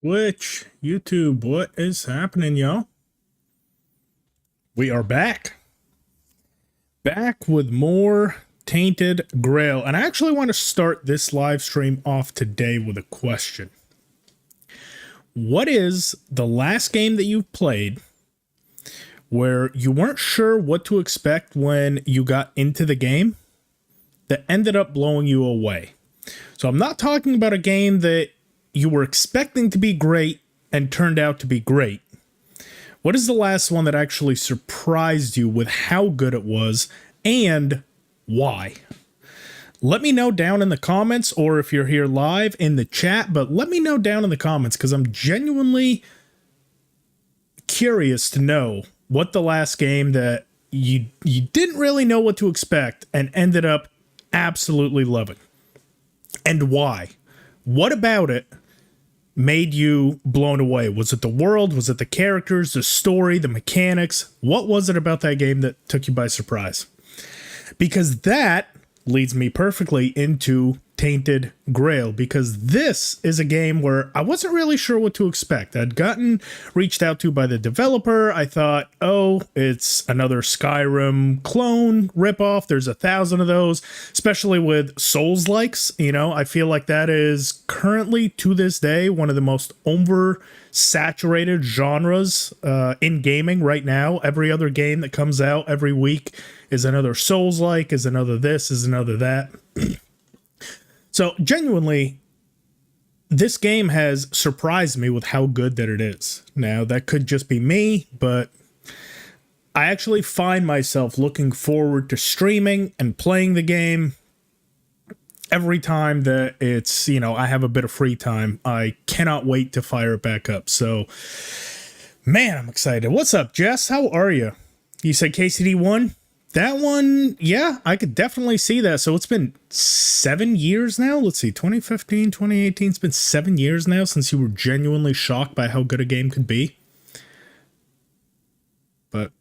Twitch, YouTube, what is happening, y'all? We are back. Back with more Tainted Grail. And I actually want to start this live stream off today with a question. What is the last game that you've played where you weren't sure what to expect when you got into the game that ended up blowing you away? So I'm not talking about a game that you were expecting to be great and turned out to be great. What is the last one that actually surprised you with how good it was and why? Let me know down in the comments, or if you're here live in the chat, but let me know down in the comments because I'm genuinely curious to know what the last game that you didn't really know what to expect and ended up absolutely loving. And why? What about it made you blown away? Was it the world? Was it the characters, the story, the mechanics? What was it about that game that took you by surprise? Because that leads me perfectly into Tainted Grail, because this is a game where I wasn't really sure what to expect. I'd gotten reached out to by the developer. I thought, oh, it's another Skyrim clone ripoff. There's 1,000 of those, especially with Soulslikes. You know, I feel like that is currently, to this day, one of the most oversaturated genres in gaming right now. Every other game that comes out every week is another Souls-like, is another this, is another that. So, genuinely, this game has surprised me with how good that it is. Now, that could just be me, but I actually find myself looking forward to streaming and playing the game every time that it's, you know, I have a bit of free time. I cannot wait to fire it back up. So, man, I'm excited. What's up, Jess? How are you? You said KCD 1? That one, yeah, I could definitely see that. So it's been 7 years now. Let's see, 2015, 2018. It's been 7 years now since you were genuinely shocked by how good a game could be. But,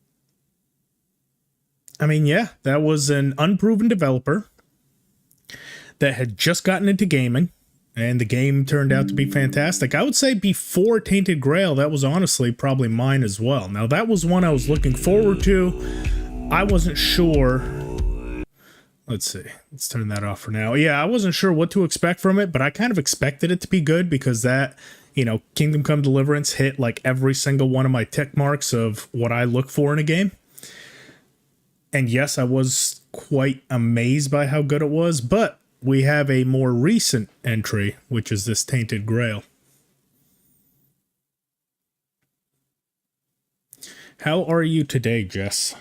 I mean, yeah, that was an unproven developer that had just gotten into gaming, and the game turned out to be fantastic. I would say before Tainted Grail, that was honestly probably mine as well. Now, that was one I was looking forward to. I wasn't sure. Let's see. Let's turn that off for now. Yeah, I wasn't sure what to expect from it, but I kind of expected it to be good because that, you know, Kingdom Come Deliverance hit like every single one of my tick marks of what I look for in a game. And yes, I was quite amazed by how good it was, but we have a more recent entry, which is this Tainted Grail. How are you today, Jess?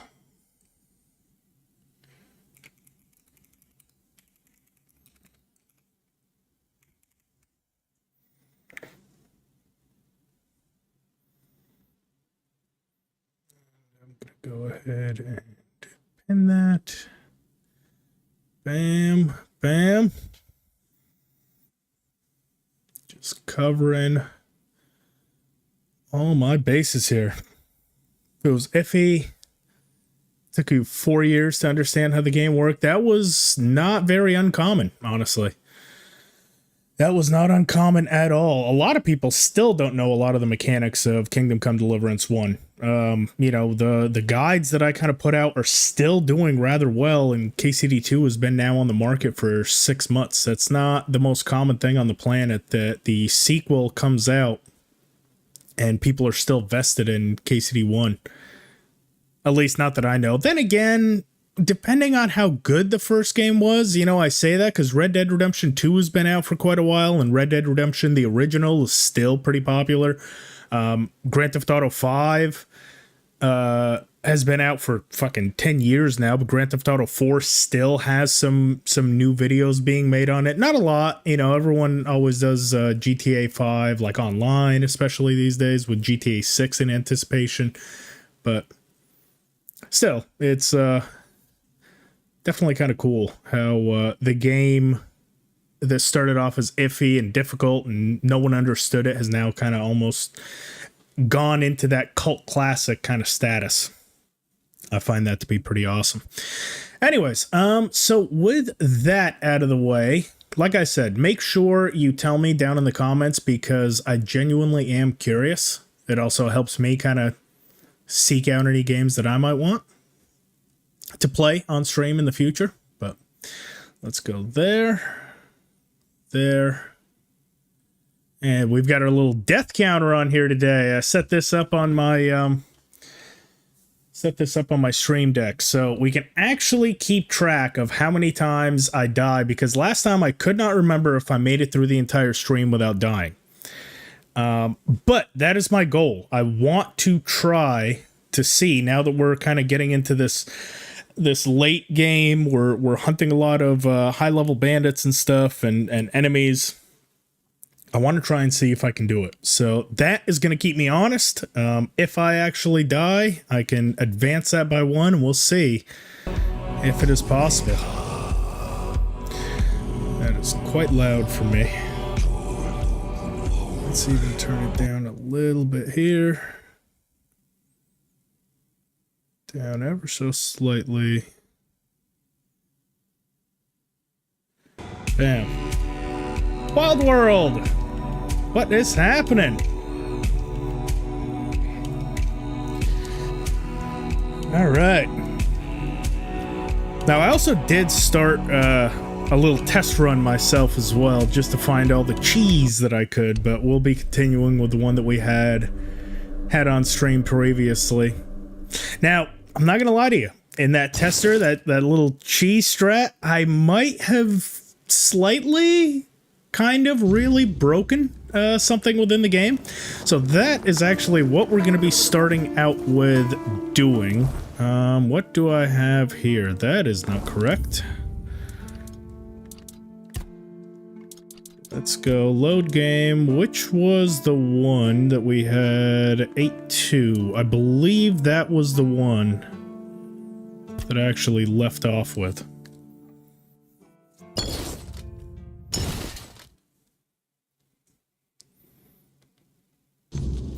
Go ahead and pin that. Bam, bam. Just covering all my bases here. It was iffy. Took you 4 years to understand how the game worked. That was not very uncommon, honestly. That was not uncommon at all. A lot of people still don't know a lot of the mechanics of Kingdom Come Deliverance 1. You know, the guides that I kind of put out are still doing rather well, and KCD 2 has been now on the market for 6 months. That's not the most common thing on the planet that the sequel comes out and people are still vested in KCD 1. At least not that I know. Then again, depending on how good the first game was, you know, I say that because Red Dead Redemption 2 has been out for quite a while, and Red Dead Redemption, the original, is still pretty popular. Grand Theft Auto 5 has been out for fucking 10 years now, but Grand Theft Auto 4 still has some new videos being made on it. Not a lot, you know, everyone always does GTA 5, like online, especially these days, with GTA 6 in anticipation. But still, it's definitely kind of cool how the game that started off as iffy and difficult and no one understood it has now kind of almost gone into that cult classic kind of status. I find that to be pretty awesome. Anyways, so with that out of the way, like I said, make sure you tell me down in the comments because I genuinely am curious. It also helps me kind of seek out any games that I might want to play on stream in the future. But let's go there, there. And we've got our little death counter on here today. I set this up on my stream deck so we can actually keep track of how many times I die, because last time I could not remember if I made it through the entire stream without dying. But that is my goal. I want to try to see, now that we're kind of getting into this late game, we're hunting a lot of high-level bandits and stuff and enemies. I want to try and see if I can do it. So that is going to keep me honest. If I actually die, I can advance that by 1, and we'll see if it is possible. That is quite loud for me. Let's even turn it down a little bit here. Down ever so slightly. Bam. Wild World! What is happening? All right. Now, I also did start a little test run myself as well, just to find all the cheese that I could, but we'll be continuing with the one that we had on stream previously. Now, I'm not gonna lie to you. In that tester, that little cheese strat, I might have slightly kind of really broken something within the game. So that is actually what we're going to be starting out with doing. What do I have here? That is not correct. Let's go load game. Which was the one that we had 8-2? I believe that was the one that I actually left off with.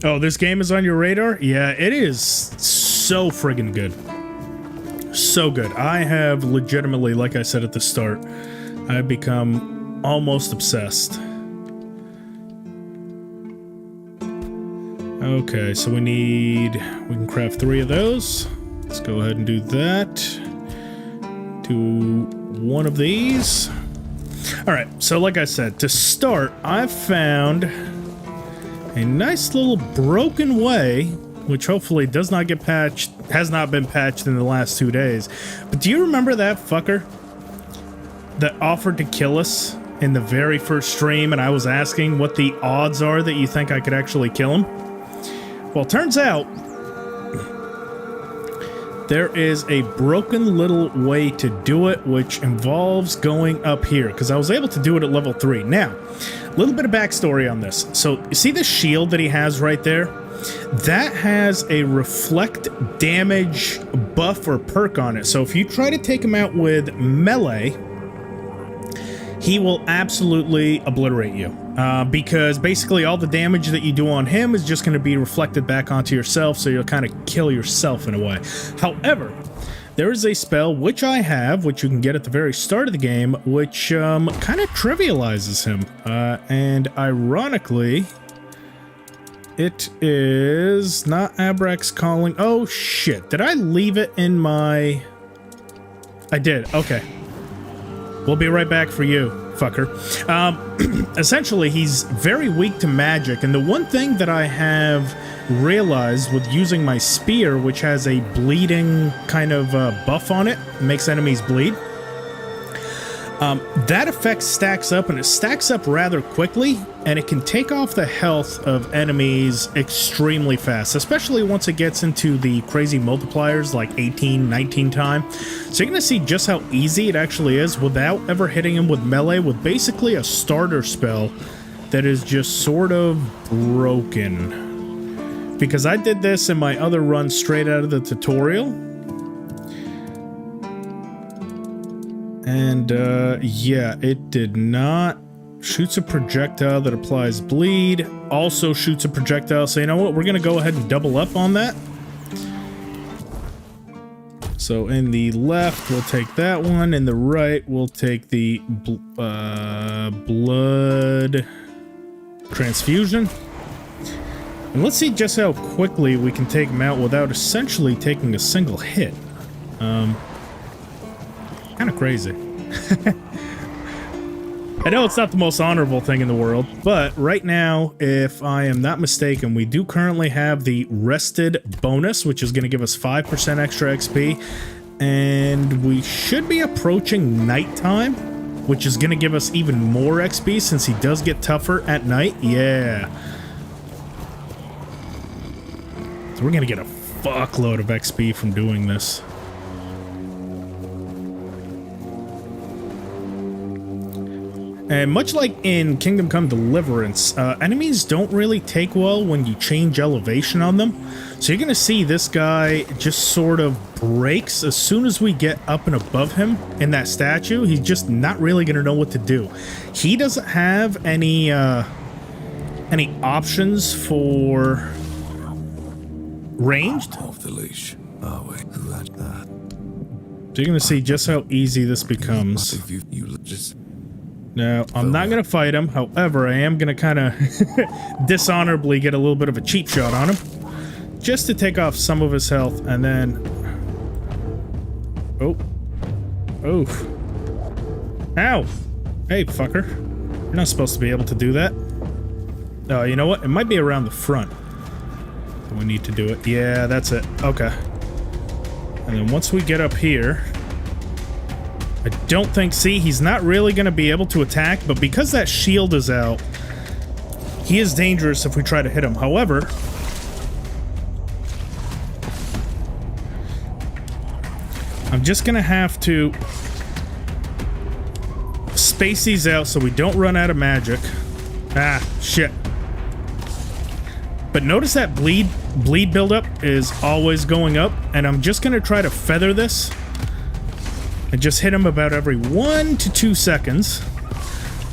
Oh, this game is on your radar? Yeah, it is so friggin' good. So good. I have legitimately, like I said at the start, I've become almost obsessed. Okay, so we can craft 3 of those. Let's go ahead and do that. Do 1 of these. Alright, so like I said, to start, I've found a nice little broken way, which hopefully does not get patched, has not been patched in the last 2 days. But do you remember that fucker that offered to kill us in the very first stream, and I was asking what the odds are that you think I could actually kill him? Well, turns out there is a broken little way to do it, which involves going up here, because I was able to do it at level 3. Now, a little bit of backstory on this. So, you see the shield that he has right there? That has a reflect damage buff or perk on it. So if you try to take him out with melee, he will absolutely obliterate you. Because basically all the damage that you do on him is just going to be reflected back onto yourself, so you'll kind of kill yourself in a way. However, there is a spell, which I have, which you can get at the very start of the game, which kind of trivializes him. And ironically, it is not Abrax calling. Oh, shit. Did I leave it in my... I did. Okay. We'll be right back for you, fucker. Essentially, he's very weak to magic, and the one thing that I have realized with using my spear, which has a bleeding kind of buff on it, makes enemies bleed, that effect stacks up, and it stacks up rather quickly, and it can take off the health of enemies extremely fast, especially once it gets into the crazy multipliers like 18, 19 time. So you're going to see just how easy it actually is without ever hitting him with melee, with basically a starter spell that is just sort of broken. Because I did this in my other run straight out of the tutorial. And, yeah, it did not. Shoots a projectile that applies bleed. Also shoots a projectile. So, you know what? We're going to go ahead and double up on that. So in the left, we'll take that one. In the right, we'll take the blood transfusion. And let's see just how quickly we can take him out without essentially taking a single hit. Kind of crazy. I know it's not the most honorable thing in the world, but right now, if I am not mistaken, we do currently have the rested bonus, which is going to give us 5% extra XP, and we should be approaching nighttime, which is going to give us even more XP since he does get tougher at night. Yeah. So we're going to get a fuckload of XP from doing this. And much like in Kingdom Come Deliverance, enemies don't really take well when you change elevation on them. So you're going to see this guy just sort of breaks as soon as we get up and above him in that statue. He's just not really going to know what to do. He doesn't have any options for ranged. Off the leash. Oh, wait. So you're going to see just how easy this becomes. Now, I'm not going to fight him. However, I am going to kind of dishonorably get a little bit of a cheap shot on him. Just to take off some of his health, and then... Oh. Oof. Ow! Hey, fucker. You're not supposed to be able to do that. Oh, you know what? It might be around the front. We need to do it. Yeah, that's it. Okay. And then once we get up here... I don't think... See, he's not really going to be able to attack, but because that shield is out, he is dangerous if we try to hit him. However... I'm just going to have to space these out so we don't run out of magic. Ah, shit. But notice that bleed buildup is always going up, and I'm just going to try to feather this and just hit him about every 1 to 2 seconds.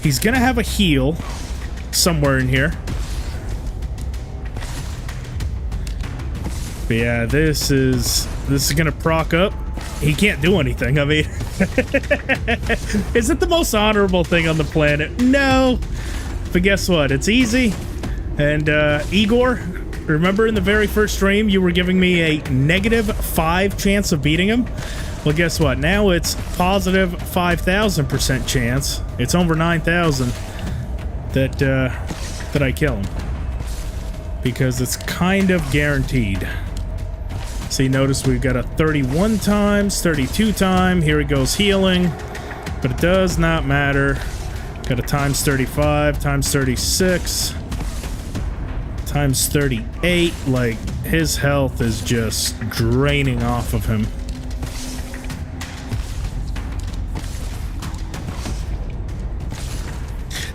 He's going to have a heal somewhere in here. But yeah, this is going to proc up. He can't do anything. I mean, is it the most honorable thing on the planet? No. But guess what? It's easy. And Igor, remember in the very first stream you were giving me a -5 chance of beating him? Well, guess what? Now it's positive 5,000% chance. It's over 9,000 that I kill him, because it's kind of guaranteed. See, notice we've got a 31 times, 32 time. Here he goes healing, but it does not matter. Got a times 35, times 36, times 38. Like, his health is just draining off of him.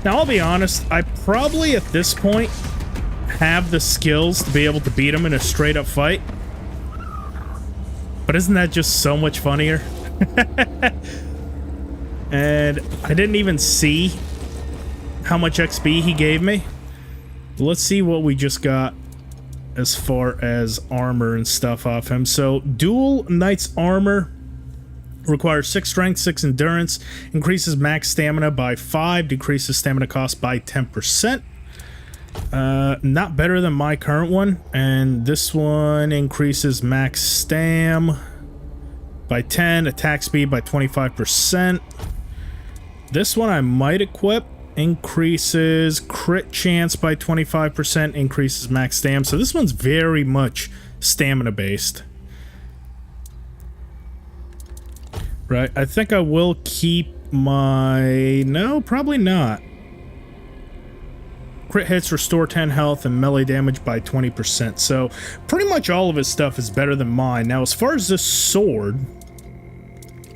Now, I'll be honest, I probably at this point have the skills to be able to beat him in a straight up fight. But isn't that just so much funnier? And I didn't even see how much XP he gave me. Let's see what we just got as far as armor and stuff off him. So, dual knight's armor requires 6 strength, 6 endurance, increases max stamina by 5, decreases stamina cost by 10%. Not better than my current one. And this one increases max stam by 10, attack speed by 25%. This one I might equip. Increases crit chance by 25%, increases max stam. So this one's very much stamina based. Right, I think I will keep my... No, probably not. Crit hits restore 10 health and melee damage by 20%. So pretty much all of his stuff is better than mine. Now, as far as this sword,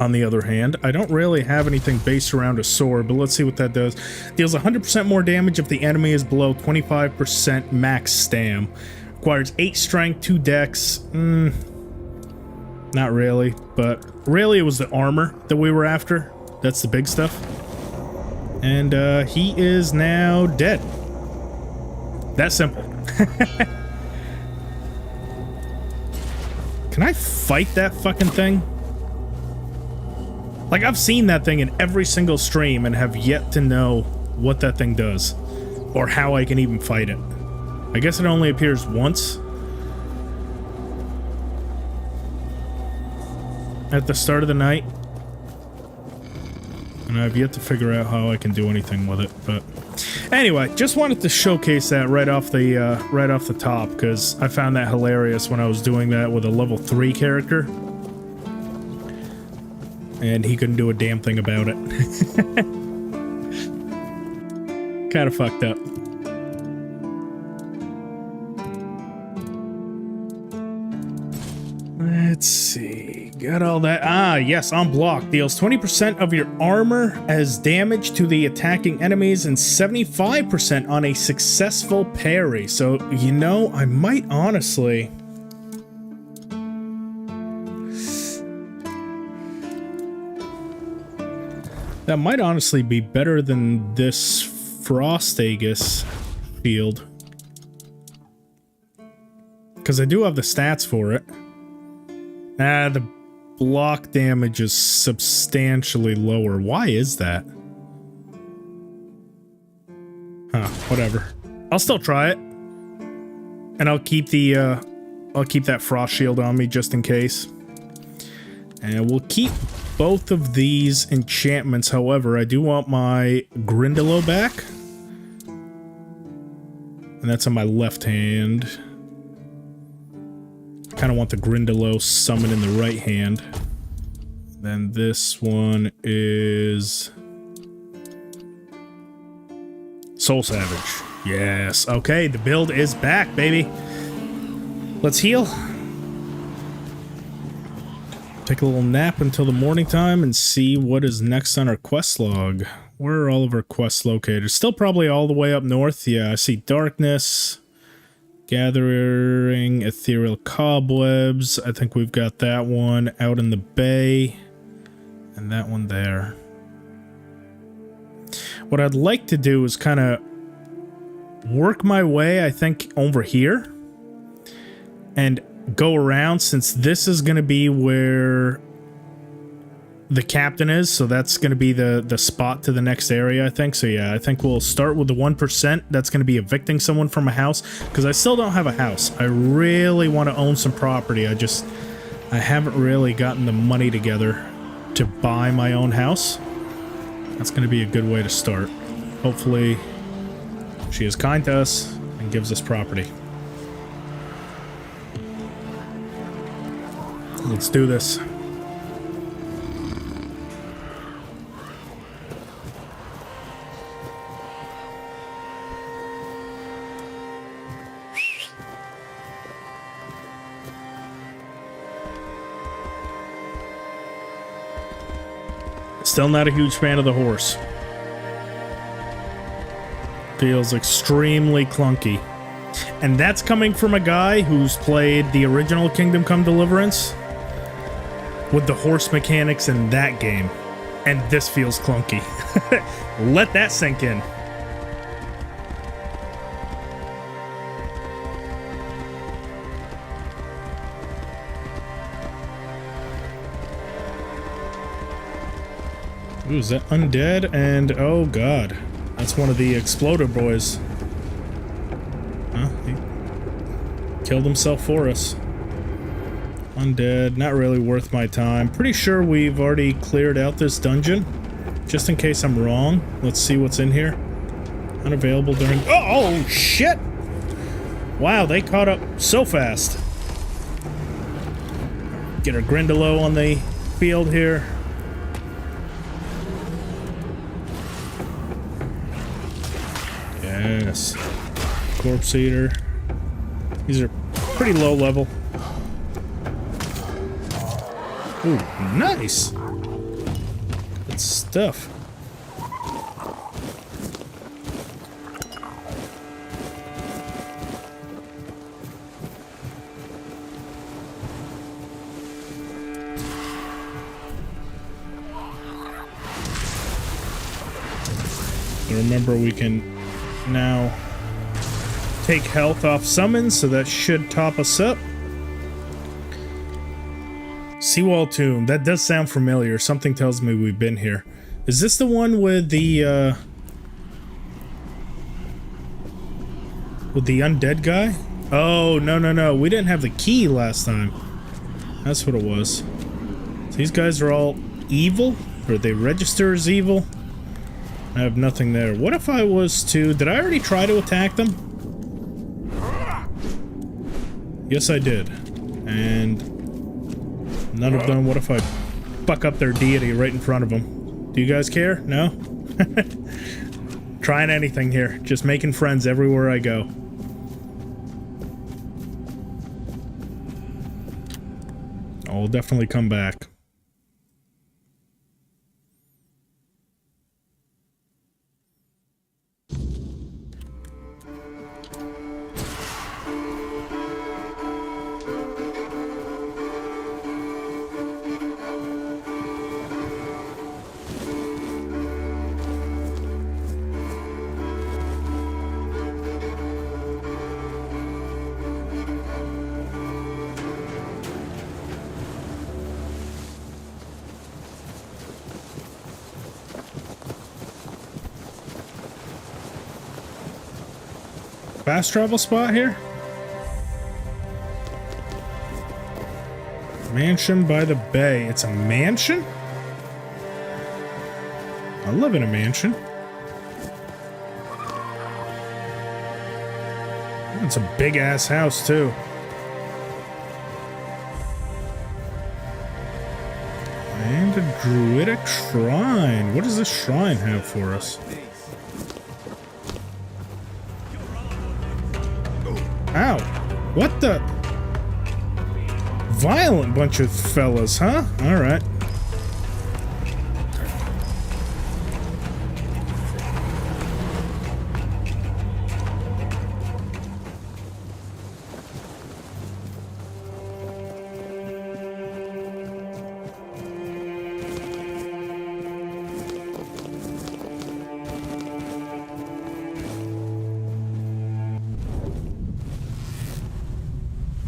on the other hand, I don't really have anything based around a sword, but let's see what that does. Deals 100% more damage if the enemy is below 25% max stam. Requires 8 strength, 2 dex. Not really, but really it was the armor that we were after. That's the big stuff. And he is now dead. That simple. Can I fight that fucking thing? Like, I've seen that thing in every single stream and have yet to know what that thing does. Or how I can even fight it. I guess it only appears once. At the start of the night. And I've yet to figure out how I can do anything with it, but... Anyway, just wanted to showcase that right off the top, because I found that hilarious when I was doing that with a level 3 character. And he couldn't do a damn thing about it. Kind of fucked up. Let's see. Got all that. Ah, yes, unblocked. Deals 20% of your armor as damage to the attacking enemies and 75% on a successful parry. So, you know, I might honestly... That might honestly be better than this Frostagus field. Because I do have the stats for it. Ah, the block damage is substantially lower. Why is that? Huh, whatever. I'll still try it. And I'll keep the, I'll keep that frost shield on me just in case. And we'll keep both of these enchantments. However, I do want my Grindylows back. And that's on my left hand. Kind of want the Grindylows summon in the right hand. Then this one is Soul Savage. Yes. Okay, the build is back, baby. Let's heal. Take a little nap until the morning time and see what is next on our quest log. Where are all of our quests located? Still probably all the way up north. Yeah, I see Darkness. Gathering Ethereal Cobwebs. I think we've got that one out in the bay. And that one there. What I'd like to do is kind of work my way, I think, over here. And go around, since this is going to be where the captain is, so that's going to be the spot to the next area, I think. So yeah, I think we'll start with the 1% that's going to be evicting someone from a house, because I still don't have a house. I really want to own some property. I haven't really gotten the money together to buy my own house. That's going to be a good way to start. Hopefully she is kind to us and gives us property. Let's do this. Still not a huge fan of the horse. Feels extremely clunky. And that's coming from a guy who's played the original Kingdom Come Deliverance with the horse mechanics in that game. And this feels clunky. Let that sink in. Ooh, is that undead? And oh god, that's one of the exploder boys. Huh? He killed himself for us. Undead, not really worth my time. Pretty sure we've already cleared out this dungeon. Just in case I'm wrong, let's see what's in here. Unavailable during... Oh, shit! Wow, they caught up so fast. Get our Grindylows on the field here. Yes. Corpse Eater. These are pretty low level. Ooh, nice! Good stuff. Remember, we can now take health off summons, so that should top us up. Seawall Tomb. That does sound familiar. Something tells me we've been here. Is this the one with the undead guy? Oh, no, no, no. We didn't have the key last time. That's what it was. So these guys are all evil? Or they register as evil? I have nothing there. What if I was to... Did I already try to attack them? Yes, I did. And none of them. What if I fuck up their deity right in front of them? Do you guys care? No? Trying anything here. Just making friends everywhere I go. I'll definitely come back. Fast travel spot here? Mansion by the bay. It's a mansion? I live in a mansion. It's a big ass house too. And a druidic shrine. What does this shrine have for us? Ow. What the? Violent bunch of fellas, huh? Alright.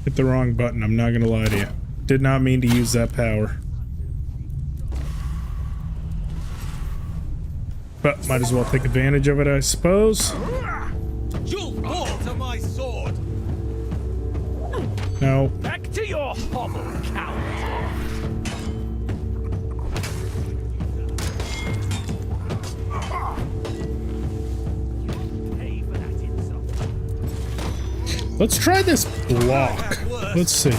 Hit the wrong button, I'm not gonna lie to you. Did not mean to use that power. But might as well take advantage of it, I suppose. You'll fall to my sword. No. Back to your hovel, coward. Pay for that insult. Let's try this block. Let's see.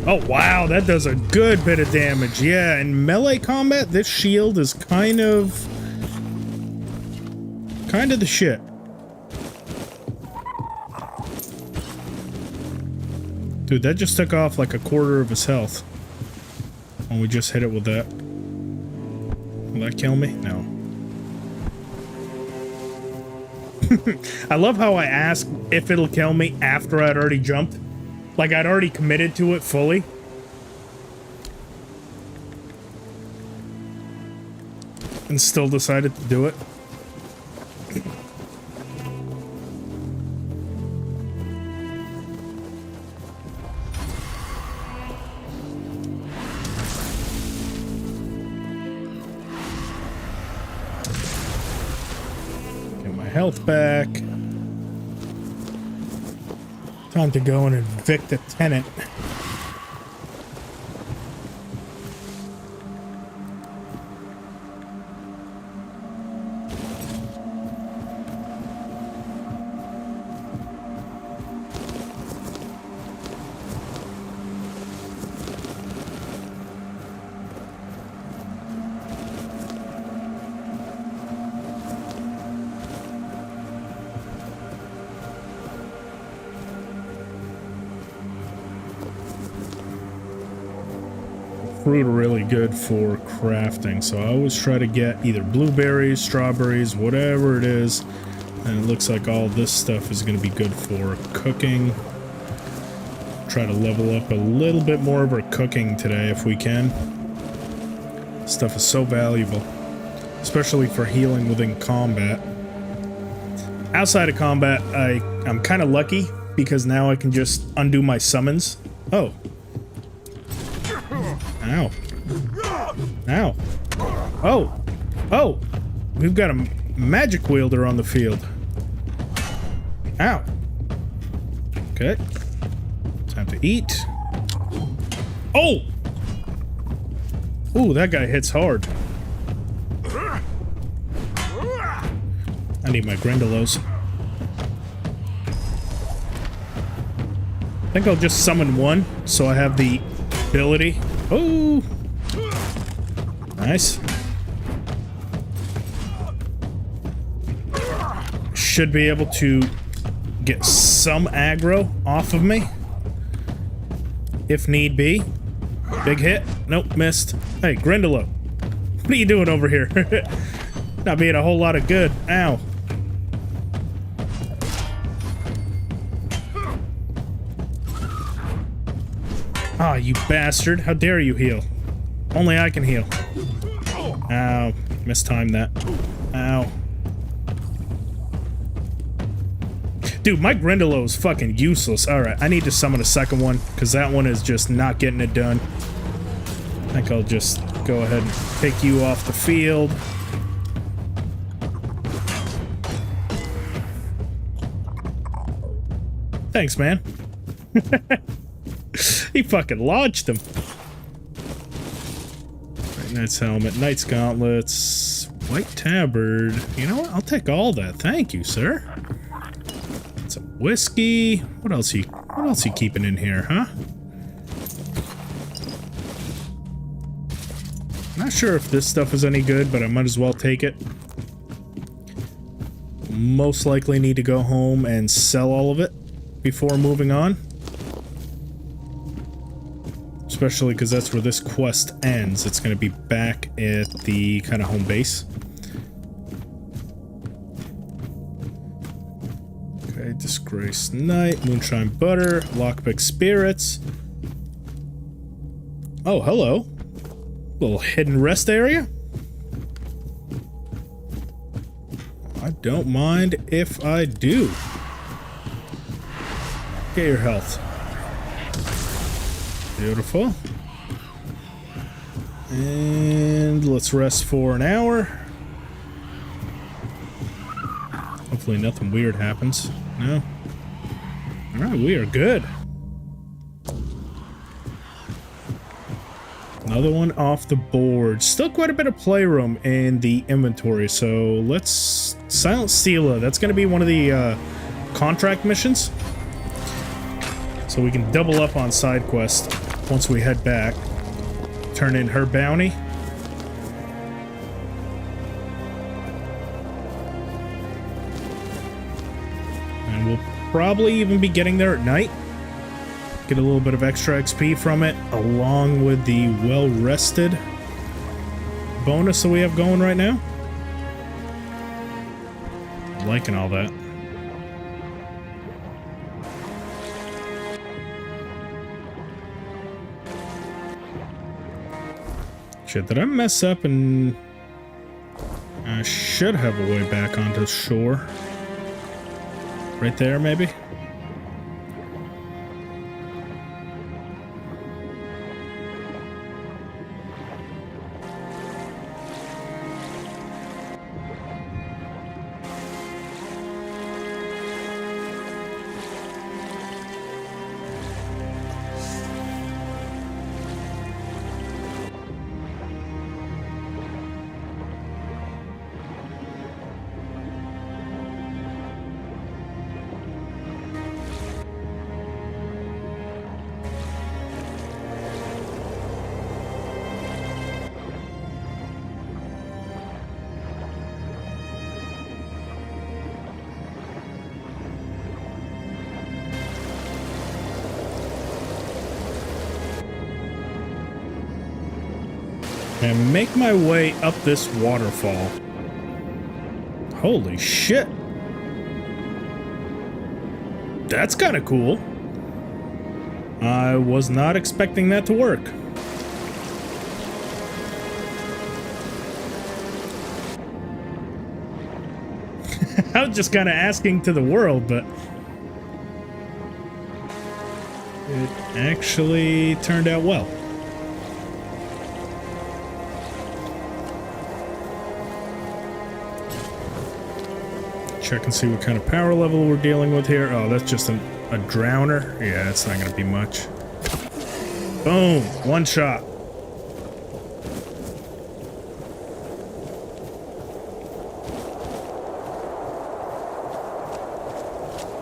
Oh wow, that does a good bit of damage. Yeah, in melee combat, this shield is kind of the shit. Dude, that just took off like a quarter of his health when we just hit it with that. Will that kill me? No. I love how I ask if it'll kill me after I'd already jumped. Like I'd already committed to it fully. And still decided to do it. Get my health back. Time to go and evict a tenant. Fruit are really good for crafting, so I always try to get either blueberries, strawberries, whatever it is, and it looks like all this stuff is going to be good for cooking. Try to level up a little bit more of our cooking today if we can. Stuff is so valuable, especially for healing within combat. Outside of combat, I'm kind of lucky because now I can just undo my summons. Oh. Ow. Ow. Oh. Oh. We've got a magic wielder on the field. Ow. Okay. Time to eat. Oh! Ooh, that guy hits hard. I need my Grindylows. I think I'll just summon one, so I have the ability. Oh! Nice. Should be able to get some aggro off of me. If need be. Big hit. Nope, missed. Hey, Grindylow. What are you doing over here? Not being a whole lot of good. Ow. Ah, you bastard. How dare you heal? Only I can heal. Ow. Mistimed that. Ow. Dude, my Grindylow is fucking useless. Alright, I need to summon a second one, because that one is just not getting it done. I think I'll just go ahead and take you off the field. Thanks, man. He fucking launched him. Right, Knight's helmet, Knight's gauntlets, white tabard. You know what? I'll take all that. Thank you, sir. Some whiskey. What else he keeping in here, huh? Not sure if this stuff is any good, but I might as well take it. Most likely need to go home and sell all of it before moving on. Especially because that's where this quest ends. It's going to be back at the kind of home base. Okay, Disgraced Knight, Moonshine Butter, Lockpick Spirits. Oh, hello. Little hidden rest area. I don't mind if I do. Get your health. Beautiful. And let's rest for an hour. Hopefully nothing weird happens. No? Alright, we are good. Another one off the board. Still quite a bit of playroom in the inventory, so let's... Silent Stela, that's going to be one of the contract missions. So we can double up on side quest once we head back. Turn in her bounty. And we'll probably even be getting there at night. Get a little bit of extra XP from it, along with the well-rested bonus that we have going right now. I'm liking all that. Shit, did I mess up and... I should have a way back onto shore. Right there, maybe? And make my way up this waterfall. Holy shit. That's kind of cool. I was not expecting that to work. I was just kind of asking to the world, but it actually turned out well. Check and see what kind of power level we're dealing with here. Oh, that's just a drowner. Yeah, it's not going to be much. Boom. One shot.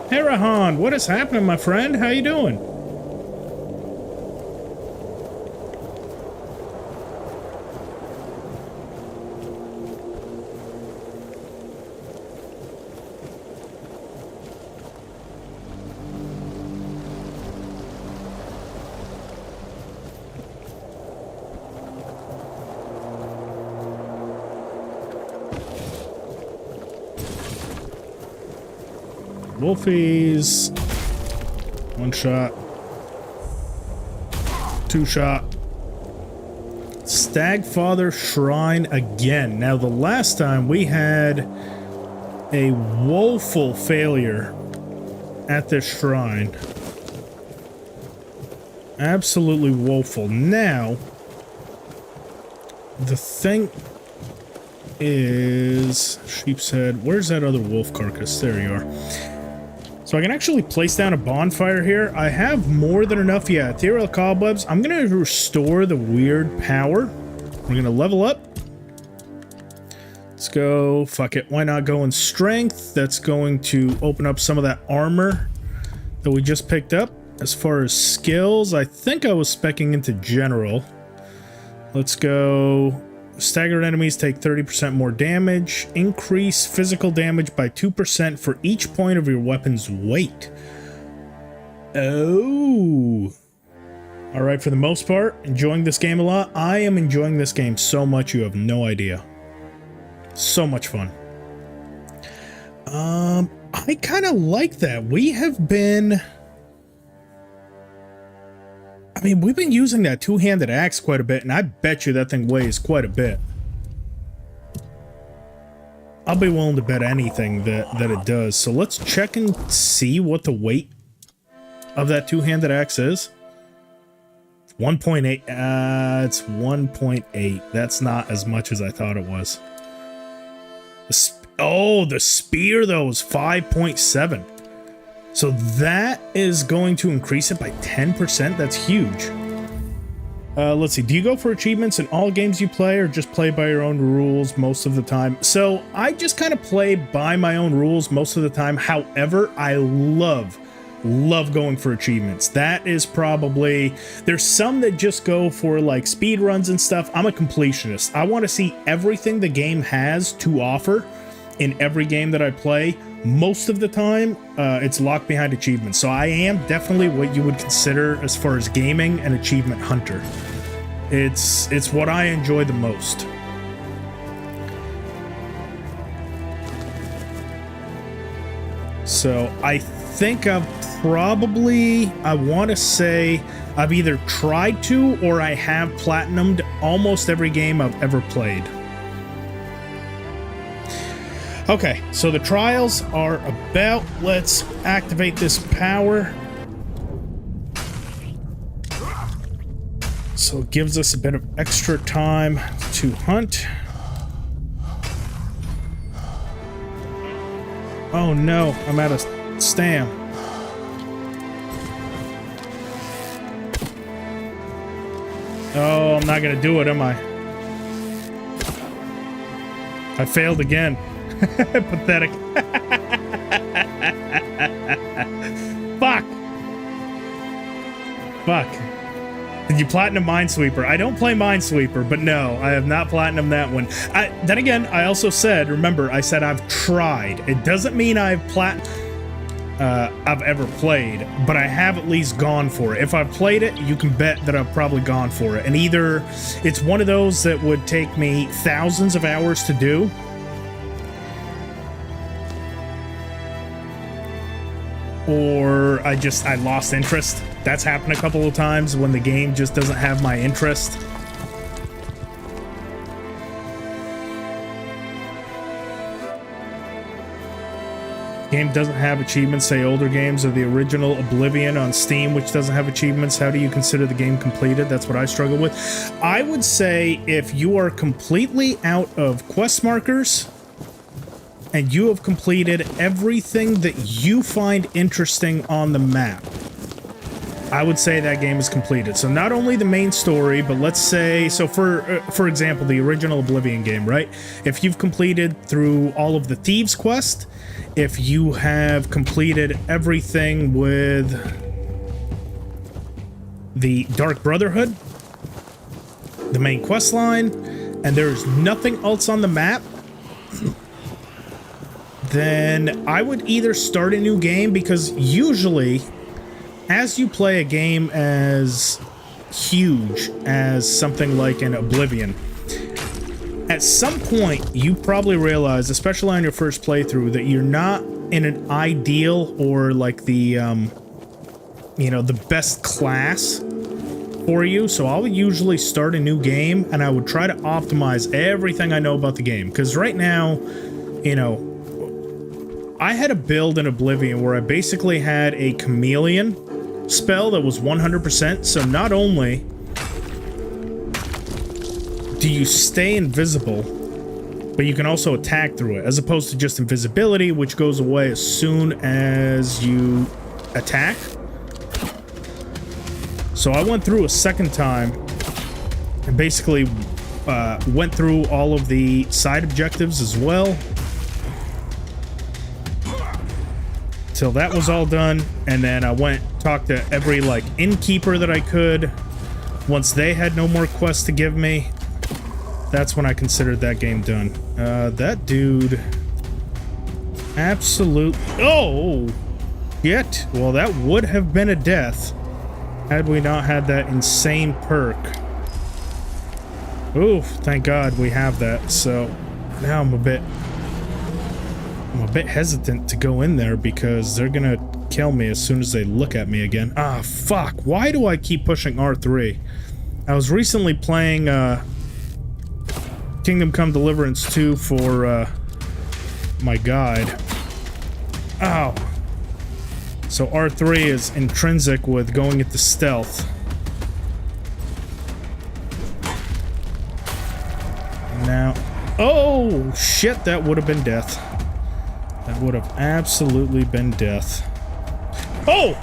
Hey, Rahan, what is happening, my friend? How you doing? Wolfies. One shot. Two shot. Stagfather Shrine again. Now, the last time we had a woeful failure at this shrine. Absolutely woeful. Now, the thing is... Sheep's Head. Where's that other wolf carcass? There you are. So I can actually place down a bonfire here. I have more than enough, yeah, ethereal cobwebs. I'm going to restore the weird power. We're going to level up. Let's go. Fuck it. Why not go in strength? That's going to open up some of that armor that we just picked up. As far as skills, I think I was speccing into general. Let's go. Staggered enemies take 30% more damage. Increase physical damage by 2% for each point of your weapon's weight. Oh. Alright, for the most part, enjoying this game a lot. I am enjoying this game so much you have no idea. So much fun. I kind of like that. We have been... I mean, we've been using that two-handed axe quite a bit, and I bet you that thing weighs quite a bit. I'll be willing to bet anything that it does. So let's check and see what the weight of that two-handed axe is. 1.8. It's 1.8. That's not as much as I thought it was. Oh, the spear, though, is 5.7. So that is going to increase it by 10%. That's huge. Let's see. Do you go for achievements in all games you play or just play by your own rules most of the time? So I just kind of play by my own rules most of the time. However, I love going for achievements. That is probably... There's some that just go for like speed runs and stuff. I'm a completionist. I want to see everything the game has to offer in every game that I play. Most of the time, it's locked behind achievements. So I am definitely what you would consider, as far as gaming, an achievement hunter. It's what I enjoy the most. So I think I want to say I've either tried to or I have platinumed almost every game I've ever played. Okay, so the trials are about. Let's activate this power. So it gives us a bit of extra time to hunt. Oh no, I'm out of stam. Oh, I'm not gonna do it, am I? I failed again. Pathetic. Fuck. Did you platinum Minesweeper? I don't play Minesweeper, but no, I have not platinumed that one. Then again, I also said, remember, I said I've tried. It doesn't mean I've ever played, but I have at least gone for it. If I've played it, you can bet that I've probably gone for it. And either it's one of those that would take me thousands of hours to do, or I lost interest. That's happened a couple of times when the game just doesn't have my interest. Game doesn't have achievements, say older games or the original Oblivion on Steam, which doesn't have achievements. How do you consider the game completed? That's what I struggle with. I would say if you are completely out of quest markers, and you have completed everything that you find interesting on the map, I would say that game is completed. So not only the main story, but let's say, so for example, the original Oblivion game, right? If you've completed through all of the Thieves quest, if you have completed everything with the Dark Brotherhood, the main quest line, and there's nothing else on the map, then I would either start a new game, because usually as you play a game as huge as something like an Oblivion, at some point you probably realize, especially on your first playthrough, that you're not in an ideal or like the you know, the best class for you. So I would usually start a new game and I would try to optimize everything I know about the game, because right now, you know, I had a build in Oblivion where I basically had a chameleon spell that was 100%, so not only do you stay invisible, but you can also attack through it, as opposed to just invisibility, which goes away as soon as you attack. So I went through a second time and basically went through all of the side objectives as well, till that was all done, and then I went talked to every like innkeeper that I could. Once they had no more quests to give me, that's when I considered that game done. That dude, absolute. Oh, shit. Well, that would have been a death had we not had that insane perk. Oof, thank God we have that. So now I'm a bit hesitant to go in there, because they're gonna kill me as soon as they look at me again. Ah, fuck. Why do I keep pushing R3? I was recently playing Kingdom Come Deliverance 2 for my guide. Ow. So R3 is intrinsic with going into stealth. Now, oh shit, that would have been death. That would have absolutely been death. Oh!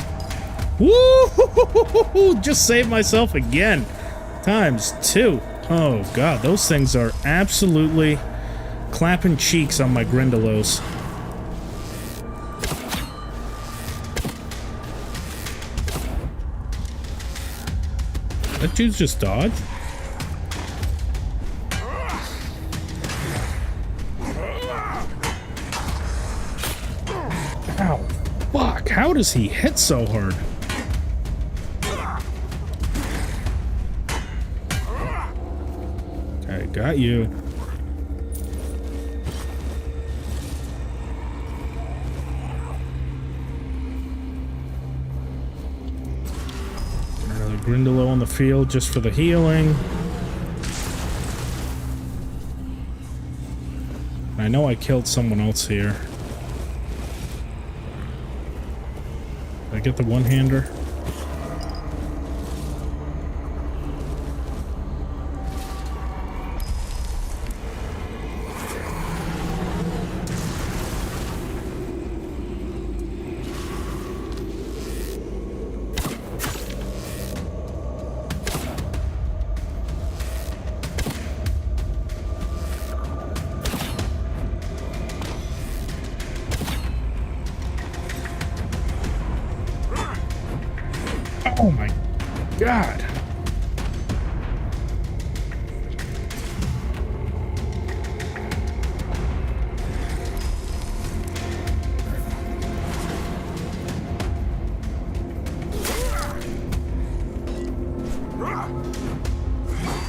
Woo! Just saved myself again. ×2. Oh god, those things are absolutely clapping cheeks on my Grindylows. That dude's just dodged? Ow. Fuck, how does he hit so hard? Okay, got you. Another Grindylow on the field just for the healing. I know I killed someone else here. Did I get the one-hander? Oh my god.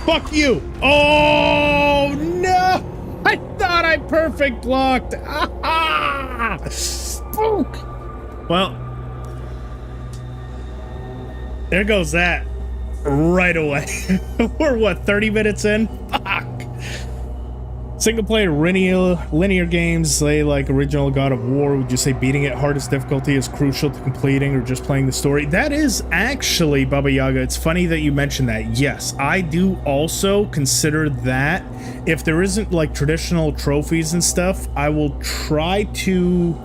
Fuck you. Oh no. I thought I perfect blocked. Ah! Spook. Well, there goes that right away. We're what, 30 minutes in? Fuck. Single player linear games, say like original God of War, would you say beating it hardest difficulty is crucial to completing or just playing the story? That is actually, Baba Yaga, it's funny that you mentioned that. Yes, I do also consider that. If there isn't like traditional trophies and stuff, I will try to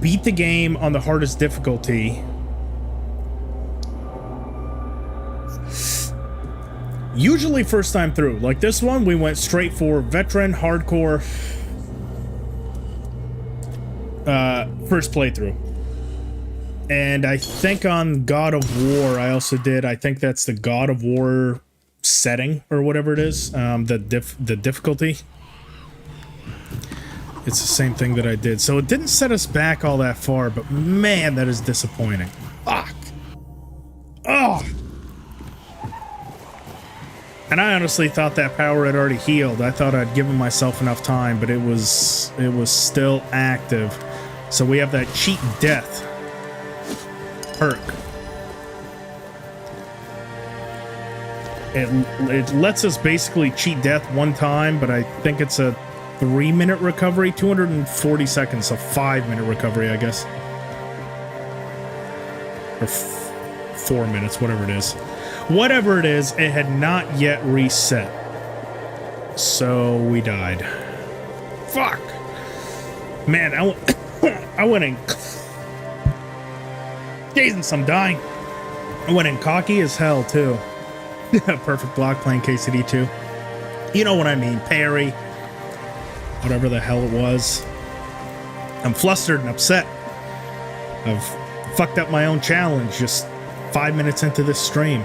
beat the game on the hardest difficulty. Usually first time through. Like this one, we went straight for veteran, hardcore, first playthrough. And I think on God of War, I also did, I think that's the God of War setting or whatever it is, the difficulty. It's the same thing that I did. So it didn't set us back all that far, but man, that is disappointing. Fuck. Oh. And I honestly thought that power had already healed. I thought I'd given myself enough time, but it was still active. So we have that cheat death perk. It lets us basically cheat death one time, but I think it's a 3-minute recovery, 240 seconds, so 5-minute recovery, I guess. Or 4 minutes, whatever it is. Whatever it is, it had not yet reset. So we died. Fuck! Man, I went in... Jesus, I'm dying. I went in cocky as hell, too. Perfect block playing KCD2. You know what I mean, parry. Whatever the hell it was. I'm flustered and upset. I've fucked up my own challenge just 5 minutes into this stream.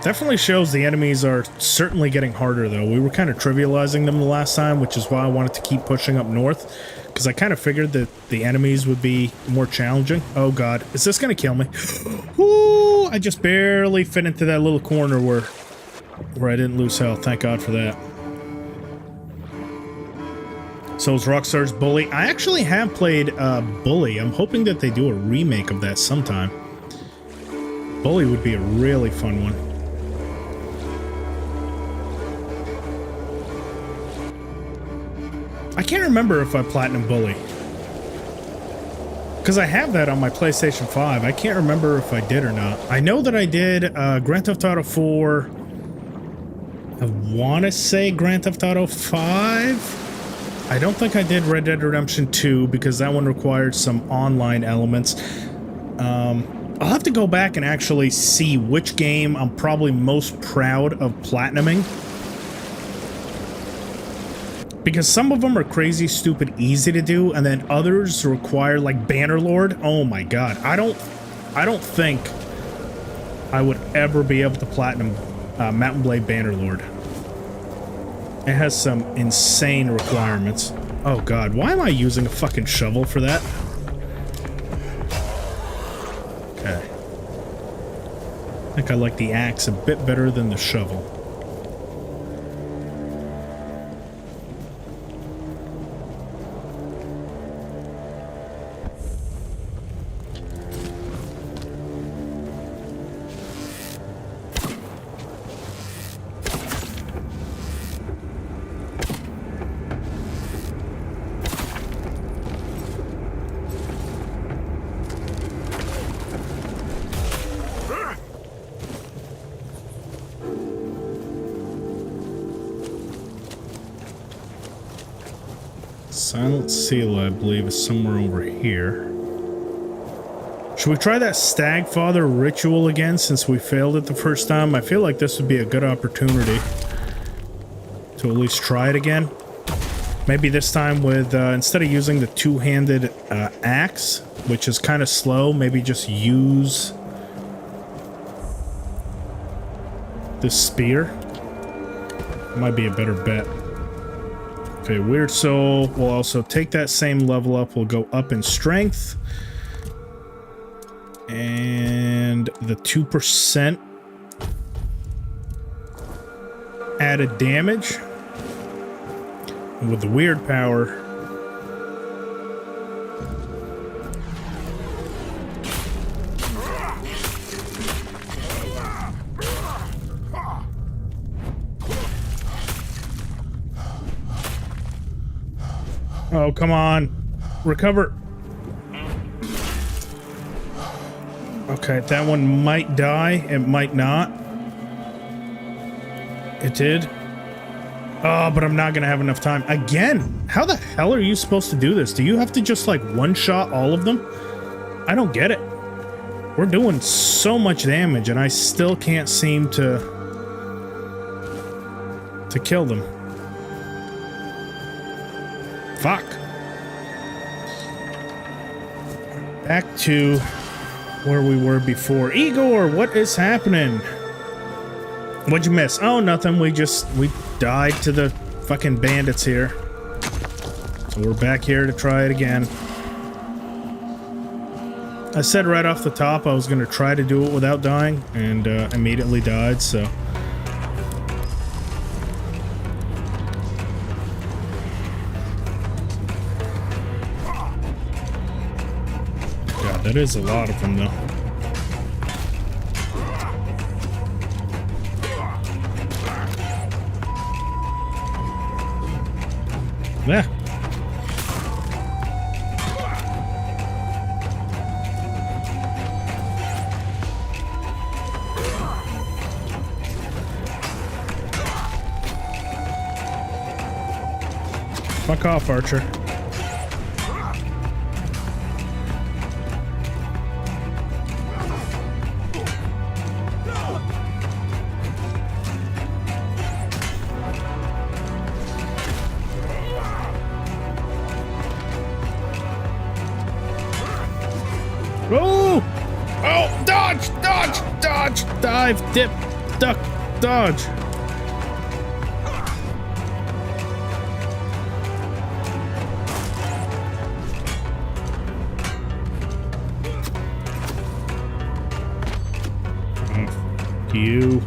Definitely shows the enemies are certainly getting harder, though. We were kind of trivializing them the last time, which is why I wanted to keep pushing up north, because I kind of figured that the enemies would be more challenging. Oh god, is this gonna kill me? Woo! I just barely fit into that little corner where I didn't lose health. Thank god for that. So is Rockstar's Bully. I actually have played Bully. I'm hoping that they do a remake of that sometime. Bully would be a really fun one. I can't remember if I Platinum Bully. Because I have that on my PlayStation 5. I can't remember if I did or not. I know that I did Grand Theft Auto 4. I want to say Grand Theft Auto 5. I don't think I did Red Dead Redemption 2 because that one required some online elements. I'll have to go back and actually see which game I'm probably most proud of platinuming. Because some of them are crazy, stupid, easy to do, and then others require, like Bannerlord. Oh my god, I don't think I would ever be able to platinum Mountain Blade Bannerlord. It has some insane requirements. Oh god, why am I using a fucking shovel for that? Okay. I think I like the axe a bit better than the shovel. Silent Seal, I believe, is somewhere over here. Should we try that Stagfather ritual again since we failed it the first time? I feel like this would be a good opportunity to at least try it again. Maybe this time with, instead of using the two-handed axe, which is kind of slow, maybe just use this spear. Might be a better bet. Okay, Weird Soul. We'll also take that same level up. We'll go up in strength. And the 2% added damage. And with the weird power, Oh, come on. Recover. Okay, that one might die. It might not. It did. Oh, but I'm not gonna have enough time. Again, how the hell are you supposed to do this? Do you have to just like one-shot all of them? I don't get it. We're doing so much damage and I still can't seem to kill them. Fuck. Back to where we were before. Igor, what is happening? What'd you miss? Oh, nothing. We died to the fucking bandits here. So we're back here to try it again. I said right off the top I was going to try to do it without dying, and immediately died, so... God, that is a lot of them, though. Yeah. Fuck off, Archer. Oh! Oh! Dodge! Dodge! Dodge! Dive! Dip! Duck! Dodge! You.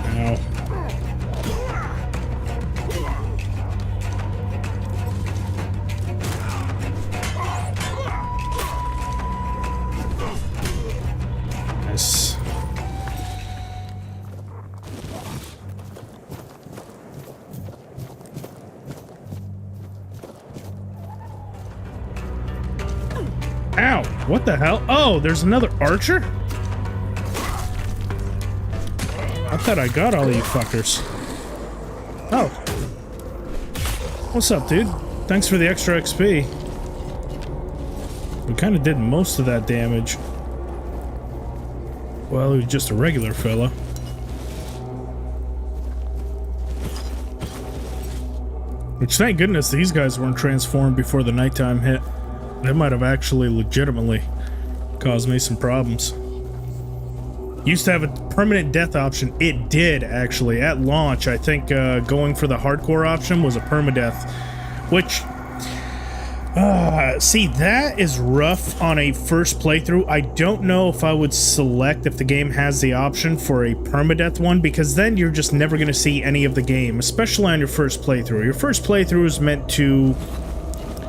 Ow. Nice. Ow! What the hell? Oh, there's another archer? I thought I got all of you fuckers. Oh. What's up, dude? Thanks for the extra XP. We kind of did most of that damage. Well, he was just a regular fella. Which, thank goodness these guys weren't transformed before the nighttime hit. That might have actually legitimately caused me some problems. Used to have a permanent death option. It did, actually. At launch, I think going for the hardcore option was a permadeath. Which... see, that is rough on a first playthrough. I don't know if I would select if the game has the option for a permadeath one, because then you're just never going to see any of the game, especially on your first playthrough. Your first playthrough is meant to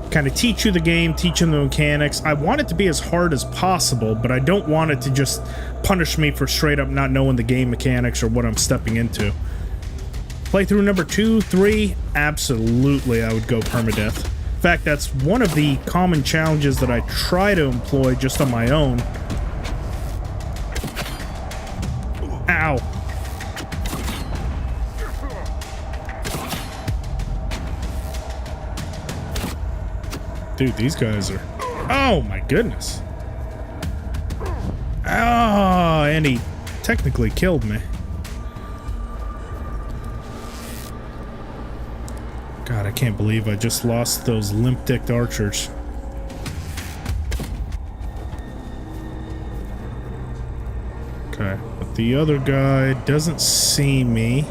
kind of teach you the game, teach you the mechanics. I want it to be as hard as possible, but I don't want it to just punish me for straight up not knowing the game mechanics or what I'm stepping into. Playthrough number 2, 3, absolutely I would go permadeath. In fact, that's one of the common challenges that I try to employ just on my own. Ow. Dude, these guys are... Oh, my goodness. Oh, and he technically killed me. God, I can't believe I just lost those limp-dicked archers. Okay, but the other guy doesn't see me.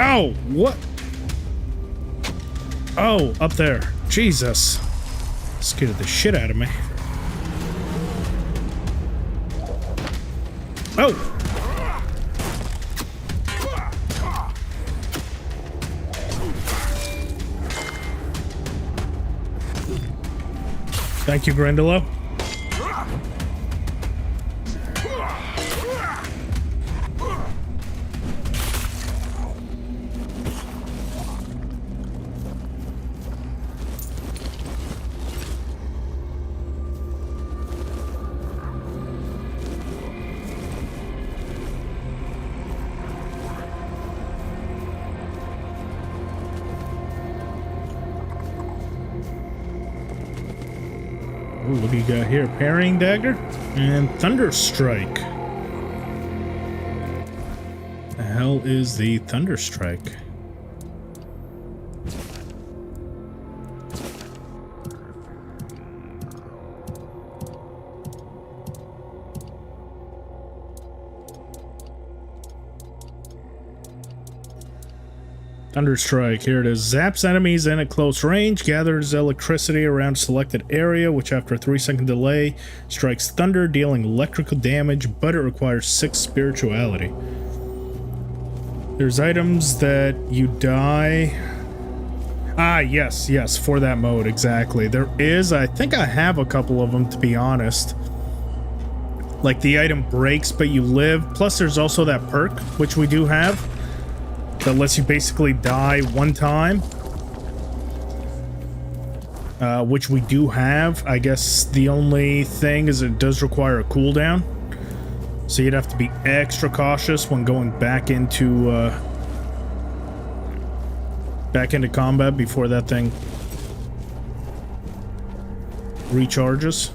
Oh, what? Oh, up there. Jesus. Scared the shit out of me. Oh! Thank you, Grindylow. Ooh, what do you got here? Parrying dagger and thunder strike. The hell is the thunder strike? Thunder strike, here it is. Zaps enemies in at close range, gathers electricity around selected area, which after a 3-second delay strikes thunder, dealing electrical damage, but it requires 6 spirituality. There's items that you die. Ah, yes, for that mode, exactly. There is, I think I have a couple of them, to be honest. Like the item breaks, but you live. Plus there's also that perk, which we do have, that lets you basically die one time. Which we do have. I guess the only thing is it does require a cooldown. So you'd have to be extra cautious when going back into combat before that thing recharges.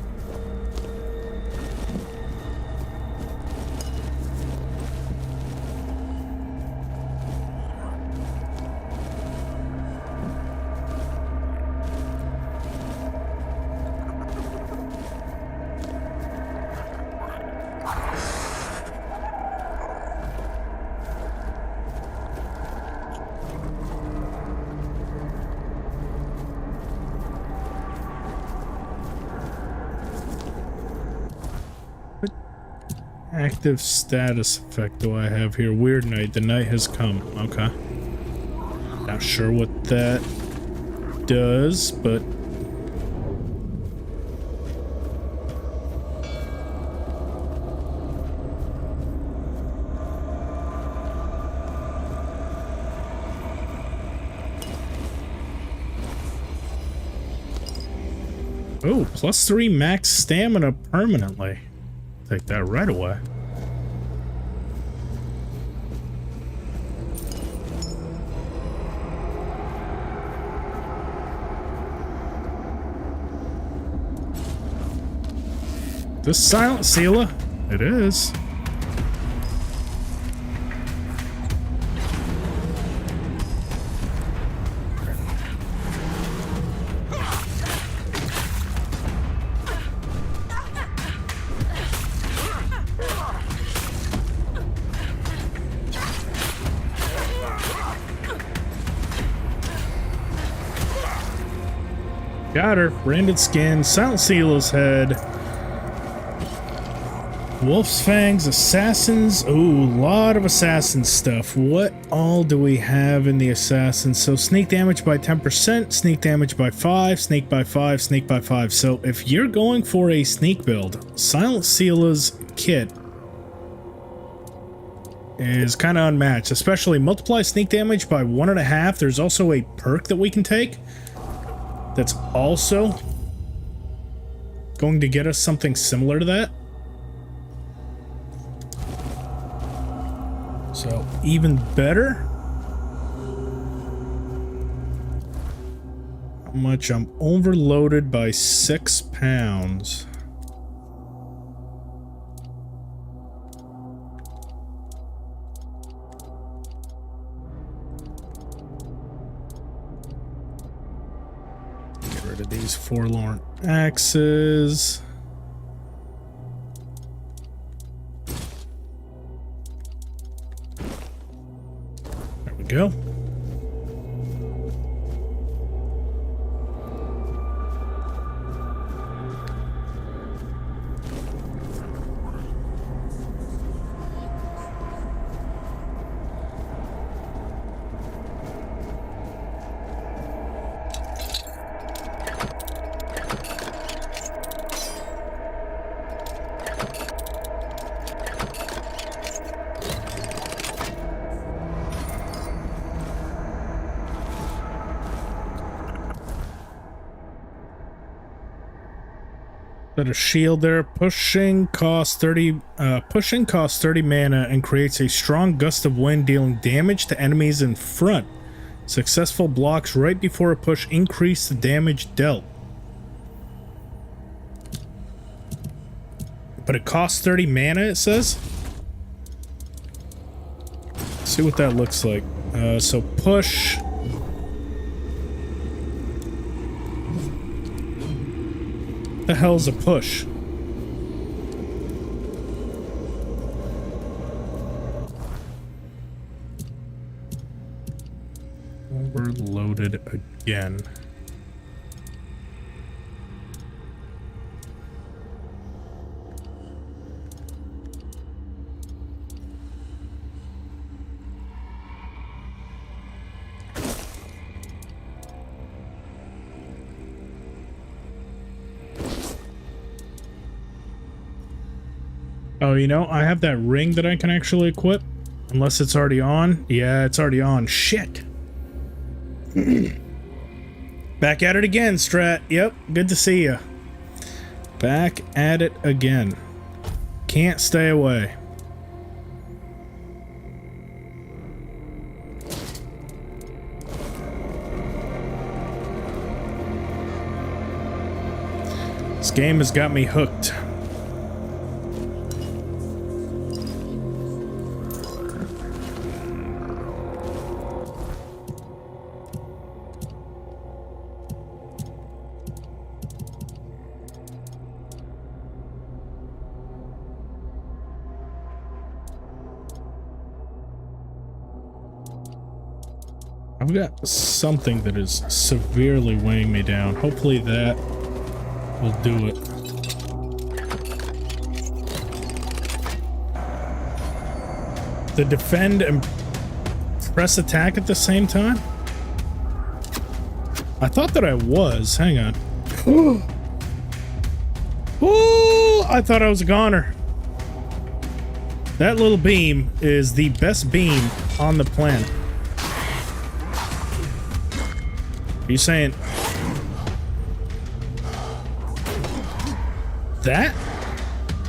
Active status effect do I have here? Weird night. The night has come. Okay. Not sure what that does, but... oh, +3 max stamina permanently. Take that right away. This silent sealer? It is. Got her. Branded skin, Silent Sealer's head, Wolf's Fangs, Assassins. Ooh, a lot of assassin stuff. What all do we have in the assassins? So sneak damage by 10%, sneak damage by 5, sneak by 5, sneak by 5. So if you're going for a sneak build, Silent Sealer's kit is kind of unmatched, especially multiply sneak damage by 1.5. There's also a perk that we can take that's also going to get us something similar to that. So, even better. How much? I'm overloaded by 6 pounds. Get rid of these forlorn axes. Go. Got a shield there. Pushing costs 30 mana and creates a strong gust of wind, dealing damage to enemies in front. Successful blocks right before a push increase the damage dealt. But it costs 30 mana, it says? Let's see what that looks like. So push. The hell's a push? Overloaded again. Oh, you know, I have that ring that I can actually equip. Unless it's already on. Yeah, it's already on. Shit. Back at it again, Strat. Yep, good to see you. Back at it again. Can't stay away. This game has got me hooked. I've got something that is severely weighing me down. Hopefully that will do it. The defend and press attack at the same time? I thought that I was. Hang on. Ooh. Ooh, I thought I was a goner. That little beam is the best beam on the planet. Are you saying that?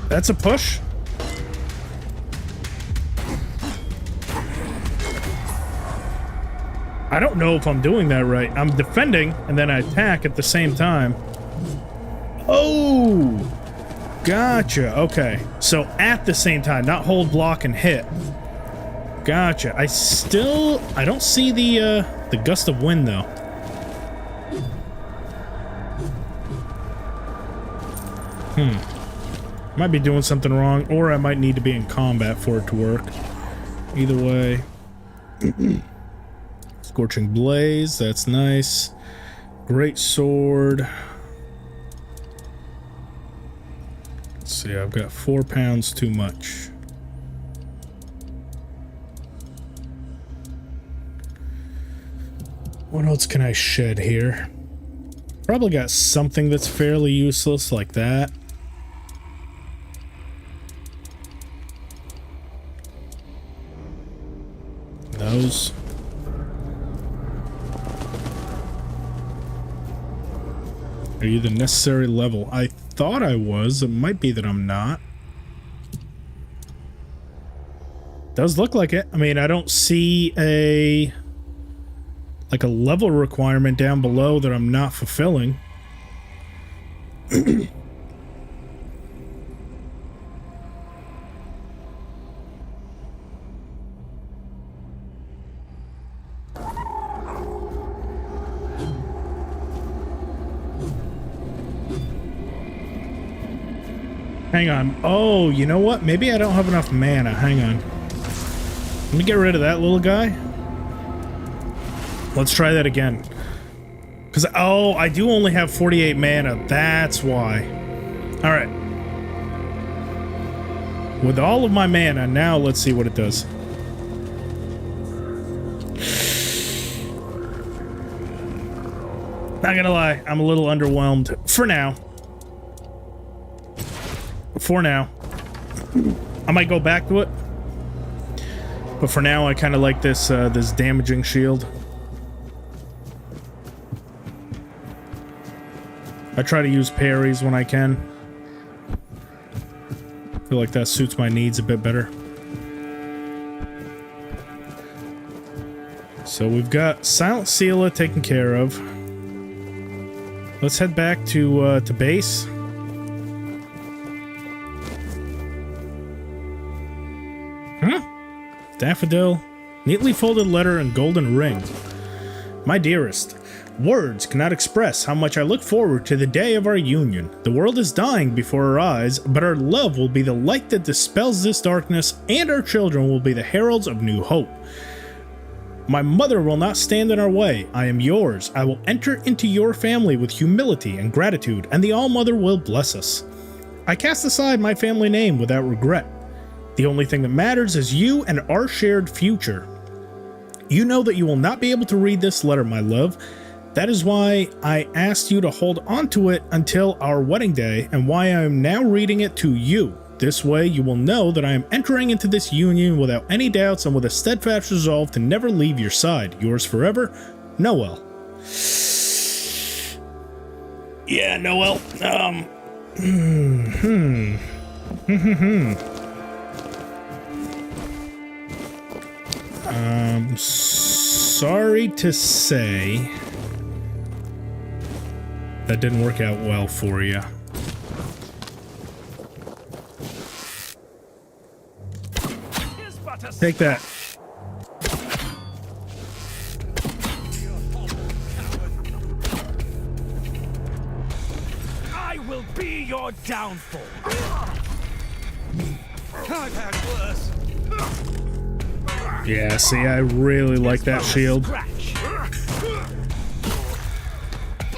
That's a push? I don't know if I'm doing that right. I'm defending and then I attack at the same time. Oh, gotcha. Okay, so at the same time, not hold, block, and hit. Gotcha. I don't see the gust of wind though. Might be doing something wrong, or I might need to be in combat for it to work. Either way. Scorching Blaze, that's nice. Great Sword. Let's see, I've got 4 pounds too much. What else can I shed here? Probably got something that's fairly useless like that. Those. Are you the necessary level? I thought I was. It might be that I'm not. Does look like it. I mean, I don't see a level requirement down below that I'm not fulfilling. Hang on. Oh, you know what? Maybe I don't have enough mana. Hang on. Let me get rid of that little guy. Let's try that again. Because, oh, I do only have 48 mana. That's why. Alright. With all of my mana, now let's see what it does. Not gonna lie, I'm a little underwhelmed. For now. For now. I might go back to it. But for now, I kind of like this, this damaging shield. I try to use parries when I can. feel like that suits my needs a bit better. So we've got Silent Seela taken care of. Let's head back to base. Daffodil, neatly folded letter and golden ring. My dearest, words cannot express how much I look forward to the day of our union. The world is dying before our eyes, but our love will be the light that dispels this darkness, and our children will be the heralds of new hope. My mother will not stand in our way. I am yours. I will enter into your family with humility and gratitude, and the All-Mother will bless us. I cast aside my family name without regret. The only thing that matters is you and our shared future. You know that you will not be able to read this letter, my love. That is why I asked you to hold on to it until our wedding day, and why I am now reading it to you. This way you will know that I am entering into this union without any doubts and with a steadfast resolve to never leave your side. Yours forever, Noel. Yeah, Noel. Sorry to say that didn't work out well for you. Take that. I will be your downfall. I've had worse. Yeah, see, I really like that shield.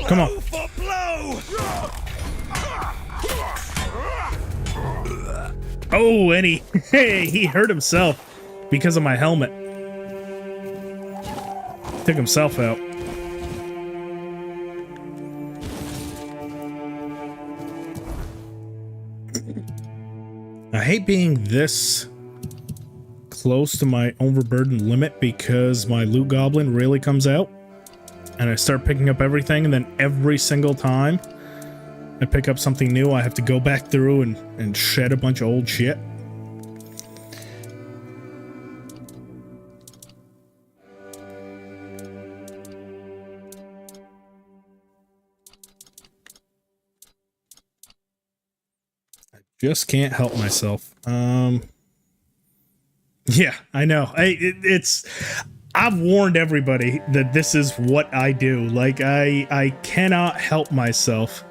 Come on. Blow for blow. Oh, and he hurt himself because of my helmet. Took himself out. I hate being this close to my overburden limit because my loot goblin really comes out and I start picking up everything, and then every single time I pick up something new I have to go back through and shed a bunch of old shit. I just can't help myself. Yeah, I know. I've warned everybody that this is what I do. Like, I cannot help myself.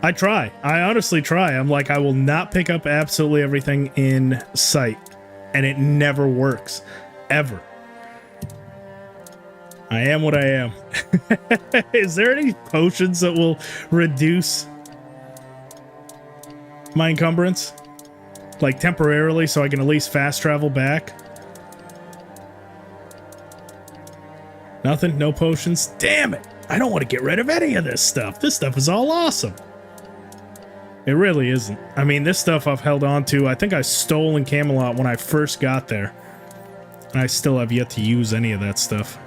I try. I honestly try. I'm like, I will not pick up absolutely everything in sight. And it never works. Ever. I am what I am. Is there any potions that will reduce my encumbrance? Like, temporarily, so I can at least fast travel back? Nothing? No potions? Damn it! I don't want to get rid of any of this stuff. This stuff is all awesome. It really isn't. I mean, this stuff I've held on to. I think I stole in Camelot when I first got there. And I still have yet to use any of that stuff.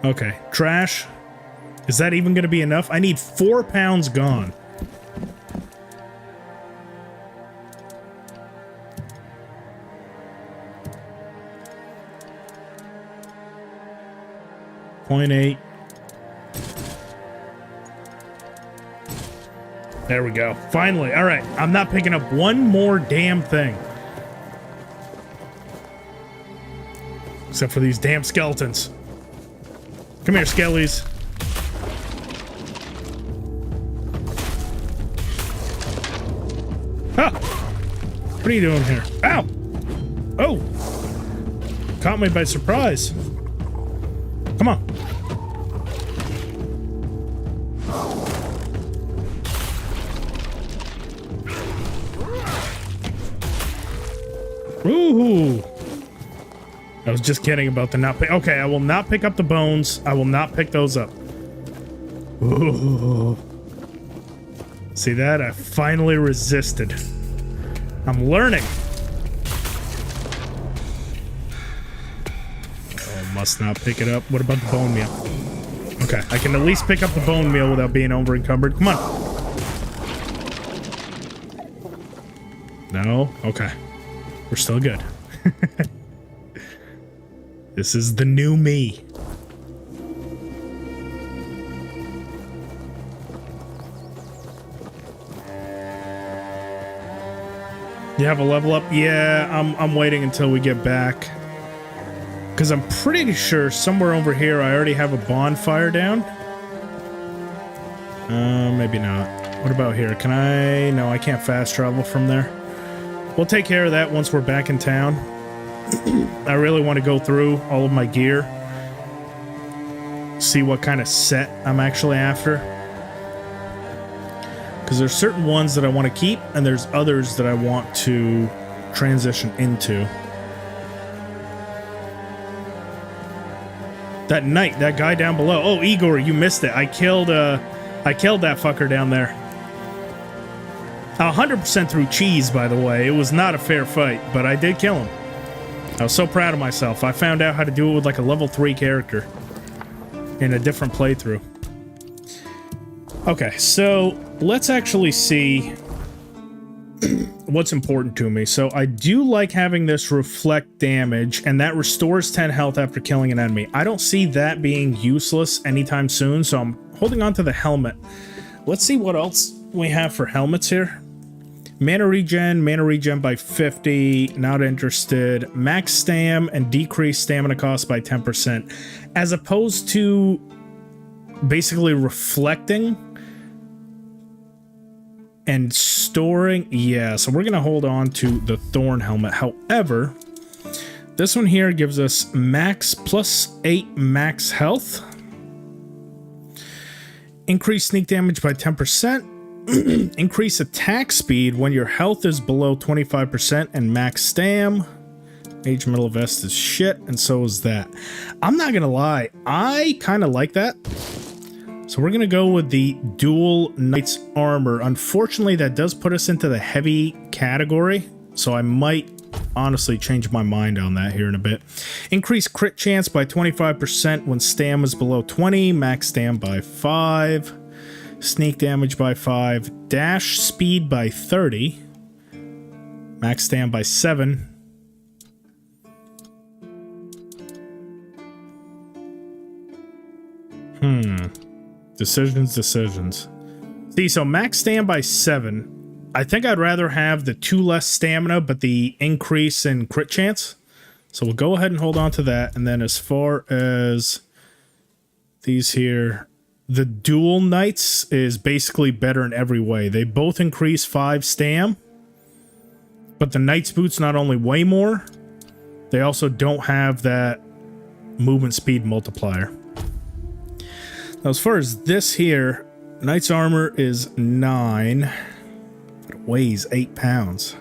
Okay, trash. Is that even going to be enough? I need 4 pounds gone. .8. There we go. Finally. All right. I'm not picking up one more damn thing. Except for these damn skeletons. Come here, skellies. Huh. What are you doing here? Ow! Oh! Caught me by surprise. Come on. Ooh. I was just kidding about the not pick. Okay, I will not pick up the bones. I will not pick those up. Ooh. See that? I finally resisted. I'm learning. Oh, must not pick it up. What about the bone meal? Okay, I can at least pick up the bone meal without being over encumbered. Come on. No? Okay. We're still good. This is the new me. You have a level up? Yeah, I'm waiting until we get back. Because I'm pretty sure somewhere over here I already have a bonfire down. Maybe not. What about here? Can I... No, I can't fast travel from there. We'll take care of that once we're back in town. I really want to go through all of my gear. See what kind of set I'm actually after. Because there's certain ones that I want to keep, and there's others that I want to transition into. That knight, that guy down below. Oh, Igor, you missed it. I killed that fucker down there. 100% through cheese, by the way. It was not a fair fight, but I did kill him. I was so proud of myself. I found out how to do it with like a level 3 character in a different playthrough. Okay, so let's actually see what's important to me. So I do like having this reflect damage, and that restores 10 health after killing an enemy. I don't see that being useless anytime soon, so I'm holding on to the helmet. Let's see what else we have for helmets here. Mana regen by 50, not interested. Max stam and decrease stamina cost by 10%. As opposed to basically reflecting and storing. Yeah, so we're going to hold on to the Thorn helmet. However, this one here gives us max plus 8 max health. Increase sneak damage by 10%. Increase attack speed when your health is below 25%, and max stam. Mage metal vest is shit, and so is that. I'm not gonna lie, I kind of like that. So we're gonna go with the dual knight's armor. Unfortunately, that does put us into the heavy category, so I might honestly change my mind on that here in a bit. Increase crit chance by 25% when stam is below 20, max stam by 5. Sneak damage by 5, dash speed by 30, max stam by 7. Decisions. See, so max stam by 7. I think I'd rather have the 2 less stamina, but the increase in crit chance. So we'll go ahead and hold on to that. And then as far as these here... The dual knights is basically better in every way. They both increase 5 stam, but the knight's boots not only weigh more, they also don't have that movement speed multiplier. Now, as far as this here, knight's armor is 9, but it weighs 8 pounds.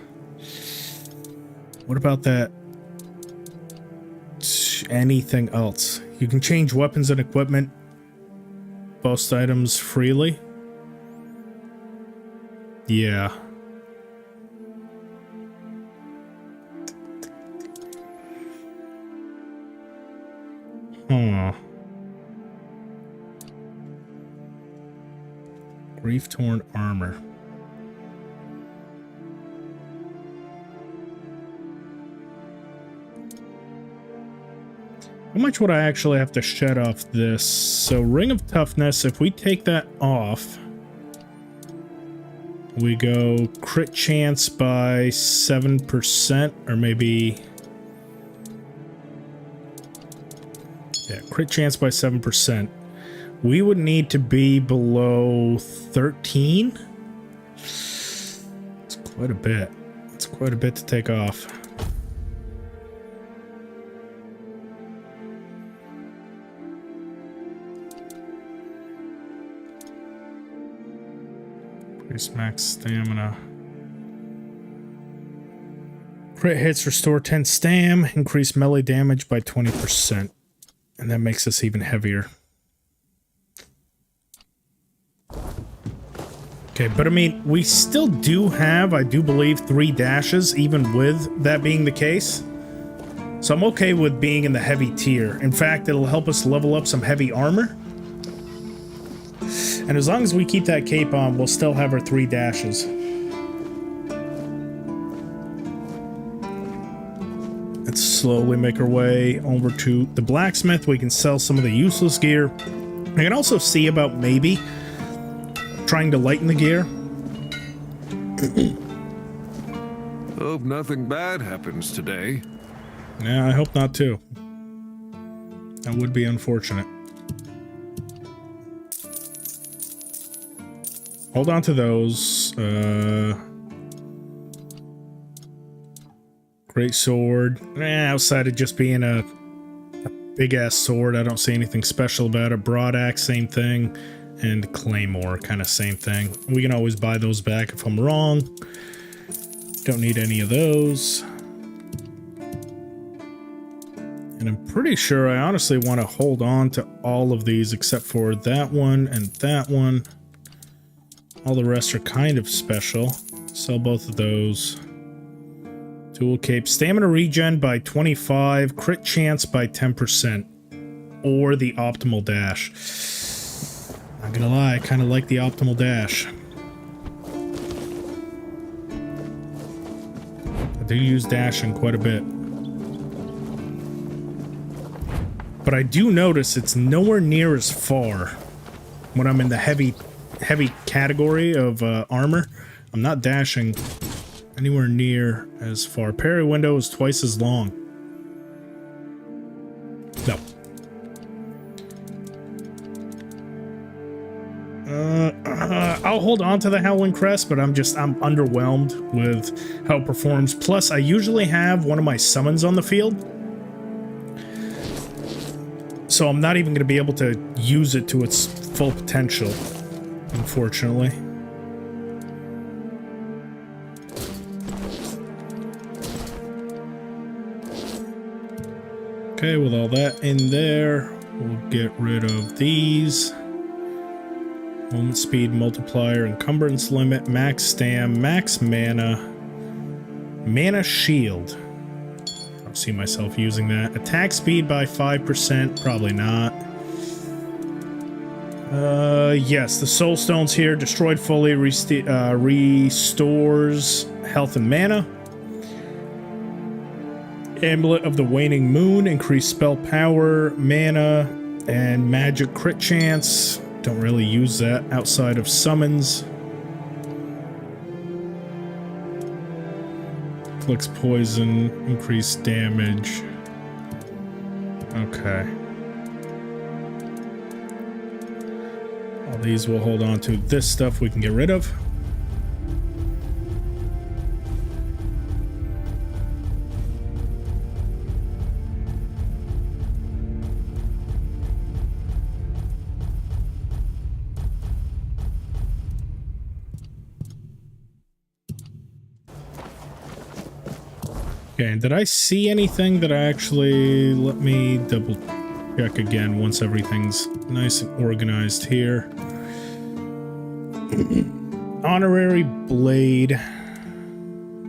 What about that? Anything else? You can change weapons and equipment. Post items freely. Yeah. Grief torn armor. How much would I actually have to shed off this? So Ring of Toughness, if we take that off, we go crit chance by 7%, or maybe... Yeah, crit chance by 7%. We would need to be below 13. It's quite a bit. It's quite a bit to take off. Increase max stamina. Crit hits restore 10 stam. Increase melee damage by 20%. And that makes us even heavier. Okay, but I mean, we still do have, I do believe, 3 dashes, even with that being the case. So I'm okay with being in the heavy tier. In fact, it'll help us level up some heavy armor. And as long as we keep that cape on, we'll still have our 3 dashes. Let's slowly make our way over to the blacksmith. We can sell some of the useless gear. I can also see about maybe trying to lighten the gear. Hope nothing bad happens today. Yeah, I hope not too. That would be unfortunate. Hold on to those. Great sword. Outside of just being a big ass sword, I don't see anything special about it. Broad axe, same thing. And claymore, kind of same thing. We can always buy those back if I'm wrong. Don't need any of those. And I'm pretty sure I honestly want to hold on to all of these except for that one and that one. All the rest are kind of special. Sell both of those. Dual cape. Stamina regen by 25. Crit chance by 10%. Or the optimal dash. Not gonna lie, I kind of like the optimal dash. I do use dashing quite a bit. But I do notice it's nowhere near as far when I'm in the heavy category of armor. I'm not dashing anywhere near as far. Parry window is twice as long. No. I'll hold on to the Howling Crest, but I'm underwhelmed with how it performs. Plus, I usually have one of my summons on the field, so I'm not even going to be able to use it to its full potential, unfortunately. Okay, with all that in there, we'll get rid of these. Movement speed multiplier, encumbrance limit, max stam, max mana, mana shield. I don't see myself using that. Attack speed by 5%, probably not. Yes, the soul stones here, destroyed fully, restores health and mana. Amulet of the Waning Moon, increased spell power, mana, and magic crit chance. Don't really use that outside of summons. Inflicts poison, increased damage. Okay. All these we'll hold on to. This stuff we can get rid of. Okay, and did I see anything that I actually... Let me double check again once everything's nice and organized here. Honorary Blade.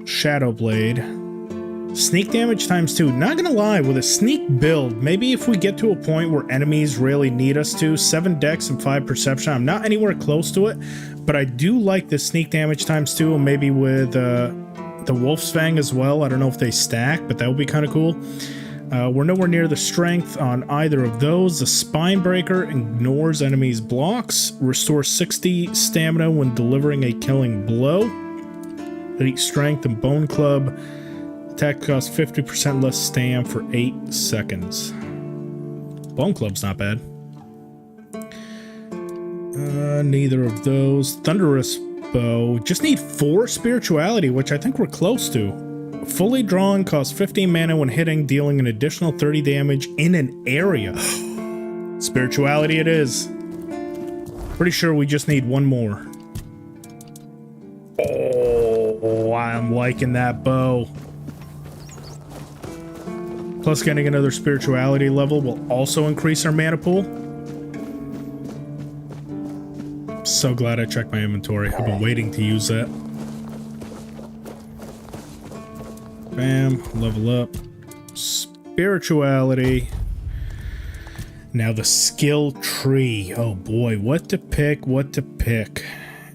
Shadow Blade. Sneak damage times 2. Not gonna lie, with a sneak build, maybe if we get to a point where enemies really need us to, 7 dex and 5 perception, I'm not anywhere close to it, but I do like the sneak damage times 2, and maybe with... the Wolf's Fang as well. I don't know if they stack, but that would be kind of cool. We're nowhere near the strength on either of those. The Spine Breaker ignores enemies' blocks. Restores 60 stamina when delivering a killing blow. 8 strength and Bone Club. Attack costs 50% less stam for 8 seconds. Bone Club's not bad. Neither of those. Thunderous Bow. Just need 4 spirituality, which I think we're close to. Fully drawn, costs 15 mana when hitting, dealing an additional 30 damage in an area. Spirituality it is. Pretty sure we just need 1 more. Oh, I'm liking that bow. Plus getting another spirituality level will also increase our mana pool. So glad I checked my inventory. I've been waiting to use that. Bam, level up. Spirituality. Now the skill tree. Oh boy, what to pick, what to pick.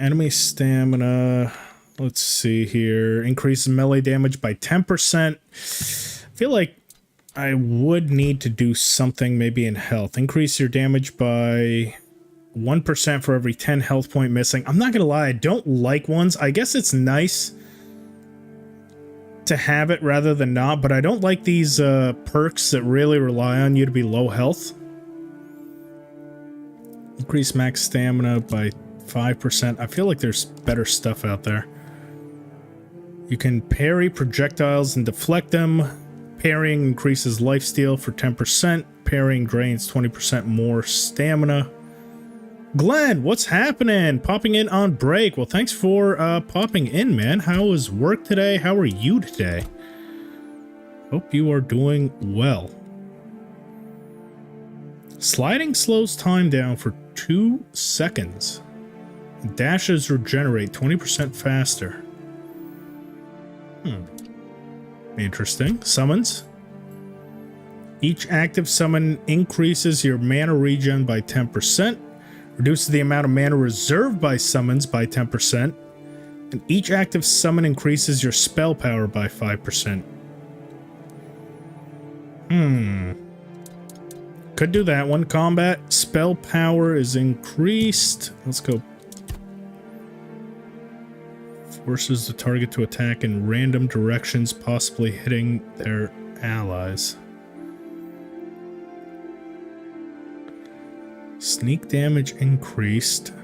Enemy stamina. Let's see here. Increases melee damage by 10%. I feel like I would need to do something maybe in health. Increase your damage by 1% for every 10 health point missing. I'm not gonna lie, I don't like ones. I guess it's nice to have it rather than not, but I don't like these perks that really rely on you to be low health. Increase max stamina by 5%. I feel like there's better stuff out there. You can parry projectiles and deflect them. Parrying increases lifesteal for 10%. Parrying drains 20% more stamina. Glenn, what's happening? Popping in on break. Well, thanks for popping in, man. How was work today? How are you today? Hope you are doing well. Sliding slows time down for 2 seconds. Dashes regenerate 20% faster. Interesting. Summons. Each active summon increases your mana regen by 10%. Reduces the amount of mana reserved by summons by 10%. And each active summon increases your spell power by 5%. Could do that one. Combat. Spell power is increased. Let's go. Forces the target to attack in random directions, possibly hitting their allies. Sneak damage increased.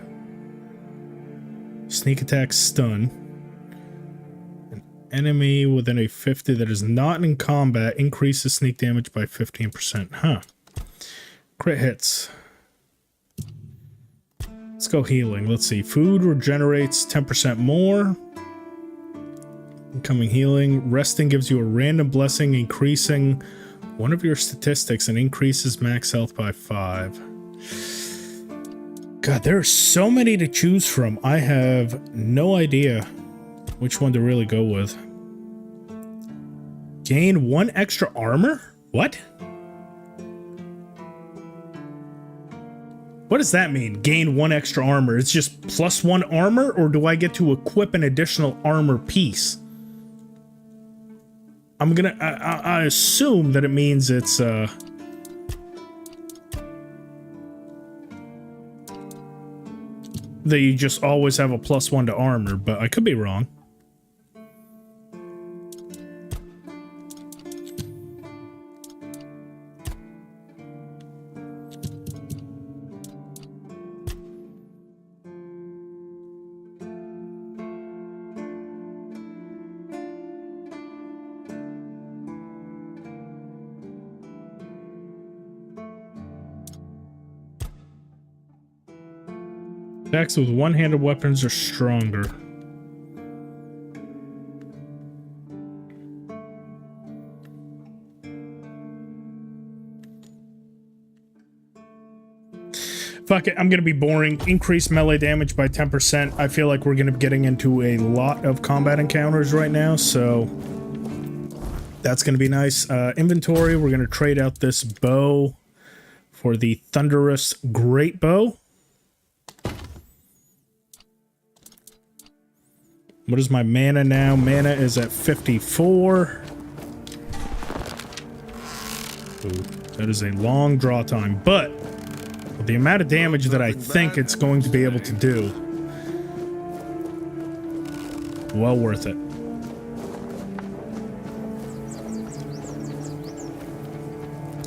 Sneak attack stun. An enemy within a 50 that is not in combat increases sneak damage by 15%. Huh. Crit hits. Let's go healing. Let's see. Food regenerates 10% more. Incoming healing. Resting gives you a random blessing, increasing one of your statistics and increases max health by 5. God, there are so many to choose from. I have no idea which one to really go with. Gain 1 extra armor? What? What does that mean? Gain 1 extra armor? It's just +1 armor, or do I get to equip an additional armor piece? I'm gonna... I assume that it means it's, that you just always have a +1 to armor, but I could be wrong. Attacks with one-handed weapons are stronger. Fuck it, I'm gonna be boring. Increase melee damage by 10%. I feel like we're gonna be getting into a lot of combat encounters right now, so that's gonna be nice. Inventory, we're gonna trade out this bow for the Thunderous Great Bow. What is my mana now? Mana is at 54. Ooh, that is a long draw time, but with the amount of damage that I think it's going to be able to do, well worth it.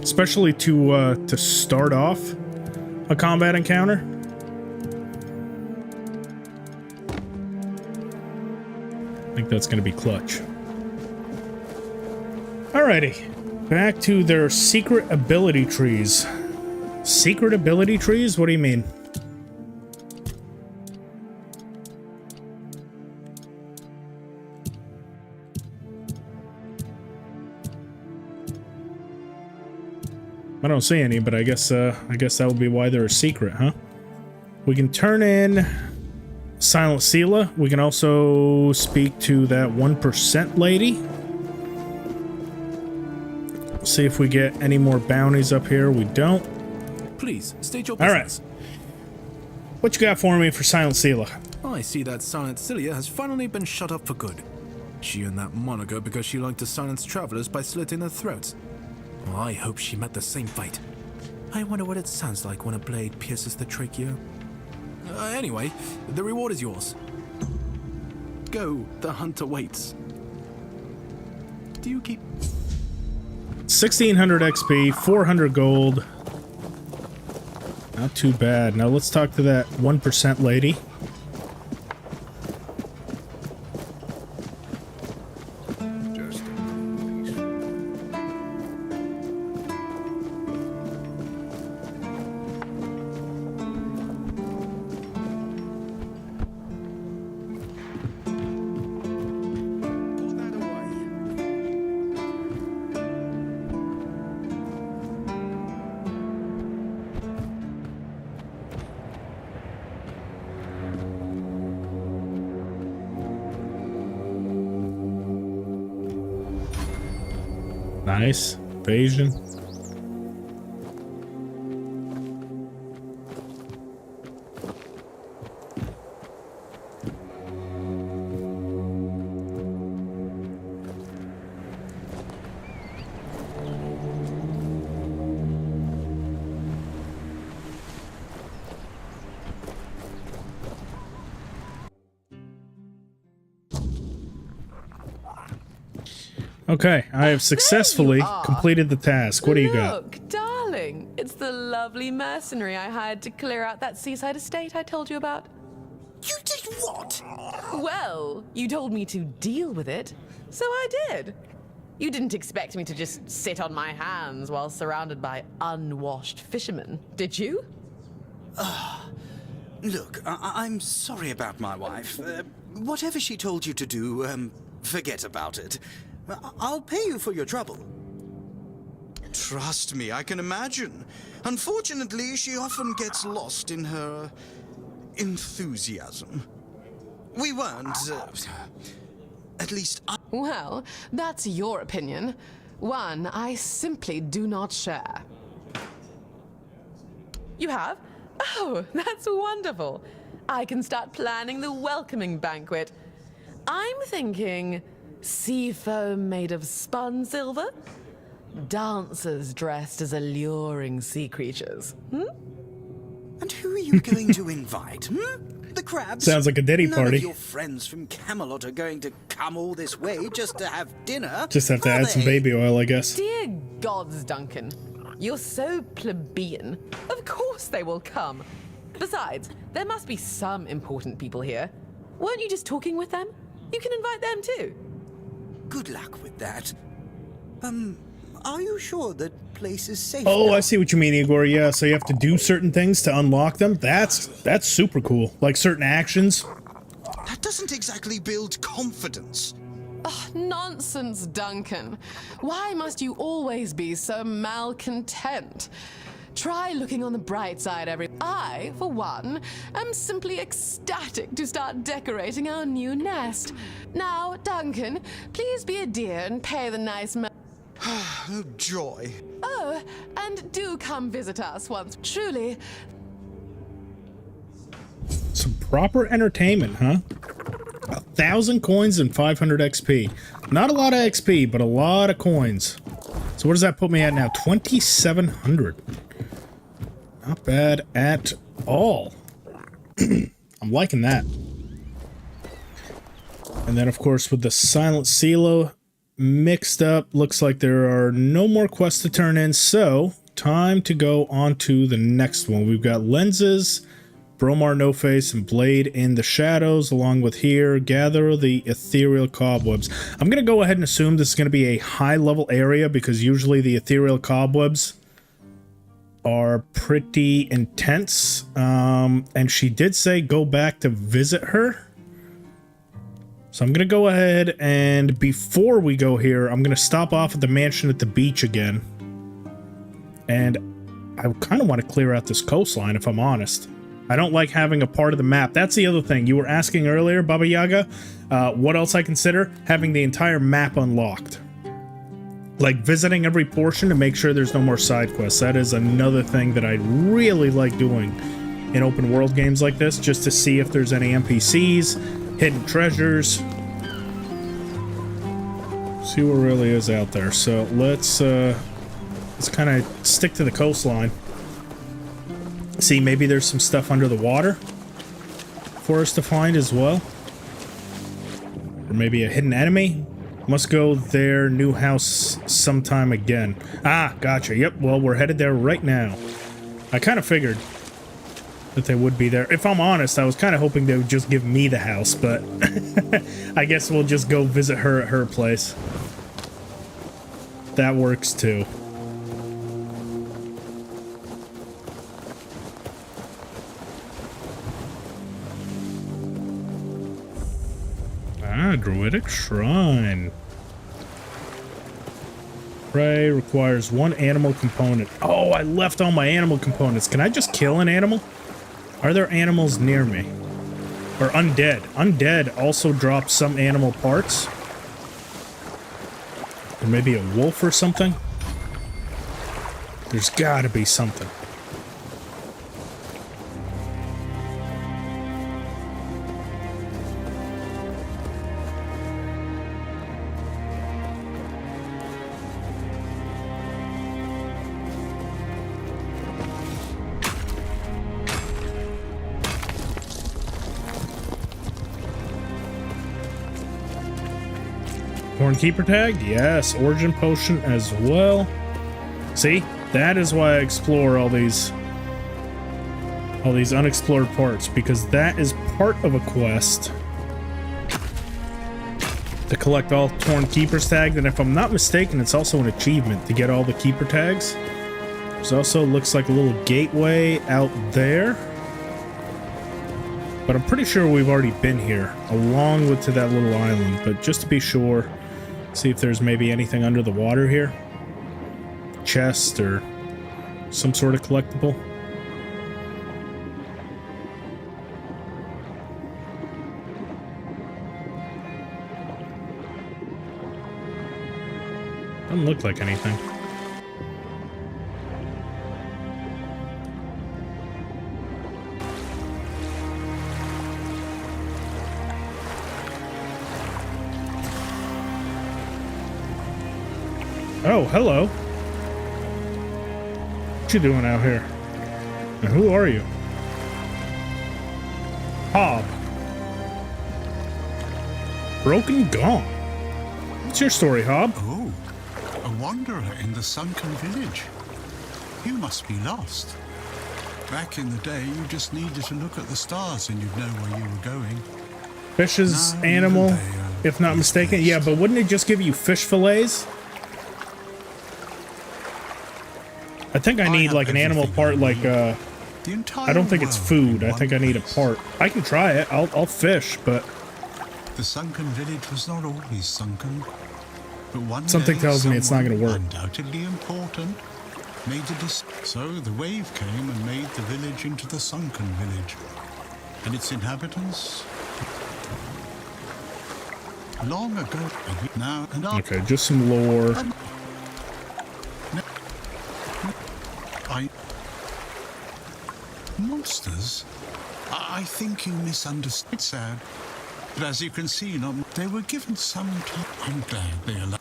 Especially to start off a combat encounter. I think that's going to be clutch. Alrighty. Back to their secret ability trees. Secret ability trees? What do you mean? I don't see any, but I guess that would be why they're a secret, huh? We can turn in Silent Sela. We can also speak to that 1% lady. See if we get any more bounties up here. We don't. Please, state your business. Alright. What you got for me for Silent Sela? I see that Silent Cilia has finally been shut up for good. She earned that moniker because she liked to silence travelers by slitting their throats. Well, I hope she met the same fate. I wonder what it sounds like when a blade pierces the trachea. Anyway, the reward is yours. Go, the hunter waits. Do you keep... 1600 XP, 400 gold. Not too bad. Now let's talk to that 1% lady. Just Nice. Evasion. Okay, I have successfully completed the task. What do you got? Look, darling, it's the lovely mercenary I hired to clear out that seaside estate I told you about. You did what? Well, you told me to deal with it, so I did. You didn't expect me to just sit on my hands while surrounded by unwashed fishermen, did you? Look, I'm sorry about my wife. Whatever she told you to do, forget about it. I'll pay you for your trouble. Trust me, I can imagine. Unfortunately, she often gets lost in her enthusiasm. We weren't, at least I... Well, that's your opinion. One I simply do not share. You have? Oh, that's wonderful. I can start planning the welcoming banquet. I'm thinking sea foam made of spun silver, dancers dressed as alluring sea creatures. And who are you going to invite, The crabs? Sounds like a ditty None party. of your friends from Camelot are going to come all this way just to have dinner. Just have to are add some they? baby oil, I guess. Dear gods, Duncan, you're so plebeian. Of course they will come. Besides, there must be some important people here. Weren't you just talking with them? You can invite them too. Good luck with that. Are you sure that place is safe Oh, now? I see what you mean, Igor. Yeah, so you have to do certain things to unlock them. That's super cool. Like certain actions. That doesn't exactly build confidence. Nonsense, Duncan. Why must you always be so malcontent? Try looking on the bright side, I, for one, am simply ecstatic to start decorating our new nest. Now, Duncan, please be a dear and pay the nice Oh, joy. Oh, and do come visit us once. Truly. Some proper entertainment, huh? 1,000 coins and 500 XP. Not a lot of XP, but a lot of coins. So what does that put me at now? 2,700. Not bad at all. I'm liking that. And then, of course, with the Silent Silo mixed up, looks like there are no more quests to turn in, so time to go on to the next one. We've got Lenses, Bromar No Face, and Blade in the Shadows, along with here, Gather the Ethereal Cobwebs. I'm going to go ahead and assume this is going to be a high-level area, because usually the Ethereal Cobwebs are pretty intense, and she did say go back to visit her. So I'm going to go ahead, and before we go here, I'm going to stop off at the mansion at the beach again. And I kind of want to clear out this coastline, if I'm honest. I don't like having a part of the map. That's the other thing. You were asking earlier, Baba Yaga, what else I consider? Having the entire map unlocked. Like visiting every portion to make sure there's no more side quests. That is another thing that I really like doing in open world games like this, just to see if there's any NPCs, hidden treasures. See what really is out there. So let's kind of stick to the coastline. See, maybe there's some stuff under the water for us to find as well. Or maybe a hidden enemy. Must go there, new house sometime again. Ah, gotcha. Yep, well, we're headed there right now. I kind of figured that they would be there. If I'm honest, I was kind of hoping they would just give me the house, but I guess we'll just go visit her at her place. That works too. Ah, Druidic Shrine. Prey requires 1 animal component. Oh, I left all my animal components. Can I just kill an animal? Are there animals near me? Or undead? Undead also drops some animal parts. Or maybe a wolf or something? There's gotta be something. Keeper tagged? Yes, origin potion as well. See, that is why I explore all these unexplored parts, because that is part of a quest to collect all Torn Keepers tagged, and if I'm not mistaken, it's also an achievement to get all the Keeper tags. There's also looks like a little gateway out there, but I'm pretty sure we've already been here, along with to that little island, but just to be sure. See if there's maybe anything under the water here. Chest or some sort of collectible. Doesn't look like anything. Oh, hello. What you doing out here? And who are you? Hob. Broken Gong. What's your story, Hob? Oh, a wanderer in the sunken village. You must be lost. Back in the day, you just needed to look at the stars and you'd know where you were going. Fish's Now, animal, even they, if not mistaken. Yeah, but wouldn't it just give you fish fillets? I think I need like an animal part, like I don't think it's food. I think I need a part. I can try it. I'll fish, but the sunken village was not always sunken. But one something day, tells me it's not going to work. Undoubtedly important. Made a so the wave came and made the village into the sunken village, and its inhabitants. Long ago, now and okay, just some lore. Monsters? I think you misunderstood. It's sad. But as you can see, they were given some time. I'm glad they allowed.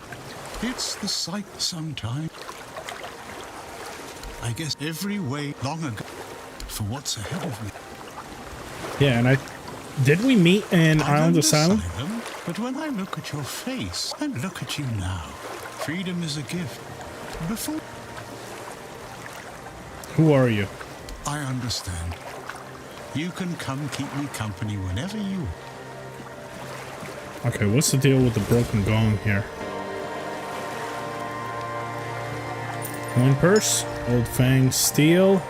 It's the sight sometime. I guess every way long ago for what's ahead of me. Yeah, and did we meet in Island Asylum? But when I look at your face and look at you now, freedom is a gift. Before. Who are you? I understand. You can come keep me company whenever you. Okay, what's the deal with the broken gong here? Coin purse, old fang steel.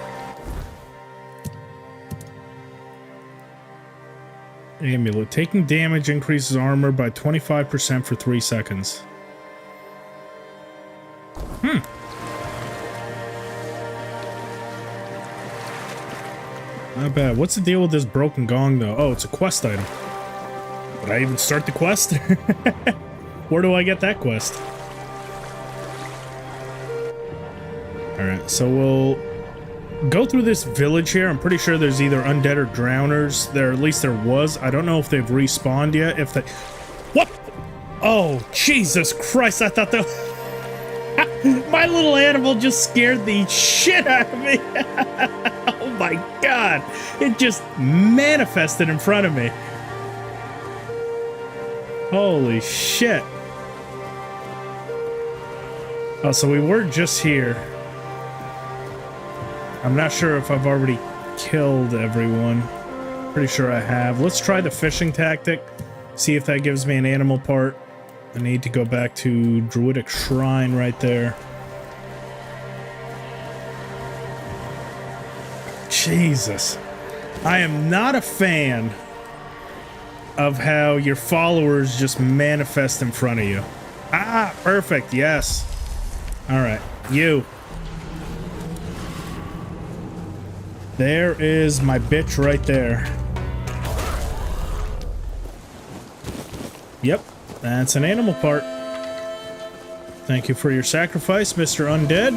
Amulet. Taking damage increases armor by 25% for 3 seconds. Not bad. What's the deal with this broken gong, though? Oh, it's a quest item. Did I even start the quest? Where do I get that quest? Alright, so we'll go through this village here. I'm pretty sure there's either undead or drowners. There, at least there was. I don't know if they've respawned yet. If they... What? Oh, Jesus Christ, I thought that... My little animal just scared the shit out of me. Oh my God. It just manifested in front of me. Holy shit. Oh, so we were just here. I'm not sure if I've already killed everyone. Pretty sure I have. Let's try the fishing tactic. See if that gives me an animal part. I need to go back to Druidic Shrine right there. Jesus. I am not a fan of how your followers just manifest in front of you. Ah, perfect. Yes. All right. You. There is my bitch right there. Yep. That's an animal part. Thank you for your sacrifice, Mr. Undead.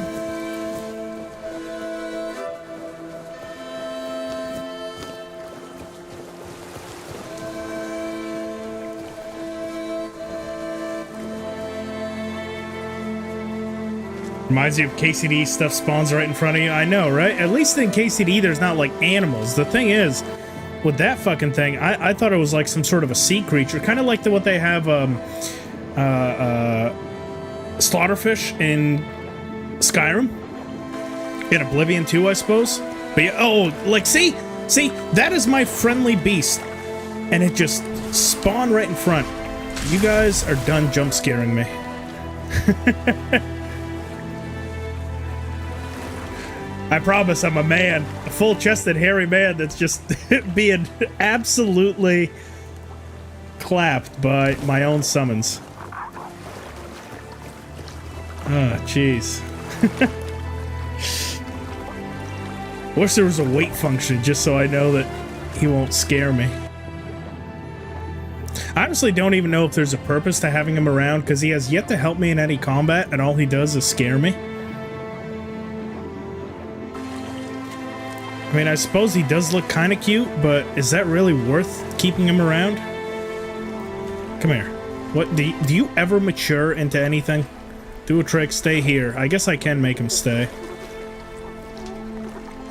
Reminds you of KCD, stuff spawns right in front of you. I know, right? At least in KCD, there's not like animals. The thing is, with that fucking thing, I thought it was like some sort of a sea creature, kind of like what they have slaughterfish in Skyrim, in Oblivion too, I suppose. But yeah, oh, like see, that is my friendly beast, and it just spawned right in front. You guys are done jump scaring me. I promise I'm a man, a full-chested, hairy man that's just being absolutely clapped by my own summons. Ah, jeez. Wish there was a wait function just so I know that he won't scare me. I honestly don't even know if there's a purpose to having him around, because he has yet to help me in any combat, and all he does is scare me. I mean, I suppose he does look kind of cute, but is that really worth keeping him around? Come here. What, do you ever mature into anything? Do a trick, stay here. I guess I can make him stay.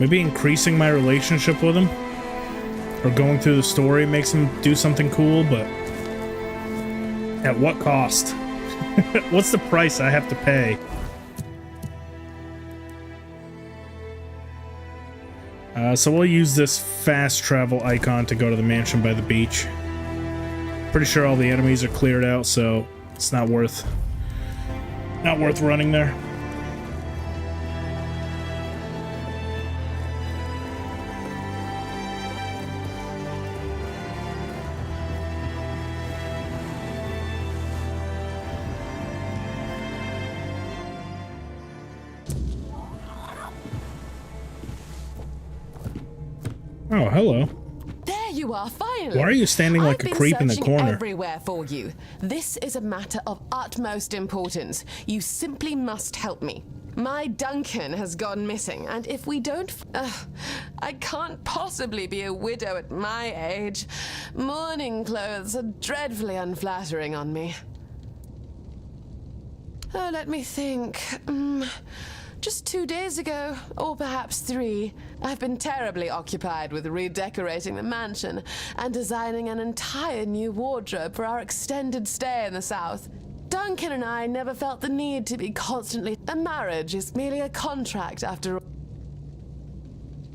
Maybe increasing my relationship with him, or going through the story makes him do something cool, but at what cost? What's the price I have to pay? So we'll use this fast travel icon to go to the mansion by the beach. Pretty sure all the enemies are cleared out, so it's not worth running there. Oh, hello. There you are, finally. Why are you standing like a creep in the corner? I've been searching everywhere for you. This is a matter of utmost importance. You simply must help me. My Duncan has gone missing, and if we don't... I can't possibly be a widow at my age. Mourning clothes are dreadfully unflattering on me. Oh, let me think. Just 2 days ago, or perhaps 3, I've been terribly occupied with redecorating the mansion and designing an entire new wardrobe for our extended stay in the South. Duncan and I never felt the need to be constantly... A marriage is merely a contract after all.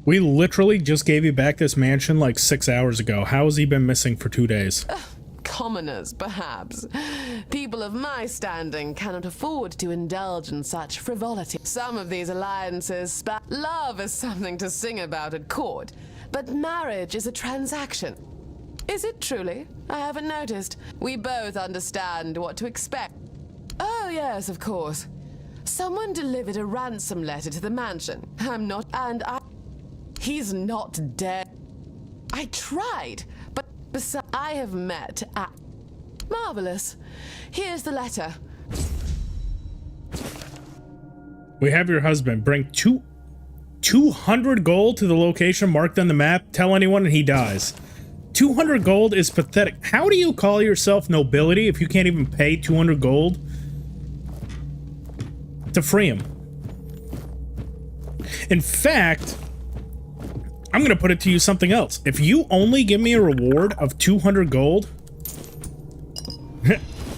We literally just gave you back this mansion like 6 hours ago. How has he been missing for 2 days? Commoners, perhaps. People of my standing cannot afford to indulge in such frivolity. Some of these alliances... Love is something to sing about at court, but marriage is a transaction. Is it truly? I haven't noticed. We both understand what to expect. Oh, yes, of course. Someone delivered a ransom letter to the mansion. He's not dead. I tried, but besides, I have met at... Marvelous. Here's the letter. We have your husband. Bring 200 gold to the location marked on the map. Tell anyone and he dies. 200 gold is pathetic. How do you call yourself nobility if you can't even pay 200 gold to free him? In fact, I'm gonna put it to you something else. If you only give me a reward of 200 gold,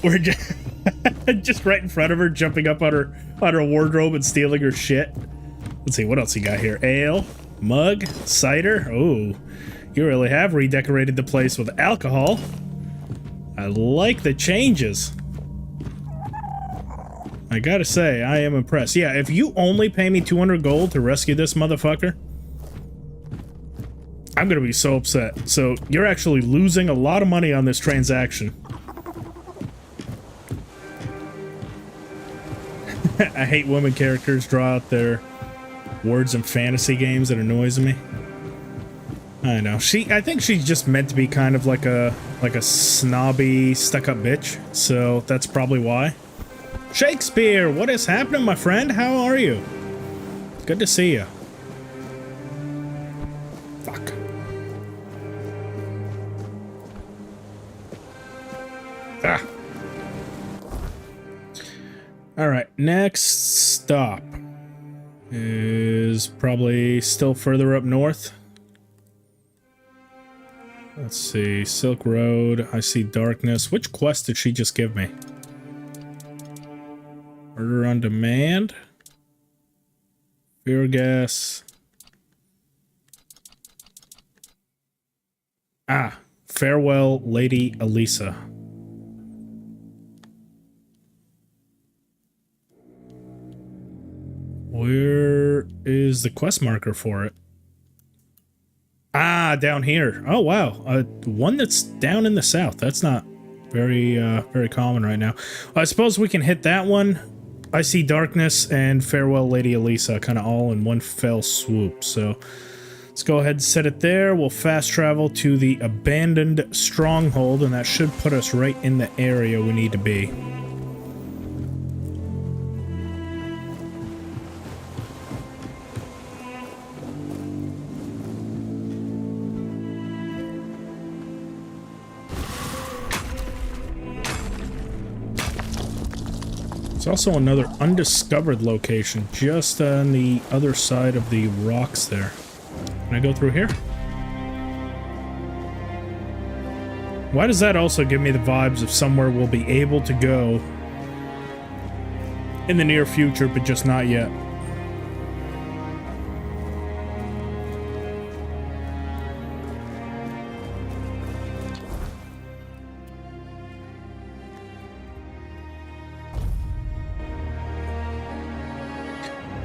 we're just, just right in front of her, jumping up on her wardrobe and stealing her shit. Let's see, what else you got here? Ale, mug, cider. Oh, you really have redecorated the place with alcohol. I like the changes. I gotta say, I am impressed. Yeah, if you only pay me 200 gold to rescue this motherfucker, I'm gonna be so upset. So, you're actually losing a lot of money on this transaction. I hate women characters draw out their words in fantasy games. It annoys me. I know. I think she's just meant to be kind of like a snobby, stuck-up bitch. So, that's probably why. Shakespeare, what is happening, my friend? How are you? Good to see you. Fuck. Ah. Alright, next stop is probably still further up north. Let's see, Silk Road, I see darkness. Which quest did she just give me? Murder on Demand. Fear Gas. Ah, Farewell, Lady Elisa. Where is the quest marker for it? Ah, down here. Oh, wow. One that's down in the south. That's not very, very common right now. I suppose we can hit that one. I see Darkness and Farewell, Lady Elisa, kind of all in one fell swoop. So let's go ahead and set it there. We'll fast travel to the abandoned stronghold, and that should put us right in the area we need to be. There's also another undiscovered location just on the other side of the rocks there. Can I go through here? Why does that also give me the vibes of somewhere we'll be able to go in the near future, but just not yet?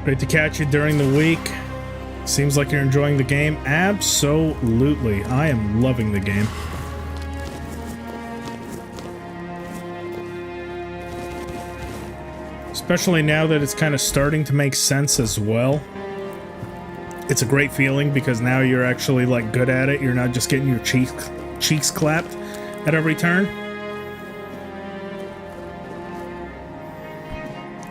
Great to catch you during the week. Seems like you're enjoying the game. Absolutely. I am loving the game. Especially now that it's kind of starting to make sense as well. It's a great feeling because now you're actually like good at it. You're not just getting your cheeks clapped at every turn.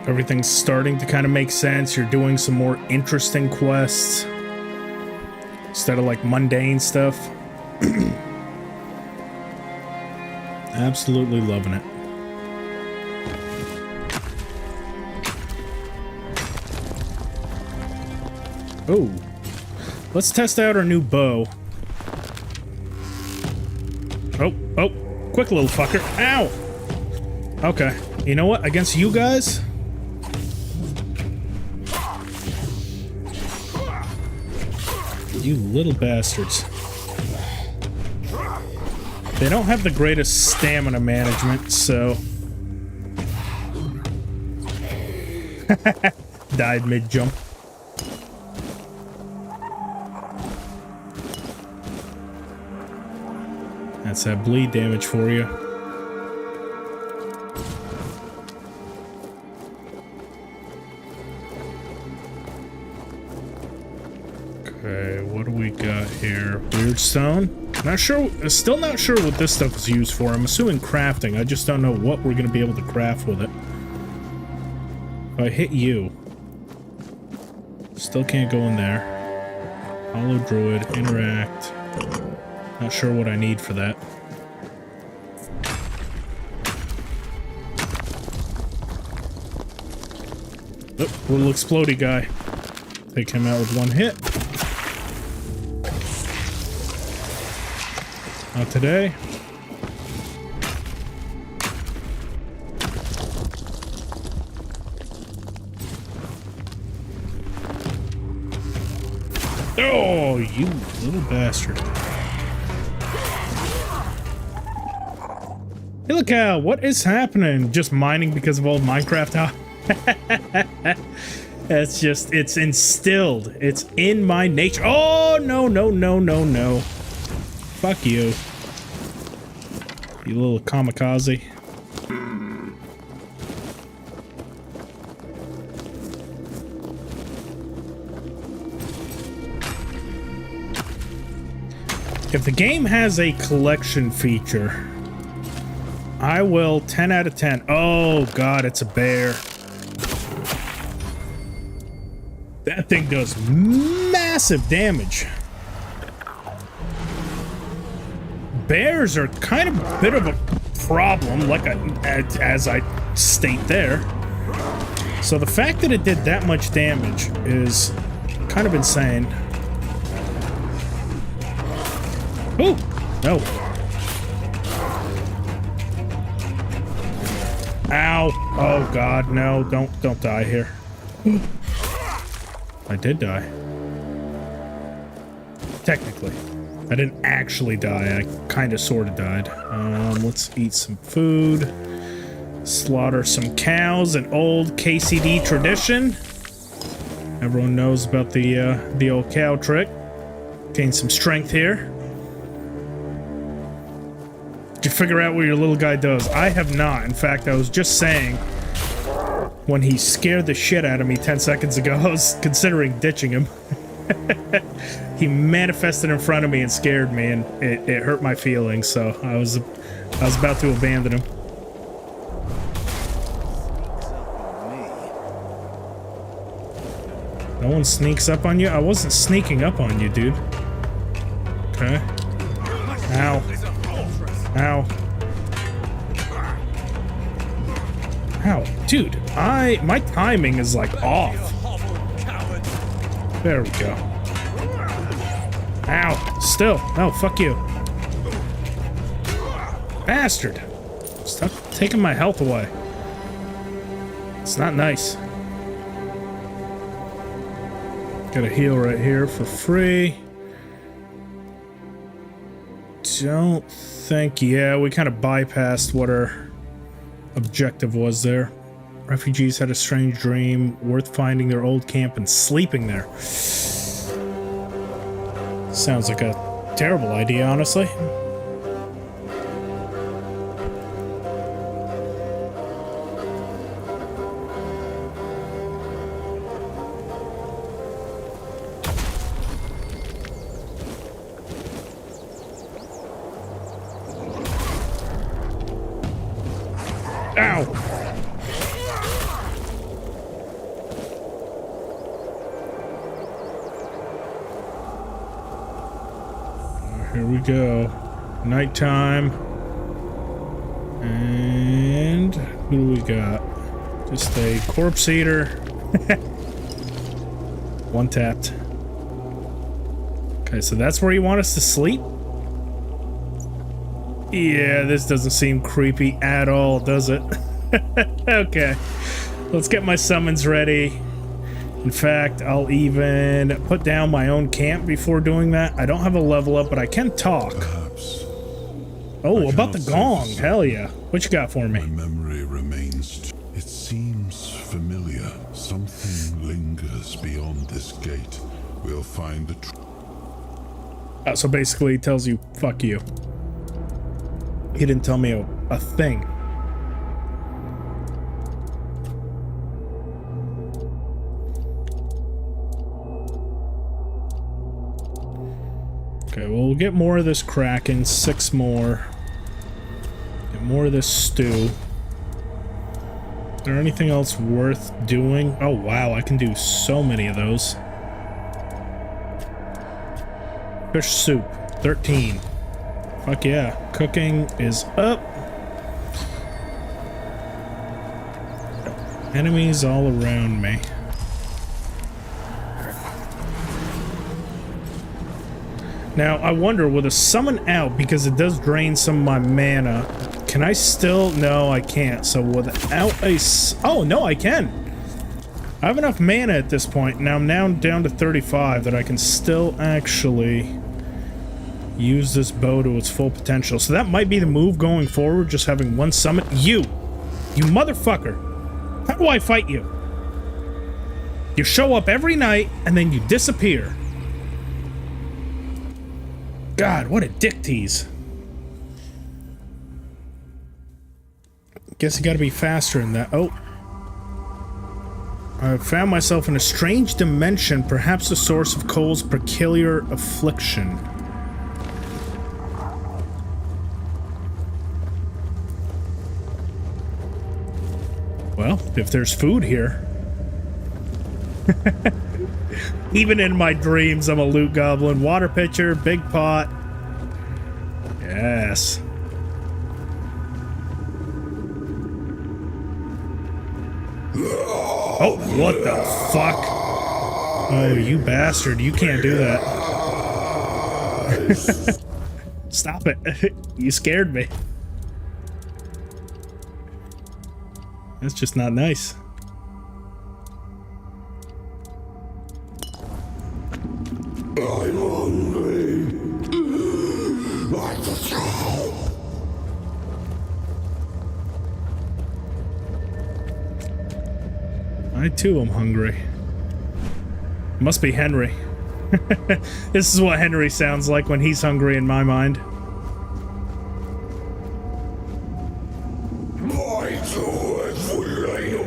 Everything's starting to kind of make sense. You're doing some more interesting quests instead of like mundane stuff. Absolutely loving it. Oh, let's test out our new bow. Oh, quick little fucker. Ow! Okay, you know what? Against you guys? You little bastards. They don't have the greatest stamina management, so... Died mid-jump. That's that bleed damage for you. Okay, what do we got here? Weird stone? Not sure, still not sure what this stuff is used for. I'm assuming crafting. I just don't know what we're going to be able to craft with it. If I hit you, still can't go in there. Hollow Druid, interact. Not sure what I need for that. Oh, little explodey guy. Take him out with one hit. Not today. Oh, you little bastard. Hey, look out. What is happening? Just mining because of old Minecraft? That's just, it's instilled. It's in my nature. Oh, no, no, no, no, no. Fuck you. You little kamikaze. If the game has a collection feature, I will 10 out of 10. Oh god, it's a bear. That thing does massive damage. Bears are kind of a bit of a problem, like as I state there. So the fact that it did that much damage is kind of insane. Oh, no. Ow. Oh god, no, don't die here. I did die. Technically. I didn't actually die. I kind of sort of died. Let's eat some food. Slaughter some cows, an old KCD tradition. Everyone knows about the old cow trick. Gain some strength here. Did you figure out what your little guy does? I have not. In fact, I was just saying when he scared the shit out of me 10 seconds ago, I was considering ditching him. He manifested in front of me and scared me, and it hurt my feelings, so I was about to abandon him. No one sneaks up on you? I wasn't sneaking up on you, dude. Okay. Ow. Ow. Ow. Dude, my timing is like off. There we go. Ow. Still. No, fuck you. Bastard. Stop taking my health away. It's not nice. Got a heal right here for free. Don't think... Yeah, we kind of bypassed what our objective was there. Refugees had a strange dream, worth finding their old camp and sleeping there. Sounds like a terrible idea, honestly. Here we go. Nighttime. And who do we got? Just a corpse eater. One tapped. Okay, so that's where you want us to sleep? Yeah, this doesn't seem creepy at all, does it? Okay. Let's get my summons ready. In fact, I'll even put down my own camp before doing that. I don't have a level up, but I can talk. Perhaps. Oh, about the gong. Hell yeah. What you got for me? My memory remains. It seems familiar. Something lingers beyond this gate. We'll find the So basically he tells you, fuck you. He didn't tell me a thing. Okay, well, we'll get more of this Kraken, 6 more. Get more of this stew. Is there anything else worth doing? Oh, wow, I can do so many of those. Fish soup, 13. Fuck yeah. Cooking is up. Enemies all around me. Now, I wonder, will the summon out, because it does drain some of my mana, can I still... No, I can't. So without a... Oh, no, I can. I have enough mana at this point. Now I'm now down to 35 that I can still actually use this bow to its full potential. So that might be the move going forward, just having one summon. You motherfucker. How do I fight you? You show up every night and then you disappear. God, what a dick tease. Guess you gotta be faster in that. Oh. I found myself in a strange dimension, perhaps the source of Cole's peculiar affliction. Well, if there's food here. Even in my dreams, I'm a loot goblin. Water pitcher, big pot. Yes. Oh, what the fuck? Oh, you bastard. You can't do that. Stop it. You scared me. That's just not nice. I'm hungry. Like a cow. I too am hungry. Must be Henry. This is what Henry sounds like when he's hungry in my mind.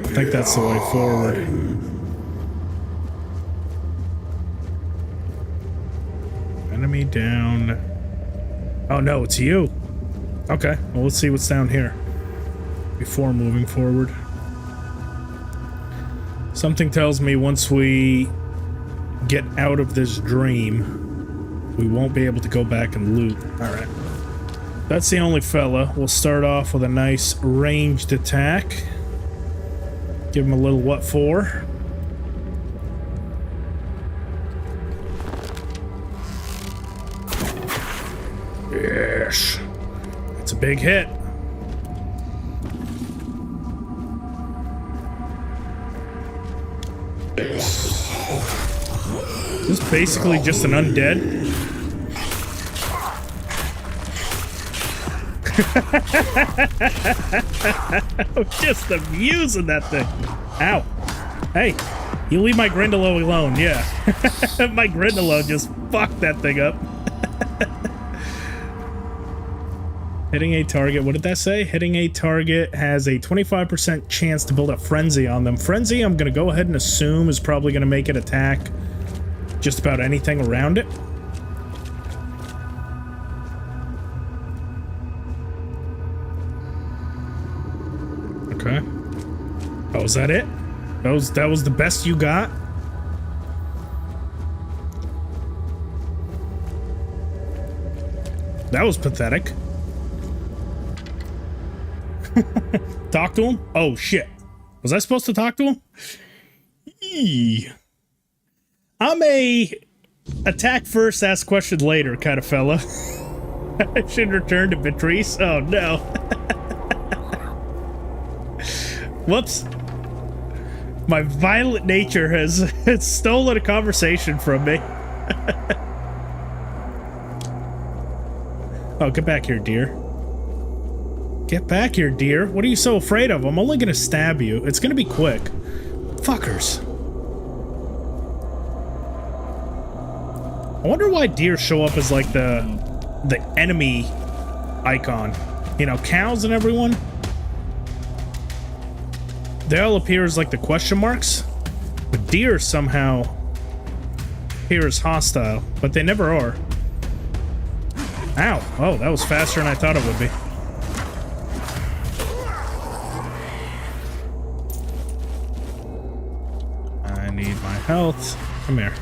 I think that's the way forward. Enemy down. Oh no, it's you. Okay, well let's see what's down here before moving forward. Something tells me once we get out of this dream, we won't be able to go back and loot. Alright. That's the only fella. We'll start off with a nice ranged attack. Give him a little what for. Yes. That's a big hit. This is basically just an undead. Just abusing that thing. Ow. Hey, you leave my Grindylow alone, yeah. My Grindylow just fucked that thing up. Hitting a target, what did that say? Hitting a target has a 25% chance to build a frenzy on them. Frenzy, I'm gonna go ahead and assume, is probably gonna make it attack just about anything around it. Okay. Oh, is that it? That was the best you got? That was pathetic. Talk to him? Oh shit. Was I supposed to talk to him? Eee. I'm a attack first, ask question later kind of fella. I should return to Beatrice. Oh no. Whoops. My violent nature has stolen a conversation from me. Oh, get back here, dear. Get back here, dear. What are you so afraid of? I'm only gonna stab you. It's gonna be quick. Fuckers. I wonder why deer show up as like the enemy icon. You know, cows and everyone. They all appear as like the question marks, but deer somehow appear as hostile, but they never are. Ow. Oh, that was faster than I thought it would be. I need my health. Come here.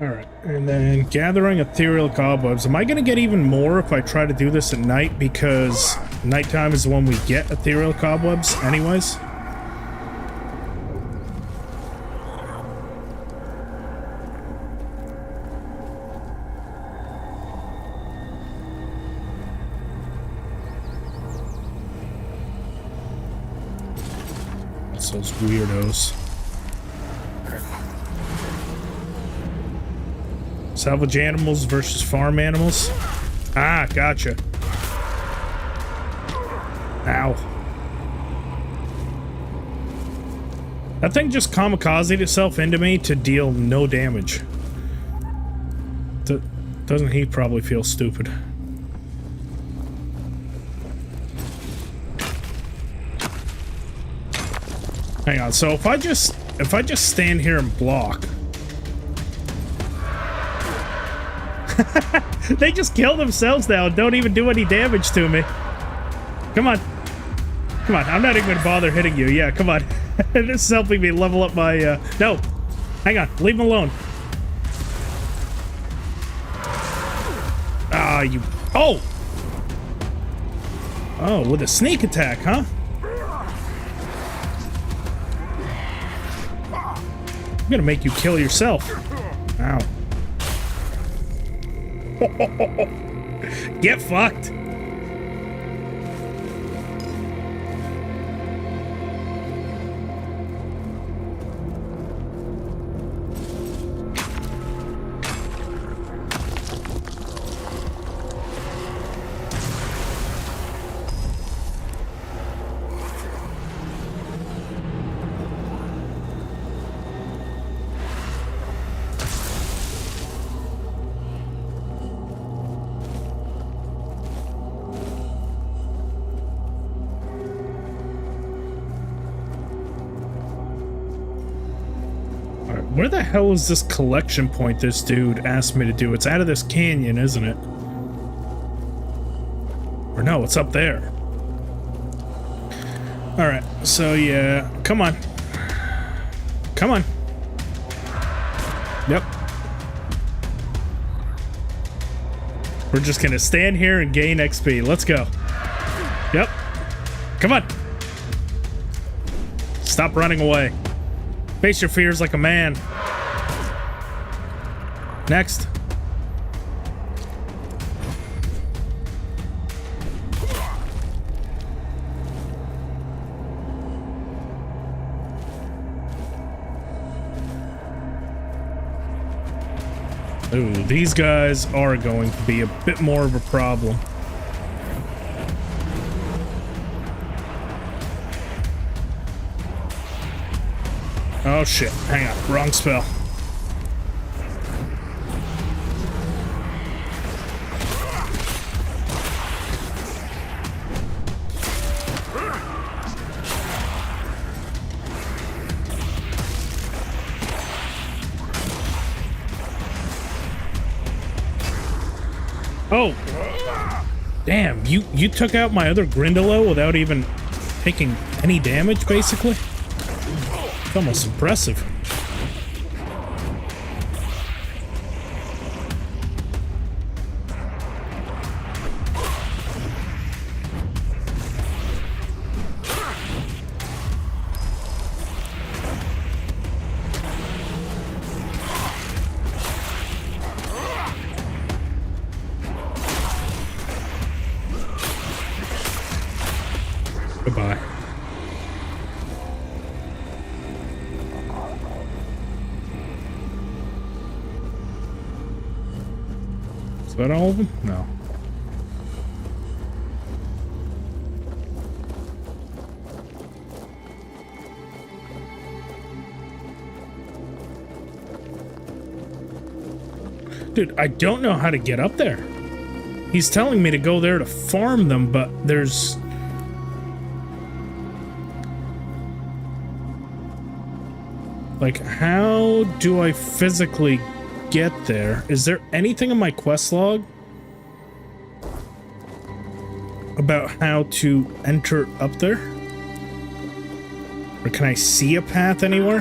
Alright, and then gathering ethereal cobwebs. Am I going to get even more if I try to do this at night? Because nighttime is when we get ethereal cobwebs anyways. It's those weirdos. Salvage animals versus farm animals. Ah, gotcha. Ow. That thing just kamikazed itself into me to deal no damage. Doesn't he probably feel stupid? Hang on, so if I just stand here and block. They just kill themselves now and don't even do any damage to me. Come on. Come on, I'm not even gonna bother hitting you. Yeah, come on. This is helping me level up my, no. Hang on, leave him alone. Ah, you... Oh! Oh, with a sneak attack, huh? I'm gonna make you kill yourself. Ow. Get fucked. Where the hell is this collection point this dude asked me to do? It's out of this canyon, isn't it? Or no, it's up there. Alright, so yeah, come on. Come on. Yep. We're just gonna stand here and gain XP. Let's go. Yep. Come on. Stop running away. Face your fears like a man. Next. Ooh, these guys are going to be a bit more of a problem. Oh shit, hang on, wrong spell. Oh! Damn, you took out my other Grindylow without even taking any damage, basically? It's almost impressive. Goodbye. Is that all of them? No. Dude, I don't know how to get up there. He's telling me to go there to farm them, but there's... Like, how do I physically get there? Is there anything in my quest log about how to enter up there? Or can I see a path anywhere?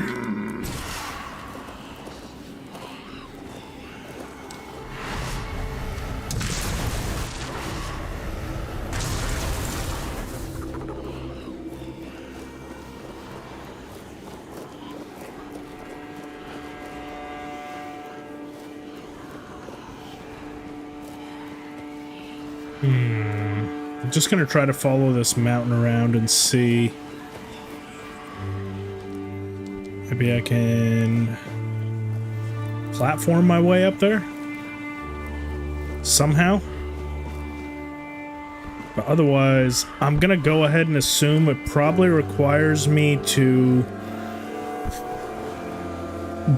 I'm just gonna try to follow this mountain around and see. Maybe I can platform my way up there somehow. But otherwise, I'm gonna go ahead and assume it probably requires me to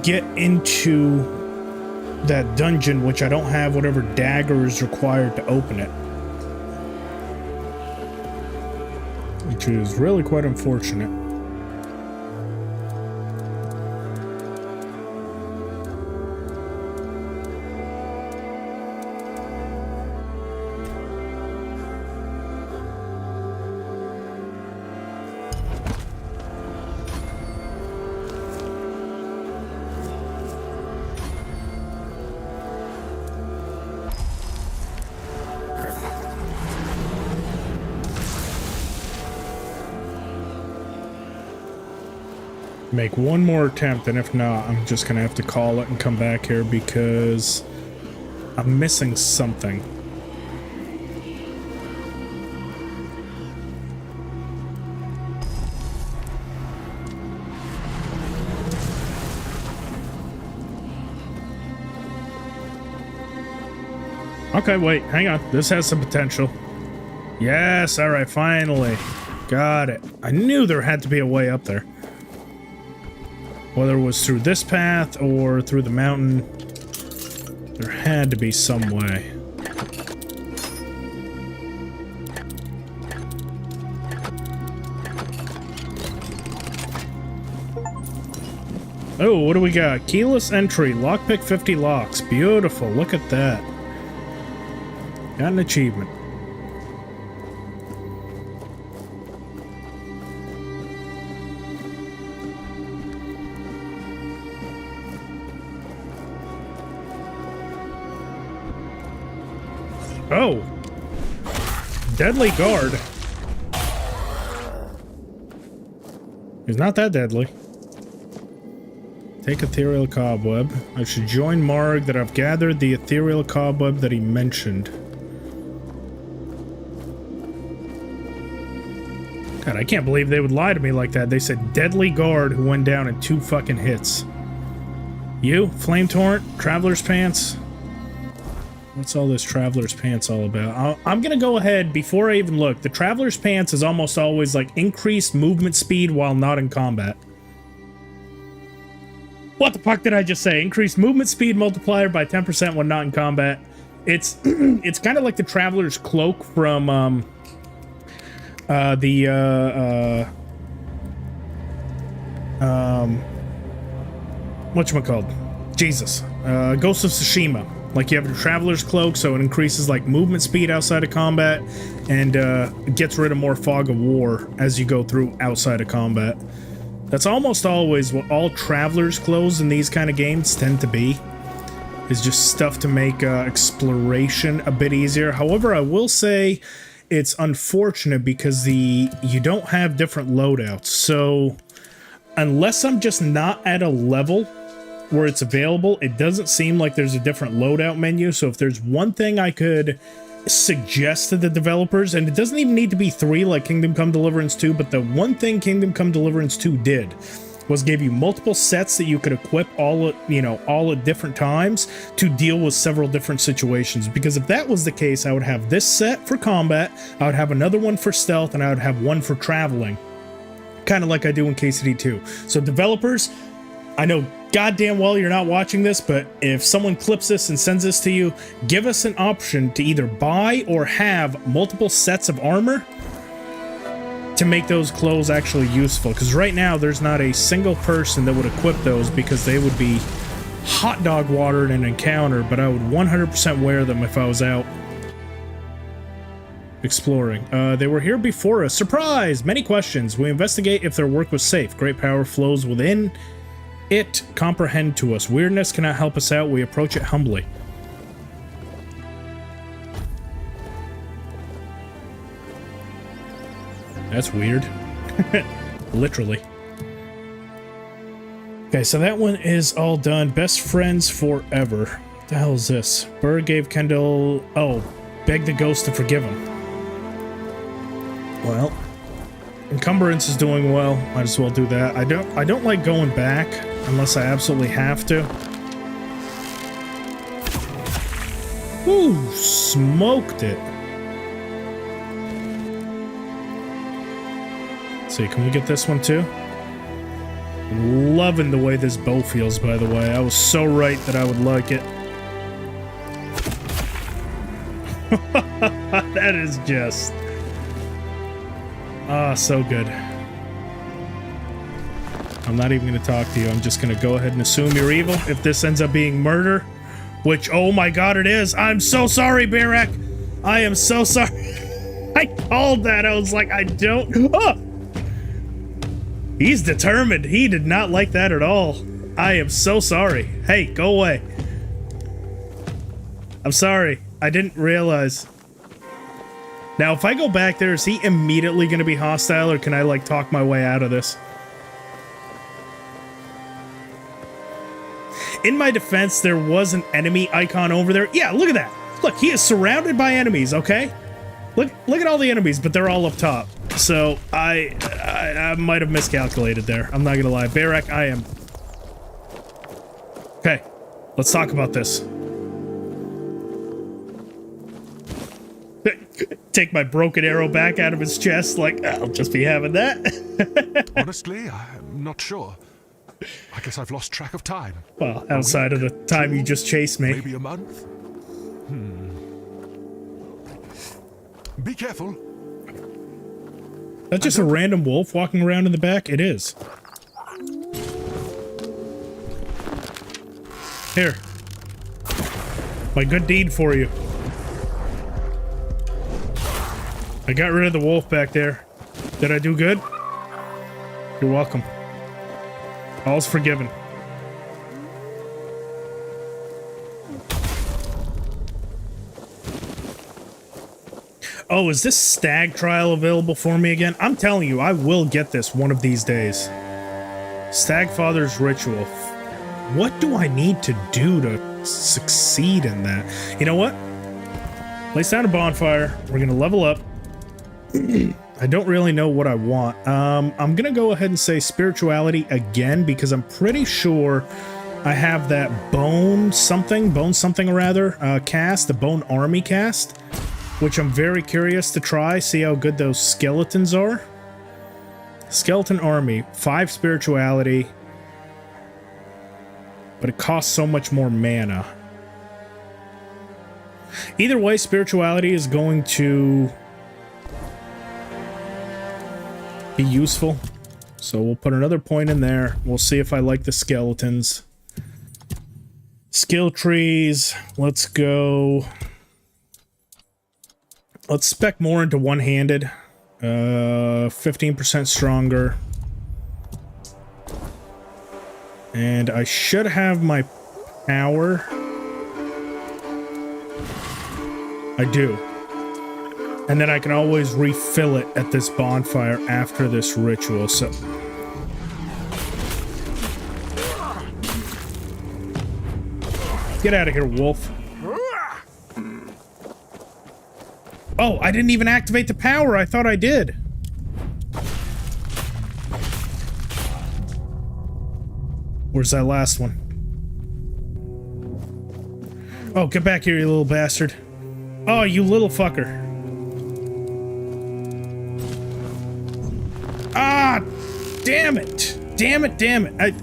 get into that dungeon, which I don't have whatever dagger is required to open it. Which is really quite unfortunate. Make one more attempt, and if not, I'm just gonna have to call it and come back here because I'm missing something. Okay, wait, hang on. This has some potential. Yes, alright, finally. Got it. I knew there had to be a way up there. Whether it was through this path or through the mountain, there had to be some way. Oh, what do we got? Keyless entry, lockpick 50 locks. Beautiful, look at that. Got an achievement. Oh! Deadly guard. He's not that deadly. Take ethereal cobweb. I should join Marg that I've gathered the ethereal cobweb that he mentioned. God, I can't believe they would lie to me like that. They said deadly guard who went down in 2 fucking hits. You? Flame Torrent? Traveler's Pants? What's all this Traveler's Pants all about? I'm gonna go ahead, before I even look, the Traveler's Pants is almost always like increased movement speed while not in combat. What the fuck did I just say? Increased movement speed multiplier by 10% when not in combat. It's it's kind of like the Traveler's Cloak from whatchamacalled? Jesus. Ghost of Tsushima. Like, you have your Traveler's Cloak, so it increases, like, movement speed outside of combat, and gets rid of more Fog of War as you go through outside of combat. That's almost always what all Traveler's Clothes in these kind of games tend to be, is just stuff to make exploration a bit easier. However, I will say it's unfortunate because you don't have different loadouts, so unless I'm just not at a level where it's available, it doesn't seem like there's a different loadout menu. So if there's one thing I could suggest to the developers, and it doesn't even need to be 3 like Kingdom Come Deliverance 2, but the one thing Kingdom Come Deliverance 2 did was give you multiple sets that you could equip all at different times to deal with several different situations. Because if that was the case, I would have this set for combat, I would have another one for stealth, and I would have one for traveling, kind of like I do in KCD 2. So developers, I know goddamn well you're not watching this, but if someone clips this and sends this to you, give us an option to either buy or have multiple sets of armor to make those clothes actually useful. Because right now, there's not a single person that would equip those because they would be hot dog water in an encounter, but I would 100% wear them if I was out exploring. They were here before us. Surprise! Many questions. We investigate if their work was safe. Great power flows within it. Comprehend to us. Weirdness cannot help us out. We approach it humbly. That's weird. Literally. Okay, so that one is all done. Best friends forever. What the hell is this? Burr gave Kendall... Oh, Beg the ghost to forgive him. Well, encumbrance is doing well. Might as well do that. I don't like going back unless I absolutely have to. Ooh, smoked it. Let's see, can we get this one too? Loving the way this bow feels, by the way. I was so right that I would like it. That is just... ah, so good. I'm not even going to talk to you. I'm just going to go ahead and assume you're evil. If this ends up being murder, which, oh my god, it is. I'm so sorry, Barak. I am so sorry. I called that. I was like, I don't... oh! He's determined. He did not like that at all. I am so sorry. Hey, go away. I'm sorry. I didn't realize. Now, if I go back there, is he immediately going to be hostile, or can I, like, talk my way out of this? In my defense, there was an enemy icon over there. Yeah, look at that. Look, he is surrounded by enemies, okay? Look at all the enemies, but they're all up top. So, I might have miscalculated there. I'm not gonna lie. Barak, I am... okay, let's talk about this. Take my broken arrow back out of his chest, like, I'll just be having that. Honestly, I'm not sure. I guess I've lost track of time. Well, outside of the time you just chased me. Maybe a month? Be careful. That's just a random wolf walking around in the back? It is. Here. My good deed for you. I got rid of the wolf back there. Did I do good? You're welcome. All's forgiven. Oh, is this stag trial available for me again? I'm telling you, I will get this one of these days. Stagfather's Ritual. What do I need to do to succeed in that? You know what? Place down a bonfire. We're gonna level up. I don't really know what I want. I'm gonna go ahead and say spirituality again, because I'm pretty sure I have that bone something rather, cast, the bone army cast, which I'm very curious to try, see how good those skeletons are. Skeleton army, 5 spirituality, but it costs so much more mana. Either way, spirituality is going to be useful. So we'll put another point in there. We'll see if I like the skeletons. Skill trees. Let's go. Let's spec more into one-handed. 15% stronger. And I should have my power. I do. And then I can always refill it at this bonfire after this ritual, so... get out of here, wolf. Oh, I didn't even activate the power. I thought I did. Where's that last one? Oh, get back here, you little bastard. Oh, you little fucker. Ah, damn it. Damn it, damn it.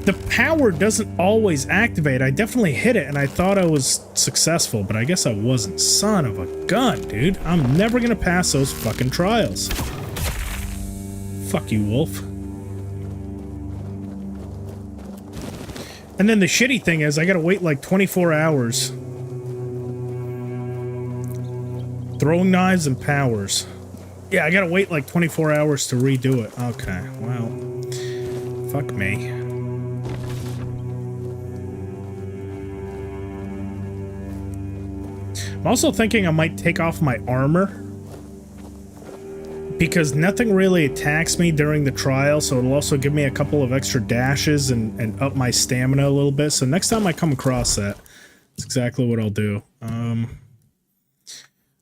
The power doesn't always activate. I definitely hit it, and I thought I was successful, but I guess I wasn't. Son of a gun, dude. I'm never gonna pass those fucking trials. Fuck you, wolf. And then the shitty thing is, I gotta wait like 24 hours. Throwing knives and powers. Yeah, I gotta wait like 24 hours to redo it. Okay, well. Fuck me. I'm also thinking I might take off my armor, because nothing really attacks me during the trial, so it'll also give me a couple of extra dashes and up my stamina a little bit. So next time I come across that, that's exactly what I'll do.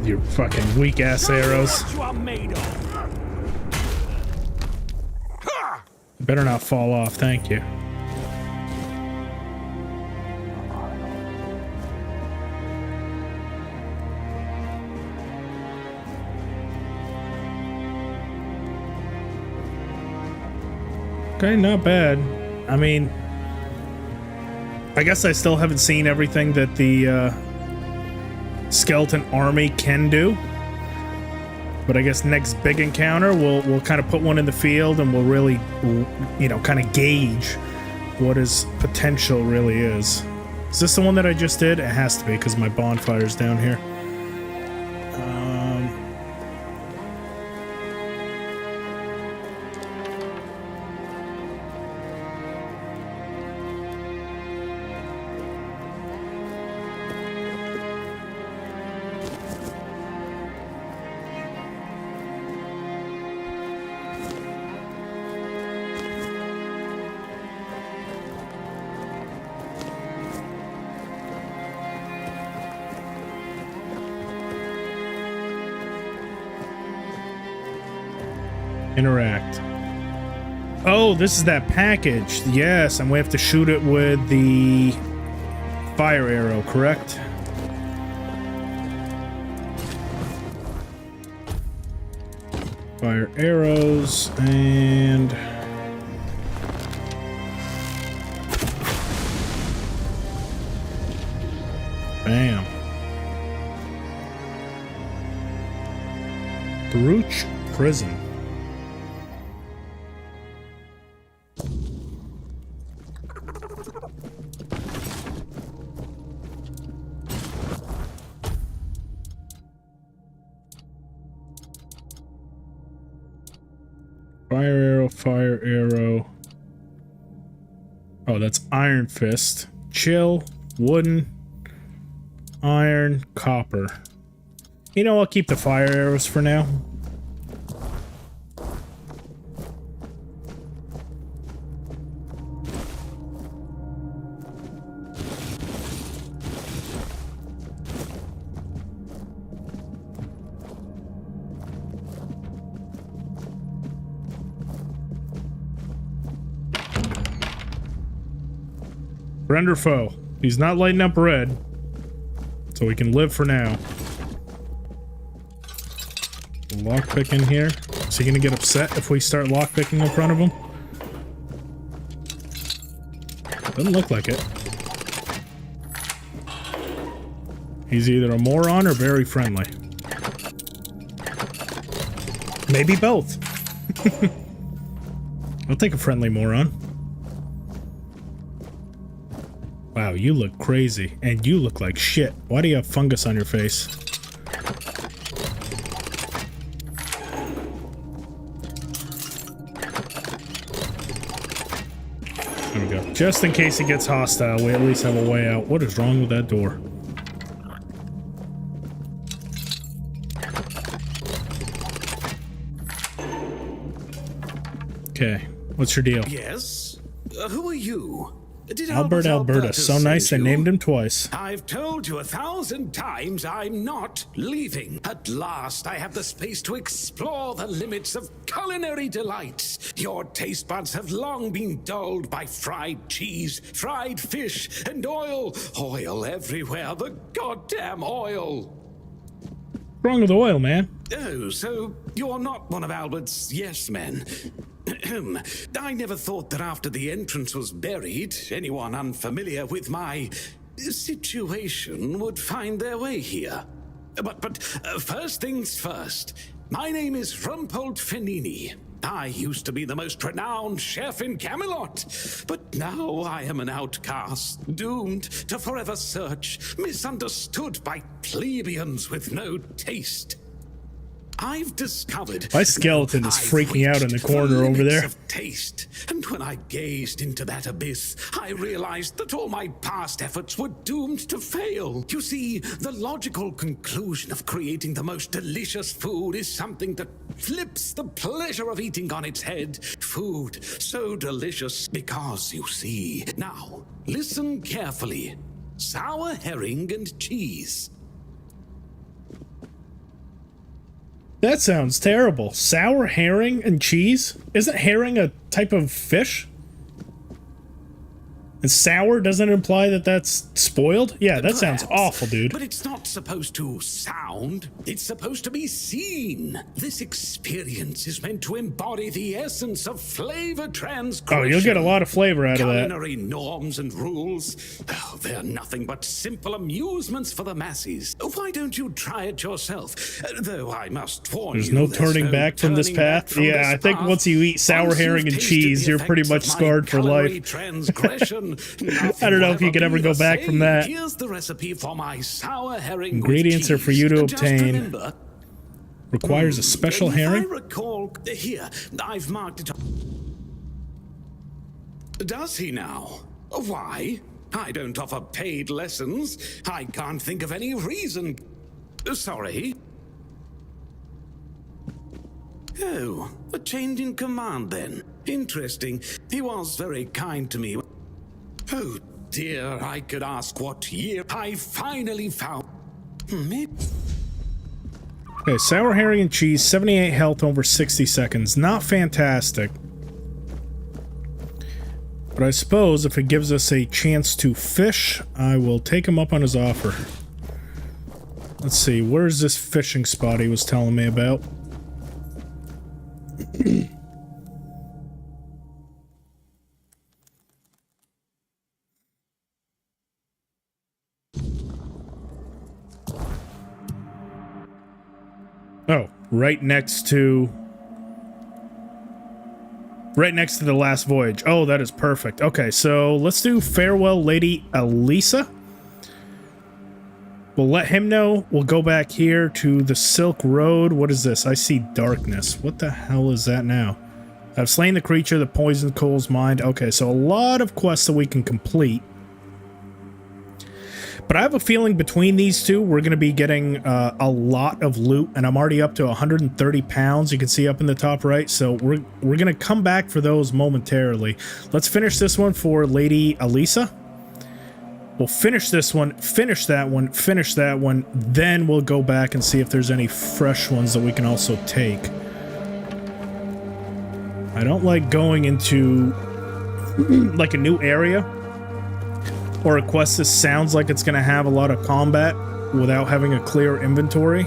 with your fucking weak ass arrows. What you are made of. You better not fall off, thank you. Okay, not bad. I mean, I guess I still haven't seen everything that the skeleton army can do. But I guess next big encounter, we'll kind of put one in the field and we'll really, you know, kind of gauge what his potential really is. Is this the one that I just did? It has to be because my bonfire's down here. Interact. Oh, this is that package. Yes, and we have to shoot it with the fire arrow, correct? Fire arrows and... Bam. Brooch Prison. Fire arrow. Oh, that's Iron Fist. Chill, wooden, iron, copper. You know, I'll keep the fire arrows for now. Friend or foe? He's not lighting up red, so we can live for now. Lockpick in here. Is he gonna get upset if we start lockpicking in front of him? Doesn't look like it. He's either a moron or very friendly. Maybe both. I'll take a friendly moron. Wow, you look crazy, and you look like shit. Why do you have fungus on your face? There we go. Just in case he gets hostile, we at least have a way out. What is wrong with that door? Okay, what's your deal? Yes? Who are you? Did Albert Alberta. So nice, they named him twice. I've told you 1,000 times I'm not leaving. At last, I have the space to explore the limits of culinary delights. Your taste buds have long been dulled by fried cheese, fried fish, and oil. Oil everywhere, the goddamn oil. What's wrong with the oil, man? Oh, so you're not one of Albert's yes men. I never thought that after the entrance was buried, anyone unfamiliar with my situation would find their way here. But first things first, my name is Rumpold Fenini. I used to be the most renowned chef in Camelot, but now I am an outcast, doomed to forever search, misunderstood by plebeians with no taste. I've discovered my skeleton is freaking out in the corner over there. Of taste, and when I gazed into that abyss, I realized that all my past efforts were doomed to fail. You see, the logical conclusion of creating the most delicious food is something that flips the pleasure of eating on its head. Food so delicious because, you see, now listen carefully. Sour herring and cheese. That sounds terrible. Sour herring and cheese? Isn't herring a type of fish? And sour doesn't imply that that's spoiled? Yeah, that sounds awful, dude. But it's not supposed to sound. It's supposed to be seen. This experience is meant to embody the essence of flavor transgression. Oh, you'll get a lot of flavor out of that. Culinary norms and rules. Oh, they're nothing but simple amusements for the masses. Why don't you try it yourself? Though I must warn you, there's no turning back from this path. Yeah, I think once you eat sour herring and cheese, you're pretty much scarred for life. Transgression. I don't know if you could ever go back from that. Here's the recipe for my sour herring. Ingredients are for you to Just obtain. remember, Requires a special herring? I recall, here, I've marked it. Does he now? Why? I don't offer paid lessons. I can't think of any reason. Sorry. Oh, a change in command then. Interesting. He was very kind to me. Oh dear, I could ask what year I finally found. Okay, sour herring and cheese, 78 health over 60 seconds. Not fantastic. But I suppose if it gives us a chance to fish, I will take him up on his offer. Let's see, where's this fishing spot he was telling me about? Oh, right next to the last voyage. Oh, that is perfect. Okay, so let's do Farewell Lady Elisa. We'll let him know. We'll go back here to the Silk Road. What is this? I see darkness. What the hell is that now? I've slain the creature that poisoned Cole's mind. Okay, so a lot of quests that we can complete. But I have a feeling between these two, we're going to be getting a lot of loot, and I'm already up to 130 pounds. You can see up in the top right, so we're going to come back for those momentarily. Let's finish this one for Lady Elisa. We'll finish this one, finish that one, finish that one, then we'll go back and see if there's any fresh ones that we can also take. I don't like going into like a new area or a quest that sounds like it's going to have a lot of combat without having a clear inventory.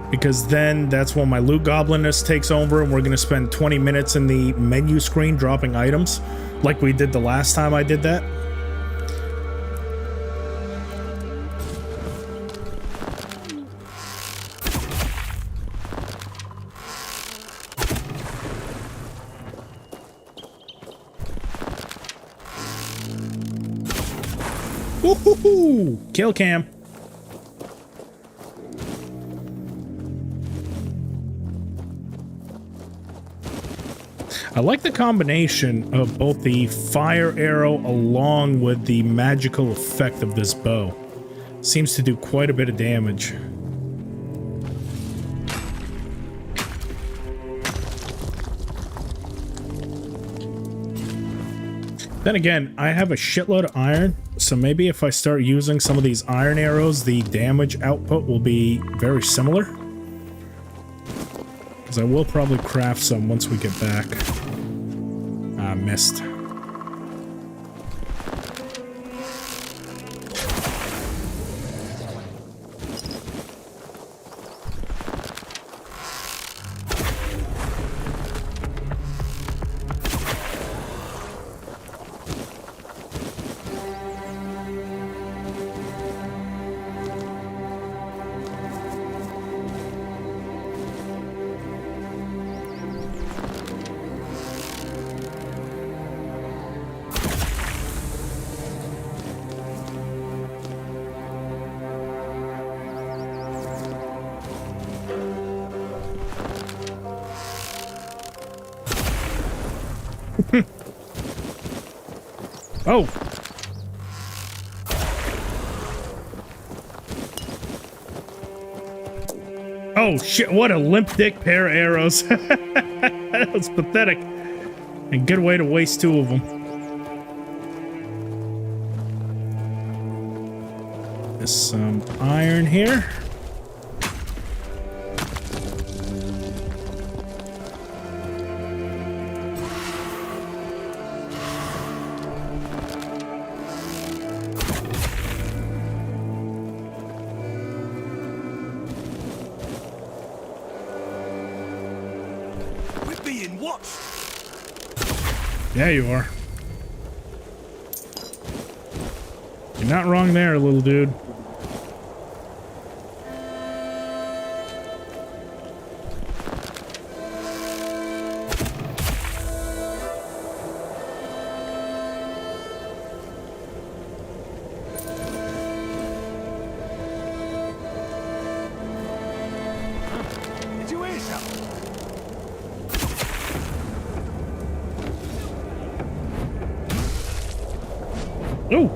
Because then that's when my loot goblinness takes over and we're going to spend 20 minutes in the menu screen dropping items like we did the last time I did that. Woohoo! Kill cam. I like the combination of both the fire arrow along with the magical effect of this bow. Seems to do quite a bit of damage. Then again, I have a shitload of iron, so maybe if I start using some of these iron arrows, the damage output will be very similar. Because I will probably craft some once we get back. Ah, missed. Oh! Oh shit, what a limp dick pair of arrows. That was pathetic. And good way to waste two of them. There's some iron here. being watched. Yeah, you are. You're not wrong there, little dude. Did you hear something? Oh!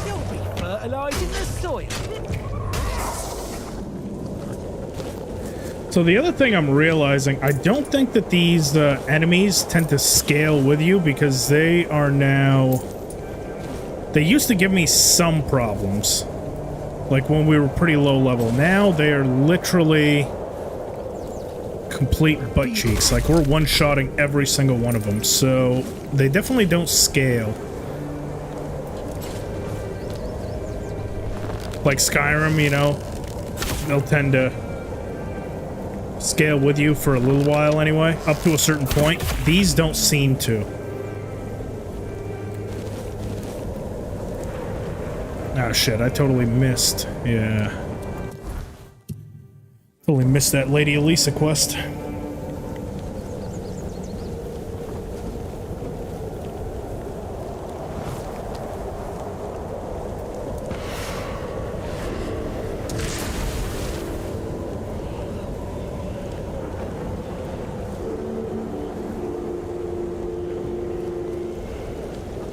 You'll be fertilizing the soil. So the other thing I'm realizing, I don't think that these enemies tend to scale with you because they are now... They used to give me some problems. Like when we were pretty low level. Now they are literally complete butt cheeks. Like we're one-shotting every single one of them. So they definitely don't scale. Like Skyrim, you know, they'll tend to scale with you for a little while anyway, up to a certain point. These don't seem to. Ah, shit, I totally missed. Yeah. Totally missed that Lady Elisa quest.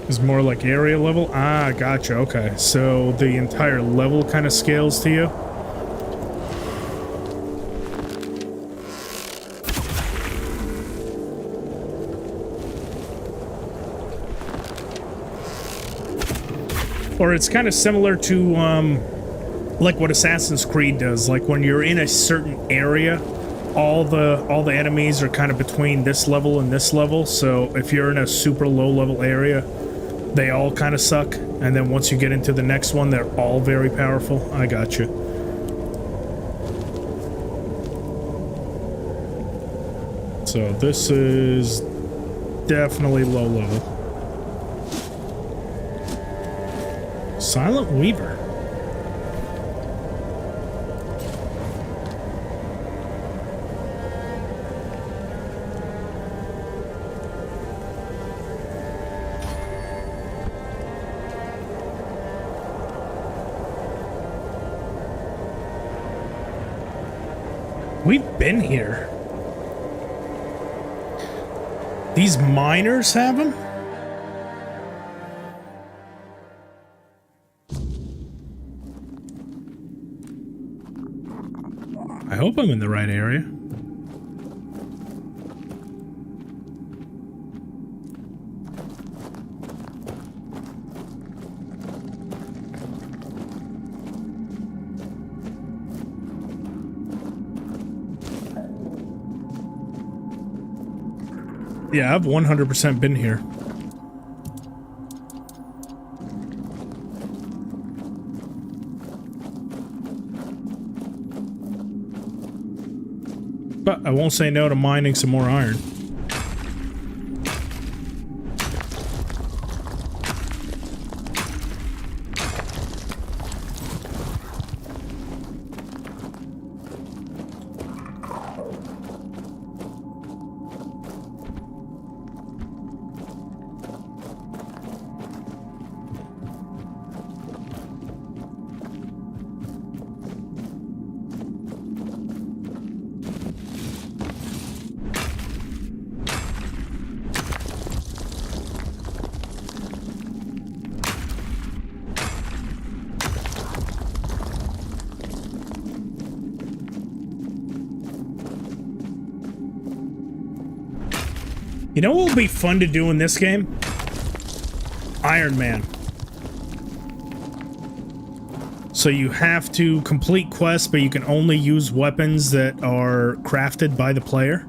Is more like area level? Ah, gotcha, okay. So the entire level kind of scales to you? Or it's kind of similar to, like what Assassin's Creed does. Like when you're in a certain area, all the enemies are kind of between this level and this level. So if you're in a super low level area, they all kind of suck, and then once you get into the next one, they're all very powerful. I got you. So this is definitely low level. Silent Weaver. We've been here. These miners have them? I hope I'm in the right area. Yeah, I've 100% been here. But I won't say no to mining some more iron. You know what would be fun to do in this game? Iron Man. So you have to complete quests, but you can only use weapons that are crafted by the player.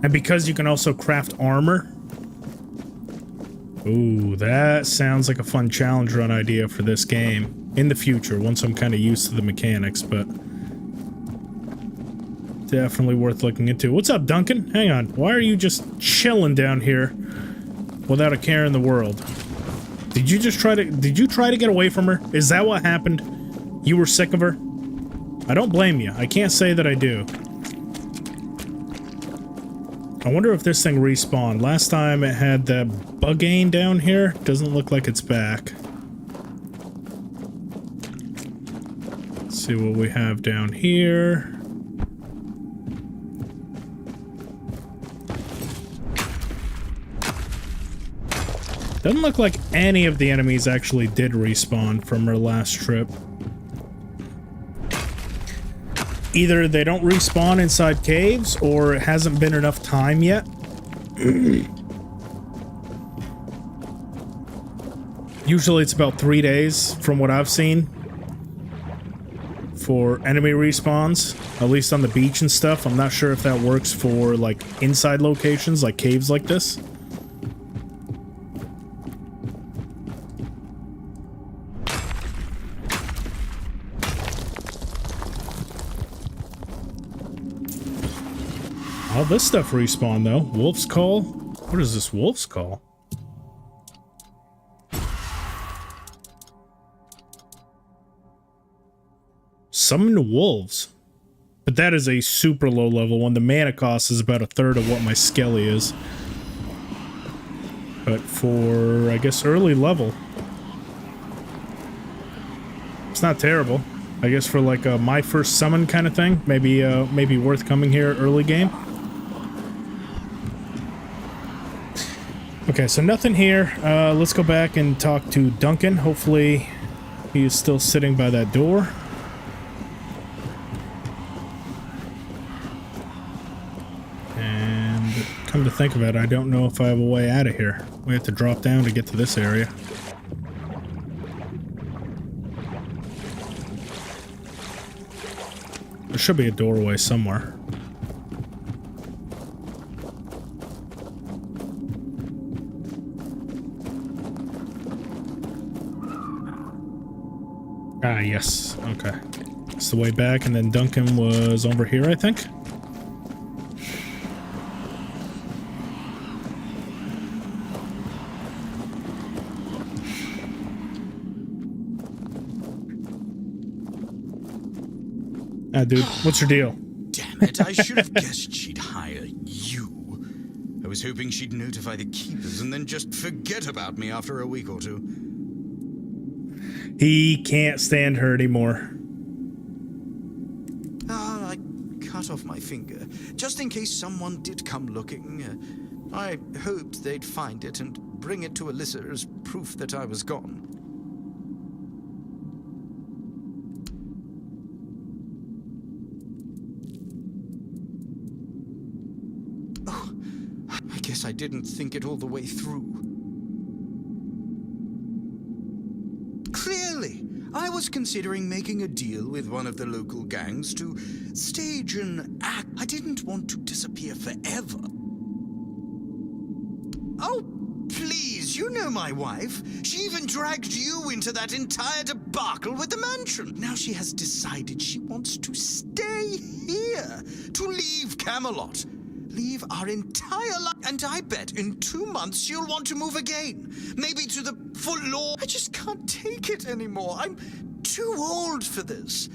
And because you can also craft armor. Ooh, that sounds like a fun challenge run idea for this game. In the future, once I'm kind of used to the mechanics, but... Definitely worth looking into. What's up, Duncan? Hang on. Why are you just chilling down here without a care in the world? Did you try to get away from her? Is that what happened? You were sick of her? I don't blame you. I can't say that I do. I wonder if this thing respawned. Last time it had that Bugain down here. Doesn't look like it's back. Let's see what we have down here. Doesn't look like any of the enemies actually did respawn from our last trip. Either they don't respawn inside caves, or it hasn't been enough time yet. Usually it's about 3 days, from what I've seen, for enemy respawns, at least on the beach and stuff. I'm not sure if that works for, like, inside locations, like caves like this. All this stuff respawned, though. Wolf's Call? What is this Wolf's Call? Summon wolves. But that is a super low level one. The mana cost is about a third of what my Skelly is. But for, I guess, early level, it's not terrible. I guess for like a my first summon kind of thing, maybe worth coming here early game. Okay, so nothing here. Let's go back and talk to Duncan. Hopefully he is still sitting by that door. And come to think of it, I don't know if I have a way out of here. We have to drop down to get to this area. There should be a doorway somewhere. Ah, yes. Okay. It's the way back, and then Duncan was over here, I think. Ah, dude, what's your deal? Damn it, I should have guessed she'd hire you. I was hoping she'd notify the keepers and then just forget about me after a week or two. He can't stand her anymore. I cut off my finger, just in case someone did come looking. I hoped they'd find it and bring it to Alyssa as proof that I was gone. Oh, I guess I didn't think it all the way through. Clearly, I was considering making a deal with one of the local gangs to stage an act. I didn't want to disappear forever. Oh, please, you know my wife. She even dragged you into that entire debacle with the mansion. Now she has decided she wants to stay here, to leave Camelot. Leave our entire life. And I bet in 2 months she'll want to move again. Maybe to the Forlorn. I just can't take it anymore. I'm too old for this.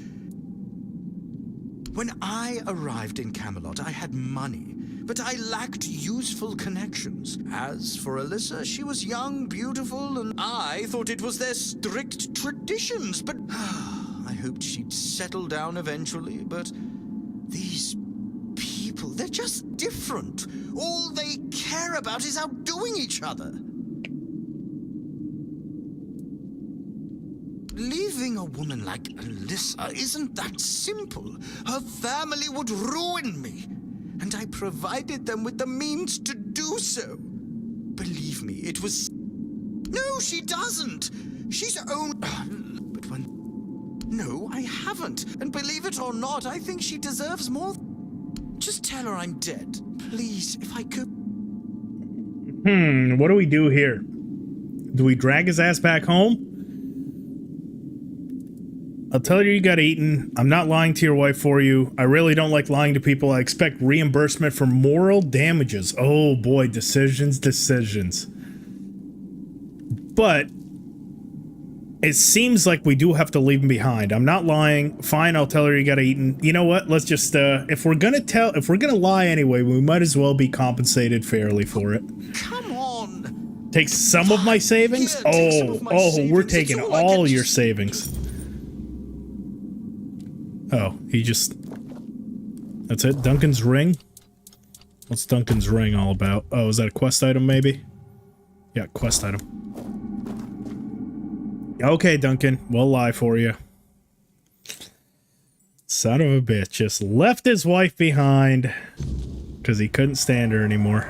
When I arrived in Camelot, I had money, but I lacked useful connections. As for Alyssa, she was young, beautiful, and I thought it was their strict traditions, but I hoped she'd settle down eventually, but these people, they're just different. All they care about is outdoing each other. Leaving a woman like Alyssa isn't that simple. Her family would ruin me, and I provided them with the means to do so. Believe me, it was... No, she doesn't. She's own... But when... No, I haven't. And believe it or not, I think she deserves more. Just tell her I'm dead. Please, if I could... What do we do here? Do we drag his ass back home? I'll tell you got eaten. I'm not lying to your wife for you. I really don't like lying to people. I expect reimbursement for moral damages. Oh boy, decisions. But it seems like we do have to leave him behind. I'm not lying. Fine, I'll tell her you got eaten. You know what? Let's just if we're gonna lie anyway, we might as well be compensated fairly for it. Come on. Take some of my savings? Here, take some of my savings. We're It's taking all I all can your just- savings. Oh, he just... That's it? Duncan's ring? What's Duncan's ring all about? Oh, is that a quest item maybe? Yeah, quest item. Okay, Duncan, we'll lie for you. Son of a bitch, just left his wife behind because he couldn't stand her anymore.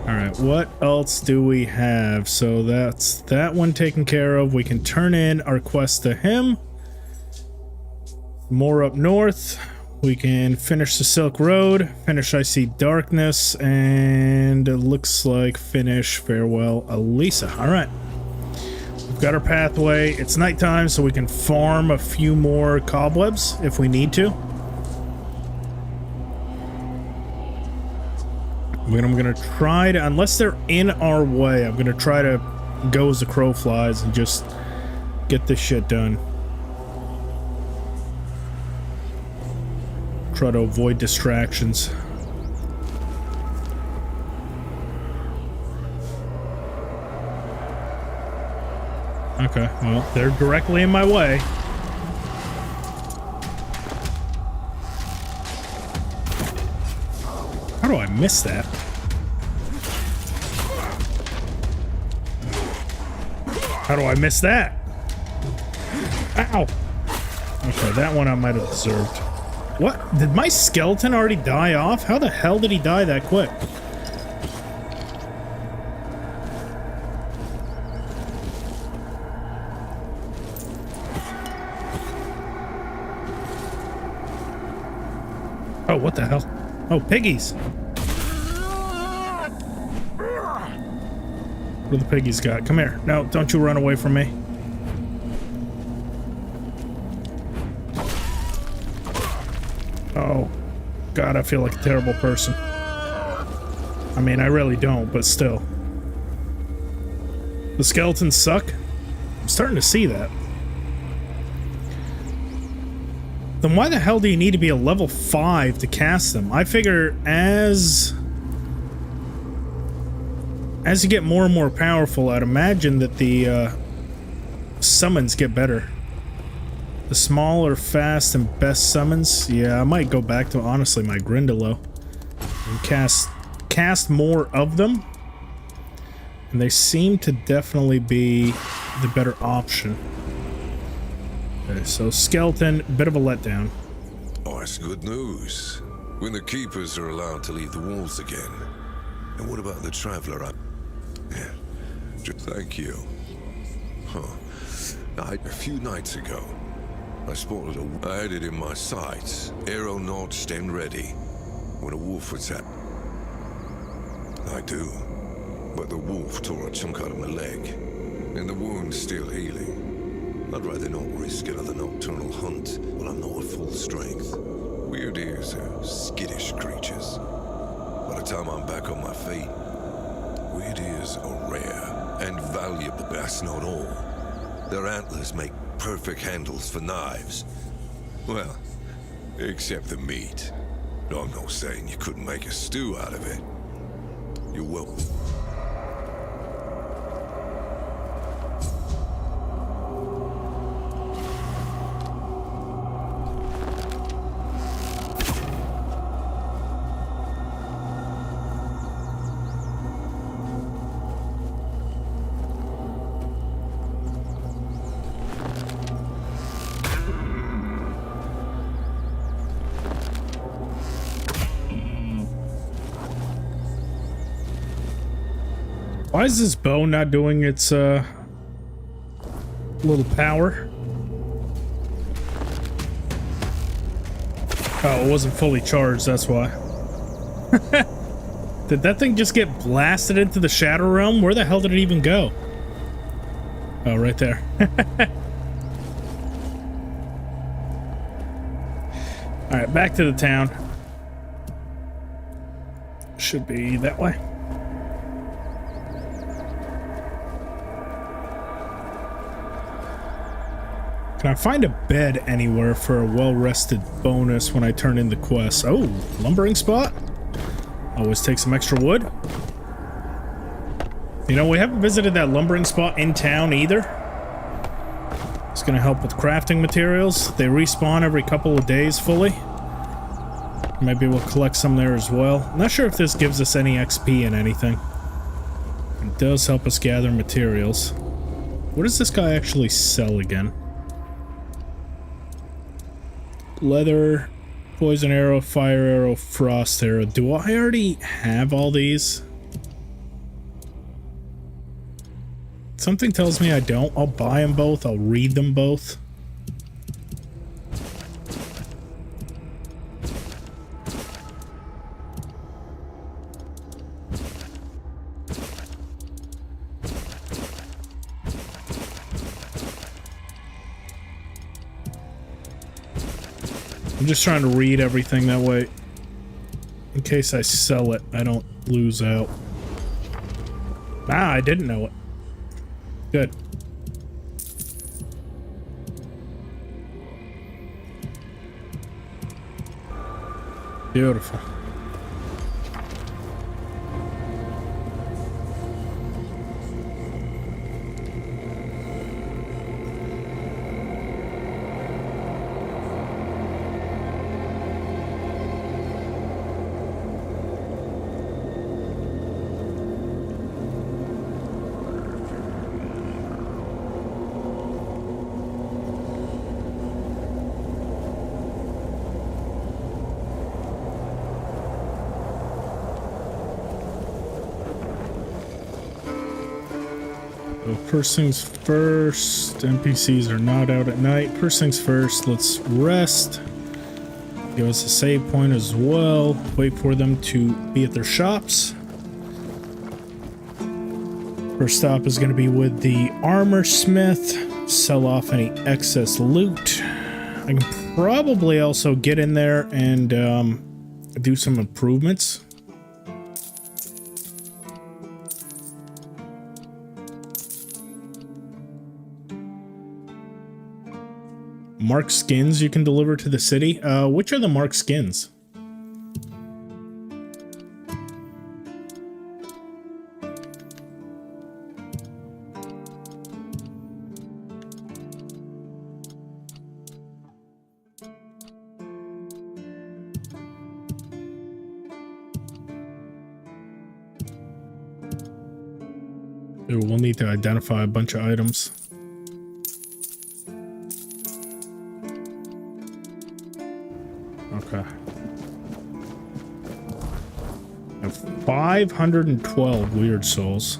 Alright, what else do we have? So that's that one taken care of. We can turn in our quest to him. More up north. We can finish the Silk Road, finish I See Darkness, and it looks like finish Farewell Elisa. Alright. We've got our pathway. It's nighttime, so we can farm a few more cobwebs if we need to. I'm gonna try to, unless they're in our way, I'm gonna try to go as the crow flies and just get this shit done. Try to avoid distractions. Okay, well, they're directly in my way. How do I miss that? How do I miss that? Ow! Okay, that one I might have deserved. What? Did my skeleton already die off? How the hell did he die that quick? Oh, what the hell? Oh, piggies! What do the piggies got? Come here. No, don't you run away from me. Oh, God, I feel like a terrible person. I mean, I really don't, but still. The skeletons suck? I'm starting to see that. Then why the hell do you need to be a level 5 to cast them? I figure as you get more and more powerful, I'd imagine that the summons get better. The smaller, fast, and best summons. Yeah, I might go back to, honestly, my Grindylow and cast more of them. And they seem to definitely be the better option. Okay, so skeleton, bit of a letdown. Oh, that's good news. When the keepers are allowed to leave the walls again. And what about the traveler? Yeah, thank you. Huh. A few nights ago, I spotted I had it in my sights, arrow notched and ready, when a wolf was at. I do, but the wolf tore a chunk out of my leg, and the wound's still healing. I'd rather not risk another nocturnal hunt while I'm not at full strength. Weird ears are skittish creatures. By the time I'm back on my feet, weird ears are rare and valuable. That's not all. Their antlers make perfect handles for knives. Well, except the meat. I'm not saying you couldn't make a stew out of it. You're welcome. Why is this bow not doing its little power? Oh, it wasn't fully charged, that's why. Did that thing just get blasted into the Shadow Realm? Where the hell did it even go? Oh, right there. All right, back to the town. Should be that way. Can I find a bed anywhere for a well-rested bonus when I turn in the quest? Oh, lumbering spot. Always take some extra wood. You know, we haven't visited that lumbering spot in town either. It's going to help with crafting materials. They respawn every couple of days fully. Maybe we'll collect some there as well. Not sure if this gives us any XP in anything. It does help us gather materials. What does this guy actually sell again? Leather, poison arrow, fire arrow, frost arrow. Do I already have all these? Something tells me I don't. I'll buy them both. I'll read them both. I'm just trying to read everything that way. In case I sell it, I don't lose out. Ah, I didn't know it. Good. Beautiful. First things first, NPCs are not out at night. First things first, let's rest. Give us a save point as well. Wait for them to be at their shops. First stop is going to be with the armor smith. Sell off any excess loot. I can probably also get in there and do some improvements. Marked skins you can deliver to the city. Which are the marked skins? We'll need to identify a bunch of items. Okay. I have 512 weird souls.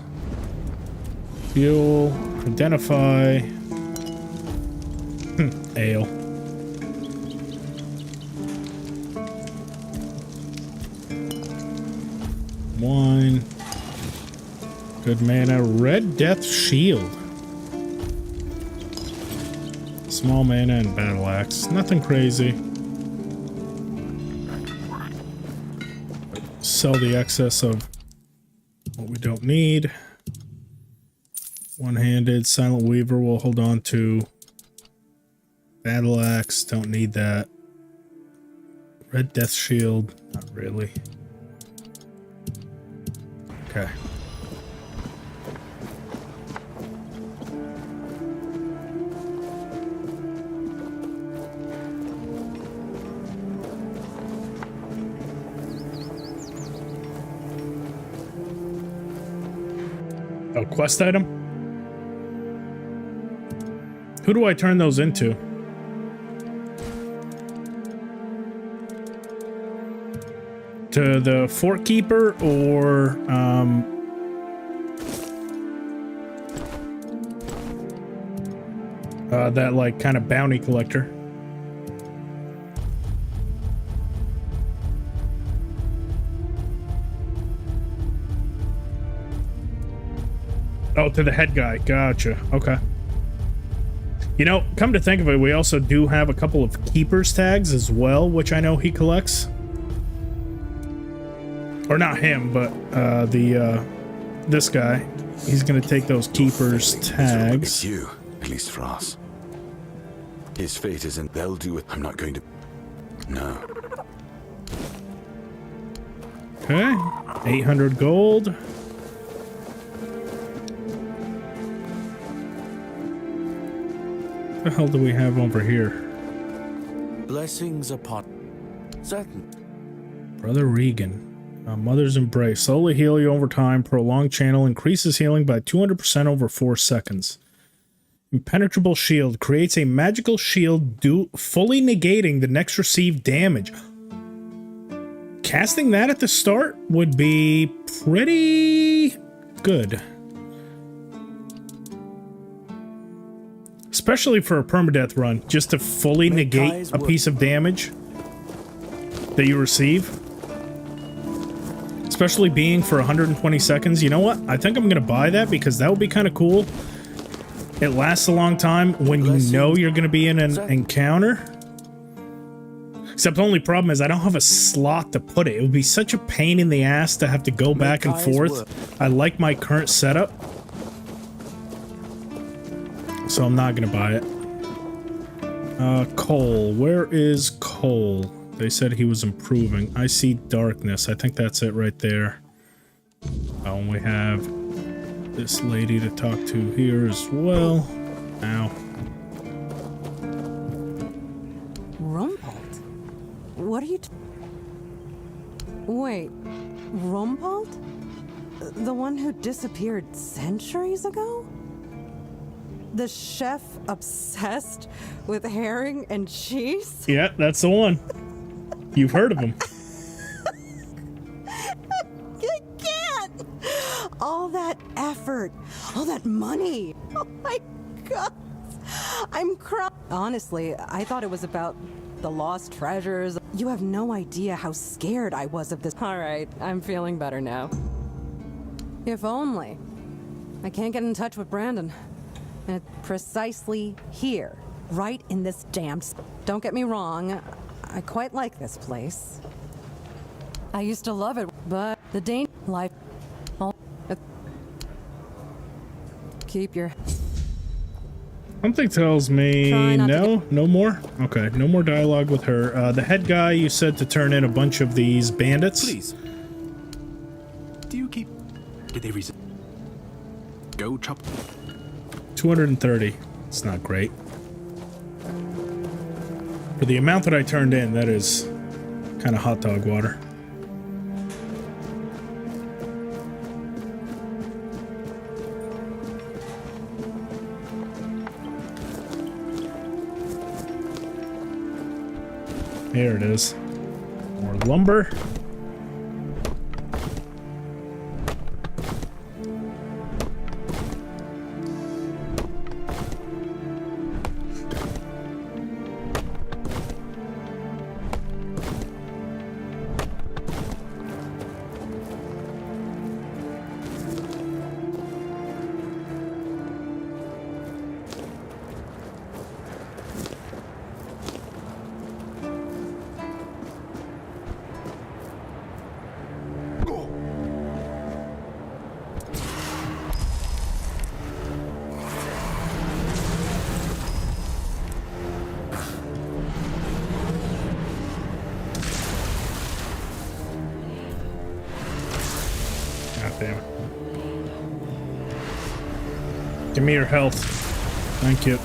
Fuel. Identify. Ale. Wine. Good mana. Red Death Shield. Small mana and battle axe. Nothing crazy. Sell the excess of what we don't need. One-handed Silent Weaver we'll hold on to. Battle axe, don't need that. Red Death Shield, not really. Okay. Oh, quest item? Who do I turn those into? To the Fort Keeper or that like kind of bounty collector? Oh, to the head guy. Gotcha. Okay. You know, come to think of it, we also do have a couple of keepers tags as well, which I know he collects. Or not him, but this guy. He's gonna take those keepers tags. It's you, at least for us. His fate isn't. They'll do it. I'm not going to. No. Okay, 800 gold. What the hell do we have over here? Blessings upon certain. Brother Regan. Mother's Embrace. Slowly heal you over time. Prolonged channel. Increases healing by 200% over 4 seconds. Impenetrable Shield. Creates a magical shield fully negating the next received damage. Casting that at the start would be pretty good. Especially for a permadeath run. Just to fully negate a piece of damage that you receive. Especially being for 120 seconds. You know what? I think I'm going to buy that because that would be kind of cool. It lasts a long time when you know you're going to be in an encounter. Except the only problem is I don't have a slot to put it. It would be such a pain in the ass to have to go back and forth. I like my current setup. So I'm not going to buy it. Cole. Where is Cole? They said he was improving. I see darkness. I think that's it right there. Oh, and we have this lady to talk to here as well. Ow. Rumpelt? What are you Wait, Rumpelt? The one who disappeared centuries ago? The chef obsessed with herring and cheese? Yeah, that's the one. You've heard of him. I can't! All that effort, all that money. Oh my god. I'm crying. Honestly, I thought it was about the lost treasures. You have no idea how scared I was of this. Alright, I'm feeling better now. If only. I can't get in touch with Brandon. And it's precisely here, right in this damned spot. Don't get me wrong, I quite like this place. I used to love it, but the life. Keep your. Something tells me no more. Okay, no more dialogue with her. The head guy, you said to turn in a bunch of these bandits. Please. Do you keep? Did they resist? Go chop. 230. It's not great. For the amount that I turned in, that is kind of hot dog water. There it is. More lumber. Give me your health. Thank you.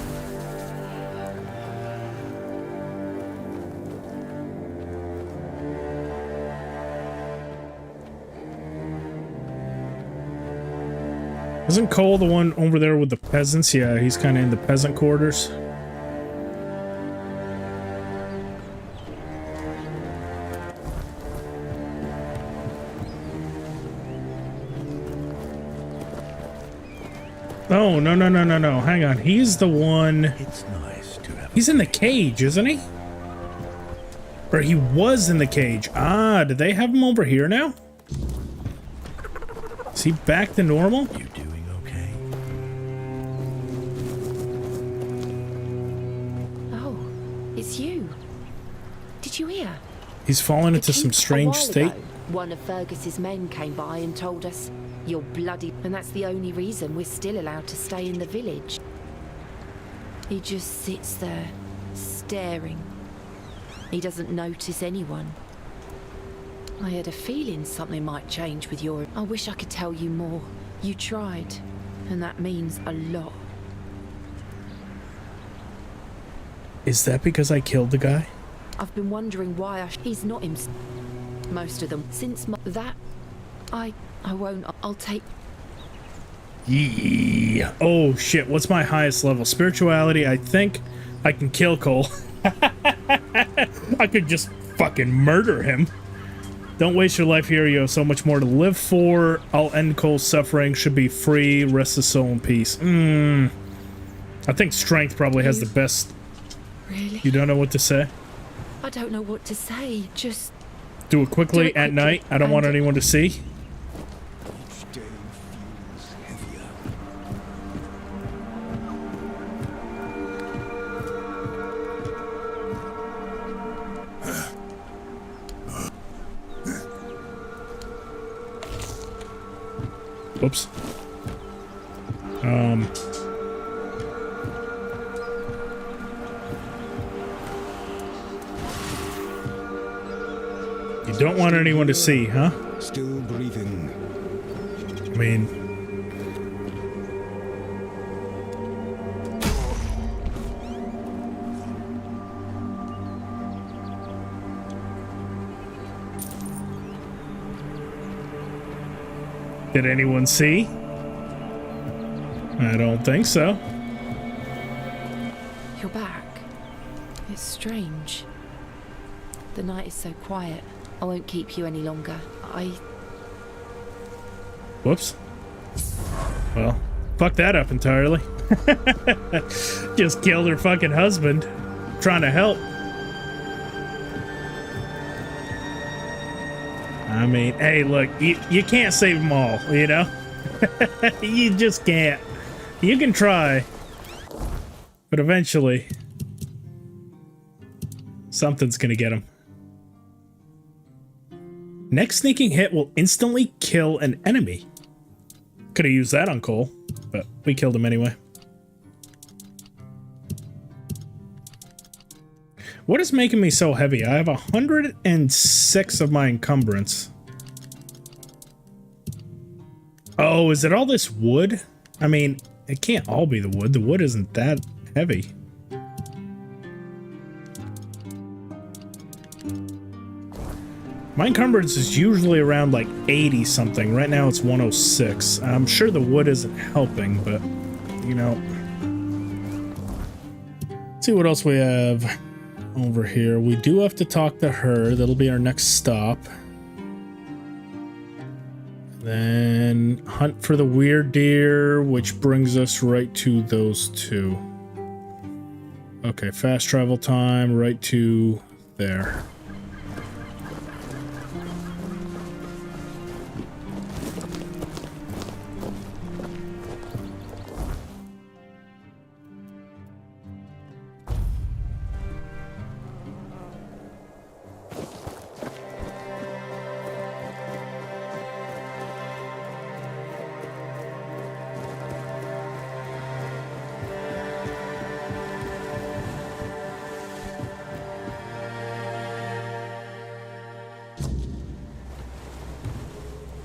Isn't Cole the one over there with the peasants? Yeah, he's kind of in the peasant quarters. Oh, no. Hang on. He's the one... It's nice to have... He's in the cage, isn't he? Or he was in the cage. Ah, did they have him over here now? Is he back to normal? You doing okay? He's fallen into some A strange while state. ago, one of Fergus's men came by and told us, "You're bloody," and that's the only reason we're still allowed to stay in the village. He just sits there, staring. He doesn't notice anyone. I had a feeling something might change with your... I wish I could tell you more. You tried, and that means a lot. Is that because I killed the guy? I've been wondering why he's not him. Most of them. Since that... I won't... I'll take... Yeah. Oh shit, what's my highest level? Spirituality, I think I can kill Cole. I could just fucking murder him. Don't waste your life here, you have so much more to live for. I'll end Cole's suffering, should be free, rest his soul in peace. I think strength probably has the best... Really? You don't know what to say? I don't know what to say, just... Do it quickly at night, I don't want anyone to see. Oops. You don't want anyone to see, huh? Still breathing. I mean... Did anyone see? I don't think so. You're back. It's strange. The night is so quiet. I won't keep you any longer. Whoops. Well, fuck that up entirely. Just killed her fucking husband. Trying to help. I mean, hey, look, you can't save them all, you know? You just can't. You can try. But eventually, something's gonna get him. Next sneaking hit will instantly kill an enemy. Could have used that on Cole, but we killed him anyway. What is making me so heavy? I have 106 of my encumbrance. Oh, is it all this wood? I mean, it can't all be the wood. The wood isn't that heavy. My encumbrance is usually around like 80 something. Right now it's 106. I'm sure the wood isn't helping, but you know. Let's see what else we have over here. We do have to talk to her. That'll be our next stop. Then hunt for the weird deer, which brings us right to those two. Okay, fast travel time right to there.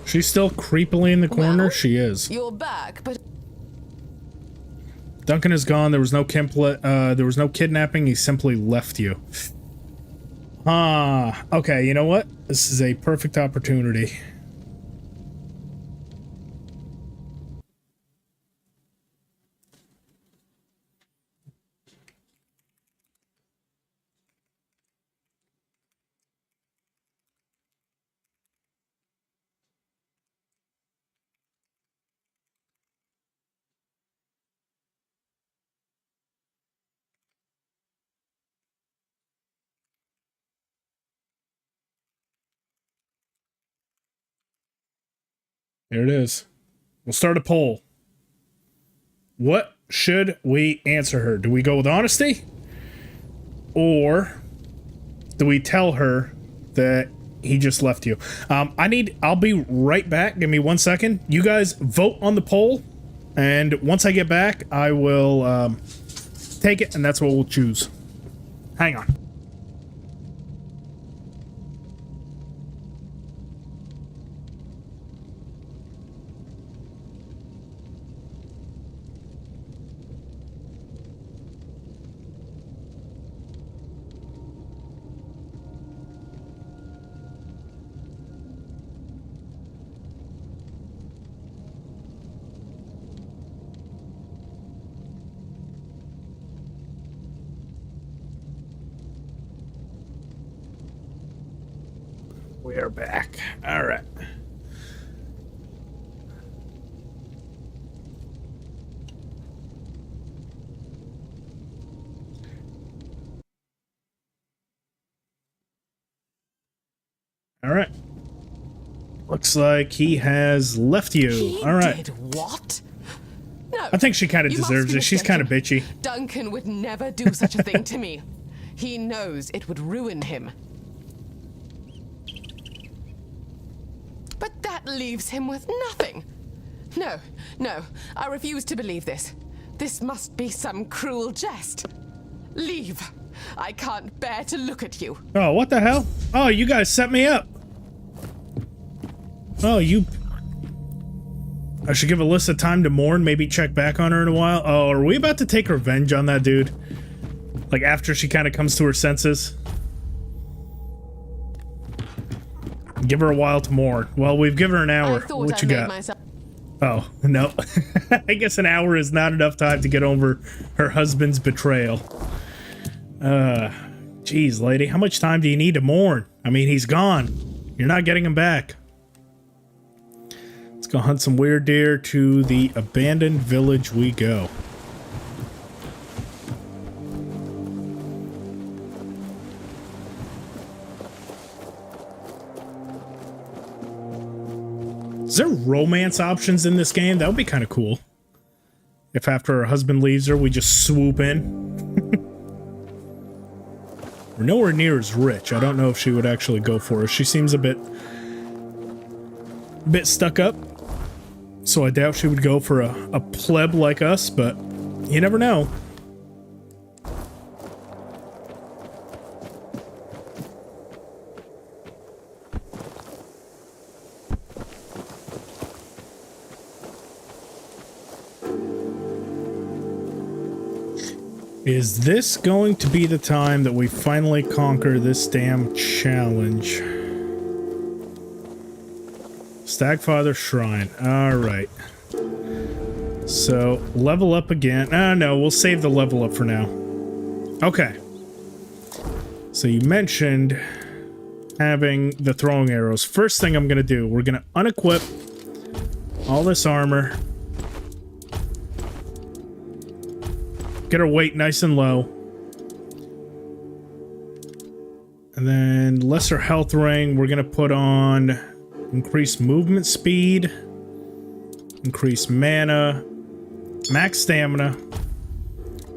She's still creepily in the corner? Well, she is. You're back, but... Duncan is gone. There was no kidnapping. He simply left you. Okay, you know what? This is a perfect opportunity. There it is. We'll start a poll. What should we answer her? Do we go with honesty? Or do we tell her that he just left you. I'll be right back. Give me 1 second. You guys vote on the poll, and once I get back, I will take it, and that's what we'll choose. Hang on. We are back. All right. All right. Looks like he has left you. All right. Did what? No. I think she kind of deserves it. She's kind of bitchy. Duncan would never do such a thing to me. He knows it would ruin him. But that leaves him with nothing. No, I refuse to believe this. This must be some cruel jest. Leave. I can't bear to look at you. Oh, what the hell? Oh, you guys set me up. Oh, I should give Alyssa time to mourn, maybe check back on her in a while. Oh, are we about to take revenge on that dude? Like, after she kind of comes to her senses? Give her a while to mourn. Well, we've given her an hour. What you got? Oh, no. I guess an hour is not enough time to get over her husband's betrayal. Geez, lady, how much time do you need to mourn? I mean, he's gone. You're not getting him back. Let's go hunt some weird deer. To the abandoned village we go. Is there romance options in this game? That would be kind of cool. If after her husband leaves her, we just swoop in. We're nowhere near as rich. I don't know if she would actually go for us. She seems a bit stuck up. So I doubt she would go for a pleb like us, but you never know. Is this going to be the time that we finally conquer this damn challenge? Stagfather Shrine. Alright. So, level up again. No, we'll save the level up for now. Okay. So you mentioned having the throwing arrows. First thing I'm going to do, we're going to unequip all this armor. Get her weight nice and low. And then lesser health ring, we're gonna put on increased movement speed, increased mana, max stamina,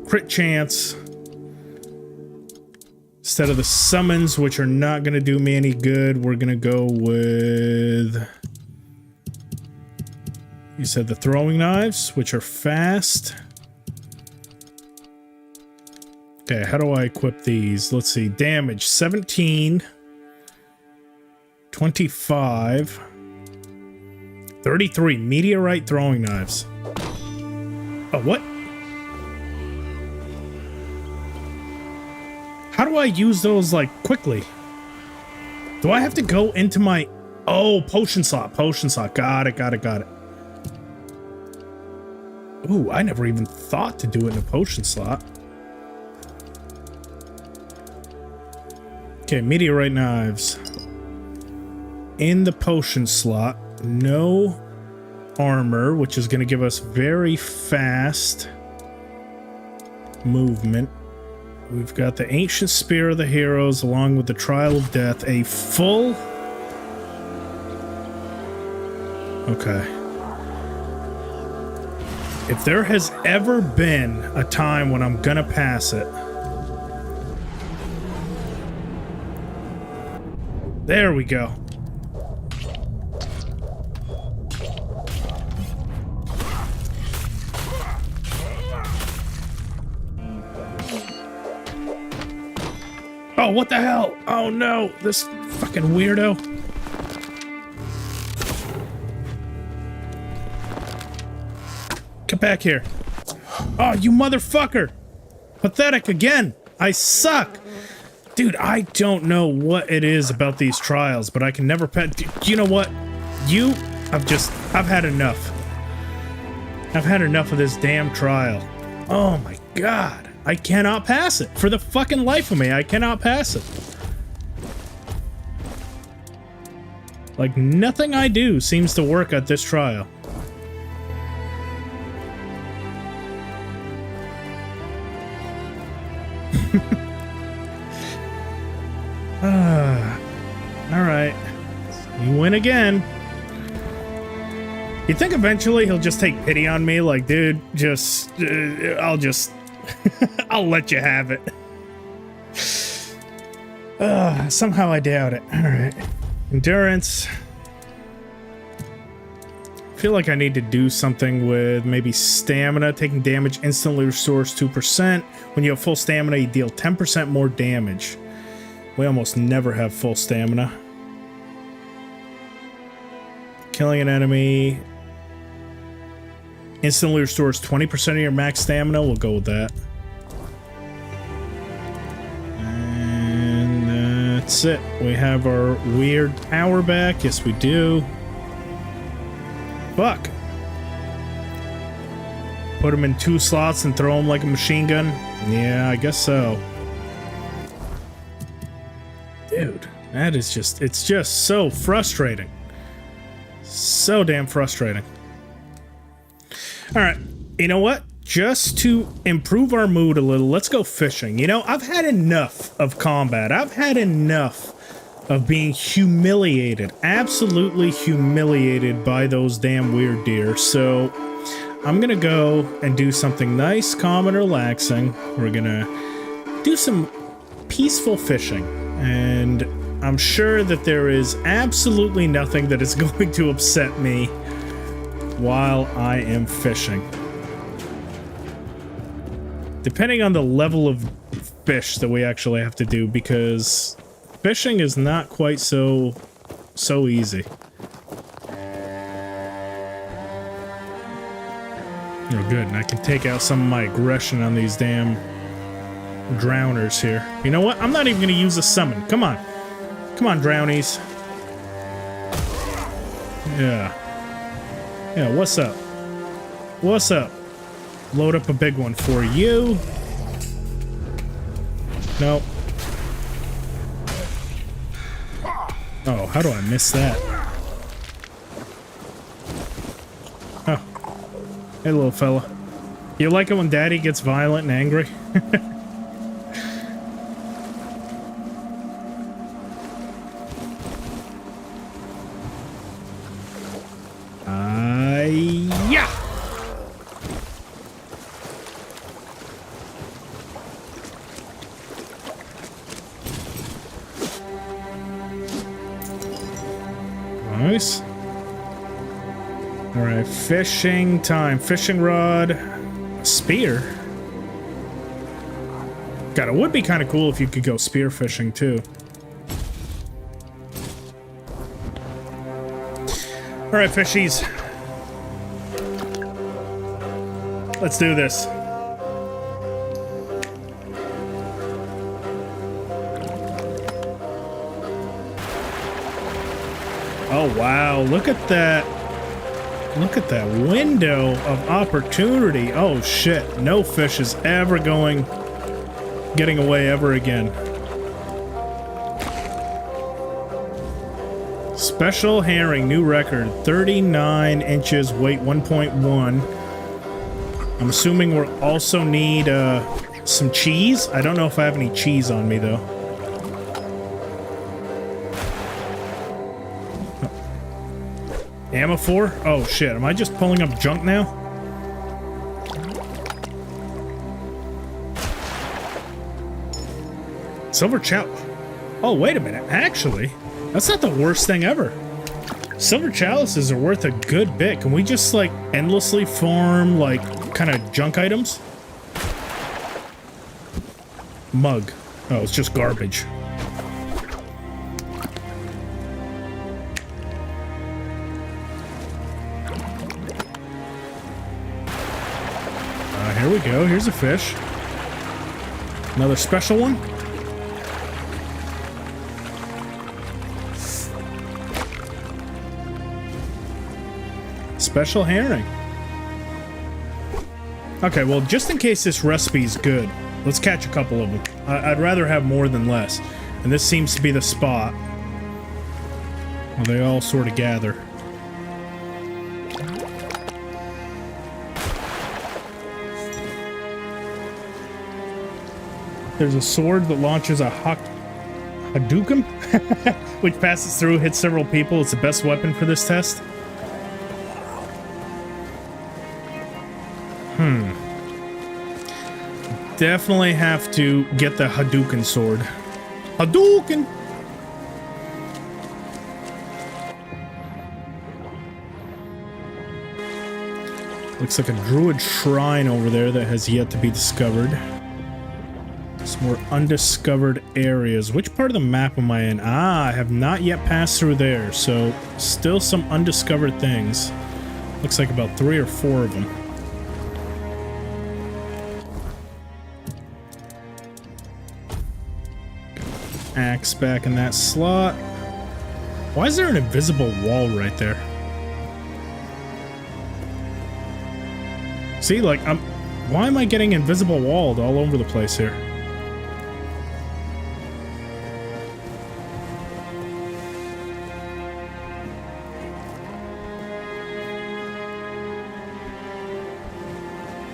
crit chance. Instead of the summons, which are not gonna do me any good, we're gonna go with... You said the throwing knives, which are fast. Okay, how do I equip these? Let's see. Damage 17, 25, 33 meteorite throwing knives. Oh, what? How do I use those, like, quickly? Do I have to go into my... Oh, potion slot. Got it. Ooh, I never even thought to do it in a potion slot. Okay, meteorite knives. In the potion slot, no armor, which is going to give us very fast movement. We've got the Ancient Spear of the Heroes along with the Trial of Death. A full... Okay. If there has ever been a time when I'm going to pass it... There we go. Oh, what the hell? Oh no, this fucking weirdo. Get back here. Oh, you motherfucker. Pathetic again. I suck. Dude, I don't know what it is about these trials, but I can never you know what? I've had enough. I've had enough of this damn trial. Oh my god. I cannot pass it. For the fucking life of me, I cannot pass it. Like, nothing I do seems to work at this trial. Alright. You win again. You think eventually he'll just take pity on me? Like, dude, I'll let you have it. Somehow I doubt it. Alright. Endurance. I feel like I need to do something with maybe stamina. Taking damage instantly restores 2%. When you have full stamina, you deal 10% more damage. We almost never have full stamina. Killing an enemy instantly restores 20% of your max stamina. We'll go with that. And that's it. We have our weird power back. Yes, we do. Fuck. Put him in 2 slots and throw him like a machine gun? Yeah, I guess so. Dude, that is just, it's just so frustrating. So damn frustrating. Alright, you know what? Just to improve our mood a little, let's go fishing. You know, I've had enough of combat. I've had enough of being humiliated. Absolutely humiliated by those damn weird deer. So, I'm gonna go and do something nice, calm, and relaxing. We're gonna do some peaceful fishing. And I'm sure that there is absolutely nothing that is going to upset me while I am fishing. Depending on the level of fish that we actually have to do, because fishing is not quite so easy. Oh good, and I can take out some of my aggression on these damn drowners here. You know what? I'm not even gonna use a summon. Come on. Come on, drownies. Yeah. Yeah, what's up? What's up? Load up a big one for you. Nope. Oh, how do I miss that? Oh. Hey, little fella. You like it when Daddy gets violent and angry? Yeah. Nice. All right, fishing time. Fishing rod, spear. God, it would be kind of cool if you could go spear fishing too. All right, fishies. Let's do this. Oh wow, look at that. Look at that window of opportunity. Oh shit, no fish is ever getting away ever again. Special herring, new record, 39 inches, weight 1.1. I'm assuming we'll also need some cheese. I don't know if I have any cheese on me though. Ammophor? Oh shit, am I just pulling up junk now? Silver chow. Oh, wait a minute. Actually, That's not the worst thing ever. Silver chalices are worth a good bit. Can we just, like, endlessly farm, like, kind of junk items? Mug. Oh, it's just garbage. Here we go. Here's a fish. Another special one. Special herring. Okay, well, just in case this recipe's good, let's catch a couple of them. I'd rather have more than less. And this seems to be the spot where they all sort of gather. There's a sword that launches a Hadouken, which passes through, hits several people. It's the best weapon for this test. Definitely have to get the Hadouken sword. Hadouken! Looks like a druid shrine over there that has yet to be discovered. Some more undiscovered areas. Which part of the map am I in? Ah, I have not yet passed through there, so still some undiscovered things. Looks like about 3 or 4 of them. Axe back in that slot. Why is there an invisible wall right there? See, like, why am I getting invisible walled all over the place here?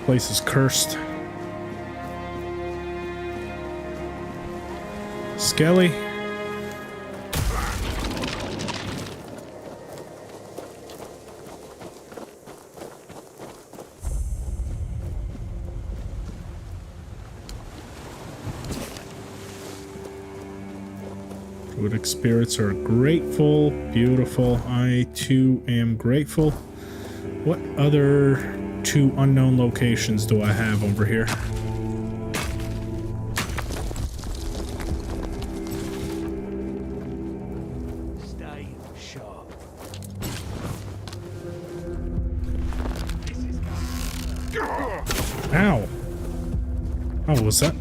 Place is cursed. Skelly. Druidic spirits are grateful. Beautiful. I too am grateful. What other 2 unknown locations do I have over here? Ow. Oh, what's that?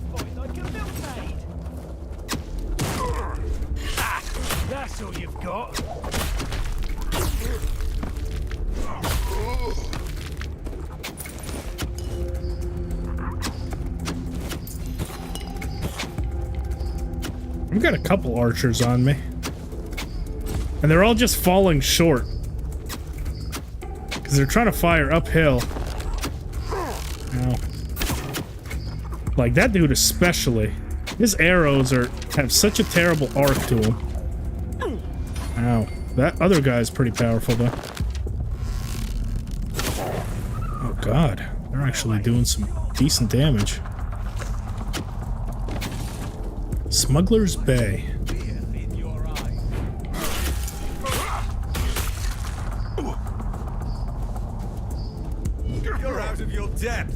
That's all you've got. We've got a couple archers on me. And they're all just falling short. Because they're trying to fire uphill. Ow. Like, that dude especially. His arrows have such a terrible arc to them. Ow. That other guy is pretty powerful, though. Oh, God. They're actually doing some decent damage. Smuggler's Bay. You're out of your depth.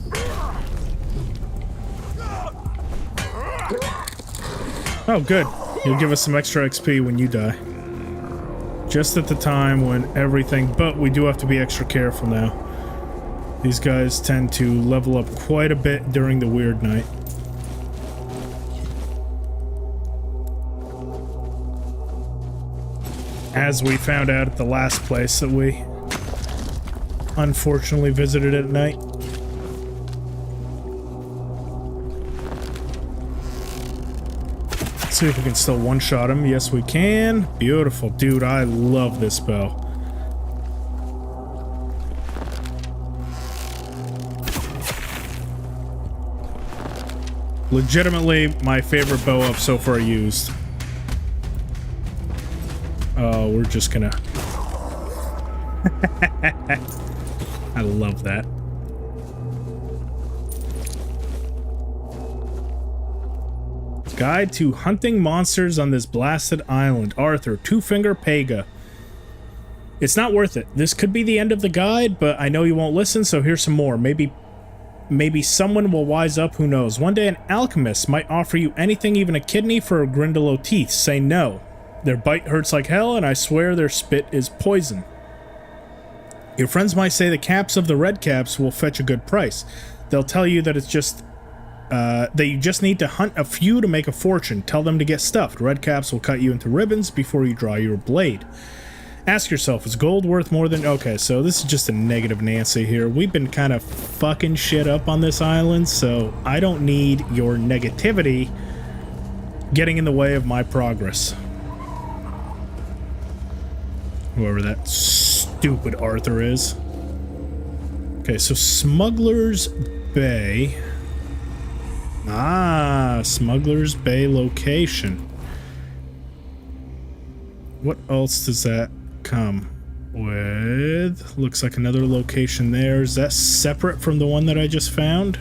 Oh, good. You'll give us some extra XP when you die. Just at the time when everything... But we do have to be extra careful now. These guys tend to level up quite a bit during the weird night. As we found out at the last place that we unfortunately visited at night. Let's see if we can still one-shot him. Yes, we can. Beautiful. Dude, I love this bow. Legitimately my favorite bow up so far used. Oh, we're just gonna... I love that. Guide to hunting monsters on this blasted island. Arthur, Two-Finger Pega. It's not worth it. This could be the end of the guide, but I know you won't listen, so here's some more. Maybe someone will wise up, who knows. One day an alchemist might offer you anything, even a kidney for a Grindylow teeth. Say no. Their bite hurts like hell, and I swear their spit is poison. Your friends might say the caps of the red caps will fetch a good price. They'll tell you that it's just that you just need to hunt a few to make a fortune. Tell them to get stuffed. Red caps will cut you into ribbons before you draw your blade. Ask yourself, is gold worth more than... Okay, so this is just a negative Nancy here. We've been kind of fucking shit up on this island, so I don't need your negativity getting in the way of my progress. Whoever that stupid Arthur is. Okay, so Smuggler's Bay. Ah, Smuggler's Bay location. What else does that come with? Looks like another location there. Is that separate from the one that I just found?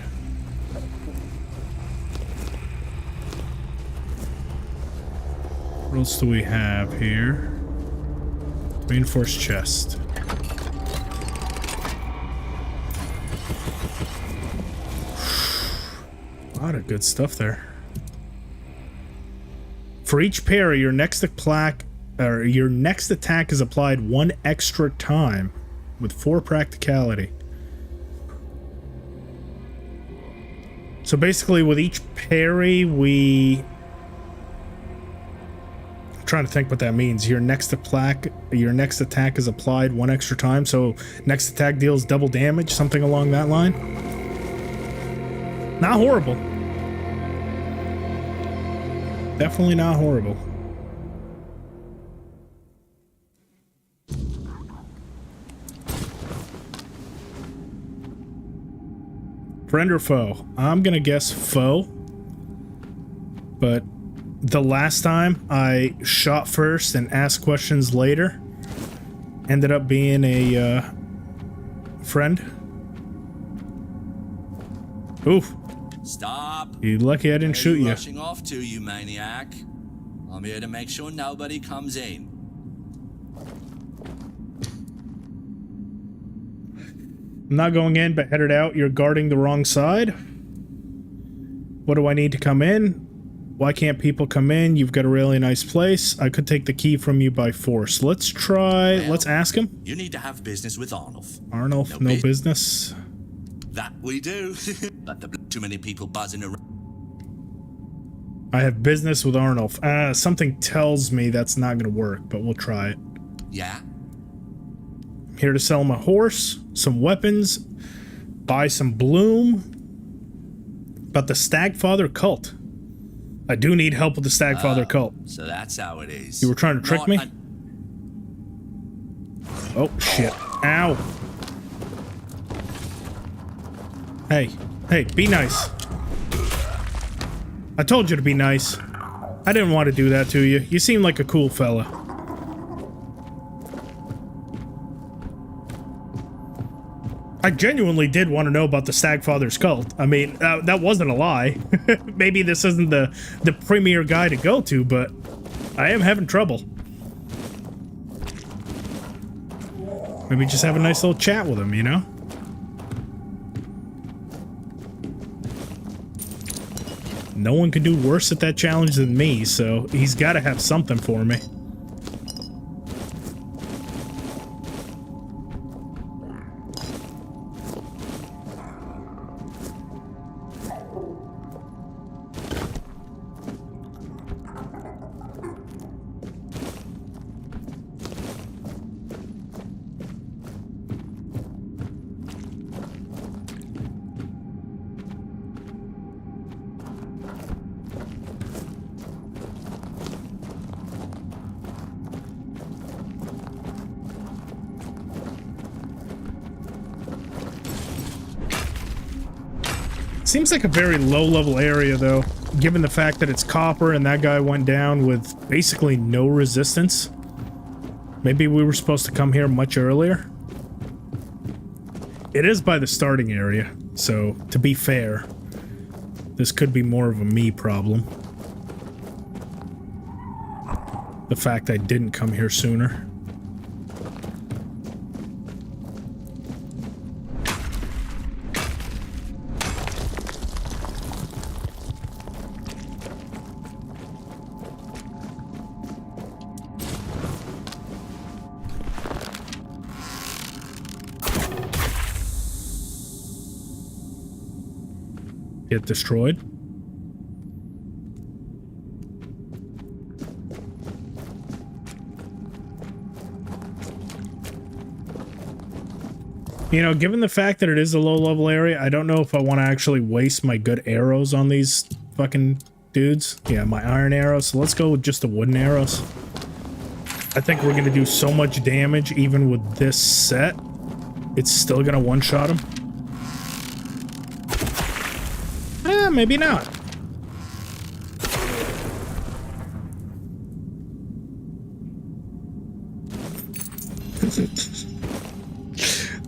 What else do we have here? Reinforced chest. A lot of good stuff there. For each parry, your next attack is applied 1 extra time with 4 practicality. So basically with each parry I'm trying to think what that means. Your next attack is applied 1 extra time, so next attack deals double damage, something along that line. Not horrible. Definitely not horrible. Friend or foe? I'm gonna guess foe. But the last time I shot first and asked questions later ended up being a friend. Oof. Stop. You're lucky I didn't shoot you. Rushing off to, you maniac. I'm here to make sure nobody comes in. I'm not going in, but headed out. You're guarding the wrong side. What do I need to come in? Why can't people come in? You've got a really nice place. I could take the key from you by force. Let's try... Well, let's ask him. You need to have business with Arnulf. Arnulf, no business. That we do. But too many people buzzing around. I have business with Arnulf. Something tells me that's not going to work, but we'll try it. Yeah? I'm here to sell him a horse, some weapons, buy some bloom. But the Stagfather cult. I do need help with the Stagfather cult. So that's how it is. You were trying to trick me? Oh, shit. Ow. Hey, be nice. I told you to be nice. I didn't want to do that to you. You seem like a cool fella. I genuinely did want to know about the Stagfather's cult. I mean, that wasn't a lie. Maybe this isn't the premier guy to go to, but I am having trouble. Maybe just have a nice little chat with him, you know? No one can do worse at that challenge than me, so he's got to have something for me. Seems like a very low-level area, though, given the fact that it's copper and that guy went down with basically no resistance. Maybe we were supposed to come here much earlier. It is by the starting area, so to be fair, this could be more of a me problem. the fact I didn't come here sooner. Get destroyed. You know, given the fact that it is a low-level area, I don't know if I want to actually waste my good arrows on these fucking dudes. Yeah, my iron arrows. So let's go with just the wooden arrows. I think we're going to do so much damage even with this set. It's still going to one-shot him. Maybe not.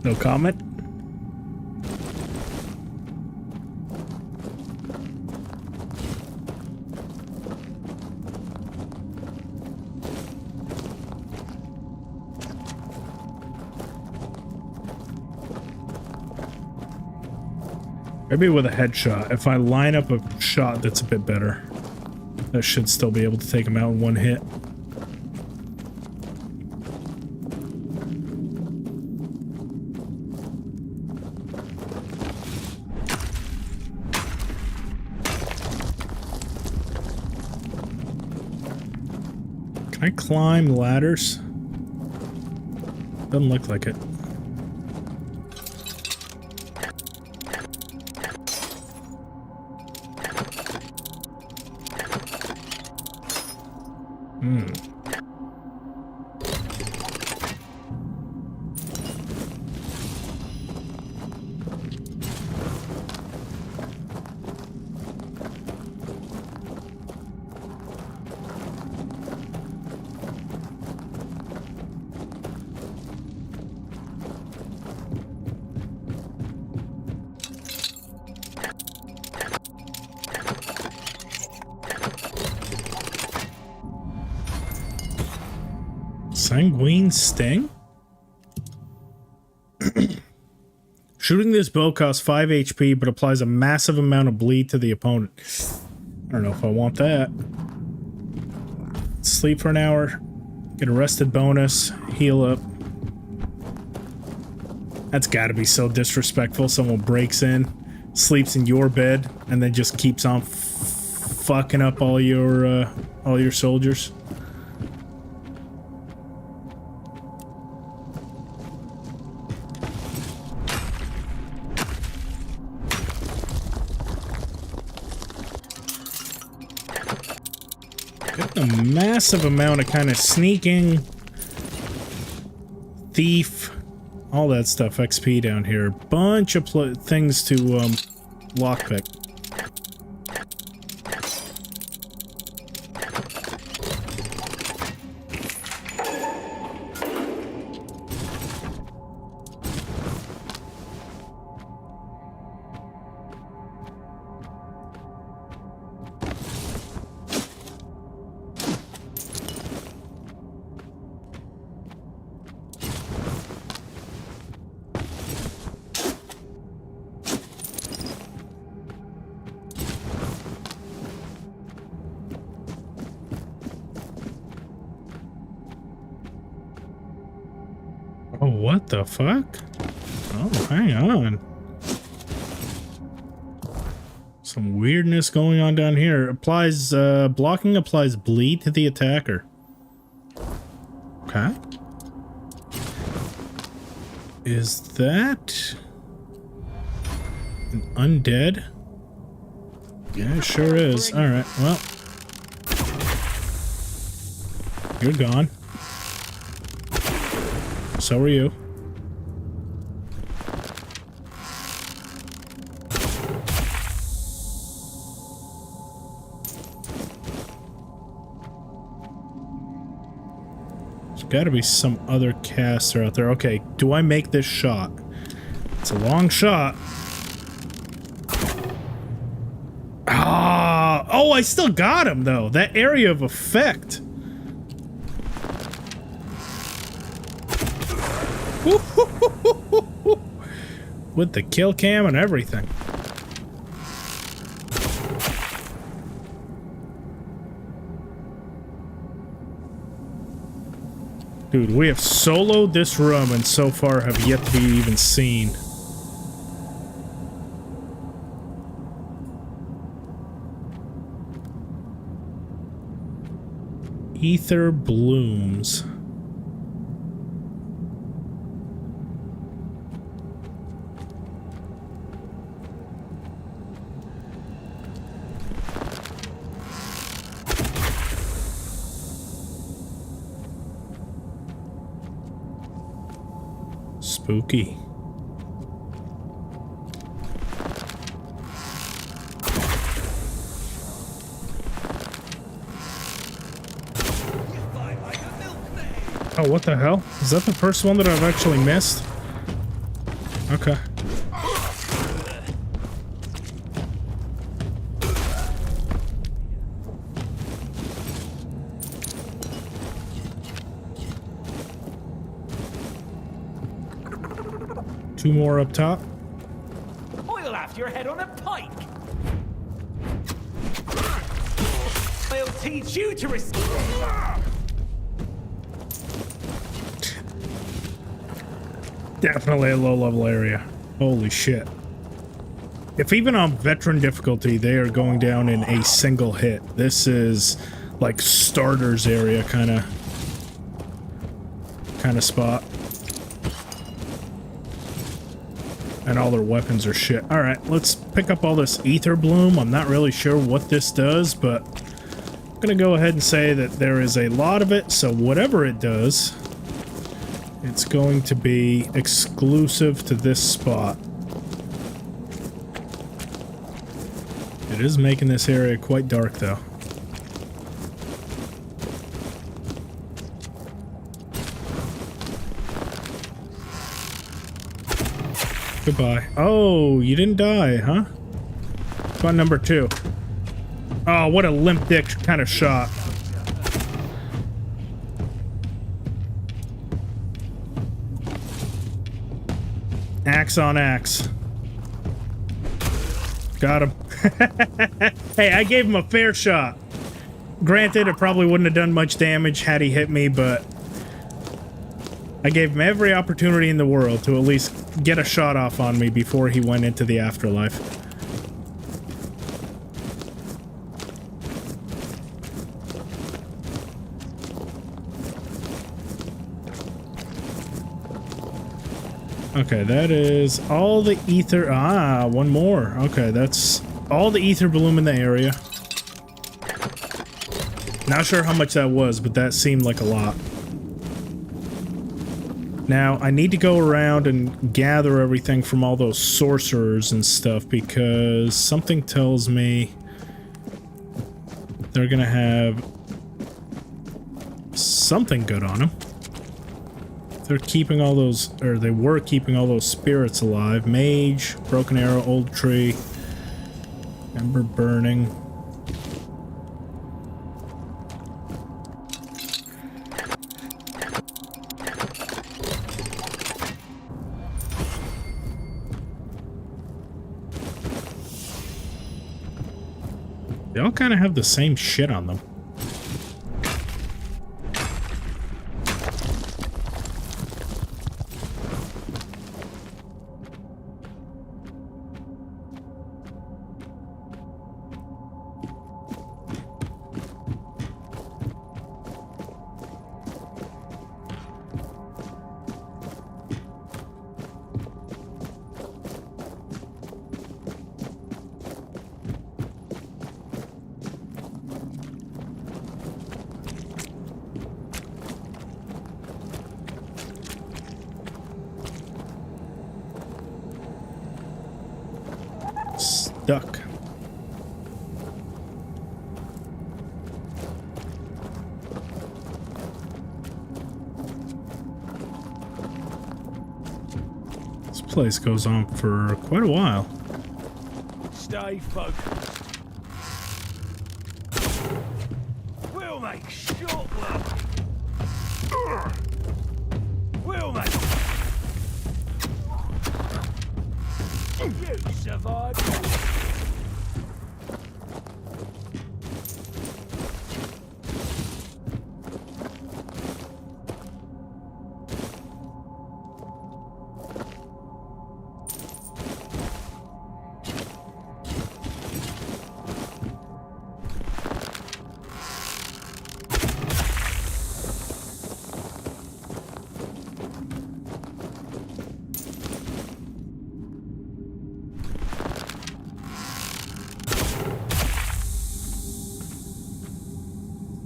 No comment. Maybe with a headshot. If I line up a shot that's a bit better, that should still be able to take him out in one hit. Can I climb ladders? Doesn't look like it. Sanguine Sting? Shooting this bow costs 5 HP, but applies a massive amount of bleed to the opponent. I don't know if I want that. Sleep for an hour. Get a rested bonus. Heal up. That's gotta be so disrespectful. Someone breaks in, sleeps in your bed, and then just keeps on fucking up all your soldiers. A massive amount of kind of sneaking, thief, all that stuff XP down here. Bunch of things to lockpick. Oh, what the fuck? Oh, hang on. Some weirdness going on down here. Applies, blocking applies bleed to the attacker. Okay. Is that an undead? Yeah, it sure is. Alright, well. You're gone. So are you. There's gotta be some other caster out there. Okay, do I make this shot? It's a long shot. Ah! Oh, I still got him, though. That area of effect. With the kill cam and everything. Dude, we have soloed this room and so far have yet to be even seen. Ether blooms. Spooky. Oh, what the hell? Is that the first one that I've actually missed? Okay. Two more up top. I'll have your head on a pike. I'll teach you to respect. Definitely a low-level area. Holy shit. If even on veteran difficulty, they are going down in a single hit. This is like starters area kind of spot. And all their weapons are shit. Alright, let's pick up all this ether bloom. I'm not really sure what this does, but I'm gonna go ahead and say that there is a lot of it, so whatever it does, it's going to be exclusive to this spot. It is making this area quite dark, though. Goodbye. Oh, you didn't die, huh? Spot number 2. Oh, what a limp dick kind of shot. Axe on axe. Got him. Hey, I gave him a fair shot. Granted, it probably wouldn't have done much damage had he hit me, but I gave him every opportunity in the world to at least get a shot off on me before he went into the afterlife. Okay, that is all the ether. Ah, one more. Okay, that's all the ether bloom in the area. Not sure how much that was, but that seemed like a lot. Now, I need to go around and gather everything from all those sorcerers and stuff because something tells me they're gonna have something good on them. They're keeping all those, or they were keeping all those spirits alive. Mage, broken arrow, old tree, ember burning. They all kind of have the same shit on them. Stuck. This place goes on for quite a while. Stay focused. We'll make short work. We'll make the vibe?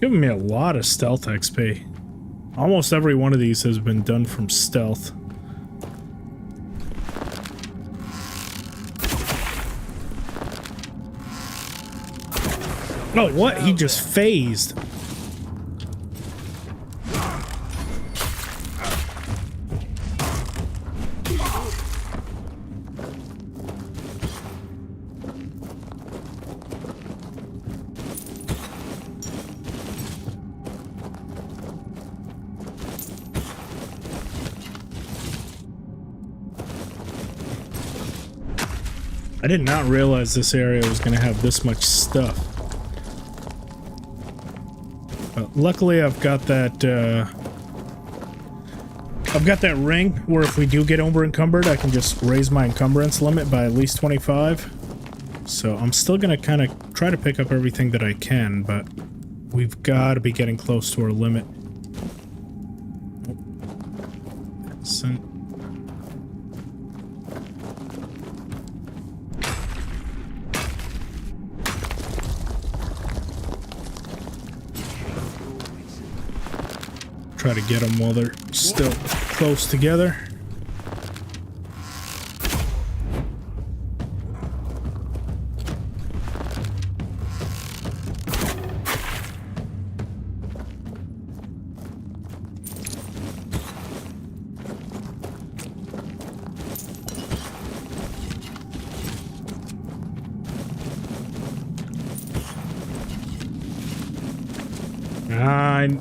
Giving me a lot of stealth XP. Almost every one of these has been done from stealth. Oh, what? He just phased. I did not realize this area was going to have this much stuff. But luckily, I've got that ring where if we do get over encumbered, I can just raise my encumbrance limit by at least 25. So I'm still going to kind of try to pick up everything that I can, but we've got to be getting close to our limit. Try to get them while they're still close together.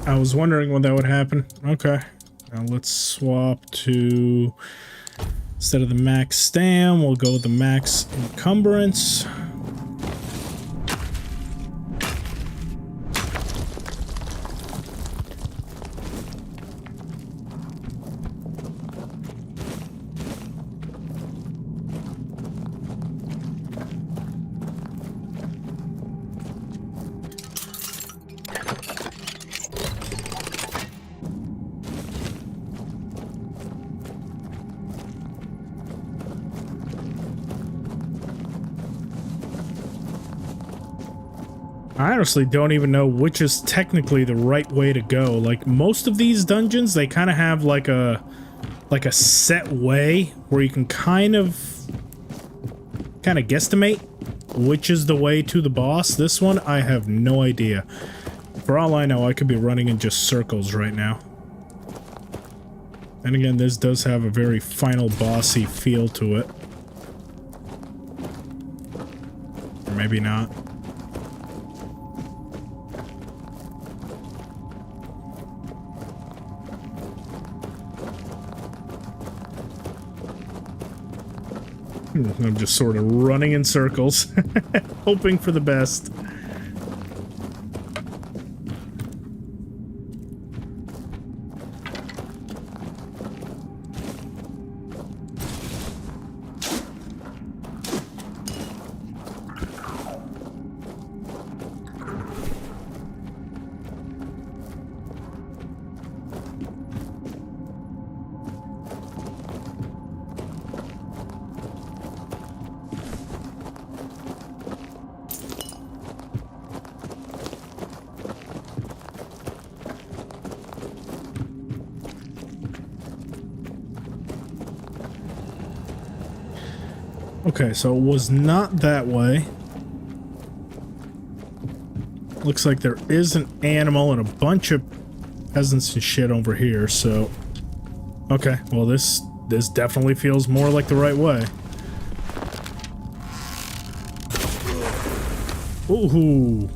I was wondering when that would happen. Okay. Now let's swap to... Instead of the max stam, we'll go with the max encumbrance. I honestly don't even know which is technically the right way to go. Like, most of these dungeons, they kind of have like a set way where you can kind of guesstimate which is the way to the boss. This one, I have no idea. For all I know, I could be running in just circles right now. And again, this does have a very final bossy feel to it. Or maybe not. I'm just sort of running in circles, hoping for the best. Okay, so it was not that way. Looks like there is an animal and a bunch of peasants and shit over here, so... Okay, well this definitely feels more like the right way. Ooh.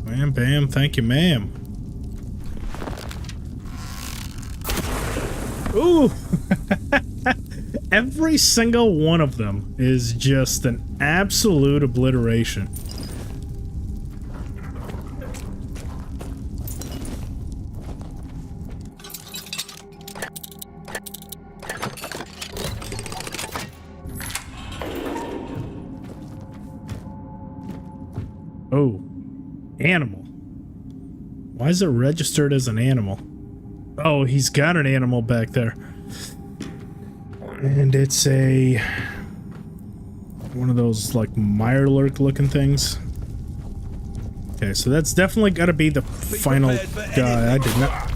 Bam, bam, thank you, ma'am. Ooh! every single one of them is just an absolute obliteration. Oh, animal. Why is it registered as an animal? Oh, he's got an animal back there. And it's a... one of those, like, Mirelurk looking things. Okay, so that's definitely got to be the final guy. I did not...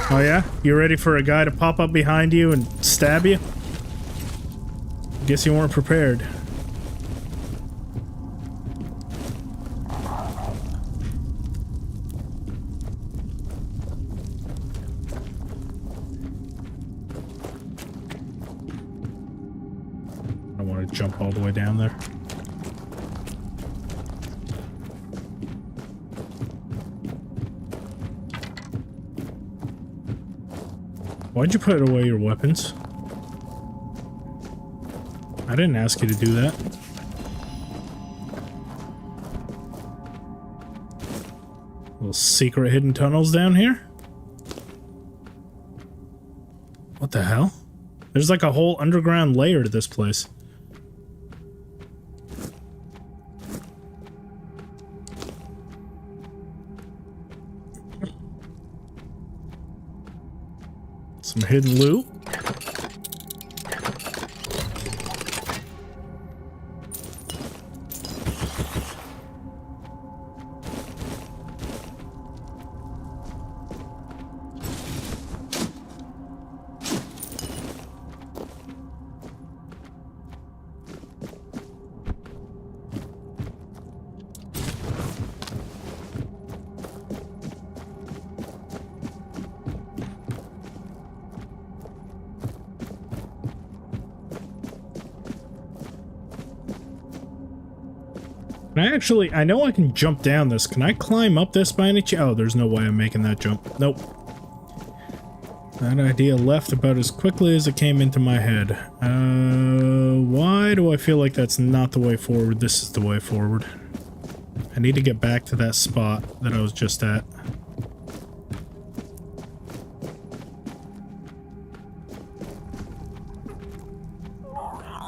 Oh, yeah? You ready for a guy to pop up behind you and stab you? Guess you weren't prepared. Jump all the way down there. Why'd you put away your weapons? I didn't ask you to do that. Little secret hidden tunnels down here? What the hell? There's like a whole underground layer to this place. Some hidden loot. I know I can jump down this. Can I climb up this by any chance? Oh, there's no way I'm making that jump. Nope. That idea left about as quickly as it came into my head. Why do I feel like that's not the way forward? This is the way forward. I need to get back to that spot that I was just at.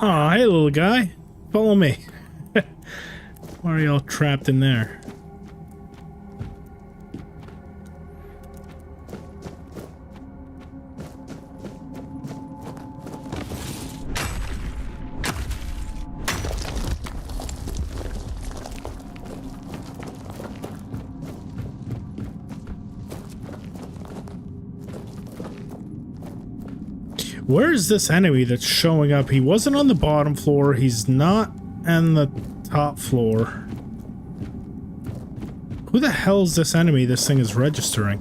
Oh, hey, little guy. Follow me. Why are y'all trapped in there? Where is this enemy that's showing up? He wasn't on the bottom floor. He's not on the top floor. Who the hell is this enemy this thing is registering?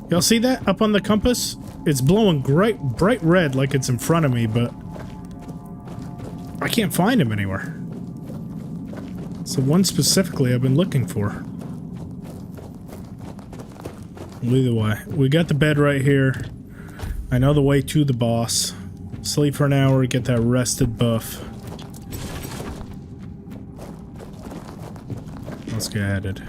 Y'all see that up on the compass? It's blowing bright red like it's in front of me, but I can't find him anywhere. It's the one specifically I've been looking for. Either way, we got the bed right here. I know the way to the boss. Sleep for an hour, get that rested buff. Let's get headed.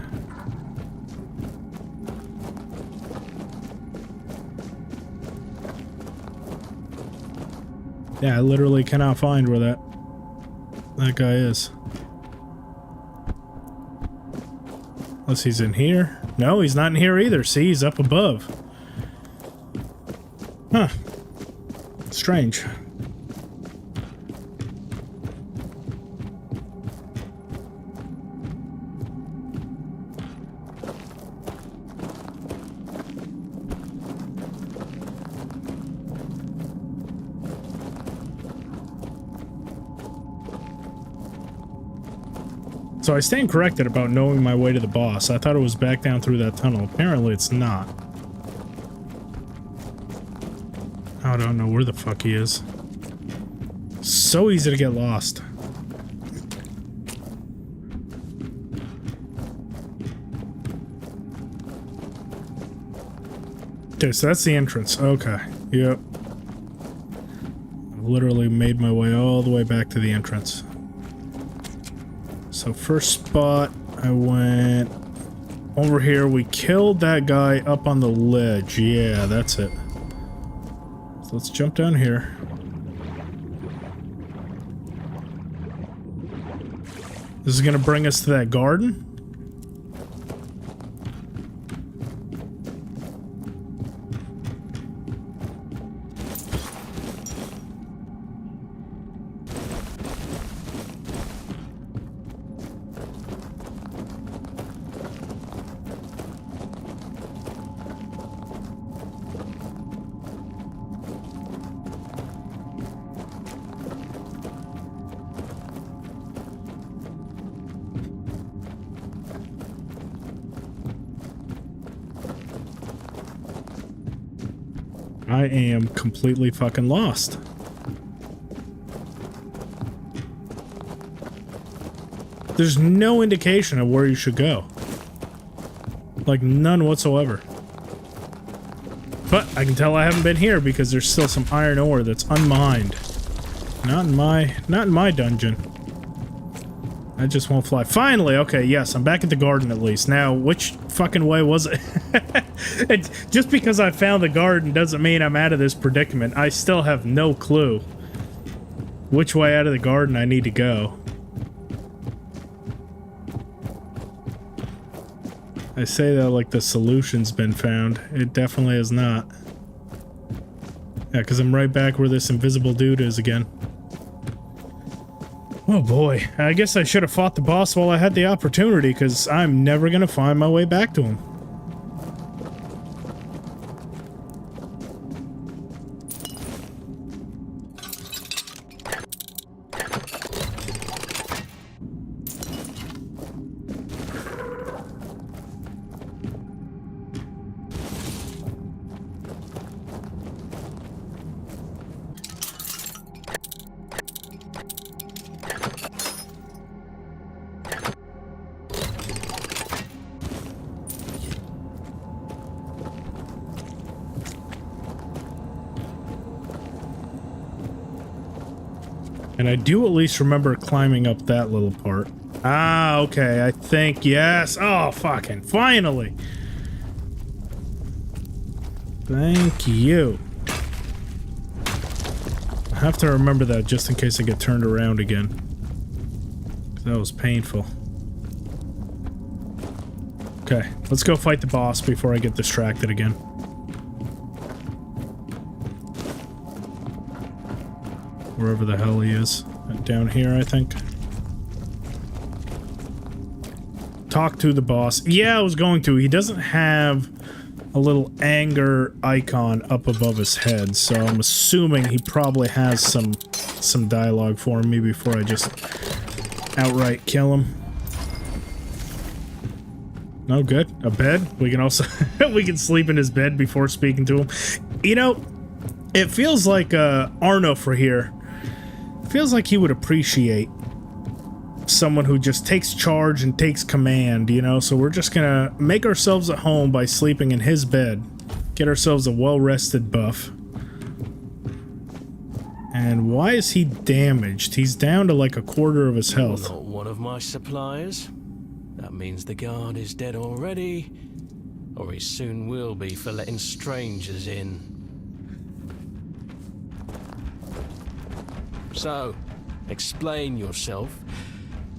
Yeah, I literally cannot find where that guy is. Unless he's in here. No, he's not in here either. See, he's up above. Huh. Strange. So I stand corrected about knowing my way to the boss. I thought it was back down through that tunnel. Apparently it's not. I don't know where the fuck he is. So easy to get lost. Okay, so that's the entrance. Okay. Yep. I've literally made my way all the way back to the entrance. So first spot, I went over here. We killed that guy up on the ledge. Yeah, that's it. So let's jump down here. This is gonna bring us to that garden. I am completely fucking lost. There's no indication of where you should go. Like, none whatsoever. But I can tell I haven't been here because there's still some iron ore that's unmined. Not in my dungeon. I just won't fly. Finally, okay, yes, I'm back at the garden at least. Now, which fucking way was it? Just because I found the garden doesn't mean I'm out of this predicament. I still have no clue which way out of the garden I need to go. I say that like the solution's been found. It definitely is not. Yeah, because I'm right back where this invisible dude is again. Oh boy, I guess I should have fought the boss while I had the opportunity, because I'm never gonna find my way back to him. And I do at least remember climbing up that little part. Ah, okay, I think, yes. Oh, fucking, finally. Thank you. I have to remember that just in case I get turned around again. That was painful. Okay, let's go fight the boss before I get distracted again. Wherever the hell he is. Down here, I think. Talk to the boss. Yeah, I was going to. He doesn't have a little anger icon up above his head, so I'm assuming he probably has some dialogue for me before I just outright kill him. No, good. A bed? We can also... we can sleep in his bed before speaking to him. You know, it feels like Arno for here. Feels like he would appreciate someone who just takes charge and takes command, you know? So we're just gonna make ourselves at home by sleeping in his bed. Get ourselves a well-rested buff. And why is he damaged? He's down to like a quarter of his health. Not one of my suppliers. That means the guard is dead already, or he soon will be for letting strangers in. So, explain yourself,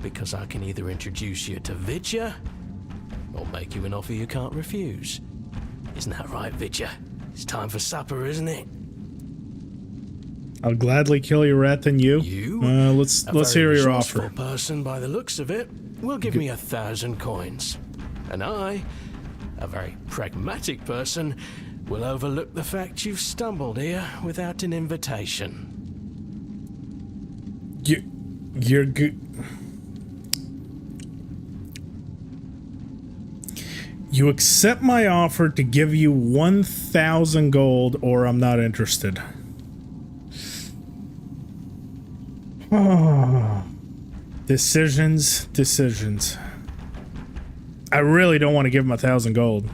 because I can either introduce you to Vidya, or make you an offer you can't refuse. Isn't that right, Vidya? It's time for supper, isn't it? I'll gladly kill your rat than you. Let's hear your offer. A person by the looks of it will give me 1,000 coins, and I, a very pragmatic person, will overlook the fact you've stumbled here without an invitation. You're good. You accept my offer to give you 1,000 gold, or I'm not interested. Decisions. I really don't want to give him 1,000 gold.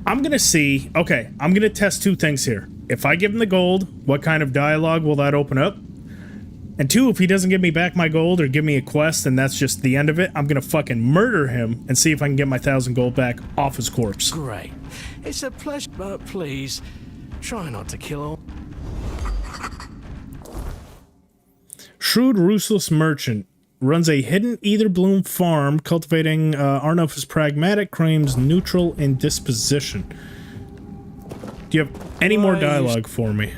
I'm gonna see. Okay, I'm gonna test two things here. If I give him the gold, what kind of dialogue will that open up? And two, if he doesn't give me back my gold or give me a quest and that's just the end of it, I'm gonna fucking murder him and see if I can get my 1,000 gold back off his corpse. Great. It's a pleasure, but please, try not to kill all. Shrewd, ruthless merchant. Runs a hidden ether bloom farm, cultivating Arnulf is pragmatic, claims neutral in disposition. Do you have any more dialogue for me?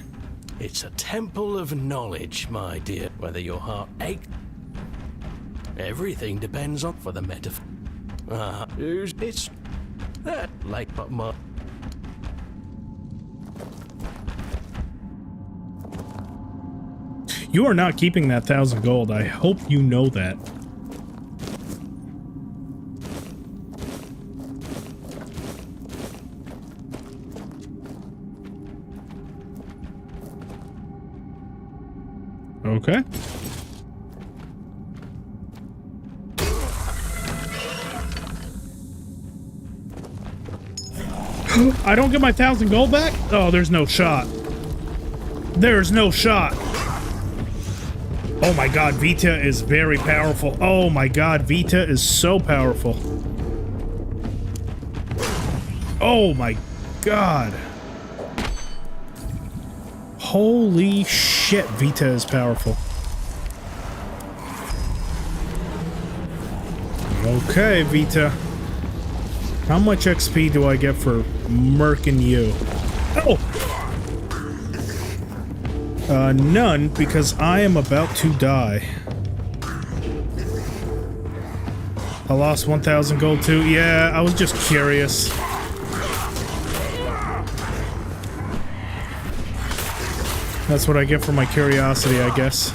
It's a temple of knowledge, my dear. Whether your heart aches, everything depends on for the metaphor. It's that like but my. You are not keeping that 1,000 gold. I hope you know that. Okay. I don't get my 1,000 gold back? Oh, there's no shot. There's no shot. Oh my god, Vita is very powerful. Oh my god, Vita is so powerful. Oh my god. Holy shit, Vita is powerful. Okay, Vita. How much XP do I get for murking you? Oh! None, because I am about to die. I lost 1,000 gold too. Yeah, I was just curious. That's what I get for my curiosity, I guess.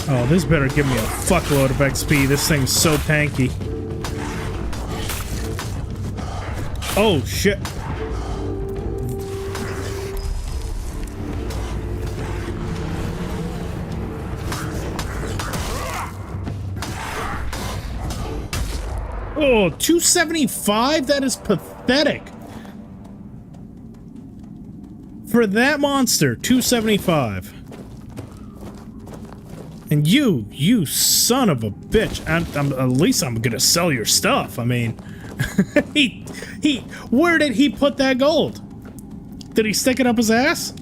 Oh, this better give me a fuckload of XP. This thing's so tanky. Oh, shit. Oh, 275? That is pathetic. For that monster, 275. And you son of a bitch. At least I'm gonna sell your stuff. I mean, where did he put that gold? Did he stick it up his ass?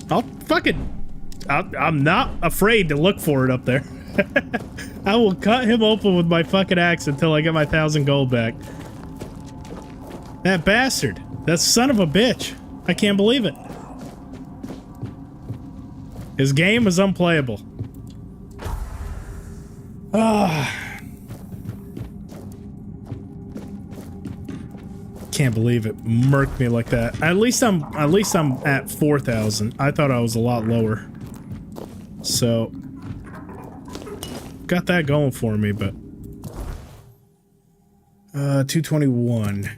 I'm not afraid to look for it up there. I will cut him open with my fucking axe until I get my 1,000 gold back. That bastard. That son of a bitch. I can't believe it. His game is unplayable. Can't believe it murked me like that. At least I'm at 4,000. I thought I was a lot lower. So got that going for me, but 221.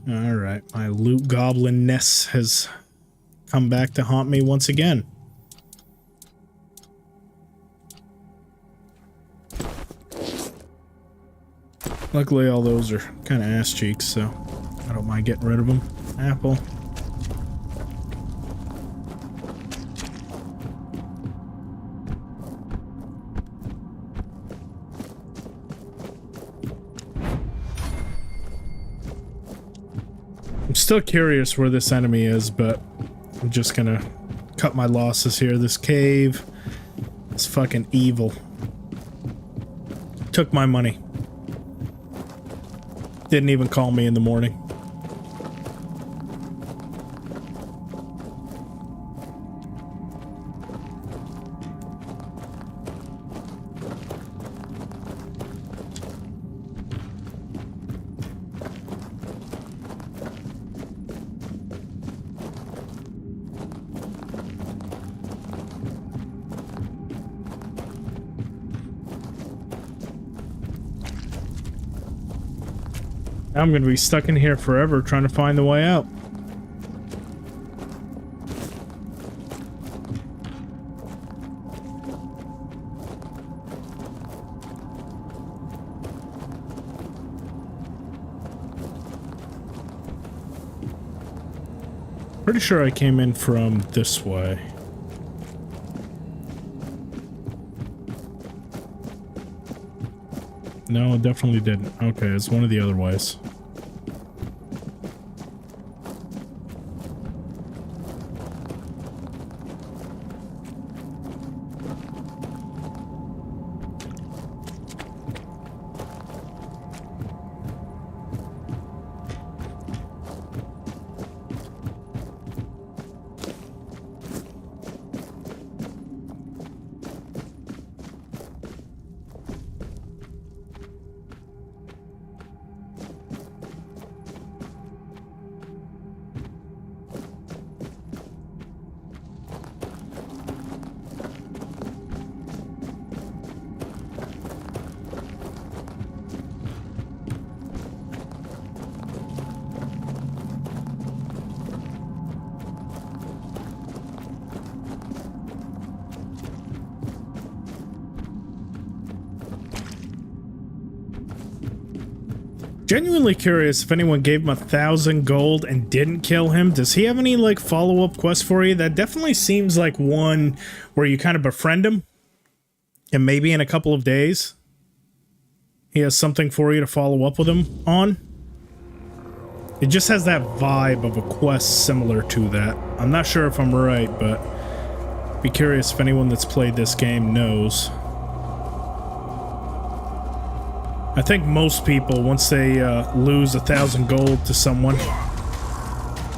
All right, my loot goblin-ness has come back to haunt me once again. Luckily, all those are kind of ass cheeks, so I don't mind getting rid of them. Apple. I'm still curious where this enemy is, but I'm just gonna cut my losses here. This cave is fucking evil. Took my money. Didn't even call me in the morning. I'm gonna be stuck in here forever trying to find the way out. Pretty sure I came in from this way. No, it definitely didn't. Okay, it's one of the other ways. Genuinely curious if anyone gave him 1,000 gold and didn't kill him. Does he have any, like, follow-up quests for you? That definitely seems like one where you kind of befriend him, and maybe in a couple of days he has something for you to follow up with him on. It just has that vibe of a quest similar to that. I'm not sure if I'm right, but be curious if anyone that's played this game knows. I think most people, once they lose 1,000 gold to someone,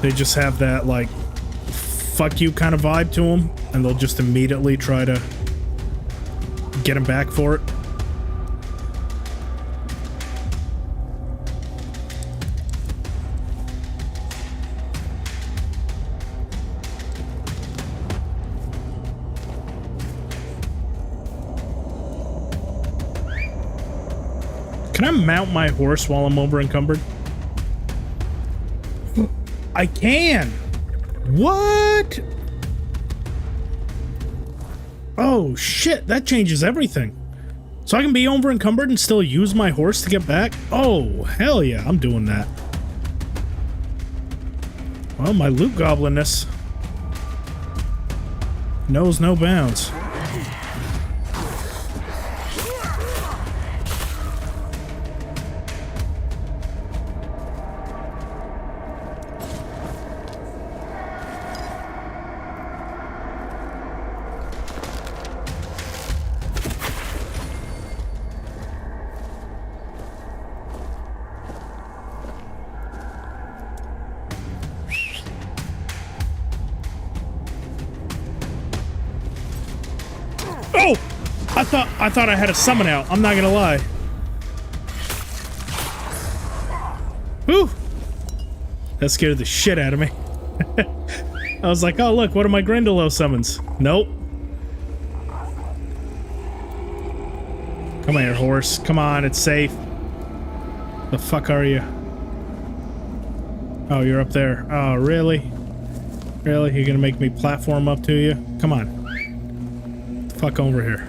they just have that, like, fuck you kind of vibe to them, and they'll just immediately try to get him back for it. Can I mount my horse while I'm over encumbered? I can! What? Oh shit, that changes everything. So I can be over encumbered and still use my horse to get back? Oh, hell yeah, I'm doing that. Well, my loot goblinness knows no bounds. I thought I had a summon out. I'm not gonna lie. Whew. That scared the shit out of me. I was like, oh look, what are my Grindylows summons? Nope. Come here, horse. Come on, it's safe. The fuck are you? Oh, you're up there. Oh, really? Really? You're gonna make me platform up to you? Come on. Fuck over here.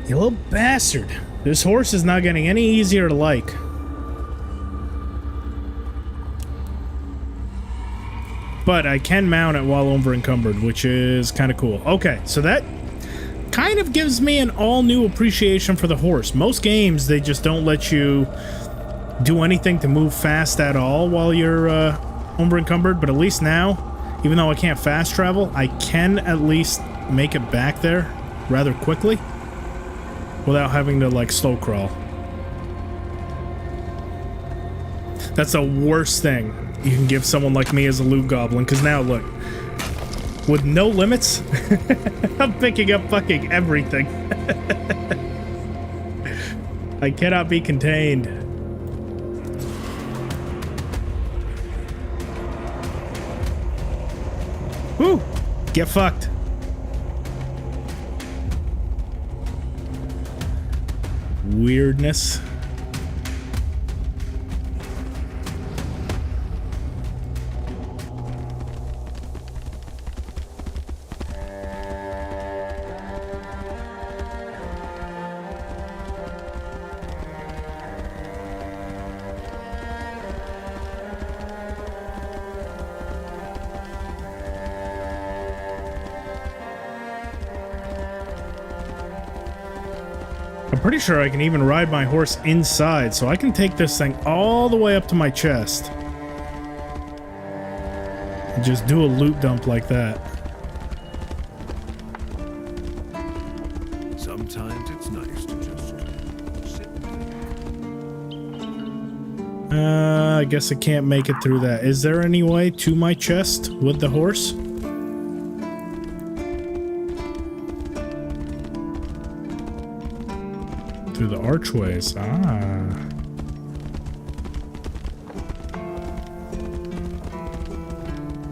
You little bastard. This horse is not getting any easier to like. But I can mount it while over encumbered, which is kind of cool. Okay, so that kind of gives me an all-new appreciation for the horse. Most games, they just don't let you do anything to move fast at all while you're over encumbered, but at least now, even though I can't fast travel, I can at least make it back there rather quickly without having to, like, slow crawl. That's the worst thing you can give someone like me as a loot goblin, because now, look, with no limits, I'm picking up fucking everything. I cannot be contained. Woo! Get fucked. Weirdness. Pretty sure I can even ride my horse inside, so I can take this thing all the way up to my chest. And just do a loot dump like that. Sometimes it's nice to just sit. I guess I can't make it through that. Is there any way to my chest with the horse? Through the archways. Ah.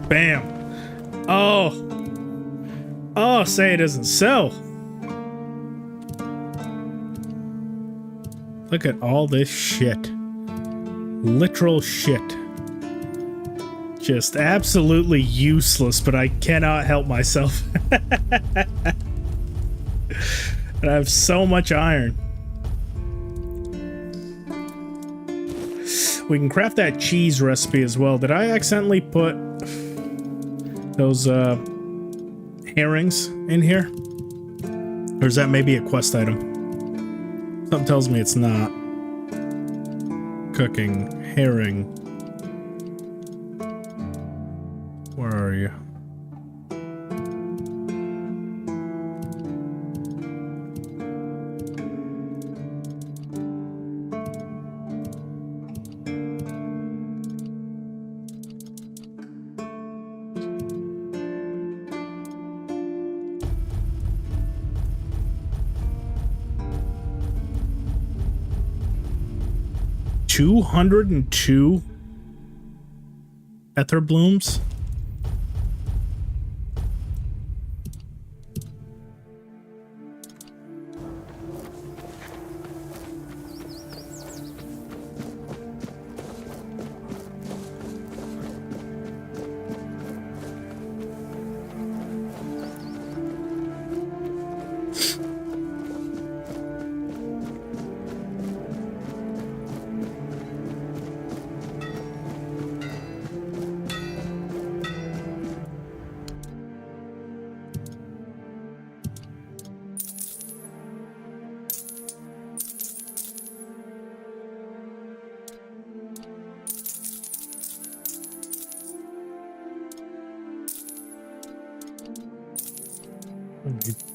Bam. Oh. Oh, say it doesn't sell. Look at all this shit. Literal shit. Just absolutely useless, but I cannot help myself. And I have so much iron. We can craft that cheese recipe as well. Did I accidentally put those herrings in here? Or is that maybe a quest item? Something tells me it's not. Cooking herring. Where are you? $202 ether blooms.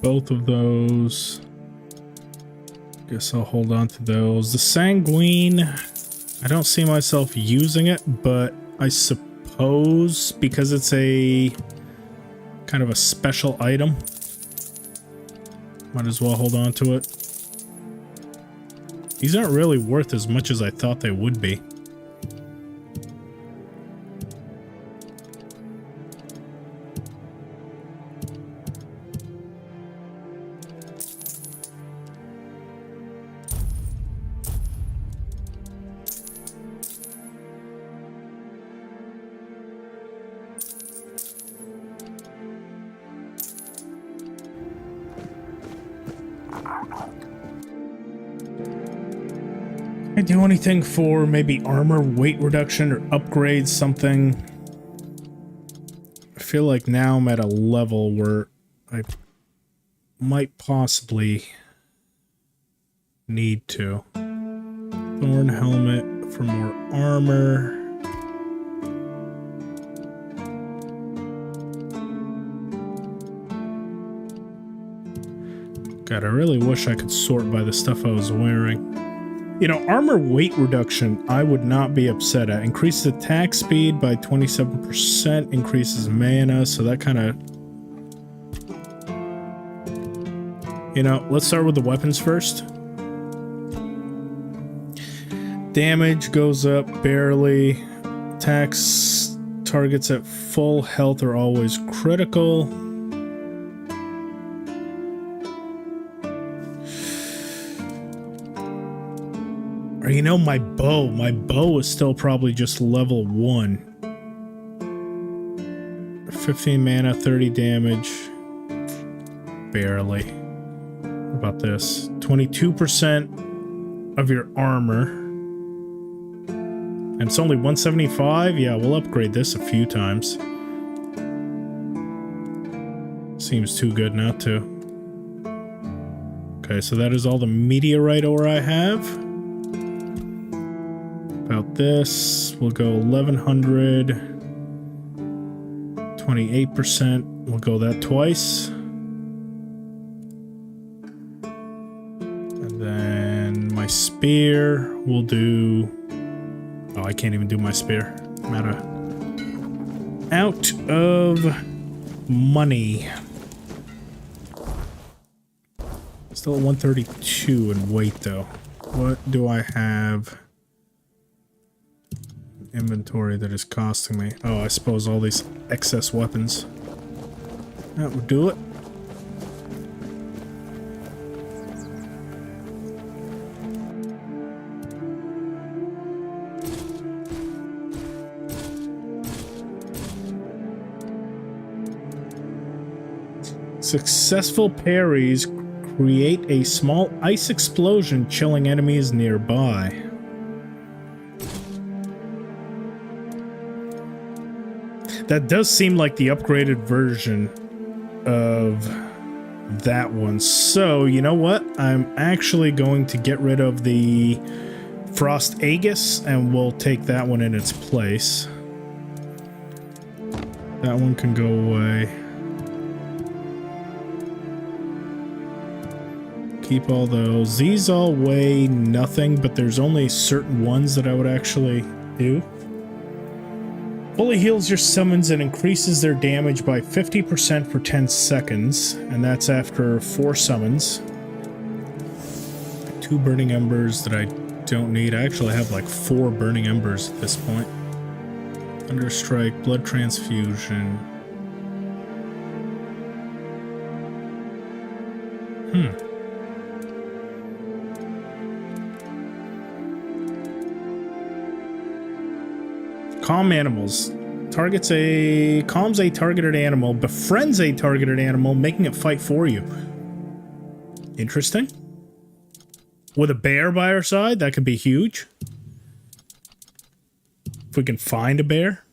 Both of those. Guess I'll hold on to those. The sanguine, I don't see myself using it, but I suppose because it's a kind of a special item, might as well hold on to it. These aren't really worth as much as I thought they would be. I do anything for maybe armor weight reduction or upgrade something? I feel like now I'm at a level where I might possibly need to. Thorn helmet for more armor. God, I really wish I could sort by the stuff I was wearing. You know, armor weight reduction, I would not be upset at. Increases attack speed by 27%, increases mana, so that kind of... You know, let's start with the weapons first. Damage goes up barely. Attacks targets at full health are always critical. Or, you know, my bow is still probably just level 1. 15 mana, 30 damage. Barely. What about this? 22% of your armor. And it's only 175? Yeah, we'll upgrade this a few times. Seems too good not to. Okay, so that is all the meteorite ore I have. About this, we'll go 1100. 28%. We'll go that twice. And then my spear, we'll do... Oh, I can't even do my spear. I'm out of money. Still at 132 in weight, though. What do I have? Inventory that is costing me. Oh, I suppose all these excess weapons. That would do it. Successful parries create a small ice explosion, chilling enemies nearby. That does seem like the upgraded version of that one. So, you know what? I'm actually going to get rid of the Frost Aegis, and we'll take that one in its place. That one can go away. Keep all those. These all weigh nothing, but there's only certain ones that I would actually do. Fully heals your summons and increases their damage by 50% for 10 seconds, and that's after 4 summons. 2 burning embers that I don't need. I actually have like 4 burning embers at this point. Thunderstrike, blood transfusion. Calm animals. Calms a targeted animal, befriends a targeted animal, making it fight for you. Interesting. With a bear by our side, that could be huge. If we can find a bear.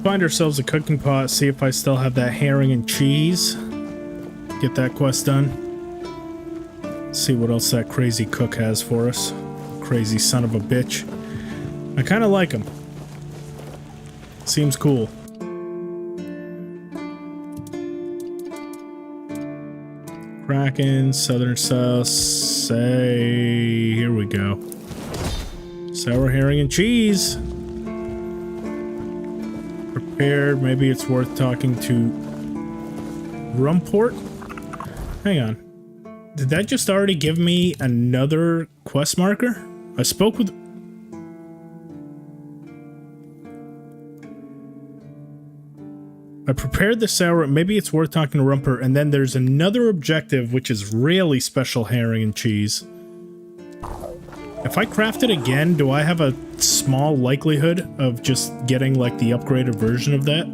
Find ourselves a cooking pot, see if I still have that herring and cheese. Get that quest done. See what else that crazy cook has for us. Crazy son of a bitch. I kind of like him. Seems cool. Kraken, Southern South, say... Here we go. Sour herring and cheese. Prepared. Maybe it's worth talking to Rumport. Hang on. Did that just already give me another quest marker? I spoke with... I prepared the sour... Maybe it's worth talking to Rumport. And then there's another objective, which is really special herring and cheese. If I craft it again, do I have a small likelihood of just getting, like, the upgraded version of that?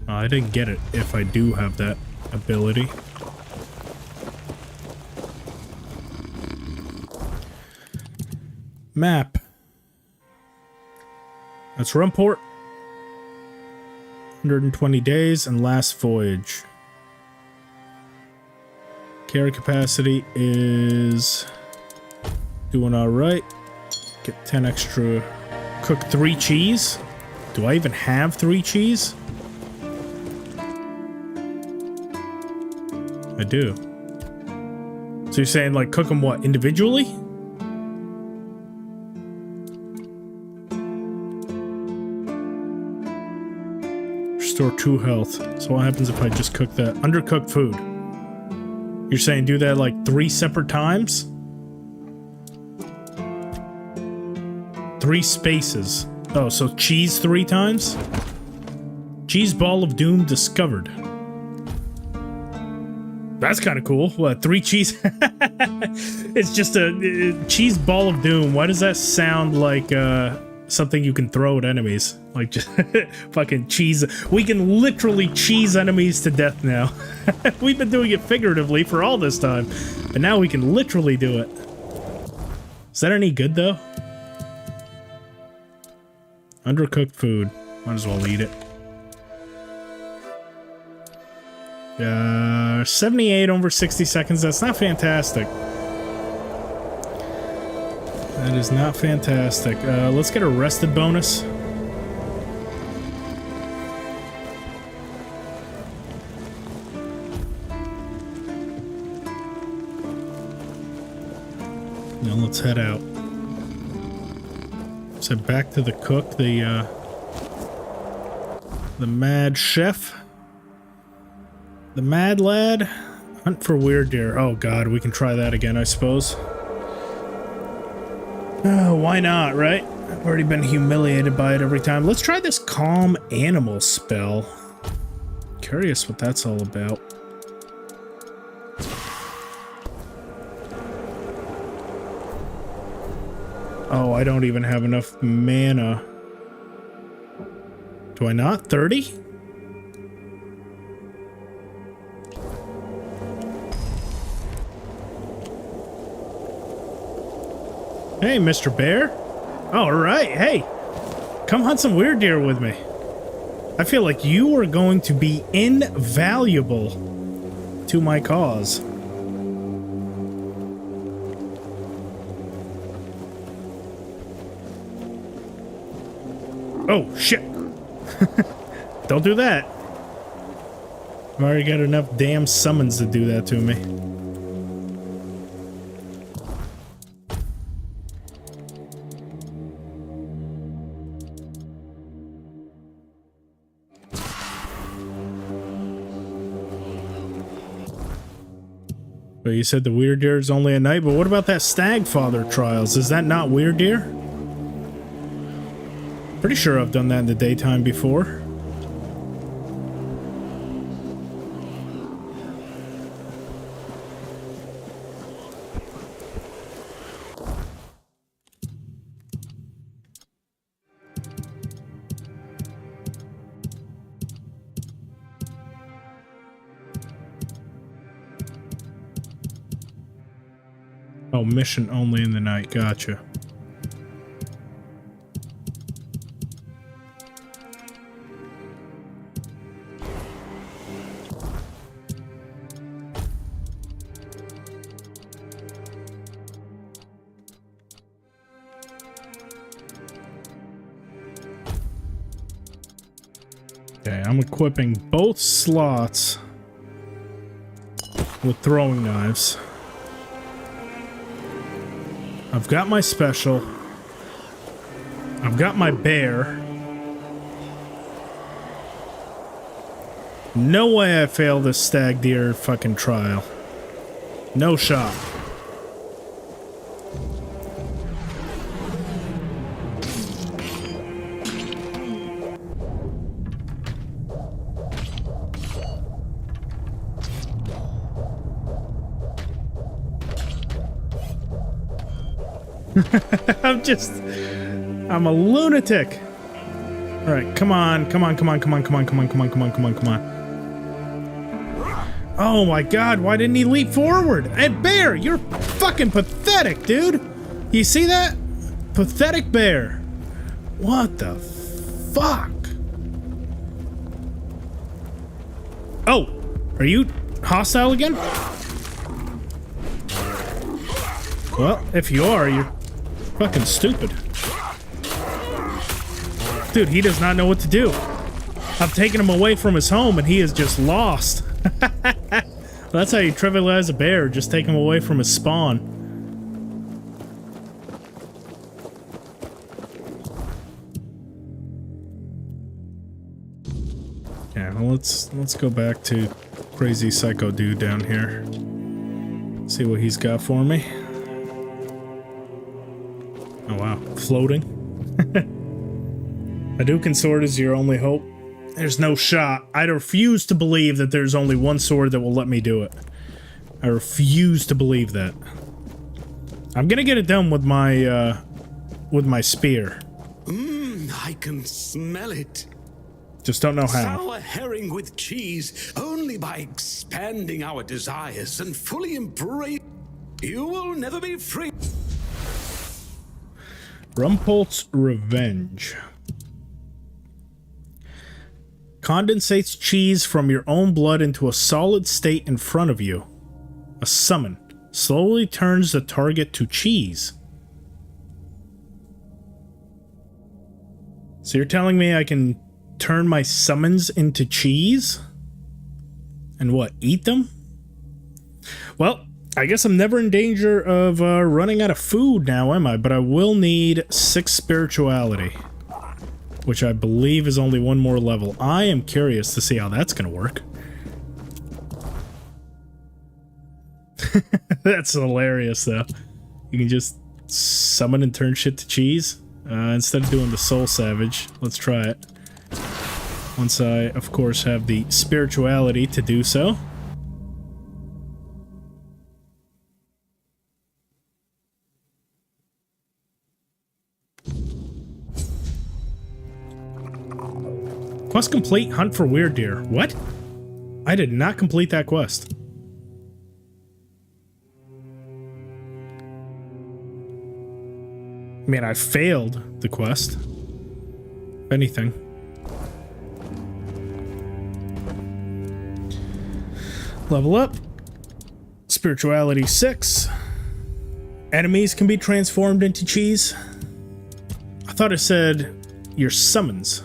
Oh, I didn't get it if I do have that ability. Map. That's Rumport. 120 days and last voyage. Carry capacity is doing all right. Get 10 extra. Cook 3 cheese. Do I even have 3 cheese? I do. So you're saying, like, cook them what, individually? Restore 2 health. So what happens if I just cook that? Undercooked food. You're saying do that like 3 separate times? 3 spaces. Oh, so cheese 3 times? Cheese ball of doom discovered. That's kind of cool. What, 3 cheese? It's just a cheese ball of doom. Why does that sound like something you can throw at enemies? Like just fucking cheese. We can literally cheese enemies to death now. We've been doing it figuratively for all this time, but now we can literally do it. Is that any good though? Undercooked food. Might as well eat it. 78 over 60 seconds. That's not fantastic. That is not fantastic. Let's get a rested bonus. Now let's head out. So back to the cook, the mad chef. The mad lad. Hunt for weird deer. Oh god, we can try that again, I suppose. Oh, why not, right? I've already been humiliated by it every time. Let's try this calm animal spell. Curious what that's all about. Oh, I don't even have enough mana. Do I not? 30? Hey, Mr. Bear. All right, hey. Come hunt some weird deer with me. I feel like you are going to be invaluable to my cause. Oh, shit. Don't do that. I've already got enough damn summons to do that to me. But you said the weird deer is only at night, but what about that stag father trials? Is that not weird deer? Pretty sure I've done that in the daytime before. Oh, mission only in the night. Gotcha. Okay, I'm equipping both slots with throwing knives. I've got my special. I've got my bear. No way I fail this stag deer fucking trial. No shot. I'm a lunatic. All right, come on. Oh my god, why didn't he leap forward? And bear, you're fucking pathetic, dude. You see that? Pathetic bear. What the fuck? Oh, are you hostile again? Well, if you are, you're fucking stupid. Dude, he does not know what to do. I've taken him away from his home and he is just lost. That's how you trivialize a bear, just take him away from his spawn. Yeah, well, let's go back to crazy psycho dude down here. See what he's got for me. Oh wow, floating. Hadouken sword is your only hope. There's no shot. I refuse to believe that there's only one sword that will let me do it. I refuse to believe that. I'm gonna get it done with my spear. I can smell it. Just don't know how. Sour herring with cheese. Only by expanding our desires and fully embrace, you will never be free. Rumpolt's Revenge. Condensates cheese from your own blood into a solid state in front of you. A summon. Slowly turns the target to cheese. So you're telling me I can turn my summons into cheese? And what, eat them? Well, I guess I'm never in danger of running out of food now, am I? But I will need 6 spirituality, which I believe is only one more level. I am curious to see how that's going to work. That's hilarious, though. You can just summon and turn shit to cheese. Instead of doing the Soul Savage, let's try it. Once I, of course, have the spirituality to do so. Quest complete, hunt for weird deer. What? I did not complete that quest. I mean, I failed the quest. If anything. Level up. Spirituality 6. Enemies can be transformed into cheese. I thought it said your summons.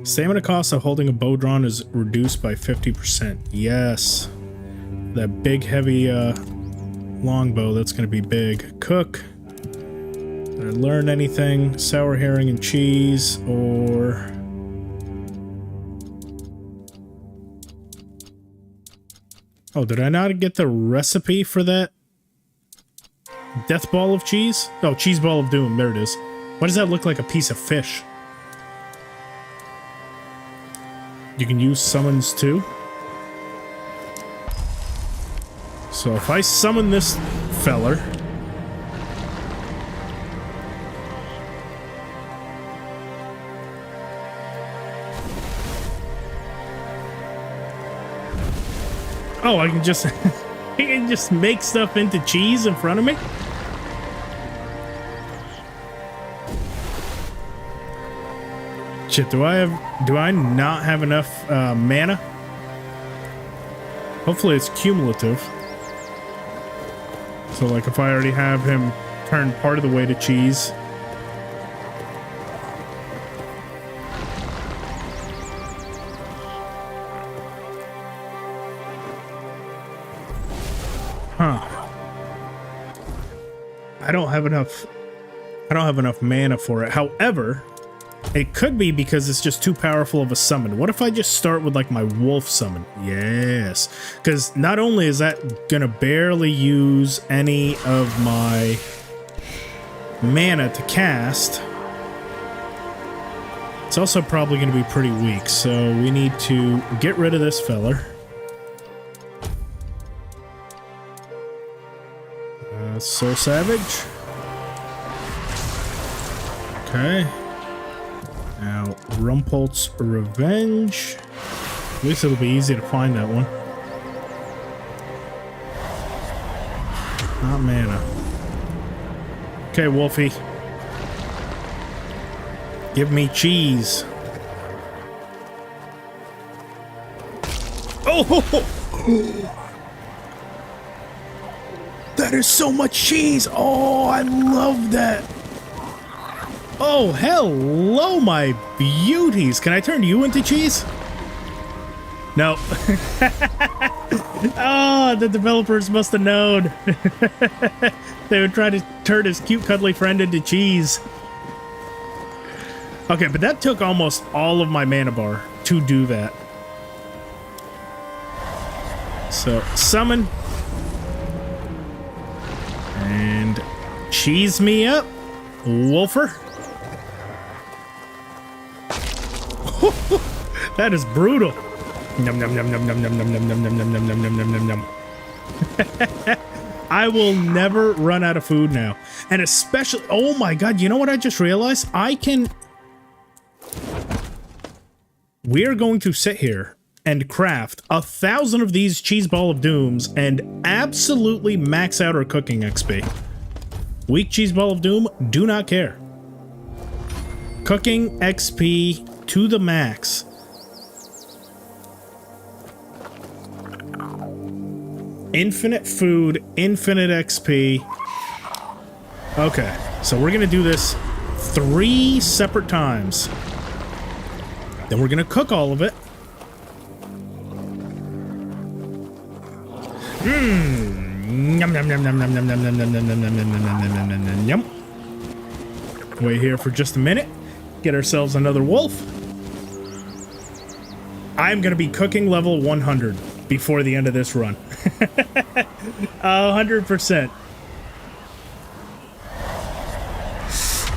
Stamina cost of holding a bow drawn is reduced by 50%. Yes. That big, heavy, longbow, that's gonna be big. Cook. Did I learn anything? Sour herring and cheese, or... Oh, did I not get the recipe for that? Death ball of cheese? Oh, cheese ball of doom, there it is. Why does that look like a piece of fish? You can use summons too. So if I summon this feller, oh, I can just I can just make stuff into cheese in front of me. Shit, do I not have enough mana? Hopefully it's cumulative. So like if I already have him turned part of the way to cheese. Huh. I don't have enough mana for it. However, it could be because it's just too powerful of a summon. What if I just start with like my wolf summon? Yes. Because not only is that gonna barely use any of my mana to cast, it's also probably gonna be pretty weak. So we need to get rid of this feller. Soul Savage. Okay. Now, Rumpolt's Revenge. At least it'll be easy to find that one. Not mana. Okay, Wolfie. Give me cheese. Oh! That is so much cheese! Oh, I love that! Oh, hello, my beauties! Can I turn you into cheese? No. Oh, the developers must have known. They would try to turn his cute, cuddly friend into cheese. Okay, but that took almost all of my mana bar to do that. So, summon. And cheese me up, Wolfer. That is brutal. Num num num num num num num num num num num num num num num num. I will never run out of food now. And especially, oh my god, you know what I just realized? We are going to sit here and craft 1,000 of these cheese ball of dooms and absolutely max out our cooking XP. Weak cheese ball of doom, do not care. Cooking XP to the max. Infinite food, infinite XP. Okay, so we're gonna do this 3 separate times. Then we're gonna cook all of it. Yum yum yum yum yum yum yum yum yum yum yum yum yum yum yum. Wait here for just a minute. Get ourselves another wolf. I'm gonna be cooking level 100 before the end of this run. 100%.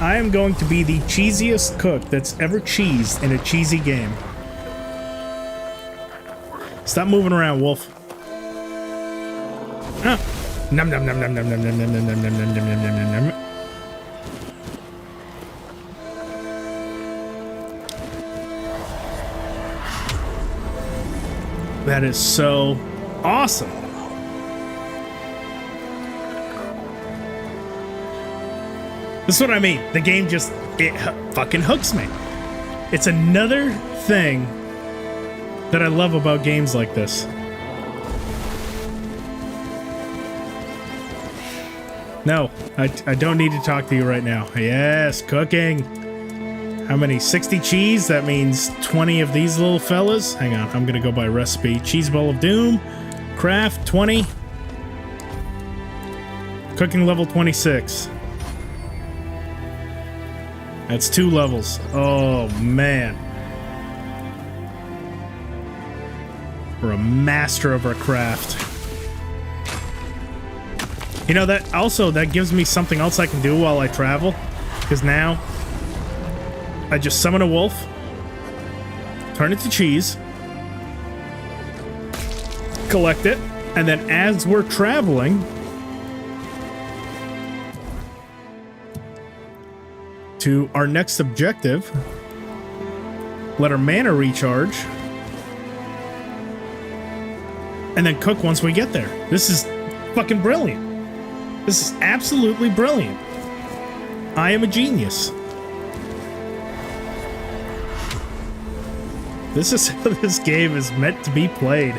I am going to be the cheesiest cook that's ever cheesed in a cheesy game. Stop moving around, wolf. Ah. Num num num num num num num num num num num num num num num. That is so awesome. This is what I mean. The game just, it fucking hooks me. It's another thing that I love about games like this. No, I don't need to talk to you right now. Yes, cooking. How many? 60 cheese? That means 20 of these little fellas. Hang on, I'm gonna go by recipe. Cheese ball of doom. Craft 20. Cooking level 26. That's 2 levels. Oh man. We're a master of our craft. You know, that also, that gives me something else I can do while I travel. Because now, I just summon a wolf, turn it to cheese, collect it, and then as we're traveling to our next objective, let our mana recharge, and then cook once we get there. This is fucking brilliant. This is absolutely brilliant. I am a genius. This is how this game is meant to be played.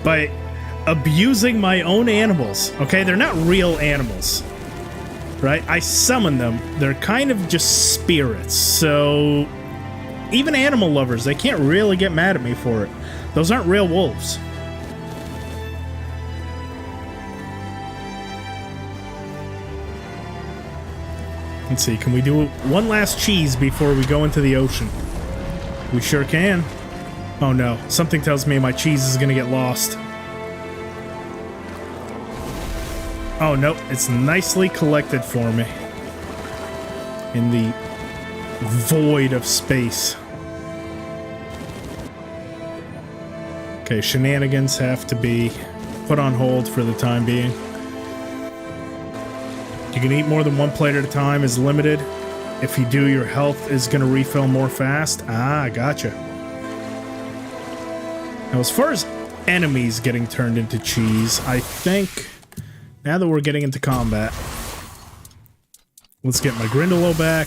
By abusing my own animals. Okay, they're not real animals. Right? I summon them. They're kind of just spirits. So even animal lovers, they can't really get mad at me for it. Those aren't real wolves. Let's see, can we do one last cheese before we go into the ocean? We sure can. Oh no, something tells me my cheese is gonna get lost. Oh no, it's nicely collected for me. In the void of space. Okay, shenanigans have to be put on hold for the time being. You can eat more than 1 plate at a time, is limited. If you do, your health is going to refill more fast. Ah, gotcha. Now, as far as enemies getting turned into cheese, I think, now that we're getting into combat, let's get my Grindylow back.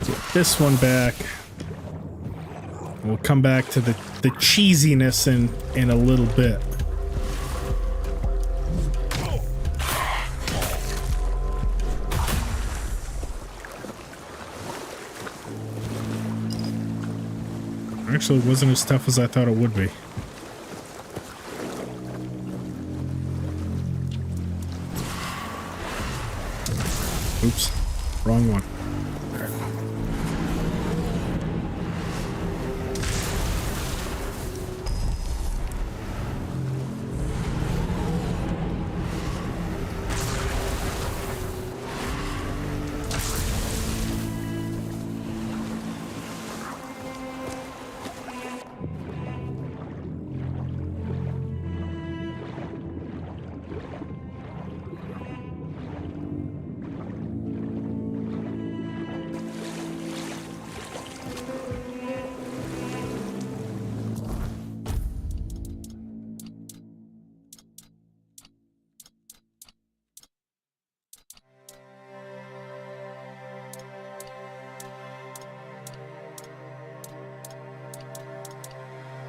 Get this one back. We'll come back to the cheesiness in a little bit. Actually, it wasn't as tough as I thought it would be. Oops. Wrong one.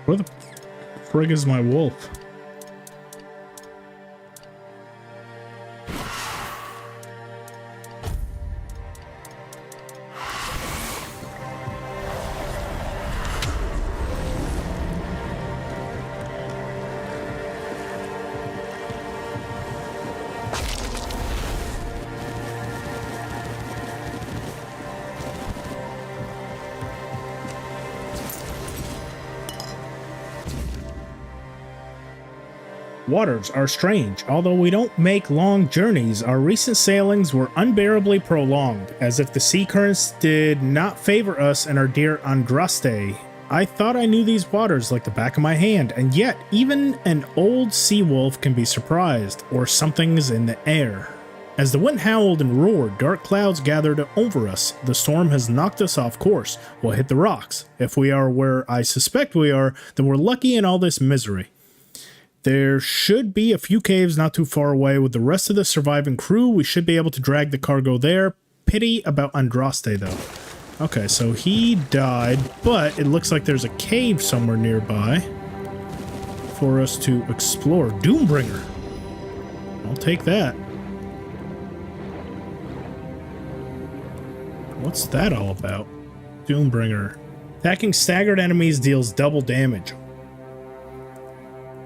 Where the frig is my wolf? Waters are strange. Although we don't make long journeys, our recent sailings were unbearably prolonged, as if the sea currents did not favor us and our dear Andraste. I thought I knew these waters like the back of my hand, and yet even an old sea wolf can be surprised, or something's in the air. As the wind howled and roared, dark clouds gathered over us. The storm has knocked us off course. We'll hit the rocks. If we are where I suspect we are, then we're lucky in all this misery. There should be a few caves not too far away. With the rest of the surviving crew, we should be able to drag the cargo there. Pity about Andraste, though. Okay, so he died, but it looks like there's a cave somewhere nearby for us to explore. Doombringer. I'll take that. What's that all about? Doombringer. Attacking staggered enemies deals double damage.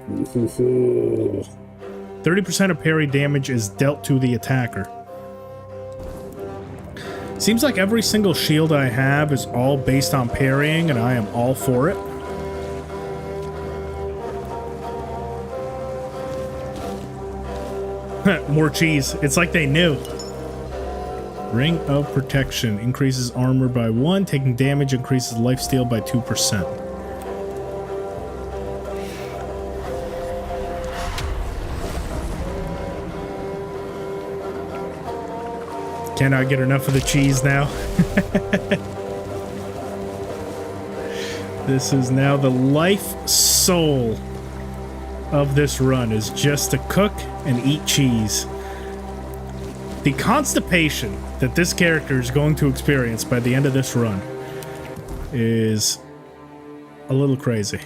30% of parry damage is dealt to the attacker. Seems like every single shield I have is all based on parrying, and I am all for it. More cheese. It's like they knew. Ring of Protection. Increases armor by 1. Taking damage increases lifesteal by 2%. Cannot get enough of the cheese now. This is now the life soul of this run, is just to cook and eat cheese. The constipation that this character is going to experience by the end of this run is a little crazy.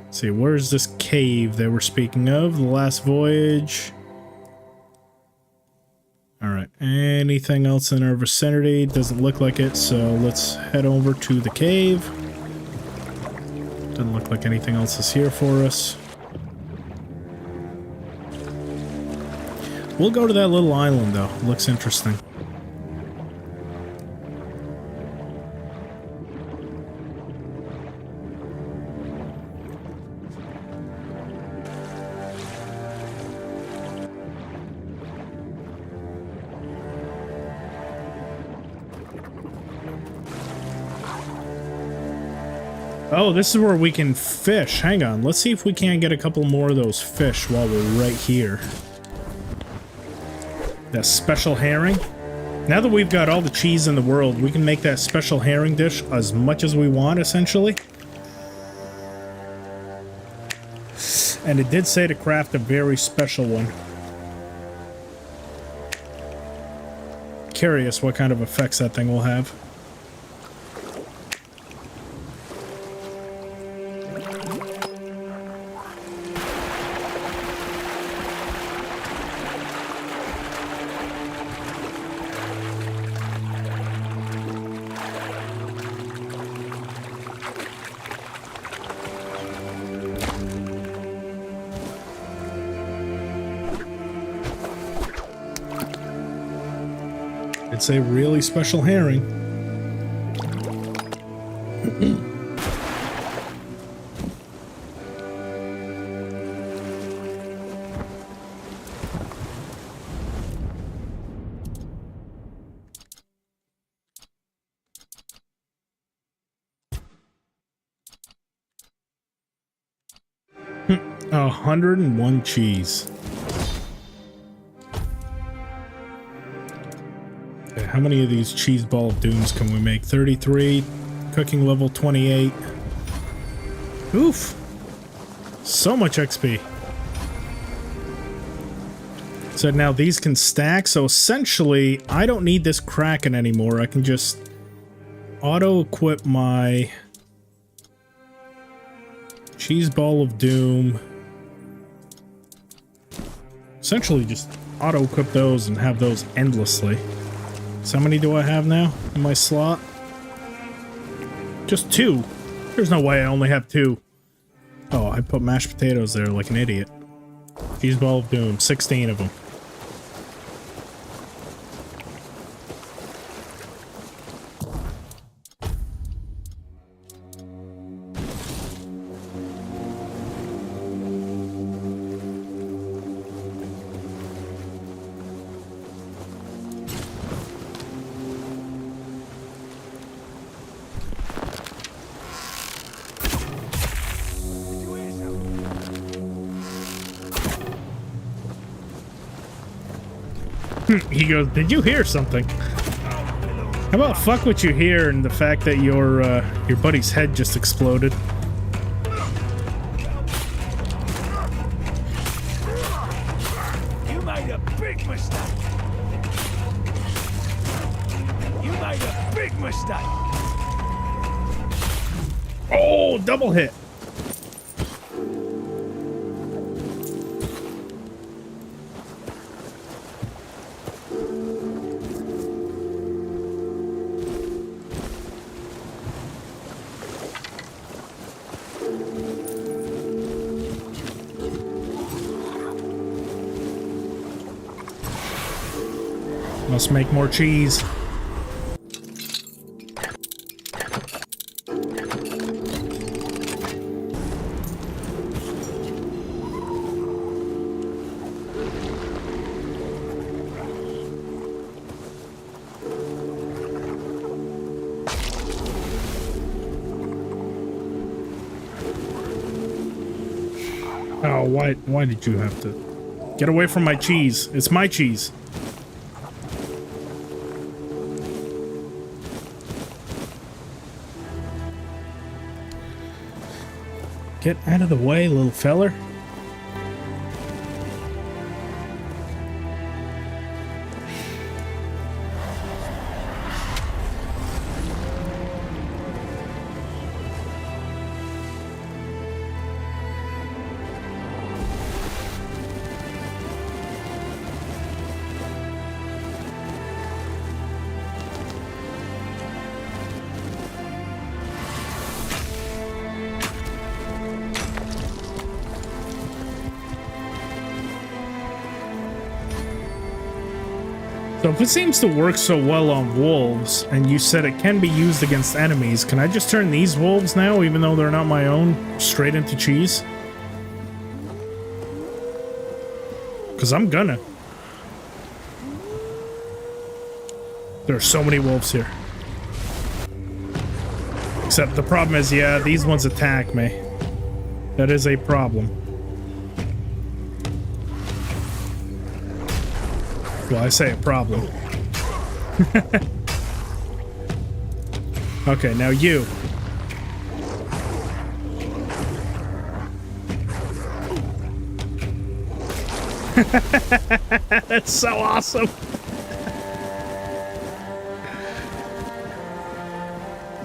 Let's see, where's this cave that we're speaking of? The last voyage. Alright, anything else in our vicinity? Doesn't look like it, so let's head over to the cave. Doesn't look like anything else is here for us. We'll go to that little island, though. Looks interesting. Oh, this is where we can fish. Hang on. Let's see if we can't get a couple more of those fish while we're right here. That special herring. Now that we've got all the cheese in the world, we can make that special herring dish as much as we want, essentially. And it did say to craft a very special one. Curious what kind of effects that thing will have. It's a really special herring. 101 cheese. Okay, how many of these cheese ball of dooms can we make? 33. Cooking level 28. Oof. So much XP. So now these can stack. So essentially, I don't need this Kraken anymore. I can just auto-equip my cheese ball of doom. Essentially just auto-equip those and have those endlessly. So how many do I have now in my slot? Just 2. There's no way I only have 2. Oh, I put mashed potatoes there like an idiot. Cheese ball of doom, 16 of them. He goes, did you hear something? How about fuck what you hear and the fact that your buddy's head just exploded? You made a big mistake. You made a big mistake. Oh, double hit. Must make more cheese. Oh, why did you have to get away from my cheese? It's my cheese. Get out of the way, little feller. So if it seems to work so well on wolves, and you said it can be used against enemies, can I just turn these wolves now, even though they're not my own, straight into cheese? Because I'm gonna. There are so many wolves here. Except the problem is, yeah, these ones attack me. That is a problem. Well, I say a problem. Okay, now you. That's so awesome.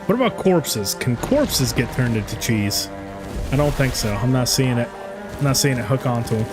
What about corpses? Can corpses get turned into cheese? I don't think so. I'm not seeing it. I'm not seeing it hook onto them.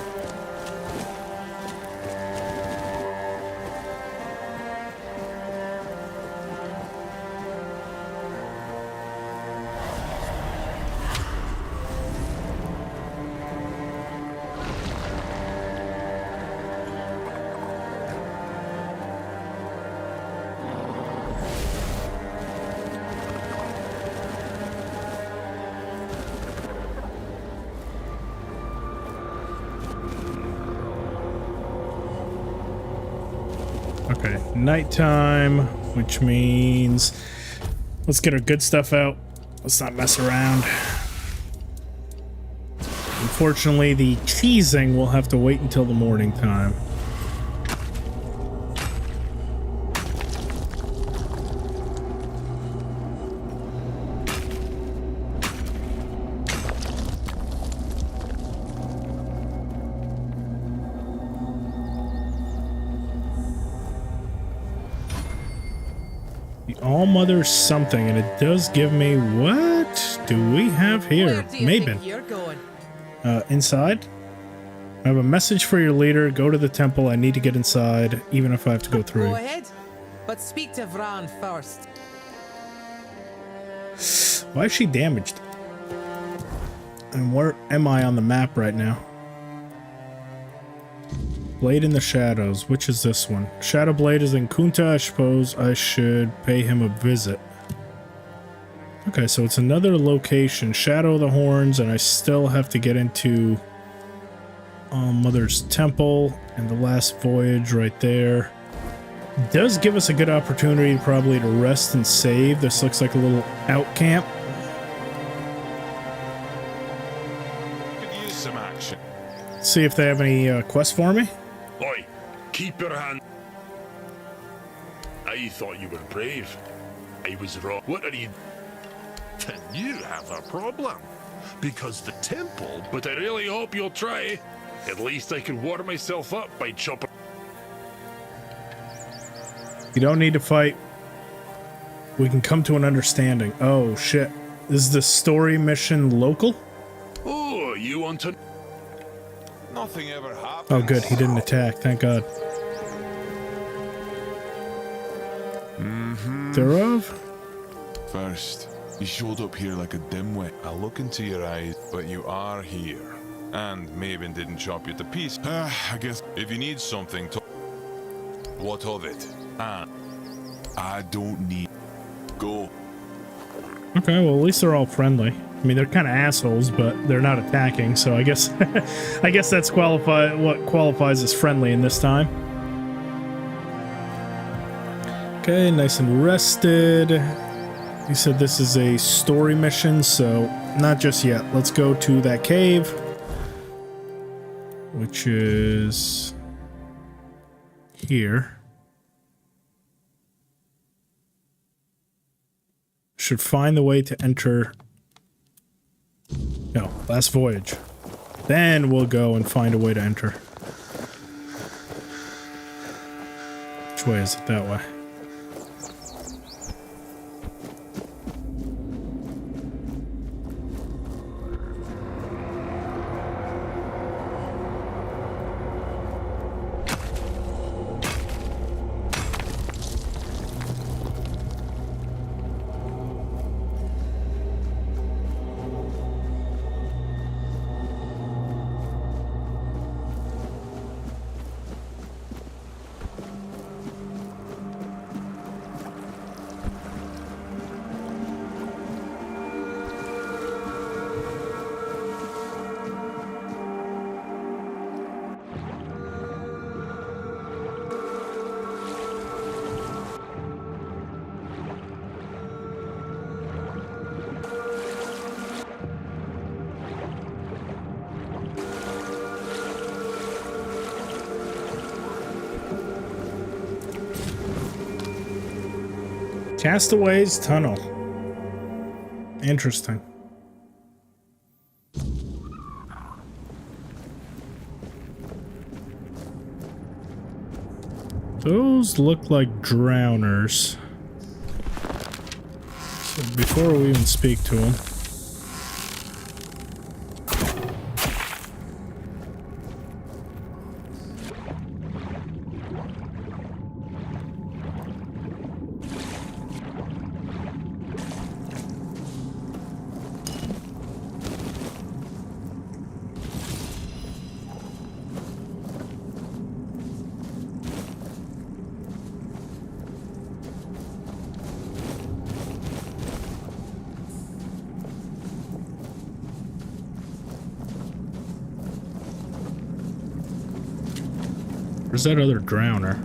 Okay, nighttime, which means let's get our good stuff out. Let's not mess around. Unfortunately, the cheesing will have to wait until the morning time. Allmother something, and it does give me, what do we have here? Mabin. Inside? I have a message for your leader. Go to the temple. I need to get inside, even if I have to go through. Go ahead, but speak to Vran first. Why is she damaged? And where am I on the map right now? Blade in the Shadows. Which is this one? Shadow Blade is in Kunta. I suppose I should pay him a visit. Okay, so it's another location. Shadow of the Horns, and I still have to get into Mother's Temple and the last voyage right there. It does give us a good opportunity probably to rest and save. This looks like a little out camp. Could use some action. See if they have any quests for me. Oi, keep your hand. I thought you were brave. I was wrong. What are you? Then you have a problem. Because the temple, but I really hope you'll try. At least I can warm myself up by chopping. You don't need to fight. We can come to an understanding. Oh, shit. Is the story mission local? Oh, you want to... Nothing ever happened. Oh, good. He didn't attack. Thank God. Thereof? First, you showed up here like a dimwit. I look into your eyes, but you are here. And Maven didn't chop you to pieces. I guess if you need something to... What of it? I don't need... Go. Okay, well, at least they're all friendly. I mean, they're kind of assholes, but they're not attacking, so I guess I guess that's what qualifies as friendly in this time. Okay, nice and rested. You said this is a story mission, so not just yet. Let's go to that cave, which is here. Should find the way to enter. No, last voyage. Then we'll go and find a way to enter. Which way is it? That way. Castaway's Tunnel. Interesting. Those look like drowners. So before we even speak to them. Where's that other drowner?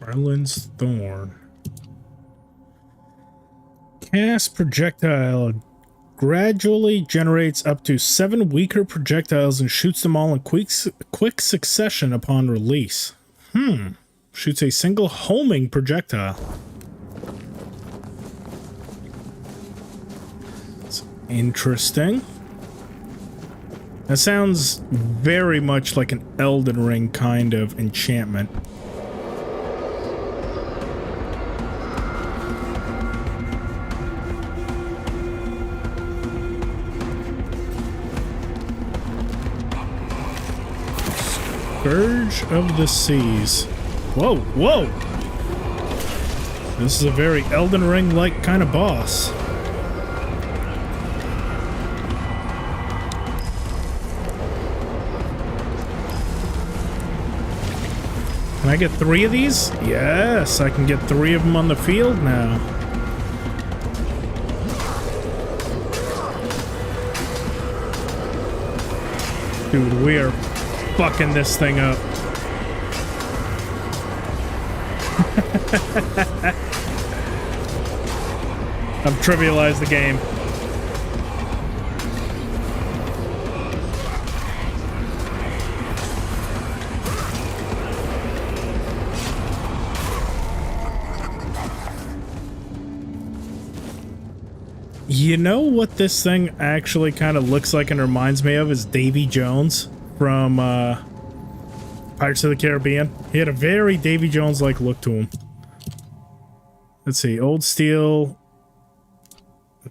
Merlin's Thorn. Cast projectile gradually generates up to 7 weaker projectiles and shoots them all in quick succession upon release. Shoots a single homing projectile. It's interesting. That sounds very much like an Elden Ring kind of enchantment. Scourge of the Seas. Whoa, whoa! This is a very Elden Ring-like kind of boss. Can I get 3 of these? Yes, I can get 3 of them on the field now. Dude, we are fucking this thing up. I've trivialized the game. You know what this thing actually kind of looks like and reminds me of is Davy Jones from Pirates of the Caribbean. He had a very Davy Jones-like look to him. Let's see. Old Steel,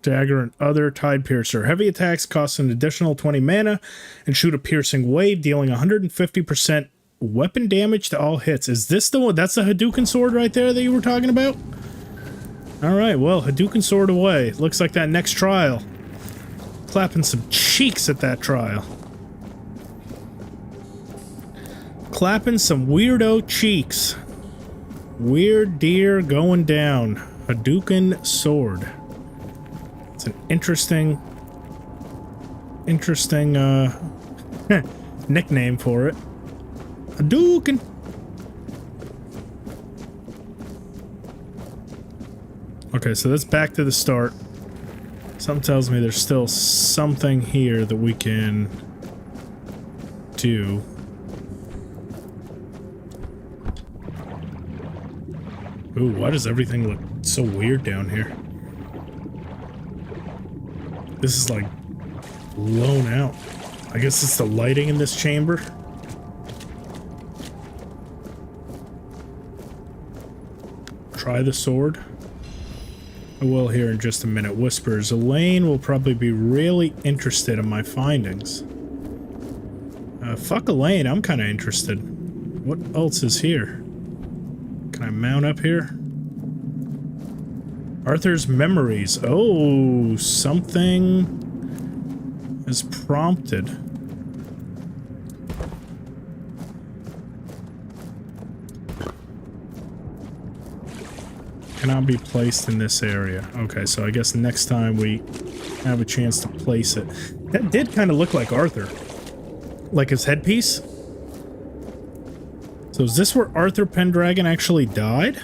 Dagger, and other Tide Piercer. Heavy attacks cost an additional 20 mana and shoot a piercing wave, dealing 150% weapon damage to all hits. Is this the one? That's the Hadouken sword right there that you were talking about? Alright, well, Hadouken sword away. Looks like that next trial. Clapping some cheeks at that trial. Clapping some weirdo cheeks. Weird deer going down. Hadouken sword. It's an interesting nickname for it. Hadouken. Okay, so that's back to the start. Something tells me there's still something here that we can do. Ooh, why does everything look so weird down here? This is like blown out. I guess it's the lighting in this chamber. Try the sword. I will here in just a minute. Whispers. Elaine will probably be really interested in my findings. Fuck Elaine, I'm kind of interested. What else is here? Can I mount up here? Arthur's memories. Oh, something is prompted. Cannot be placed in this area. Okay, so I guess next time we have a chance to place it. That did kind of look like Arthur. Like his headpiece. So is this where Arthur Pendragon actually died?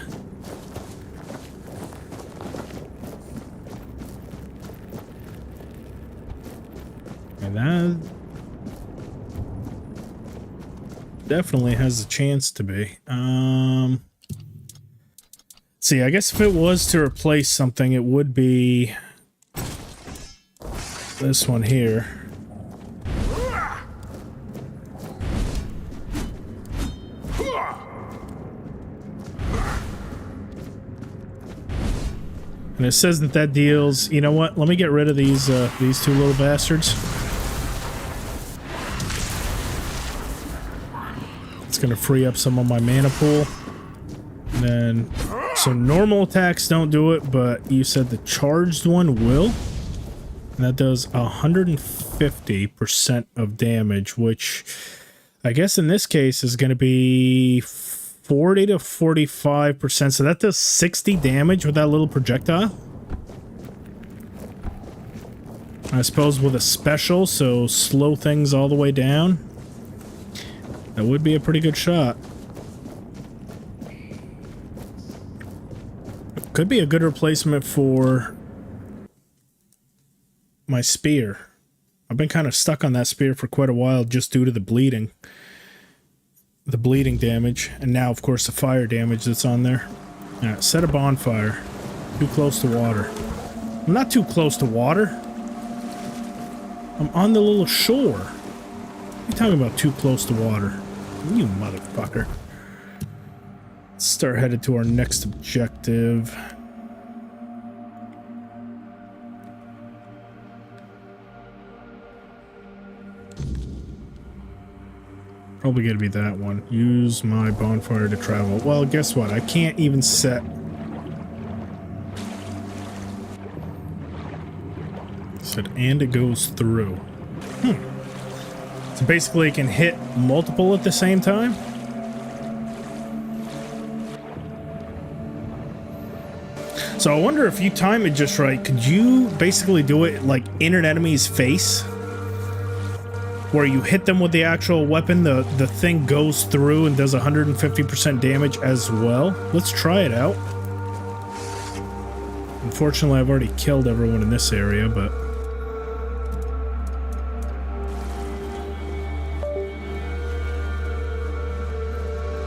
And that definitely has a chance to be. See, I guess if it was to replace something, it would be this one here. And it says that that deals... You know what? Let me get rid of these two little bastards. It's going to free up some of my mana pool. And then... So normal attacks don't do it, but you said the charged one will. And that does 150% of damage, which I guess in this case is going to be 40 to 45%. So that does 60 damage with that little projectile. I suppose with a special, so slow things all the way down. That would be a pretty good shot. could be a good replacement for my spear. I've been kind of stuck on that spear for quite a while just due to the bleeding damage, and now of course the fire damage that's on there. Yeah, set a bonfire. Too close to water. I'm not too close to water. I'm on the little shore. What are you talking about too close to water? You motherfucker. Let's start headed to our next objective. Probably gonna be that one. Use my bonfire to travel. Well, guess what? I can't even set... Said, and it goes through. So basically it can hit multiple at the same time? So I wonder if you time it just right, could you basically do it like in an enemy's face? Where you hit them with the actual weapon, the thing goes through and does 150% damage as well. Let's try it out. Unfortunately, I've already killed everyone in this area, but...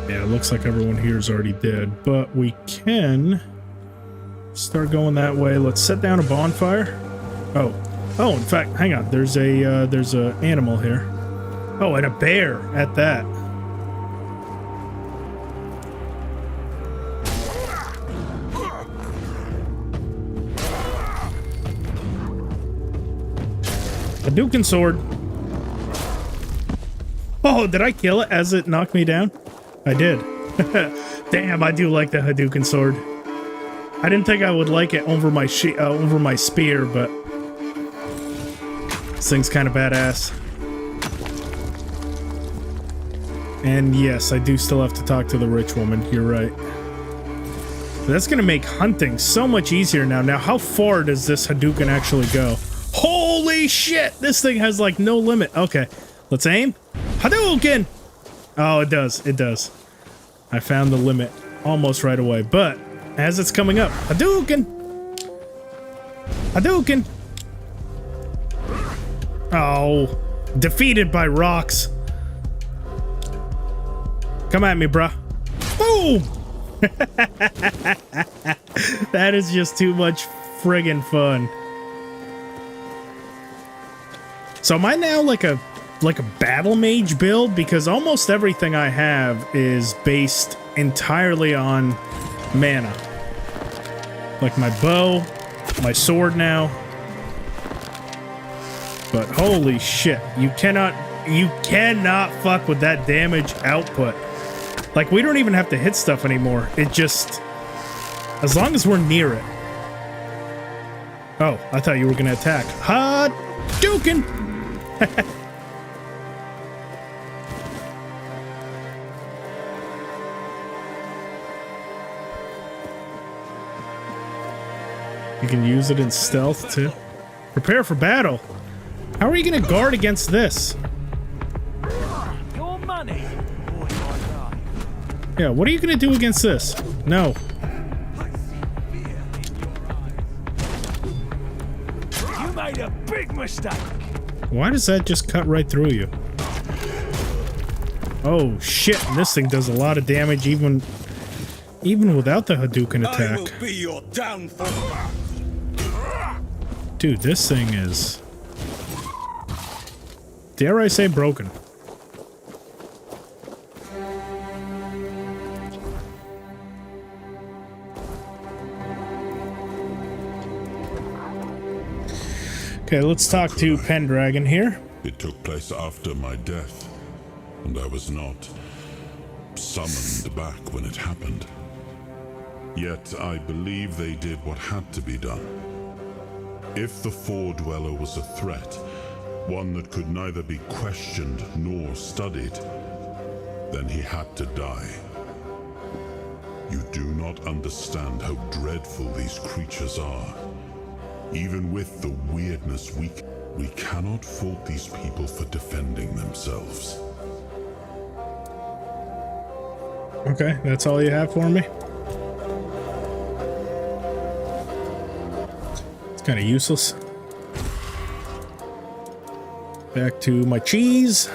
yeah, it looks like everyone here is already dead, but we can start going that way. Let's set down a bonfire. Oh, in fact, hang on. There's a animal here. Oh, and a bear at that. Hadouken sword. Oh, did I kill it as it knocked me down? I did. Damn, I do like the Hadouken sword. I didn't think I would like it over my spear, but this thing's kind of badass. And yes, I do still have to talk to the rich woman. You're right. That's gonna make hunting so much easier now. Now, how far does this Hadouken actually go? Holy shit! This thing has like no limit. Okay, let's aim. Hadouken! Oh, it does. It does. I found the limit almost right away, but as it's coming up, Hadouken! Hadouken! Oh, defeated by rocks. Come at me, bruh. Boom! That is just too much friggin' fun. So am I now like a battle mage build? Because almost everything I have is based entirely on mana. Like my bow, my sword now. But holy shit, you cannot fuck with that damage output. Like, we don't even have to hit stuff anymore. It just, as long as we're near it. Oh, I thought you were gonna attack. Hadouken! You can use it in stealth too. Prepare for battle. How are you gonna guard against this? Your money. Yeah, what are you gonna do against this? No. You made a big mistake. Why does that just cut right through you? Oh shit, and this thing does a lot of damage even without the Hadouken attack. I will be your downfall. Dude, this thing is, dare I say, broken. Okay, let's talk to Pendragon here. It took place after my death, and I was not summoned back when it happened. Yet I believe they did what had to be done. If the Four-Dweller was a threat, one that could neither be questioned nor studied, then he had to die. You do not understand how dreadful these creatures are. Even with the weirdness, we cannot fault these people for defending themselves. Okay, that's all you have for me? Kind of useless. Back to my cheese.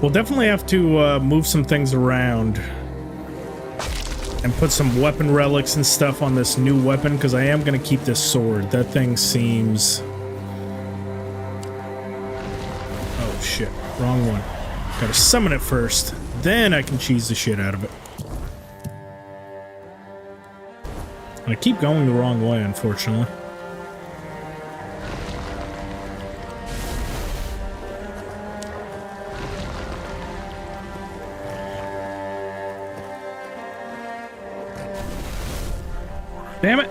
We'll definitely have to move some things around and put some weapon relics and stuff on this new weapon, because I am going to keep this sword. That thing seems... Oh shit, wrong one. Gotta summon it first, then I can cheese the shit out of it. I keep going the wrong way, unfortunately. Damn it!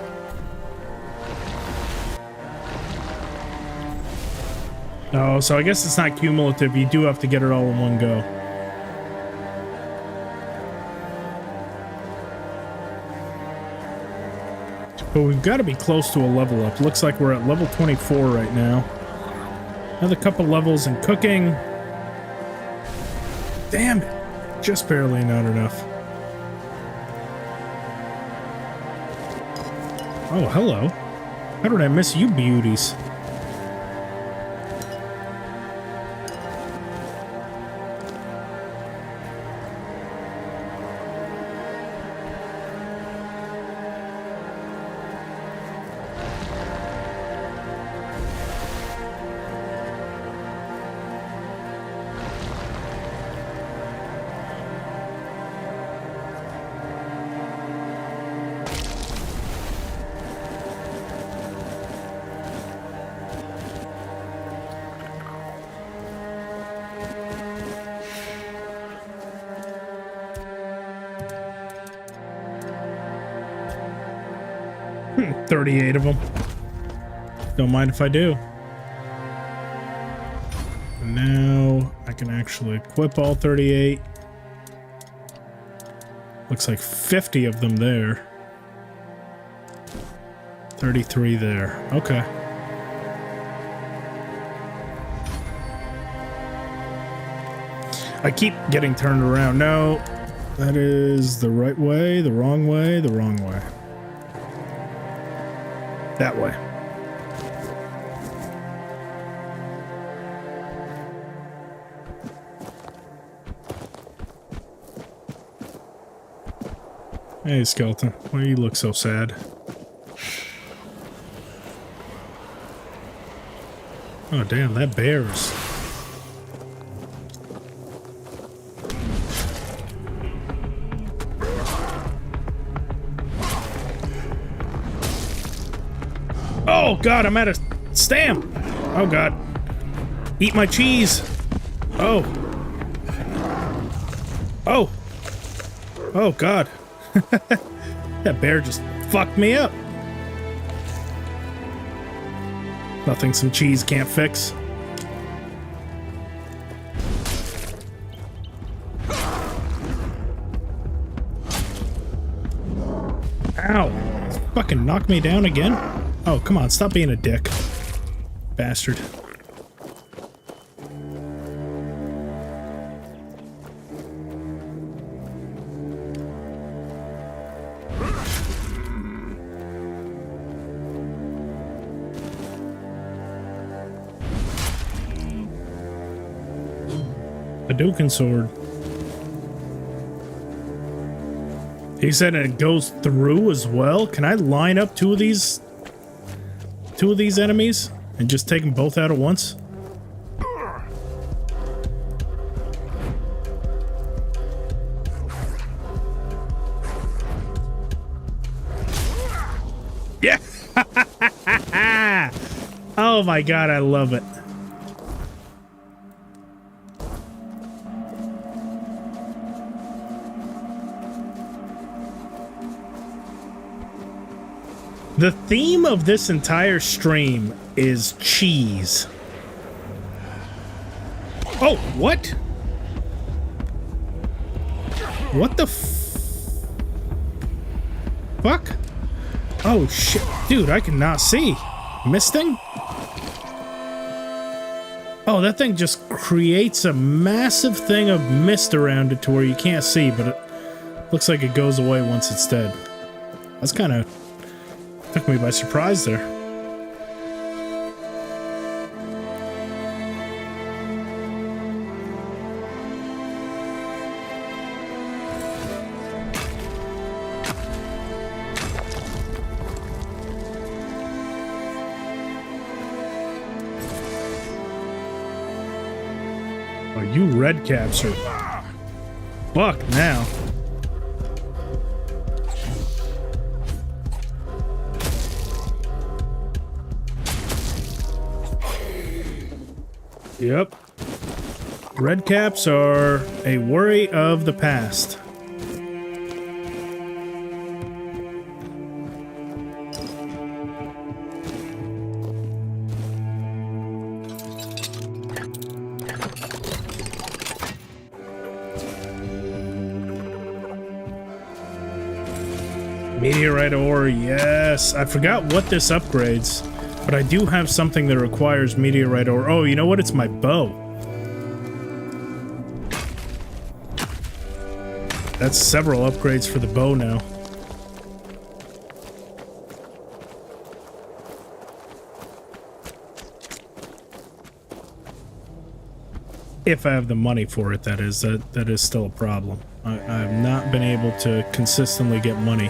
Oh, so I guess it's not cumulative. You do have to get it all in one go. But we've got to be close to a level up. Looks like we're at level 24 right now. Another couple levels in cooking. Damn it! Just barely not enough. Oh, hello. How did I miss you beauties? Hmm, 38 of them. Don't mind if I do. And now I can actually equip all 38. Looks like 50 of them there. 33 there. Okay. I keep getting turned around. No, that is the right way, the wrong way, the wrong way. That way. Hey, skeleton. Why do you look so sad? Oh, damn, that bears. Oh god, I'm out of stamp. Oh god. Eat my cheese. Oh. Oh. Oh god. That bear just fucked me up. Nothing some cheese can't fix. Ow. Fucking knock me down again? Oh, come on, stop being a dick. Bastard. Hadouken sword. He said it goes through as well. Can I line up two of these enemies and just take them both out at once? Yeah. Oh my god, I love it. The theme of this entire stream is cheese. Oh, what? What the fuck? Oh shit. Dude, I cannot see. Misting? Oh, that thing just creates a massive thing of mist around it to where you can't see, but it looks like it goes away once it's dead. That's kind of took me by surprise there. Oh, you red caps are fucked now. Yep. Red caps are a worry of the past. Meteorite ore, yes. I forgot what this upgrades, but I do have something that requires meteorite ore. Oh, you know what? It's my bow. That's several upgrades for the bow now. If I have the money for it, that is. That is still a problem. I've not been able to consistently get money.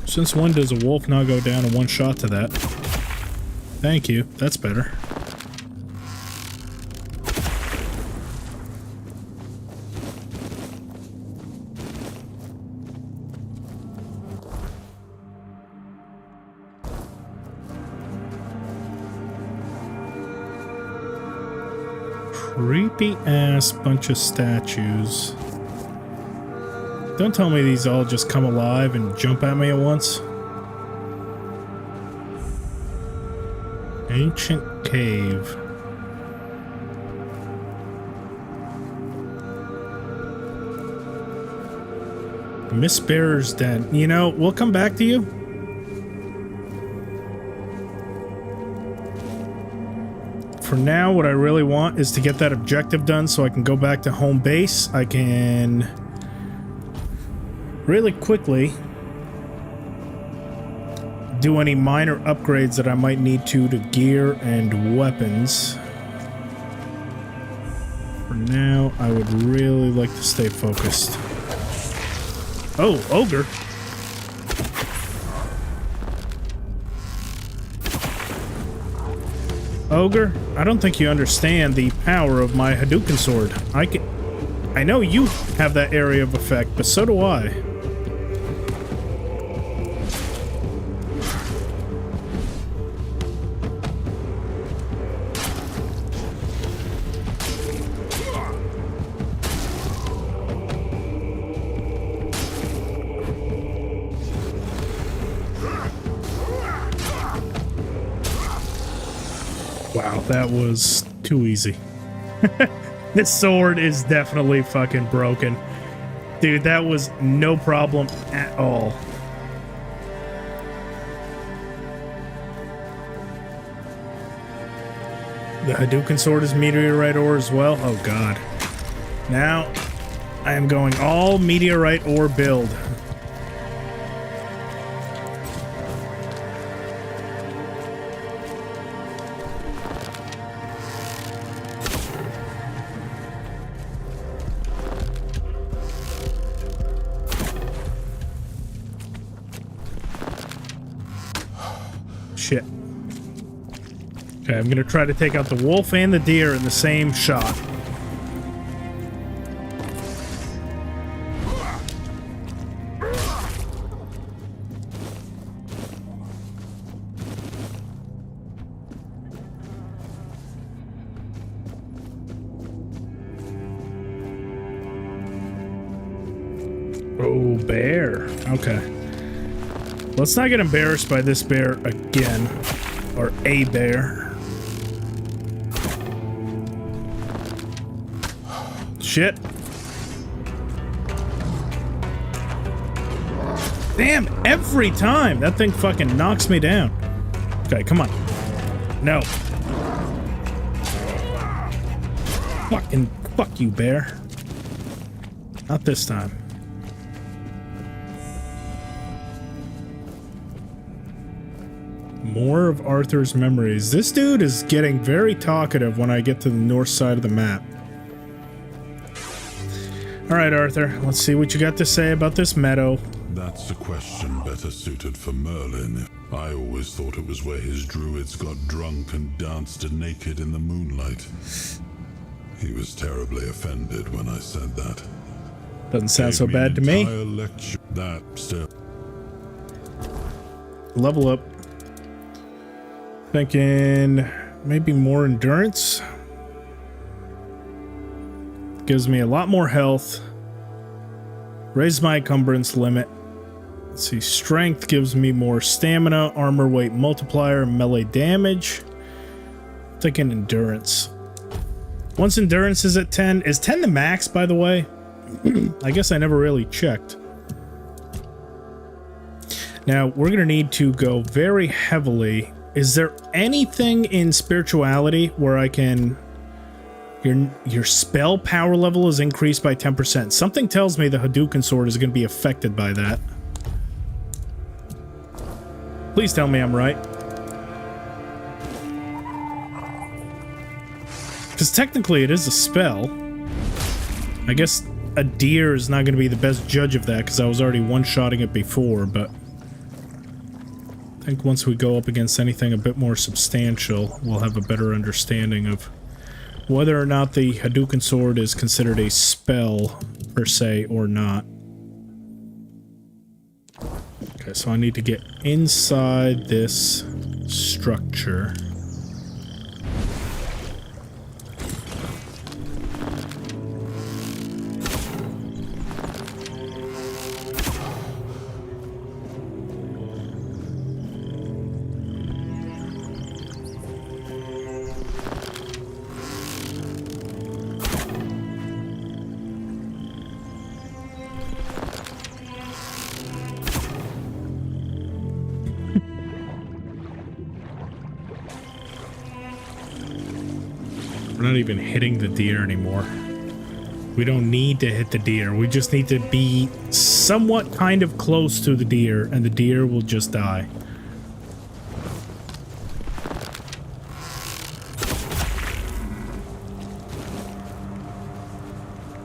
Since when does a wolf not go down in one shot to that? Thank you. That's better. Creepy ass bunch of statues. Don't tell me these all just come alive and jump at me at once. Ancient cave. Mistbearer's Den. You know, we'll come back to you. For now, what I really want is to get that objective done so I can go back to home base. I can really quickly do any minor upgrades that I might need to gear and weapons. For now, I would really like to stay focused. Oh, ogre. Ogre, I don't think you understand the power of my Hadouken sword. I know you have that area of effect, but so do I. Wow, that was too easy. This sword is definitely fucking broken. Dude, that was no problem at all. The Hadouken sword is meteorite ore as well. Oh god. Now, I am going all meteorite ore build. Shit. Okay, I'm gonna try to take out the wolf and the deer in the same shot. Oh, bear. Okay. Let's not get embarrassed by this bear again. Or a bear. Shit. Damn, every time! That thing fucking knocks me down. Okay, come on. No. Fucking fuck you, bear. Not this time. More of Arthur's memories. This dude is getting very talkative when I get to the north side of the map. Alright, Arthur, let's see what you got to say about this meadow. That's a question better suited for Merlin. I always thought it was where his druids got drunk and danced naked in the moonlight. He was terribly offended when I said that. Doesn't sound so bad to me. Lecture. That still. Level up. Thinking maybe more endurance. Gives me a lot more health. Raise my encumbrance limit. Let's see, strength gives me more stamina, armor weight multiplier, melee damage. Thinking endurance. Once endurance is at 10, is 10 the max, by the way? I guess I never really checked. Now, we're going to need to go very heavily. Is there anything in spirituality where I can... Your spell power level is increased by 10%. Something tells me the Hadouken sword is going to be affected by that. Please tell me I'm right. Because technically it is a spell. I guess a deer is not going to be the best judge of that because I was already one-shotting it before, but... I think once we go up against anything a bit more substantial, we'll have a better understanding of whether or not the Hadouken sword is considered a spell, per se, or not. Okay, so I need to get inside this structure. We're not even hitting the deer anymore. We don't need to hit the deer. We just need to be somewhat kind of close to the deer, and the deer will just die.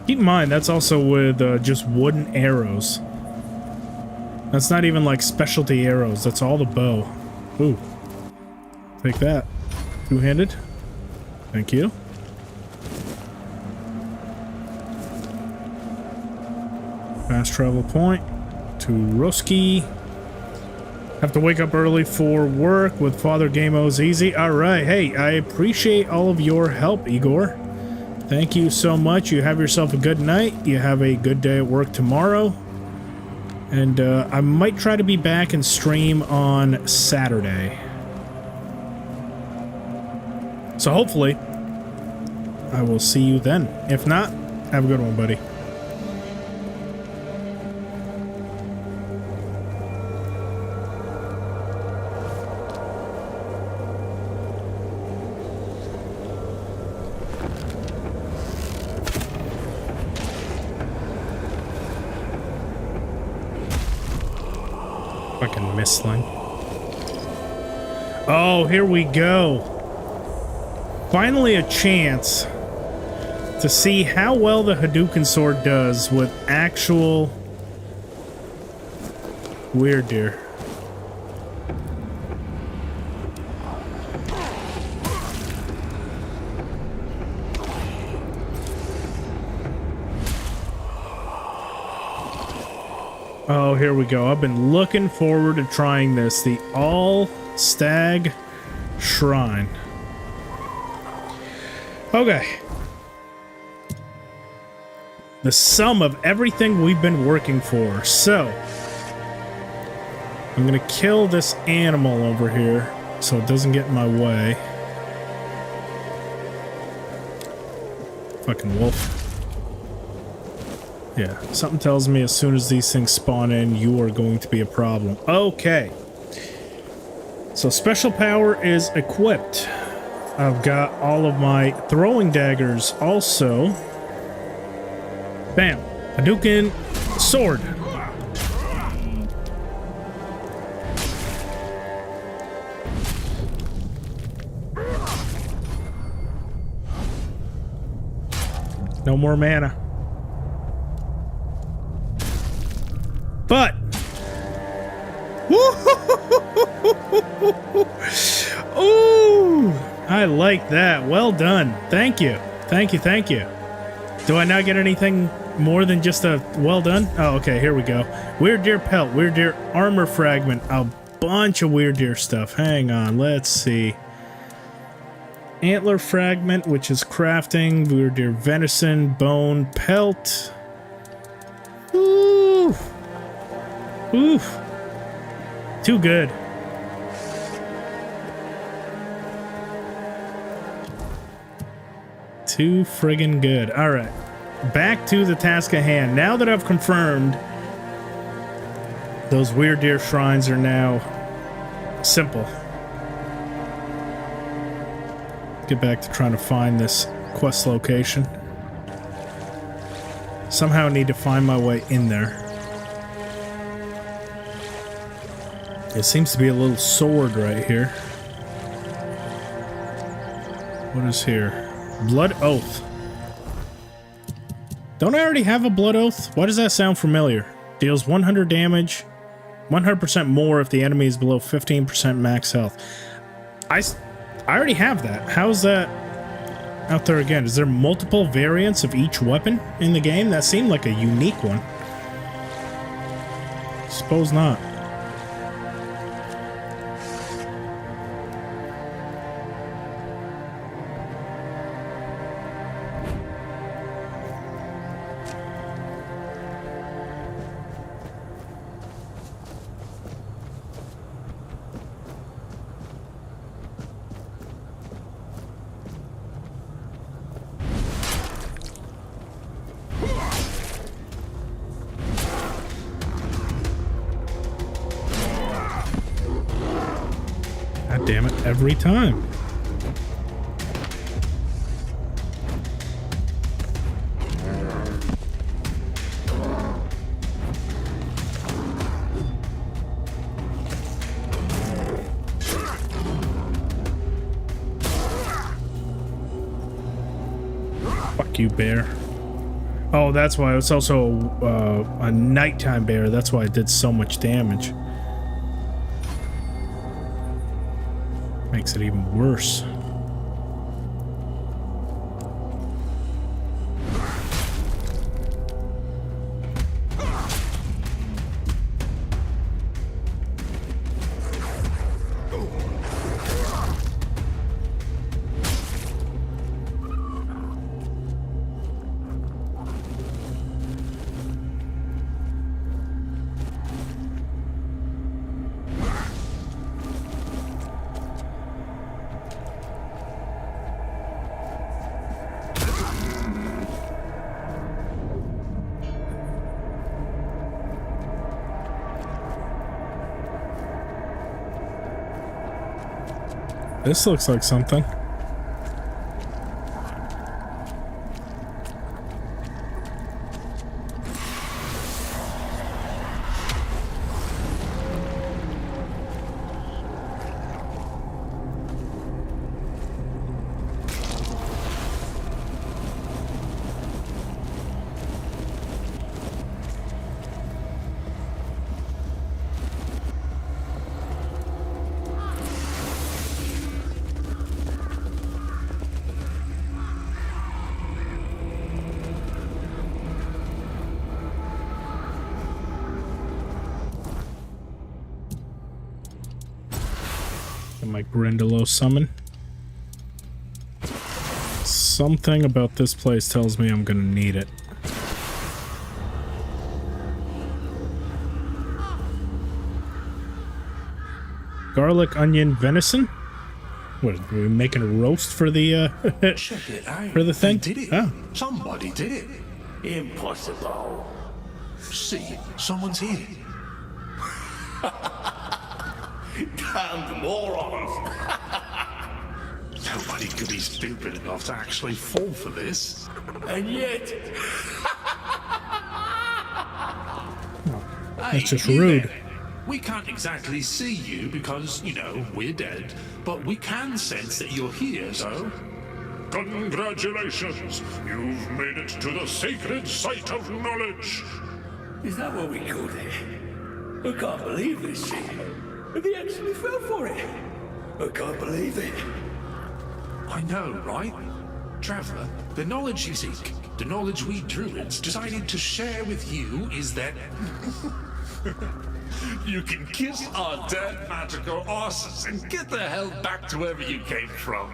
Keep in mind, that's also with just wooden arrows. That's not even like specialty arrows. That's all the bow. Ooh. Take that. Two-handed. Thank you. Fast travel point to Roski. Have to wake up early for work with Father Gamo's easy. Alright, hey, I appreciate all of your help, Igor. Thank you so much. You have yourself a good night. You have a good day at work tomorrow. And I might try to be back and stream on Saturday. So hopefully, I will see you then. If not, have a good one, buddy. Fucking mistling. Oh, here we go. Finally a chance to see how well the Hadouken sword does with actual weird deer. Oh, here we go. I've been looking forward to trying this. The All Stag Shrine. Okay. The sum of everything we've been working for. So, I'm gonna kill this animal over here so it doesn't get in my way. Fucking wolf. Yeah, something tells me as soon as these things spawn in, you are going to be a problem. Okay. So special power is equipped. I've got all of my throwing daggers also. Bam. Hadouken sword. No more mana. But ooh, I like that. Well done. Thank you. Thank you. Thank you. Do I not get anything more than just a well done? Oh, okay. Here we go. Weird deer pelt, weird deer armor fragment, a bunch of weird deer stuff. Hang on. Let's see. Antler fragment, which is crafting, weird deer venison, bone, pelt. Ooh. Oof. Too good. Too friggin' good. Alright. Back to the task at hand. Now that I've confirmed those weird deer shrines are now simple. Get back to trying to find this quest location. Somehow I need to find my way in there. It seems to be a little sword right here. What is here? Blood Oath. Don't I already have a Blood Oath? Why does that sound familiar? Deals 100 damage, 100% more if the enemy is below 15% max health. I already have that. How is that out there again? Is there multiple variants of each weapon in the game? That seemed like a unique one. Suppose not. Damn it, every time. Fuck you, bear. Oh, that's why it's also a nighttime bear. That's why it did so much damage. Makes it even worse. This looks like something. My Grindylows summon. Something about this place tells me I'm gonna need it. Garlic, onion, venison. What, are we making a roast for the Check it out. for the thing? They did it. Oh. Somebody did it. Impossible. See, someone's here. Damned morons. Nobody could be stupid enough to actually fall for this. And yet... That's just you rude. there. We can't exactly see you because, you know, we're dead, but we can sense that you're here, so... Congratulations! You've made it to the sacred site of knowledge! Is that what we called it? I can't believe this shit. They actually fell for it. I can't believe it. I know, right? Traveler, the knowledge you seek, the knowledge we druids decided to share with you is that... You can kiss our dead magical asses and get the hell back to wherever you came from.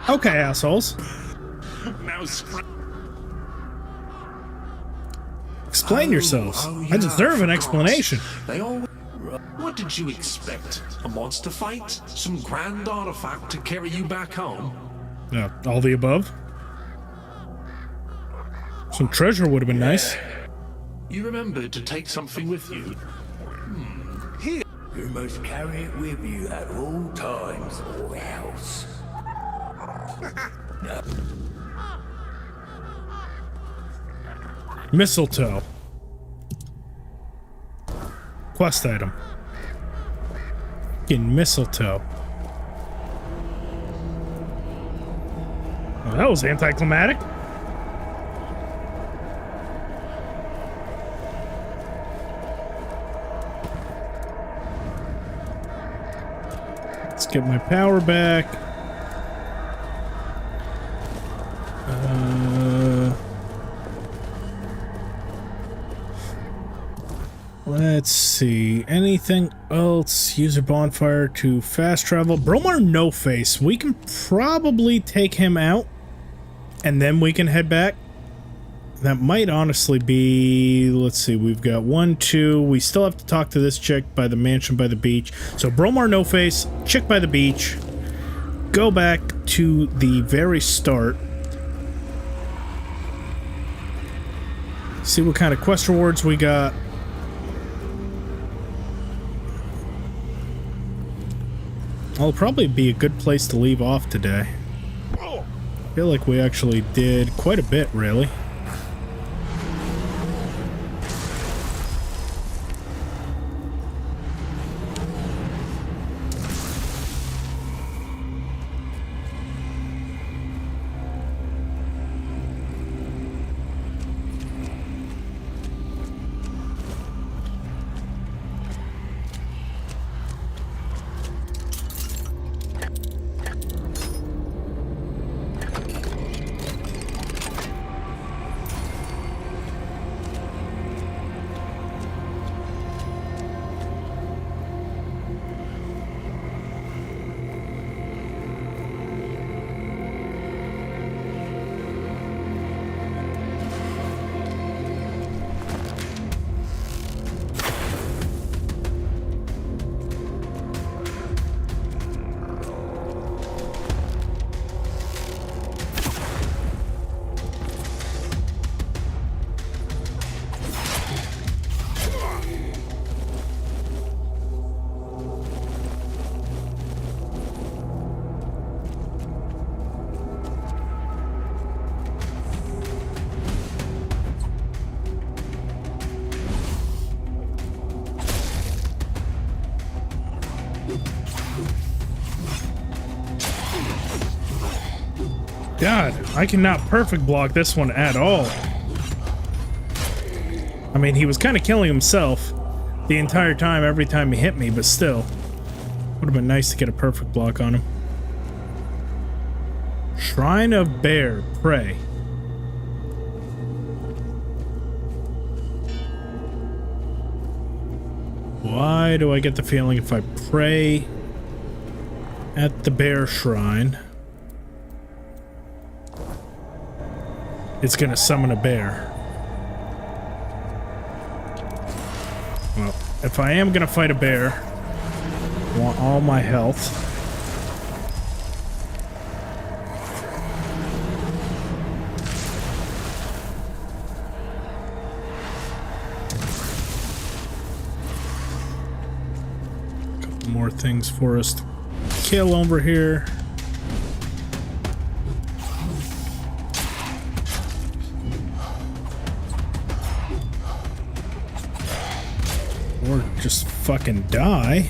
Okay, assholes. Now Explain yourselves. I deserve an explanation. They all... What did you expect? A monster fight? Some grand artifact to carry you back home? All the above. Some treasure would have been nice. You remembered to take something with you. Here. You must carry it with you at all times, or else. No. Mistletoe. Quest item. Fucking mistletoe. Well, that was anticlimactic. Let's get my power back. Let's see. Anything else? Use a bonfire to fast travel. Bromar No Face. We can probably take him out, and then we can head back. That might honestly be... Let's see. We've got 1, 2. We still have to talk to this chick by the mansion by the beach. So Bromar No Face, chick by the beach. Go back to the very start. See what kind of quest rewards we got. Well, it'll probably be a good place to leave off today. I feel like we actually did quite a bit, really. God, I cannot perfect block this one at all. I mean, he was kind of killing himself the entire time, every time he hit me, but still. Would have been nice to get a perfect block on him. Shrine of Bear, pray. Why do I get the feeling if I pray at the bear shrine, it's gonna summon a bear? Well, if I am gonna fight a bear, I want all my health. Couple more things for us to kill over here. Or just fucking die.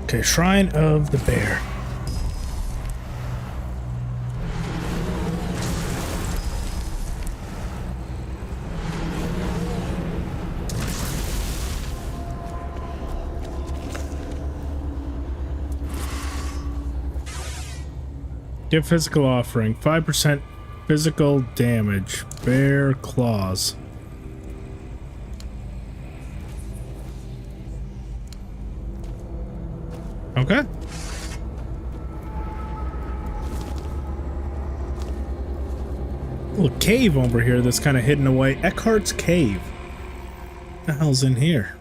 Okay, Shrine of the Bear. Give physical offering. 5% physical damage. Bear claws. Okay. Little cave over here that's kind of hidden away. Eckhart's Cave. What the hell's in here?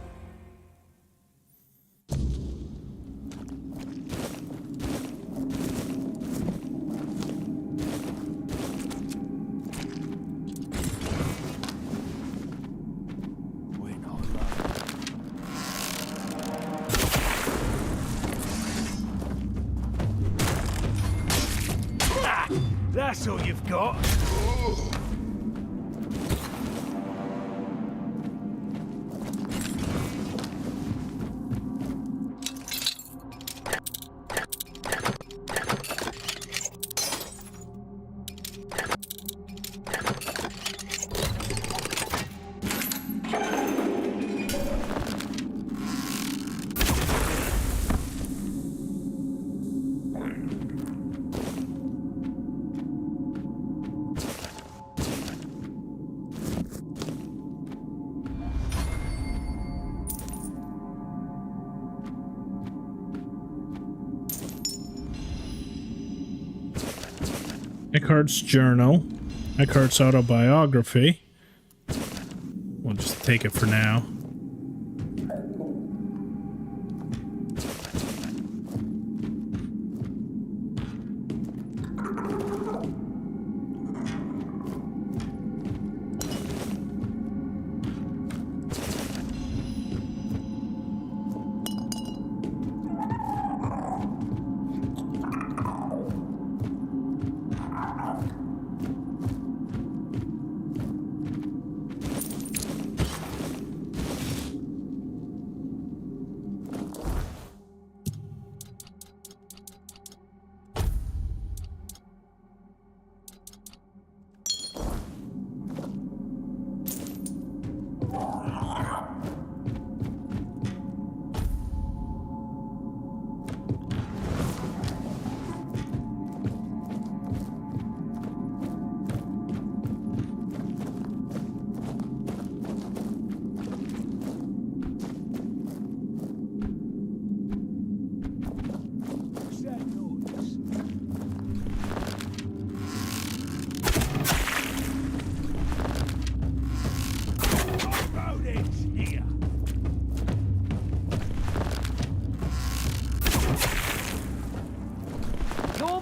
That's all you've got. Eckhart's Journal. Eckhart's Autobiography. We'll just take it for now.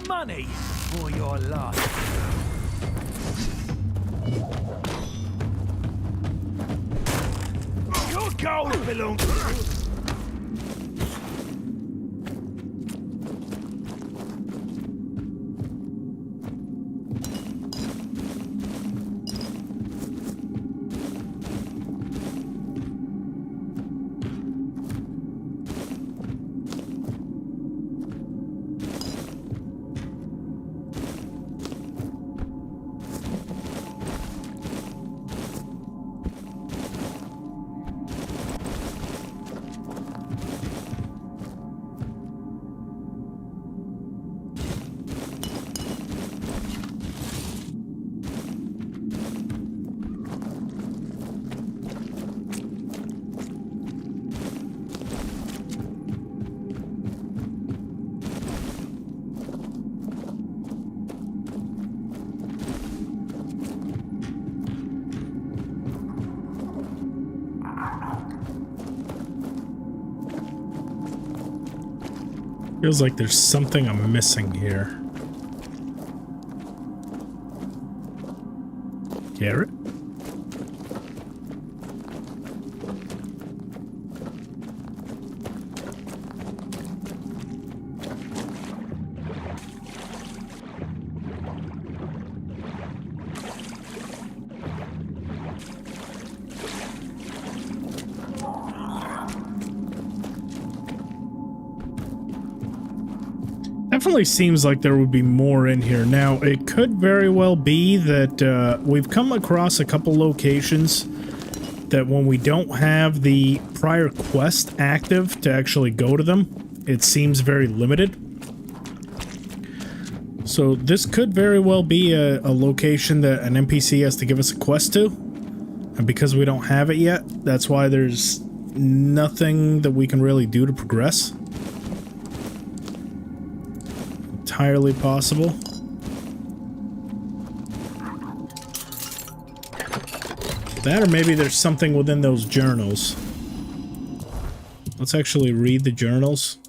Money for your life. Your gold belongs to you. Feels like there's something I'm missing here. Carrot? Definitely seems like there would be more in here. Now, it could very well be that we've come across a couple locations that when we don't have the prior quest active to actually go to them, it seems very limited. So this could very well be a location that an NPC has to give us a quest to. And because we don't have it yet, that's why there's nothing that we can really do to progress. Entirely possible. That, or maybe there's something within those journals. Let's actually read the journals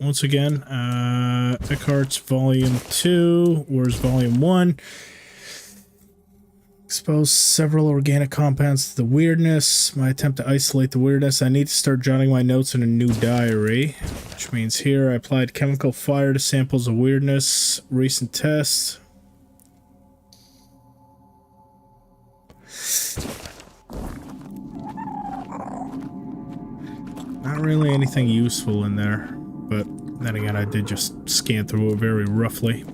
once again. Eckhart's Volume 2. Where's Volume 1? Expose several organic compounds to the weirdness. My attempt to isolate the weirdness. I need to start jotting my notes in a new diary. Which means here I applied chemical fire to samples of weirdness. Recent tests. Not really anything useful in there. But then again, I did just scan through it very roughly.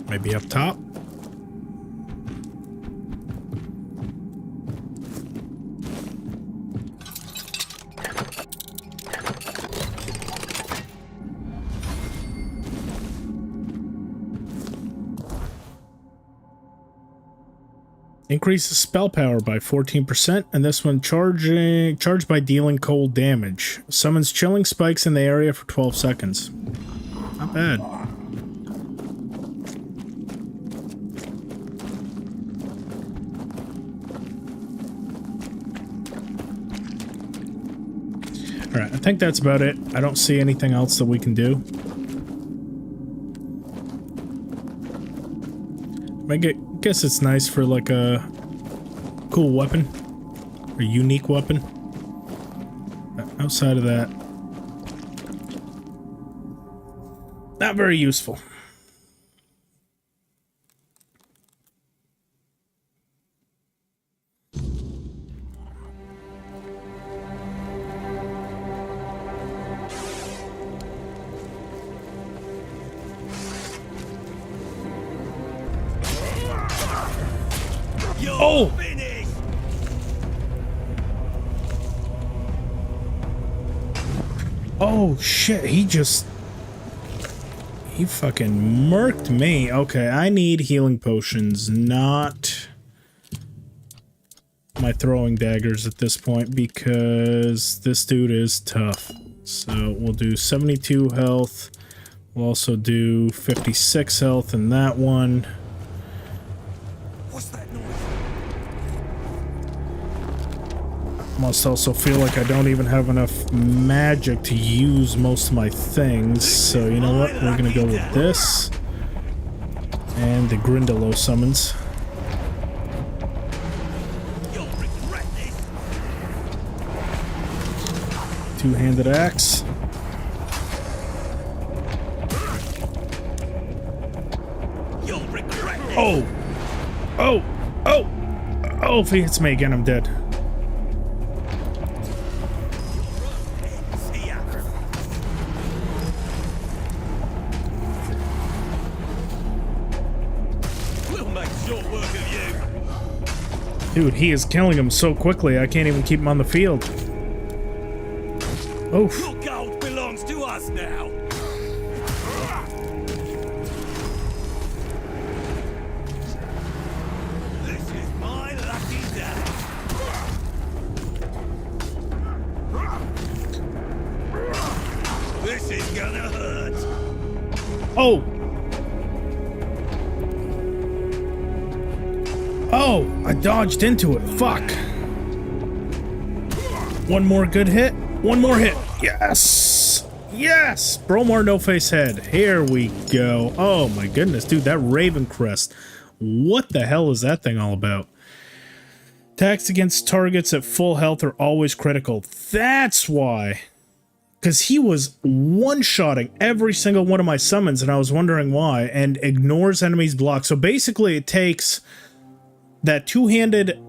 Maybe up top? Increases spell power by 14%, and this one charged by dealing cold damage. Summons chilling spikes in the area for 12 seconds. Not bad. Alright, I think that's about it. I don't see anything else that we can do. I guess it's nice for like a cool weapon. A unique weapon. But outside of that, not very useful. Oh! Oh shit, he fucking murked me. Okay, I need healing potions, not my throwing daggers at this point, because this dude is tough. So we'll do 72 health. We'll also do 56 health in that one. Must also feel like I don't even have enough magic to use most of my things, so you know what? We're gonna go with this and the Grindylows summons. Two-handed axe. Oh! Oh! Oh! Oh, if he hits me again, I'm dead. Dude, he is killing him so quickly, I can't even keep him on the field. Oof. Your gold belongs to us now. This is my lucky day. This is gonna hurt. Oh! Oh, I dodged into it. Fuck. One more good hit. One more hit. Yes. Yes. Bromar no face head. Here we go. Oh my goodness, dude. That Raven Crest. What the hell is that thing all about? Attacks against targets at full health are always critical. That's why. Because he was one-shotting every single one of my summons, and I was wondering why, and ignores enemies' block. So basically, it takes that two-handed,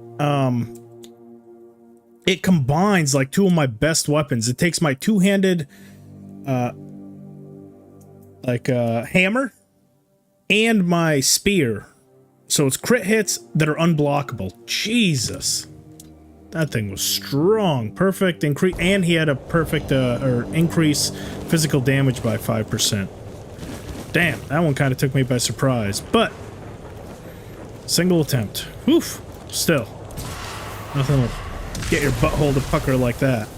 it combines, like, two of my best weapons. It takes my two-handed, hammer and my spear. So it's crit hits that are unblockable. Jesus. That thing was strong. Perfect increase, and he had a perfect increase physical damage by 5%. Damn, that one kind of took me by surprise. But single attempt. Oof. Still, nothing will get your butthole to pucker like that.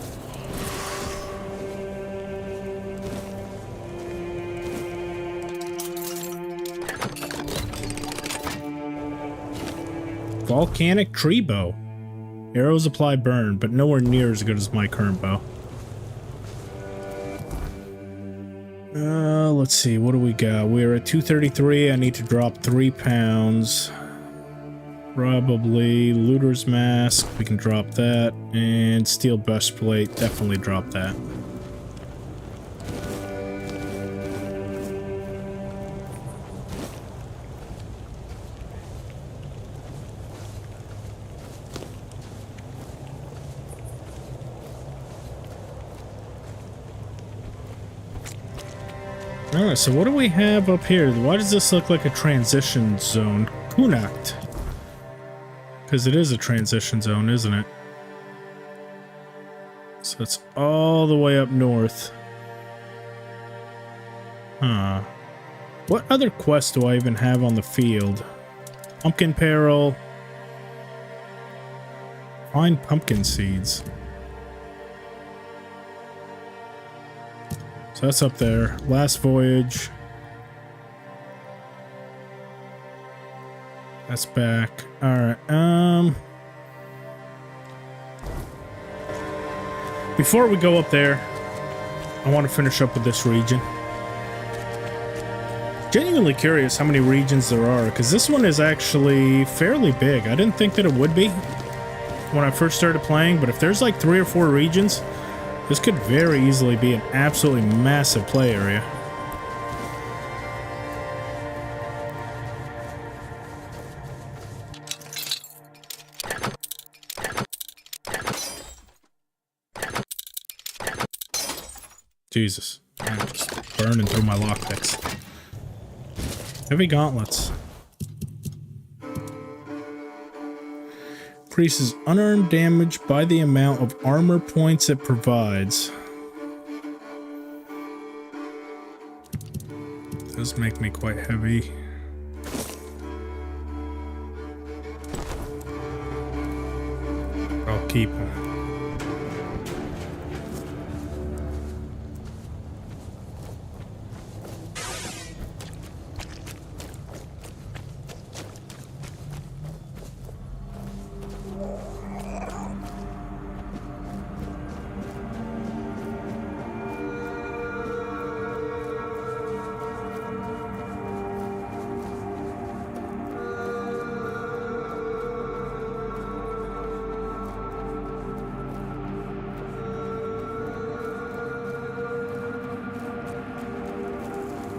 Volcanic tree bow. Arrows apply burn, but nowhere near as good as my current bow. Let's see, what do we got? We're at 233. I need to drop 3 pounds. Probably Looter's Mask. We can drop that. And Steel Breastplate. Definitely drop that. Alright, so what do we have up here? Why does this look like a transition zone? Kunakt. Because it is a transition zone, isn't it? So it's all the way up north. Huh. What other quests do I even have on the field? Pumpkin Peril. Find pumpkin seeds. So that's up there. Last voyage. That's back. Alright, before we go up there, I want to finish up with this region. Genuinely curious how many regions there are, because this one is actually fairly big. I didn't think that it would be when I first started playing, but if there's like 3 or 4 regions, this could very easily be an absolutely massive play area. Jesus, I'm just burning through my lockpicks. Heavy gauntlets. Increases unearned damage by the amount of armor points it provides. Does make me quite heavy. I'll keep them.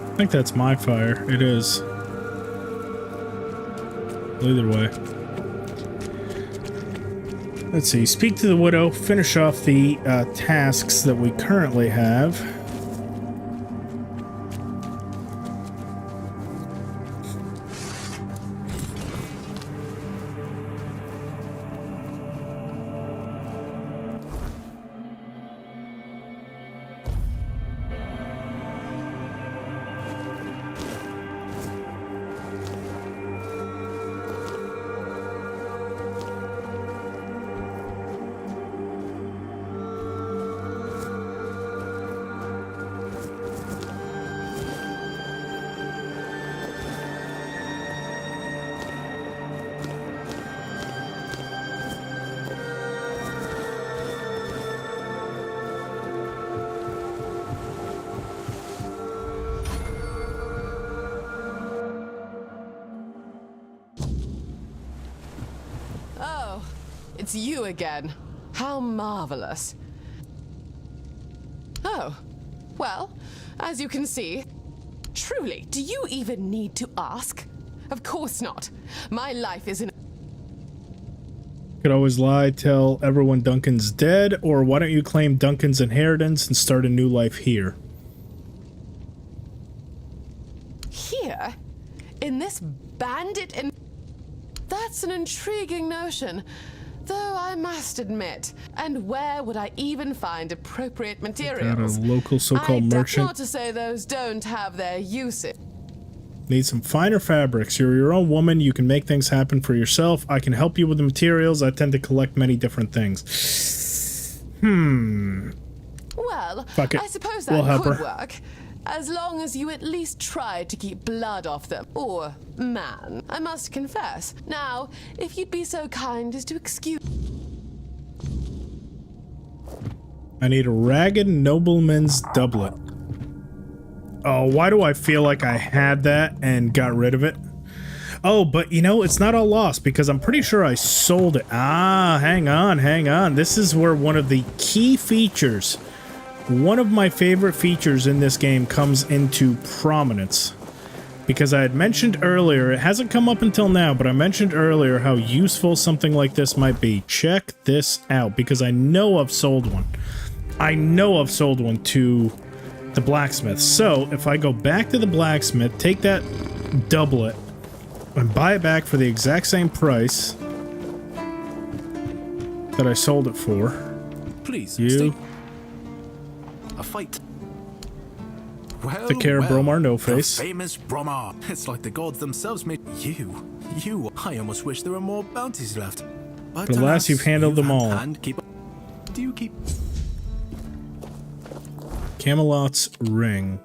I think that's my fire. It is. Either way. Let's see. Speak to the widow. Finish off the tasks that we currently have. It's you again. How marvelous. Oh, well, as you can see, truly, do you even need to ask? Of course not. My life is in... Could always lie, tell everyone Duncan's dead, or why don't you claim Duncan's inheritance and start a new life here? Here? In this bandit and... That's an intriguing notion, though I must admit. And where would I even find appropriate materials? Got a local so-called merchant. Not to say those don't have their uses. Need some finer fabrics. You're your own woman. You can make things happen for yourself. I can help you with the materials. I tend to collect many different things. Well, Fuck it. I suppose We'll that help could her. work. As long as you at least try to keep blood off them. Or man, I must confess. Now, if you'd be so kind as to excuse... I need a ragged nobleman's doublet. Oh, why do I feel like I had that and got rid of it? Oh, but you know, it's not all lost because I'm pretty sure I sold it. Ah, hang on. This is where one of the key features, one of my favorite features in this game comes into prominence. Because I had mentioned earlier, it hasn't come up until now, but I mentioned earlier how useful something like this might be. Check this out, because I know I've sold one. I know I've sold one to the blacksmith. So, if I go back to the blacksmith, take that doublet, and buy it back for the exact same price that I sold it for. Please, you... A fight. Well, Take care of Bromar No Face. The famous Bromar. It's like the gods themselves made you. I almost wish there were more bounties left. But alas, you've handled them all. Do you keep... Camelot's Ring.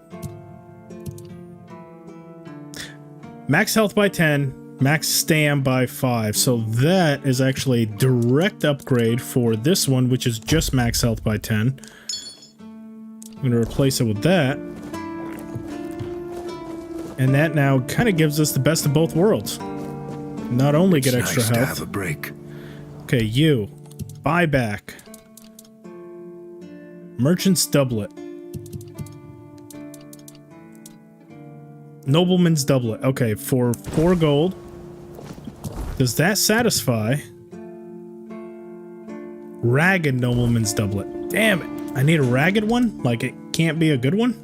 Max health by 10, max stam by 5. So that is actually a direct upgrade for this one, which is just max health by 10. I'm going to replace it with that. And that now kind of gives us the best of both worlds. Not only get extra health. To have a break. Okay, you. Buy back. Merchant's doublet. Nobleman's doublet. Okay, for 4 gold. Does that satisfy? Ragged nobleman's doublet. Damn it. I need a ragged one? Like it can't be a good one?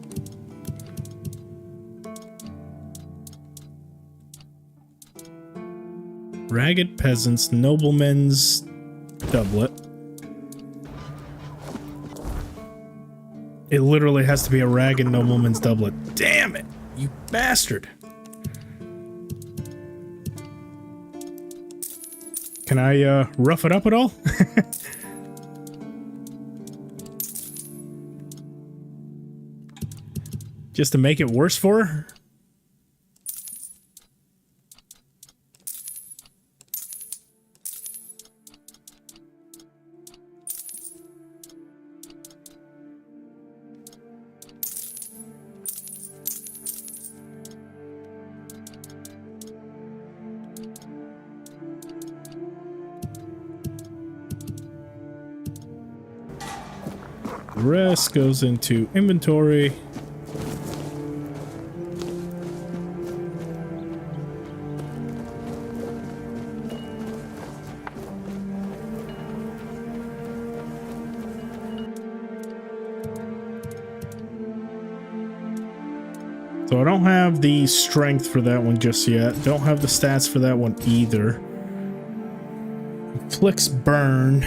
Ragged peasants, nobleman's doublet. It literally has to be a ragged nobleman's doublet. Damn it, you bastard. Can I rough it up at all? Just to make it worse for her? The rest goes into inventory. So I don't have the strength for that one just yet. Don't have the stats for that one either. Inflicts burn.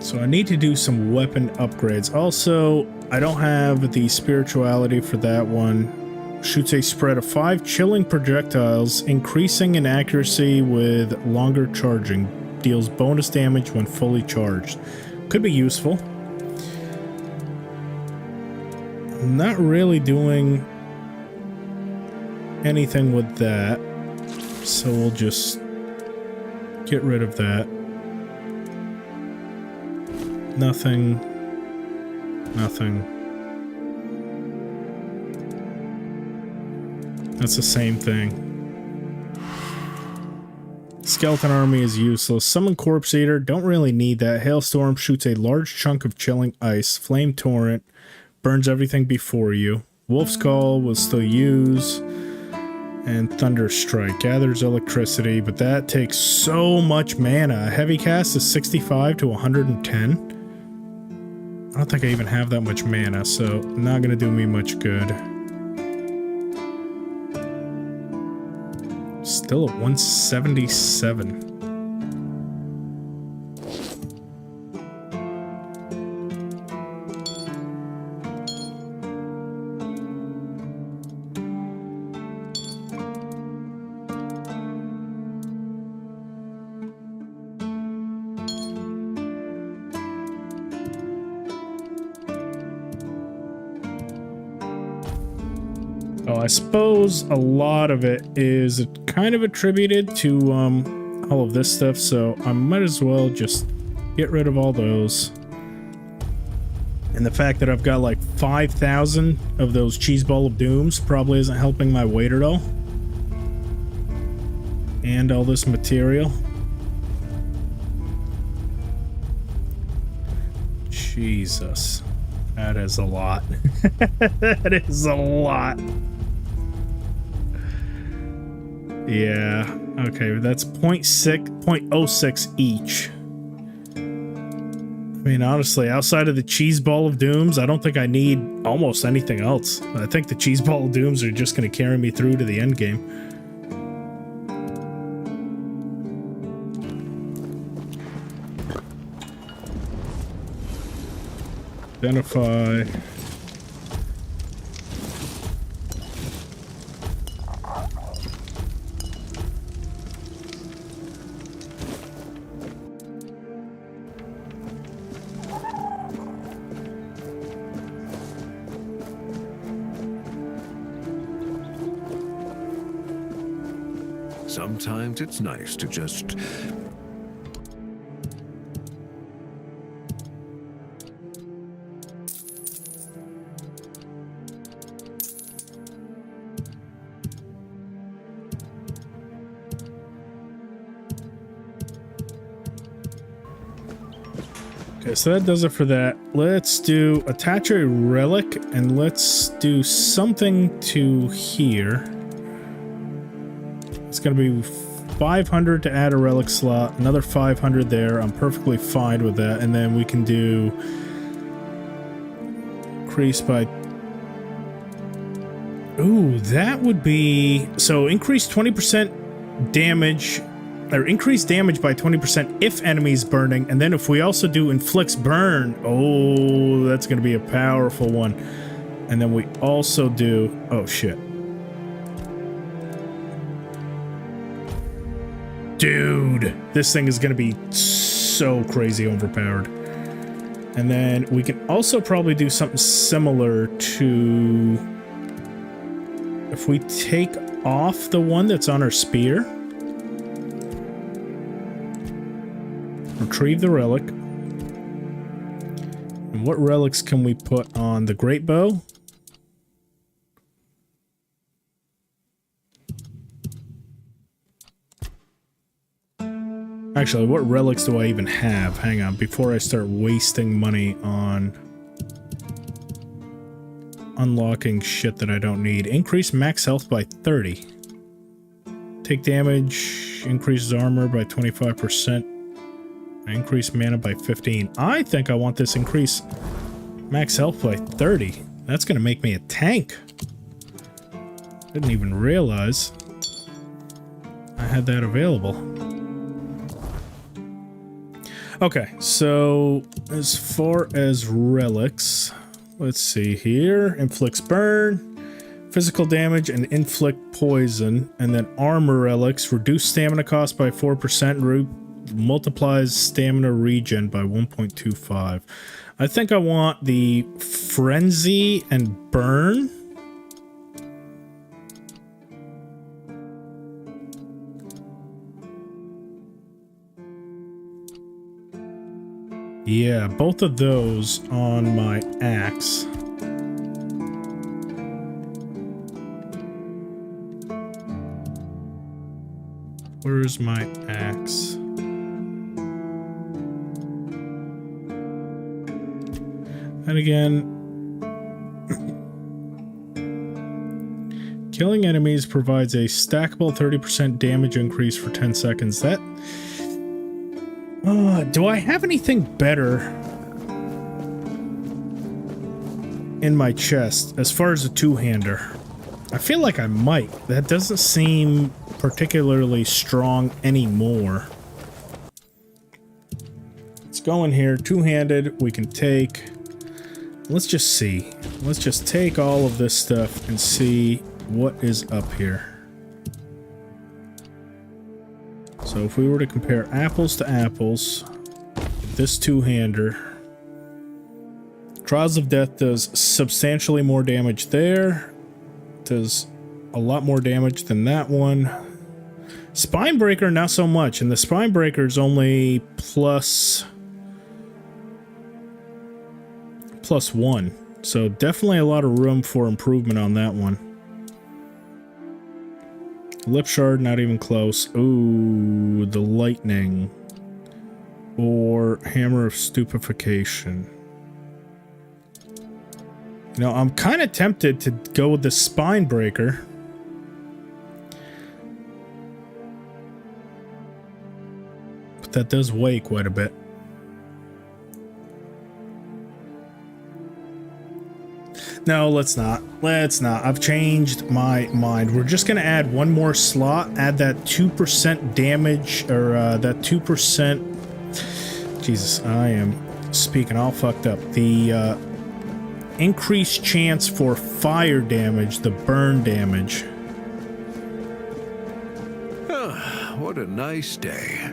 So I need to do some weapon upgrades. Also, I don't have the spirituality for that one. Shoots a spread of 5 chilling projectiles, increasing in accuracy with longer charging. Deals bonus damage when fully charged. Could be useful. Not really doing anything with that. So we'll just get rid of that. Nothing. Nothing. That's the same thing. Skeleton army is useless. Summon Corpse Eater, don't really need that. Hailstorm shoots a large chunk of chilling ice. Flame Torrent burns everything before you. Wolf's Call will still use. And Thunder Strike gathers electricity, but that takes so much mana. Heavy Cast is 65 to 110. I don't think I even have that much mana, so not gonna do me much good. Still at 177. I suppose a lot of it is kind of attributed to all of this stuff, so I might as well just get rid of all those. And the fact that I've got like 5,000 of those Cheese Ball of Dooms probably isn't helping my weight at all. And all this material. Jesus. That is a lot. That is a lot. Yeah, okay, that's 0.06 each. I mean, honestly, outside of the Cheese Ball of Dooms, I don't think I need almost anything else. I think the Cheese Ball of Dooms are just going to carry me through to the end game. Identify. Sometimes it's nice to just... Okay, so that does it for that. Let's do attach a relic, and let's do something to here. It's going to be 500 to add a relic slot, another 500 there. I'm perfectly fine with that. And then we can do increase by... Ooh, that would be... So increase 20% damage, or increase damage by 20% if enemies burning. And then if we also do inflicts burn, oh, that's going to be a powerful one. And then we also do... Oh, shit. Dude, this thing is going to be so crazy overpowered. And then we can also probably do something similar to... If we take off the one that's on our spear. Retrieve the relic. And what relics can we put on the great bow? Actually, what relics do I even have? Hang on, before I start wasting money on unlocking shit that I don't need. Increase max health by 30. Take damage, increases armor by 25%. Increase mana by 15. I think I want this increase max health by 30. That's going to make me a tank. Didn't even realize I had that available. Okay, so as far as relics, let's see here. Inflicts burn, physical damage, and inflict poison. And then armor relics, reduce stamina cost by 4%, multiplies stamina regen by 1.25. I think I want the frenzy and burn. Yeah, both of those on my axe. Where's my axe? And again, killing enemies provides a stackable 30% damage increase for 10 seconds. That... do I have anything better in my chest as far as a two-hander? I feel like I might. That doesn't seem particularly strong anymore. Let's go in here. Two-handed. We can take... Let's just see. Let's just take all of this stuff and see what is up here. So if we were to compare apples to apples, this two-hander, Trials of Death does substantially more damage there. Does a lot more damage than that one. Spinebreaker, not so much. And the Spinebreaker is only plus 1. So definitely a lot of room for improvement on that one. Lip Shard, not even close. Ooh, the Lightning. Or Hammer of Stupefaction. You know, I'm kind of tempted to go with the Spinebreaker. But that does weigh quite a bit. No, let's not. Let's not. I've changed my mind. We're just going to add one more slot. Add that 2% damage, or that 2%... Jesus, I am speaking all fucked up. The increased chance for fire damage, the burn damage. What a nice day.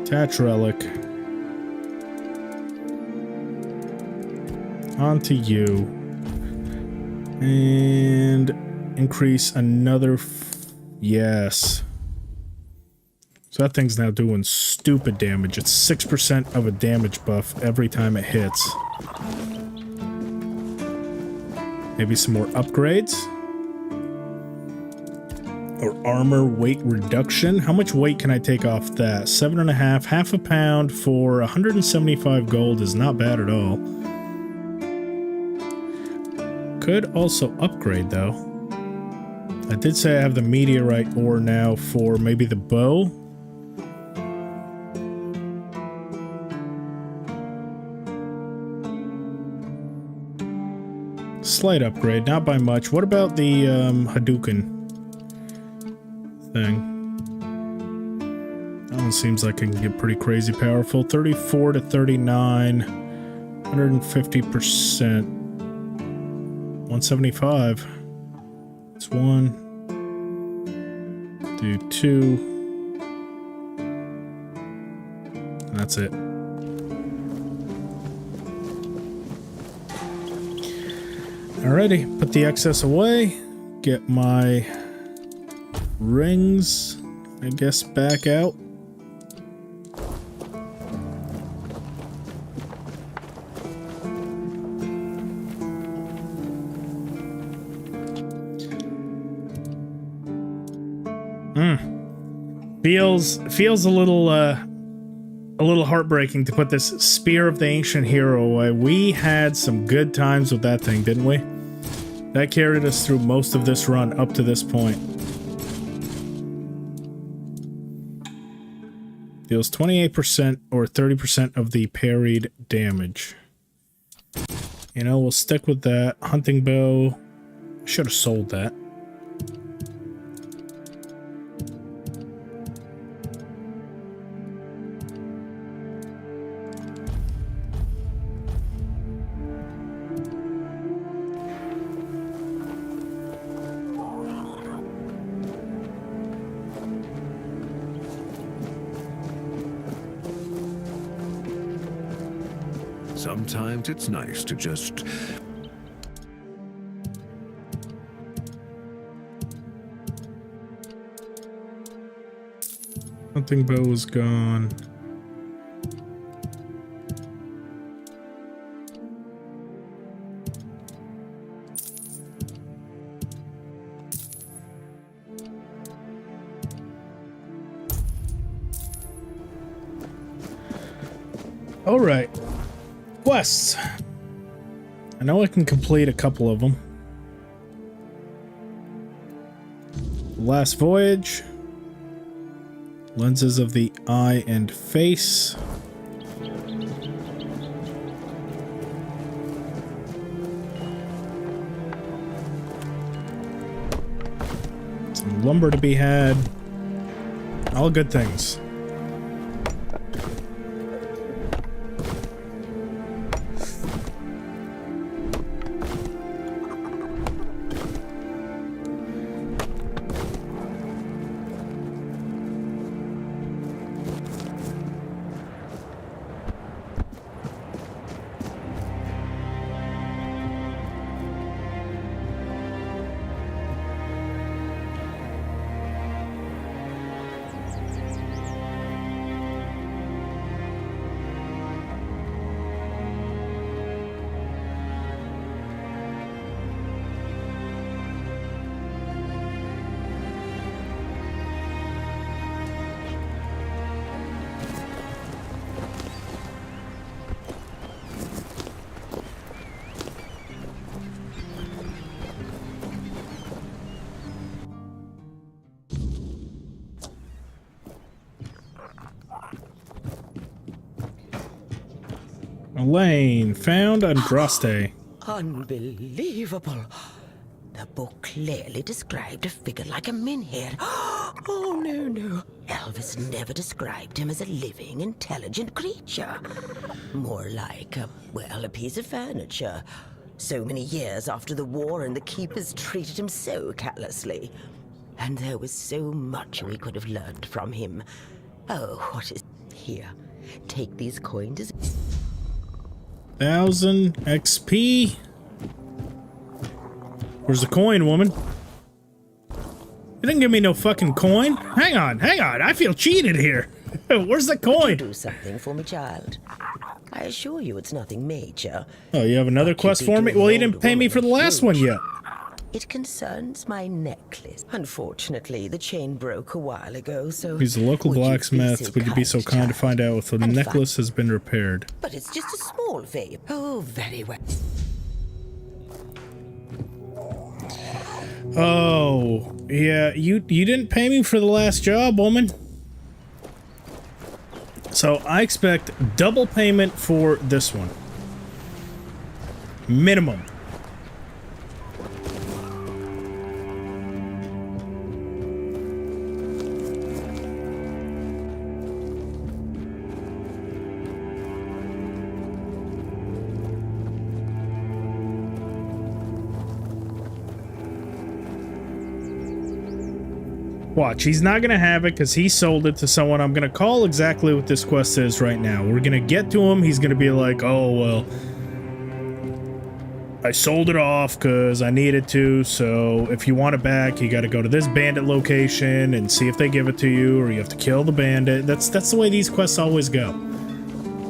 Attach relic. Onto you. And increase another... Yes. So that thing's now doing stupid damage. It's 6% of a damage buff every time it hits. Maybe some more upgrades? Or armor weight reduction? How much weight can I take off that? 7.5, half a pound for 175 gold is not bad at all. Could also upgrade, though. I did say I have the meteorite ore now for maybe the bow. Slight upgrade, not by much. What about the Hadouken thing? That one seems like it can get pretty crazy powerful. 34 to 39, 150%. 175. It's 1. Do 2. And that's it. Alrighty, put the excess away. Get my rings, I guess, back out. Feels a little heartbreaking to put this Spear of the Ancient Hero away. We had some good times with that thing, didn't we? That carried us through most of this run up to this point. Deals 28% or 30% of the parried damage. You know, we'll stick with that. Hunting bow. Should have sold that. Sometimes it's nice to just... Hunting bow is gone. All right. Quests. I know I can complete a couple of them. Last Voyage. Lenses of the Eye and Face. Some lumber to be had. All good things. Elaine, found Andraste. Unbelievable. The book clearly described a figure like a menhir. Oh, no. Elvis never described him as a living, intelligent creature. More like, a piece of furniture. So many years after the war, and the keepers treated him so callously. And there was so much we could have learned from him. Oh, what is here? Take these coins. 1,000 XP. Where's the coin, woman? You didn't give me no fucking coin. Hang on. I feel cheated here. Where's the coin? Do something for me, child. I assure you it's nothing major. Oh, you have another quest for me? Well, you didn't pay me for the last one yet. It concerns my necklace. Unfortunately, the chain broke a while ago, so... He's a local blacksmith. Would you be so kind to find out if the necklace has been repaired? But it's just a small favor. Oh, very well. Oh, yeah, you didn't pay me for the last job, woman. So I expect double payment for this one. Minimum. Watch, he's not gonna have it because he sold it to someone. I'm gonna call exactly what this quest is right now. We're gonna get to him. He's gonna be like, oh, well, I sold it off because I needed to, so if you want it back, you gotta go to this bandit location and see if they give it to you, or you have to kill the bandit. That's the way these quests always go.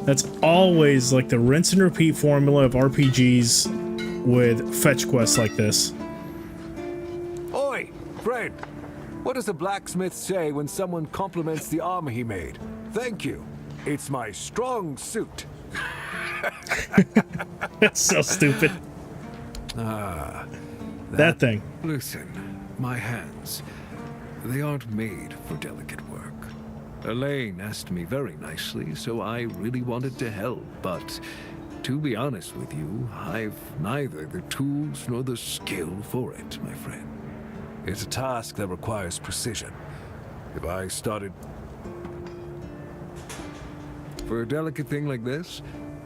That's always like the rinse and repeat formula of RPGs with fetch quests like this. Oi, friend! What does the blacksmith say when someone compliments the armor he made? Thank you. It's my strong suit. That's so stupid. Ah. That thing. Listen, my hands, they aren't made for delicate work. Elaine asked me very nicely, so I really wanted to help, but to be honest with you, I've neither the tools nor the skill for it, my friend. It's a task that requires precision. If I started... For a delicate thing like this,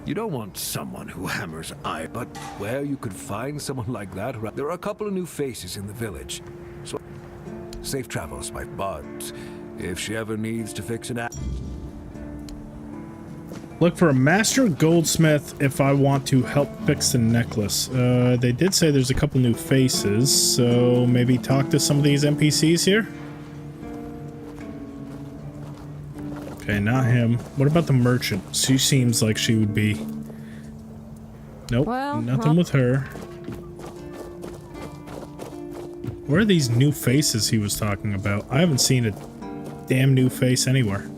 you don't want someone who hammers iron, but where you could find someone like that, there are a couple of new faces in the village. So, safe travels, my bud. If she ever needs to fix an Look for a master goldsmith if I want to help fix the necklace. They did say there's a couple new faces, so maybe talk to some of these NPCs here? Okay, not him. What about the merchant? She seems like she would be... Nope, nothing with her. Where are these new faces he was talking about? I haven't seen a damn new face anywhere.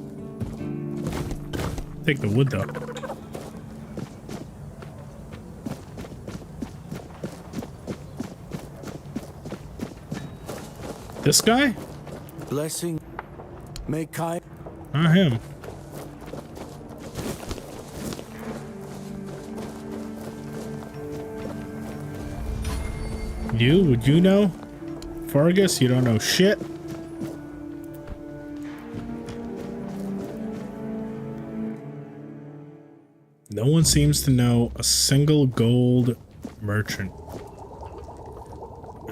Take the wood, though. This guy? Blessing. Make Kai. Not him. You? Would you know? Fargus, you don't know shit. No one seems to know a single gold merchant.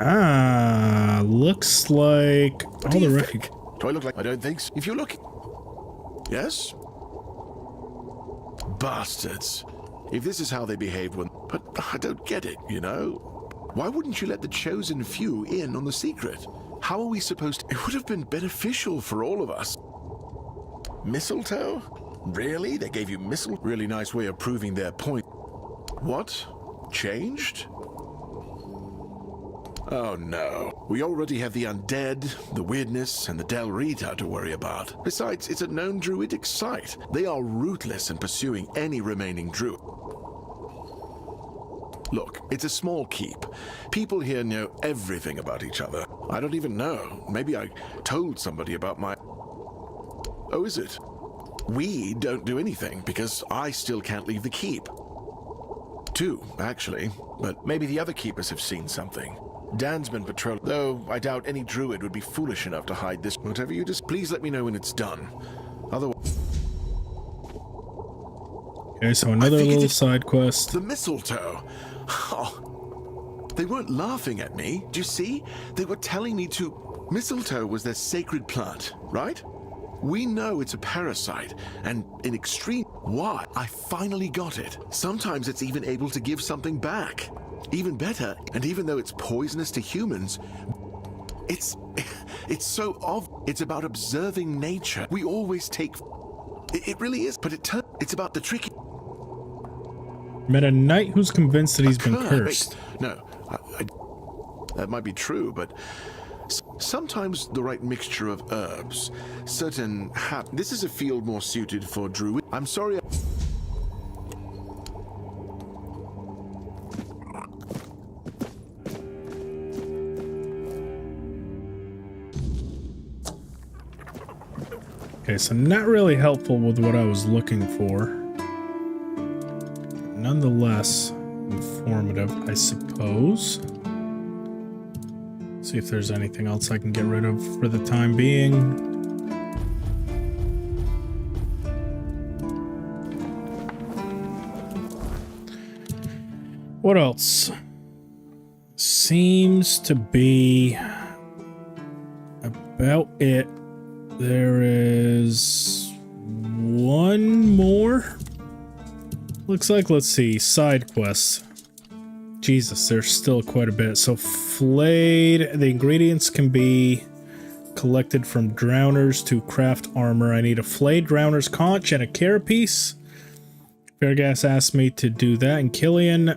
Ah, looks like all the refuge. Do I look like I don't think so? If you're looking. Yes? Bastards. If this is how they behaved when. But I don't get it, you know? Why wouldn't you let the chosen few in on the secret? How are we supposed to? It would have been beneficial for all of us. Mistletoe? Really? They gave you mistletoe? Really nice way of proving their point. What? Changed? Oh no. We already have the undead, the weirdness, and the Del Rita to worry about. Besides, it's a known druidic site. They are ruthless in pursuing any remaining druid. Look, it's a small keep. People here know everything about each other. I don't even know. Maybe I told somebody about my... Oh, is it? We don't do anything because I still can't leave the keep. Two, actually. But maybe the other keepers have seen something. Dan's been patrolling, though I doubt any druid would be foolish enough to hide this. Whatever you just... Please let me know when it's done. Otherwise... Okay, so another little side quest. The mistletoe. Oh, they weren't laughing at me. Do you see? They were telling me to... Mistletoe was their sacred plant, right? We know it's a parasite, and in extreme... Why? I finally got it. Sometimes it's even able to give something back. Even better, and even though it's poisonous to humans, it's so obvious. It's about observing nature. We always take... It really is, but it's about the tricky... Met a knight who's convinced that he's been cursed. No, that might be true, but sometimes the right mixture of herbs, certain this is a field more suited for druid. I'm sorry. Okay, so not really helpful with what I was looking for. Nonetheless, informative, I suppose. See if there's anything else I can get rid of for the time being. What else? Seems to be about it. There is one more. Looks like, let's see, side quests. Jesus, there's still quite a bit. So flayed, the ingredients can be collected from drowners to craft armor. I need a flayed drowner's conch and a carapace. Fairgas asked me to do that. And Killian,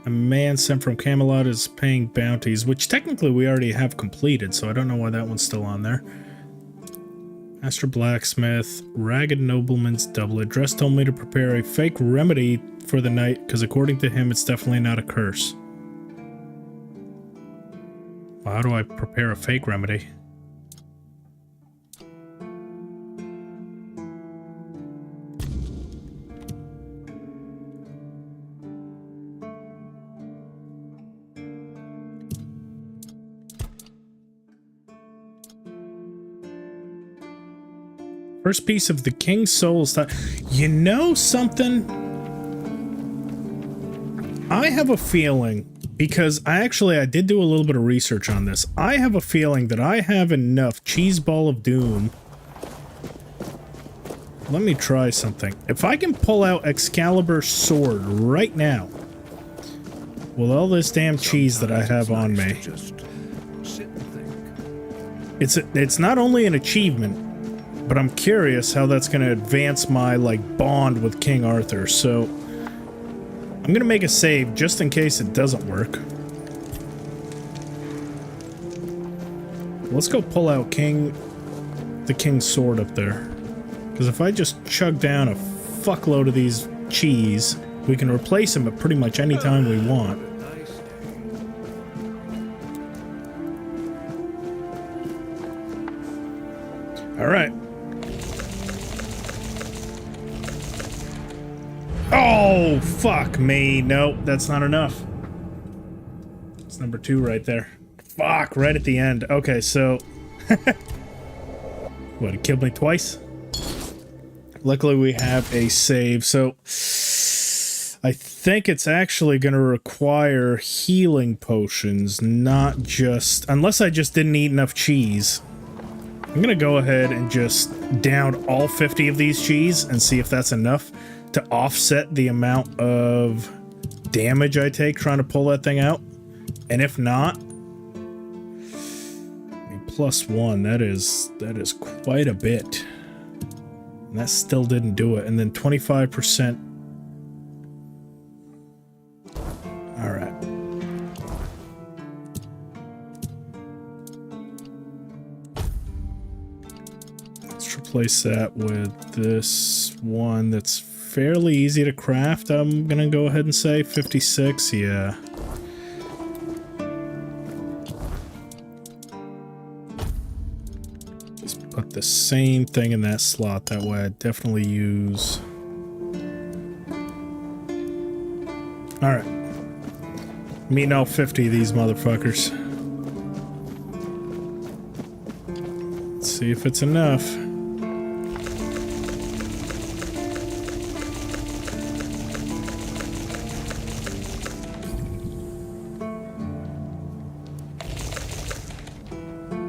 a man sent from Camelot, is paying bounties, which technically we already have completed, so I don't know why that one's still on there. Master Blacksmith, Ragged Nobleman's doublet. Dress told me to prepare a fake remedy for the night, because according to him, it's definitely not a curse. Well, how do I prepare a fake remedy? First piece of the King's Souls. You know something? I have a feeling, because I did do a little bit of research on this. I have a feeling that I have enough Cheese Ball of Doom. Let me try something. If I can pull out Excalibur's sword right now, with all this damn cheese that I have on me, it's not only an achievement, but I'm curious how that's going to advance my, bond with King Arthur, so I'm going to make a save just in case it doesn't work. Let's go pull out the King's sword up there. Because if I just chug down a fuckload of these cheese, we can replace them at pretty much any time we want. All right. Oh, fuck me. Nope, that's not enough. It's number 2 right there. Fuck, right at the end. Okay, so... What, it killed me twice? Luckily, we have a save, so... I think it's actually going to require healing potions, not just... Unless I just didn't eat enough cheese. I'm going to go ahead and just down all 50 of these cheese and see if that's enough to offset the amount of damage I take trying to pull that thing out. And if not, I mean, +1, that is quite a bit. And that still didn't do it. And then 25%. All right. Let's replace that with this one that's fairly easy to craft. I'm gonna go ahead and say 56, yeah. Just put the same thing in that slot, that way I definitely use... Alright. Meeting all 50 of these motherfuckers. Let's see if it's enough.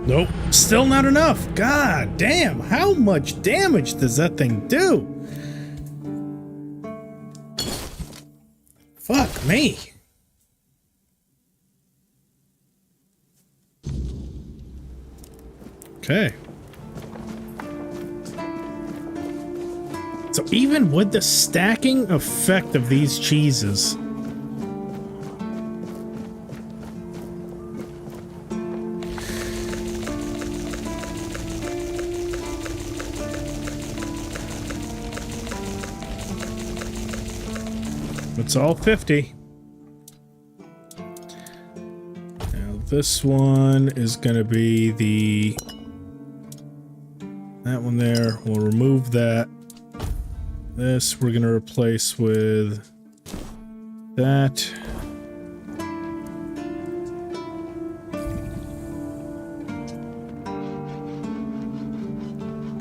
Nope, still not enough. God damn, how much damage does that thing do? Fuck me. Okay. So even with the stacking effect of these cheeses, it's all 50. Now this one is gonna be that one there. We'll remove that. This we're gonna replace with that.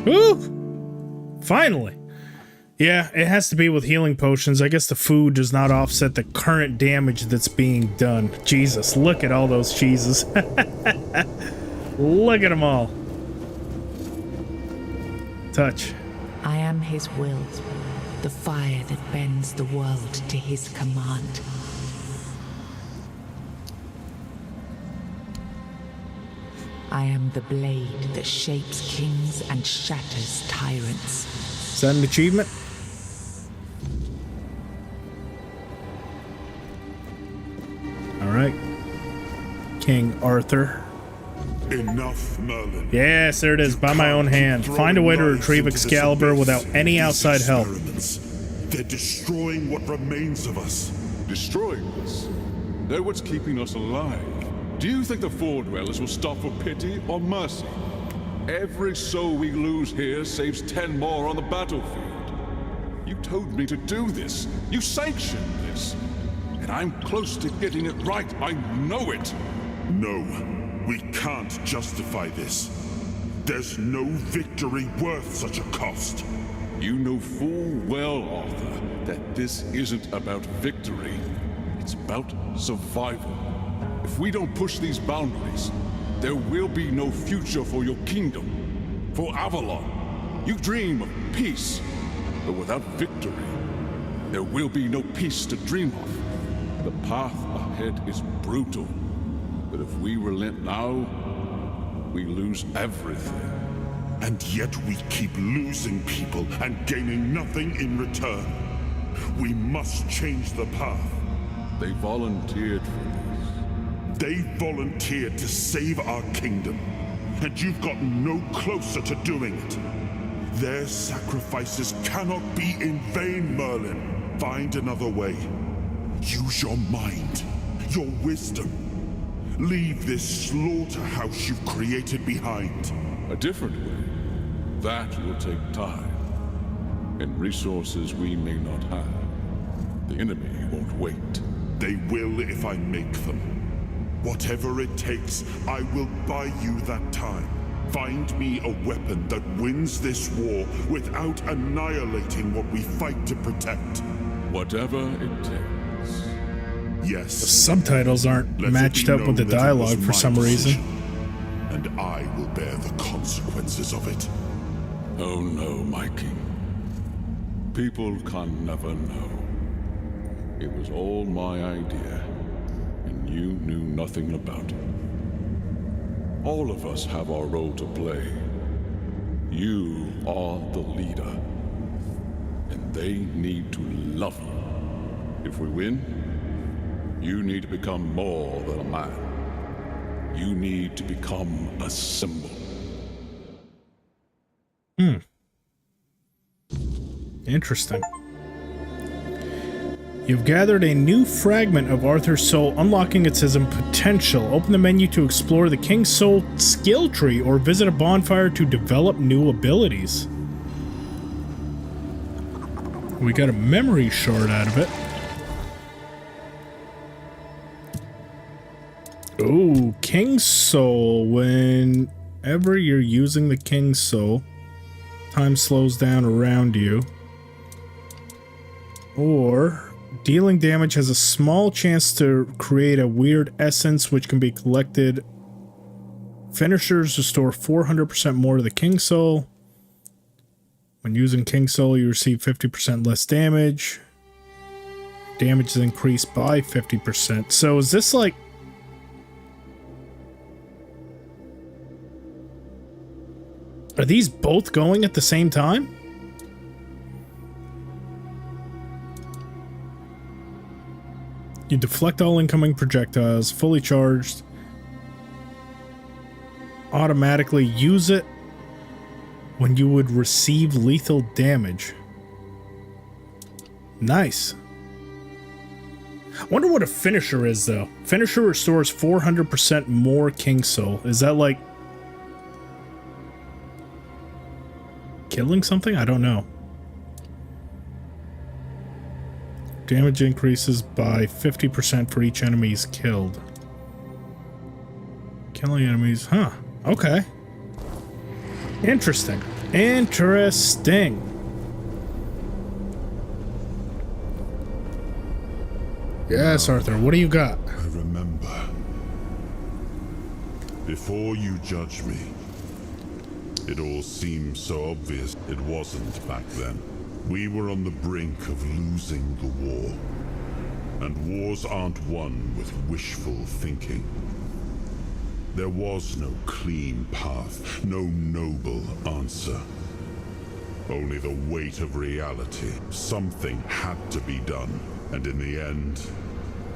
Woo! Finally. Yeah, it has to be with healing potions. I guess the food does not offset the current damage that's being done. Jesus, look at all those cheeses. Look at them all. Touch. I am his will, the fire that bends the world to his command. I am the blade that shapes kings and shatters tyrants. Is that an achievement? All right. King Arthur. Enough, Merlin. Yes, there it is, by my own hand. Find a way to retrieve Excalibur without any outside help. They're destroying what remains of us. Destroying us? They're what's keeping us alive. Do you think the Four Dwellers will stop for pity or mercy? Every soul we lose here saves 10 more on the battlefield. You told me to do this. You sanctioned this. And I'm close to getting it right. I know it. No, we can't justify this. There's no victory worth such a cost. You know full well, Arthur, that this isn't about victory. It's about survival. If we don't push these boundaries, there will be no future for your kingdom, for Avalon. You dream of peace, but without victory, there will be no peace to dream of. The path ahead is brutal, but if we relent now, we lose everything. And yet we keep losing people and gaining nothing in return. We must change the path. They volunteered for this. They volunteered to save our kingdom, and you've gotten no closer to doing it. Their sacrifices cannot be in vain, Merlin. Find another way. Use your mind, your wisdom. Leave this slaughterhouse you've created behind. A different way. That will take time, and resources we may not have. The enemy won't wait. They will if I make them. Whatever it takes, I will buy you that time. Find me a weapon that wins this war without annihilating what we fight to protect. Whatever it takes. Yes. The subtitles aren't matched up with the dialogue for some reason. And I will bear the consequences of it. Oh no, my king. People can never know. It was all my idea, and you knew nothing about it. All of us have our role to play. You are the leader, and they need to love you. If we win, you need to become more than a man. You need to become a symbol. Interesting. You've gathered a new fragment of Arthur's soul, unlocking its hidden potential. Open the menu to explore the King's Soul skill tree or visit a bonfire to develop new abilities. We got a memory shard out of it. Oh, King's Soul. Whenever you're using the King's Soul, time slows down around you. Or dealing damage has a small chance to create a weird essence which can be collected. Finishers restore 400% more to the King Soul. When using King Soul, you receive 50% less damage. Damage is increased by 50%. So is this like... Are these both going at the same time? You deflect all incoming projectiles, fully charged. Automatically use it when you would receive lethal damage. Nice. I wonder what a finisher is, though. Finisher restores 400% more King Soul. Is that like killing something? I don't know. Damage increases by 50% for each enemy's killed. Killing enemies, huh? Okay. Interesting. Interesting. Yes, Arthur, what do you got? I remember. Before you judge me, it all seems so obvious. It wasn't back then. We were on the brink of losing the war. And wars aren't won with wishful thinking. There was no clean path, no noble answer. Only the weight of reality. Something had to be done. And in the end,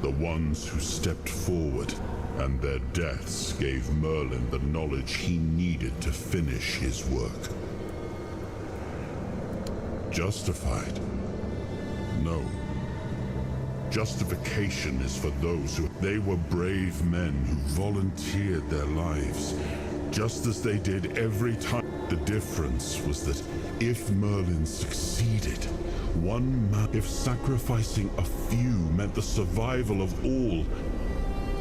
the ones who stepped forward and their deaths gave Merlin the knowledge he needed to finish his work. Justified? No. Justification is for those who... They were brave men who volunteered their lives, just as they did every time. The difference was that if Merlin succeeded, one man... If sacrificing a few meant the survival of all,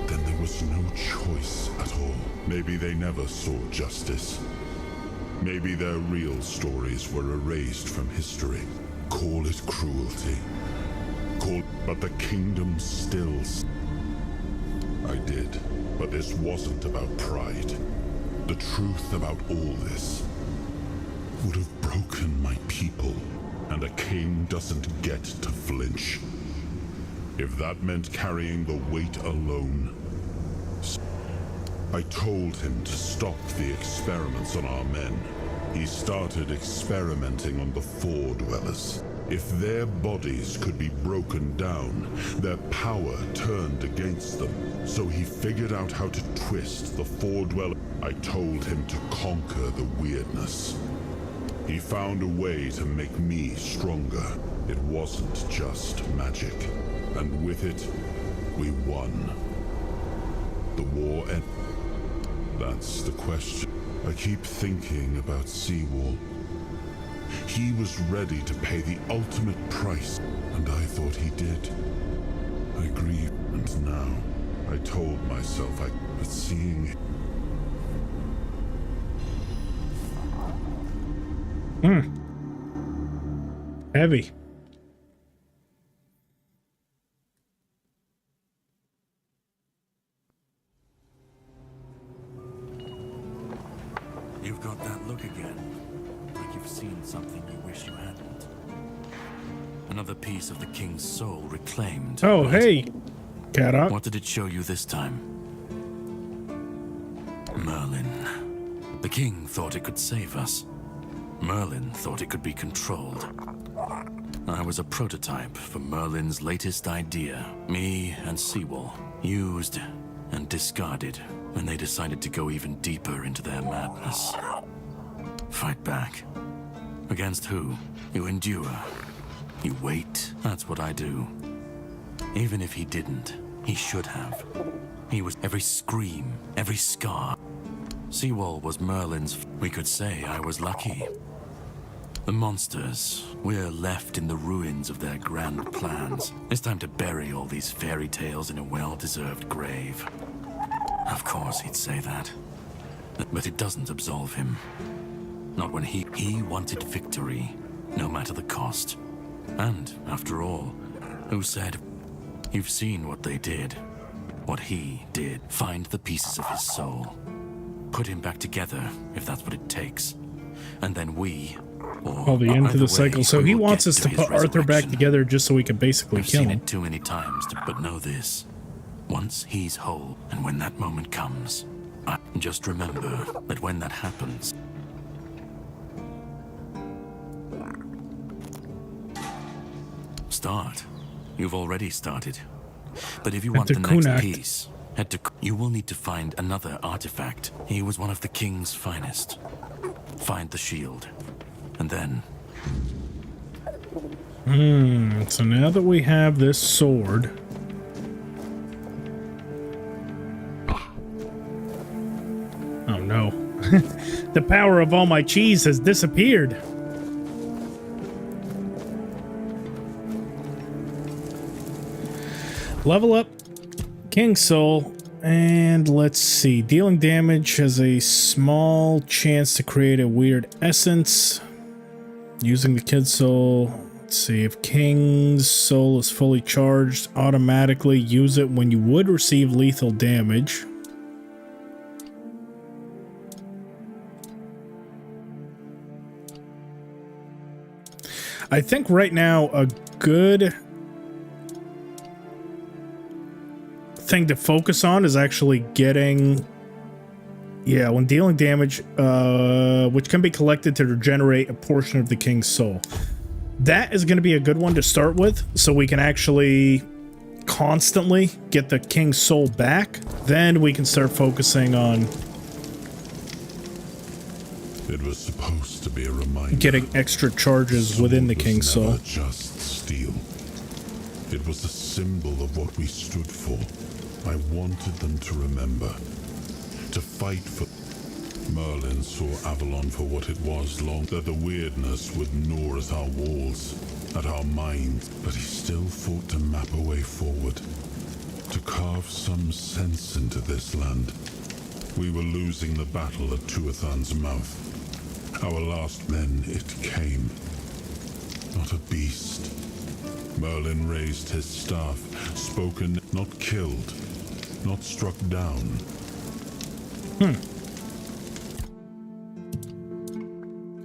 then there was no choice at all. Maybe they never saw justice. Maybe their real stories were erased from history. Call it cruelty. But the kingdom still... I did. But this wasn't about pride. The truth about all this would have broken my people. And a king doesn't get to flinch. If that meant carrying the weight alone... I told him to stop the experiments on our men. He started experimenting on the Four Dwellers. If their bodies could be broken down, their power turned against them. So he figured out how to twist the Four Dwellers. I told him to conquer the weirdness. He found a way to make me stronger. It wasn't just magic. And with it, we won. The war ended. That's the question. I keep thinking about Seawall. He was ready to pay the ultimate price, and I thought he did. I grieved, and now I told myself but seeing... Heavy. You've got that look again. Like you've seen something you wish you hadn't. Another piece of the king's soul reclaimed. Oh, hey, Caddock. What did it show you this time? Merlin. The king thought it could save us. Merlin thought it could be controlled. I was a prototype for Merlin's latest idea. Me and Seawall used and discarded when they decided to go even deeper into their madness. Fight back. Against who? You endure. You wait. That's what I do. Even if he didn't, he should have. He was every scream, every scar. Seawall was Merlin's. We could say I was lucky. The monsters, we're left in the ruins of their grand plans. It's time to bury all these fairy tales in a well-deserved grave. Of course he'd say that. But it doesn't absolve him. Not when he wanted victory, no matter the cost. And, after all, who said, you've seen what they did, what he did. Find the pieces of his soul. Put him back together, if that's what it takes. And then we... Oh, the end to the cycle. So he wants us to put Arthur back together just so we can basically kill him. I've seen it too many times, but know this. Once he's whole, and when that moment comes, just remember that when that happens... Start. You've already started. But if you want the next piece, you will need to find another artifact. He was one of the king's finest. Find the shield. And then... So now that we have this sword... Oh no. The power of all my cheese has disappeared. Level up King's Soul, and let's see. Dealing damage has a small chance to create a weird essence. Using the Kid's Soul. Let's see. If King's Soul is fully charged, automatically use it when you would receive lethal damage. I think right now a good thing to focus on is actually getting, when dealing damage, which can be collected to regenerate a portion of the King's Soul. That is going to be a good one to start with, so we can actually constantly get the King's Soul back. Then we can start focusing on It was supposed to be a reminder. Getting extra charges within the King's Soul. Just steel. It was a symbol of what we stood for. I wanted them to remember. To fight for... Merlin saw Avalon for what it was long, that the weirdness would gnaw at our walls, at our minds, but he still fought to map a way forward, to carve some sense into this land. We were losing the battle at Tuathan's mouth. Our last men, it came. Not a beast. Merlin raised his staff, spoken, not killed, not struck down. Can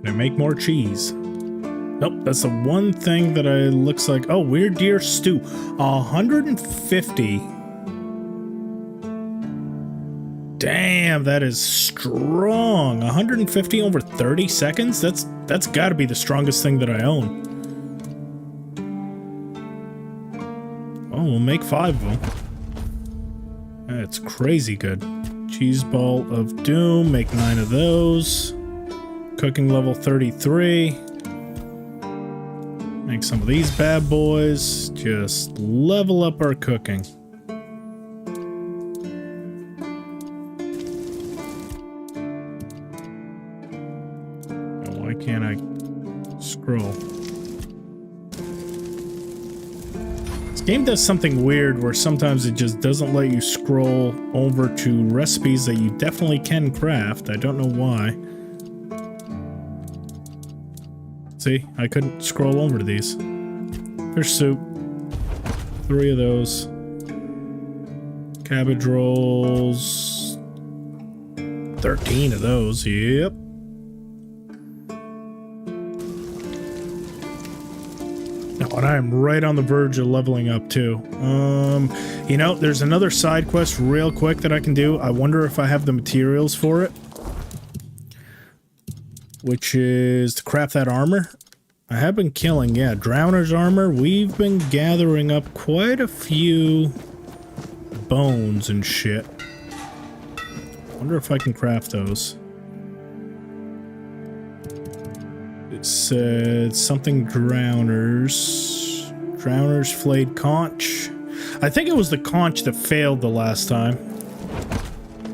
I make more cheese? Nope, that's the one thing that looks like. Oh, weird deer stew. 150. Damn, that is strong. 150 over 30 seconds? That's got to be the strongest thing that I own. Oh, we'll make 5 of them. That's crazy good. Cheese ball of doom. Make 9 of those. Cooking level 33. Make some of these bad boys. Just level up our cooking. can't I scroll? This game does something weird where sometimes it just doesn't let you scroll over to recipes that you definitely can craft. I don't know why. See, I couldn't scroll over to these. Fish soup. 3 of those. Cabbage rolls. 13 of those, yep. Oh, and I am right on the verge of leveling up too. You know, there's another side quest real quick that I can do. I wonder if I have the materials for it. Which is to craft that armor. I have been killing, yeah, Drowner's armor. We've been gathering up quite a few bones and shit. Wonder if I can craft those. It said something Drowners. Drowners flayed conch. I think it was the conch that failed the last time.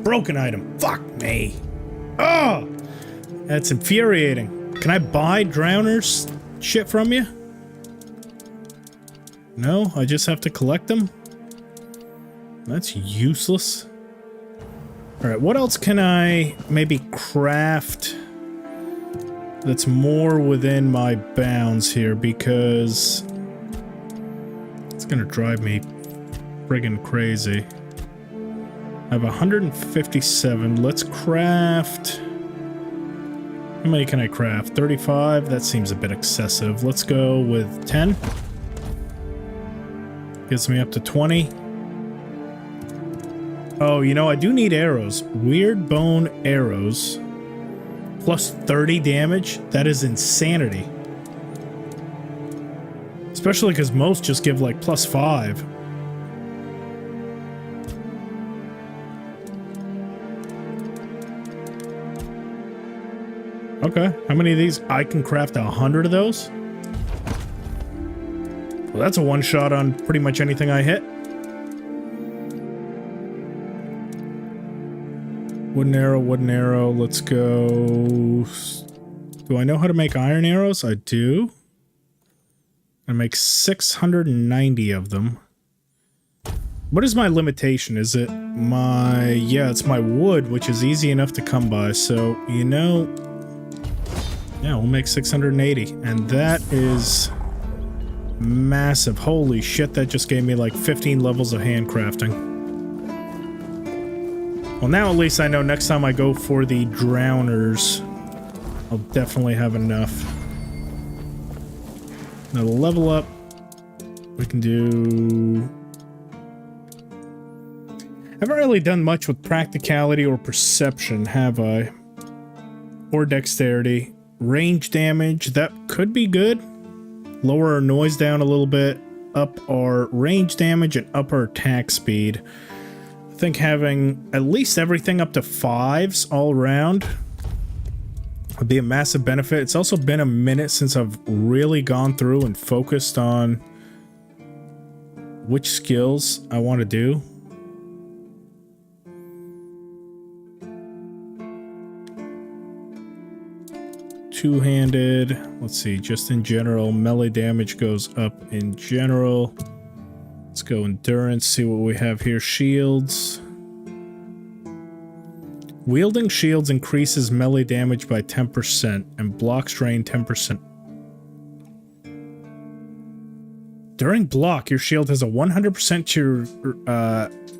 Broken item. Fuck me. Oh! That's infuriating. Can I buy Drowners shit from you? No, I just have to collect them? That's useless. Alright, what else can I maybe craft that's more within my bounds here? Because it's gonna drive me friggin' crazy. I have 157. Let's craft... How many can I craft? 35? That seems a bit excessive. Let's go with 10. Gets me up to 20. Oh, you know, I do need arrows. Weird bone arrows. Plus 30 damage? That is insanity. Especially because most just give like plus 5. Okay, how many of these? I can craft 100 of those? Well, that's a one-shot on pretty much anything I hit. Wooden arrow, let's go. Do I know how to make iron arrows? I do. I make 690 of them. What is my limitation? Is it my... Yeah, it's my wood, which is easy enough to come by. So, you know... Yeah, we'll make 680. And that is... massive. Holy shit, that just gave me like 15 levels of handcrafting. Well, now at least I know next time I go for the Drowners, I'll definitely have enough. Now to level up, we can do... I haven't really done much with practicality or perception, have I? Or dexterity. Range damage, that could be good. Lower our noise down a little bit, up our range damage, and up our attack speed. I think having at least everything up to 5s all around would be a massive benefit. It's also been a minute since I've really gone through and focused on which skills I want to do. Two-handed, let's see, just in general, melee damage goes up in general. Let's go endurance, see what we have here. Shields. Wielding shields increases melee damage by 10% and block strain 10%. During block, your shield has a 100%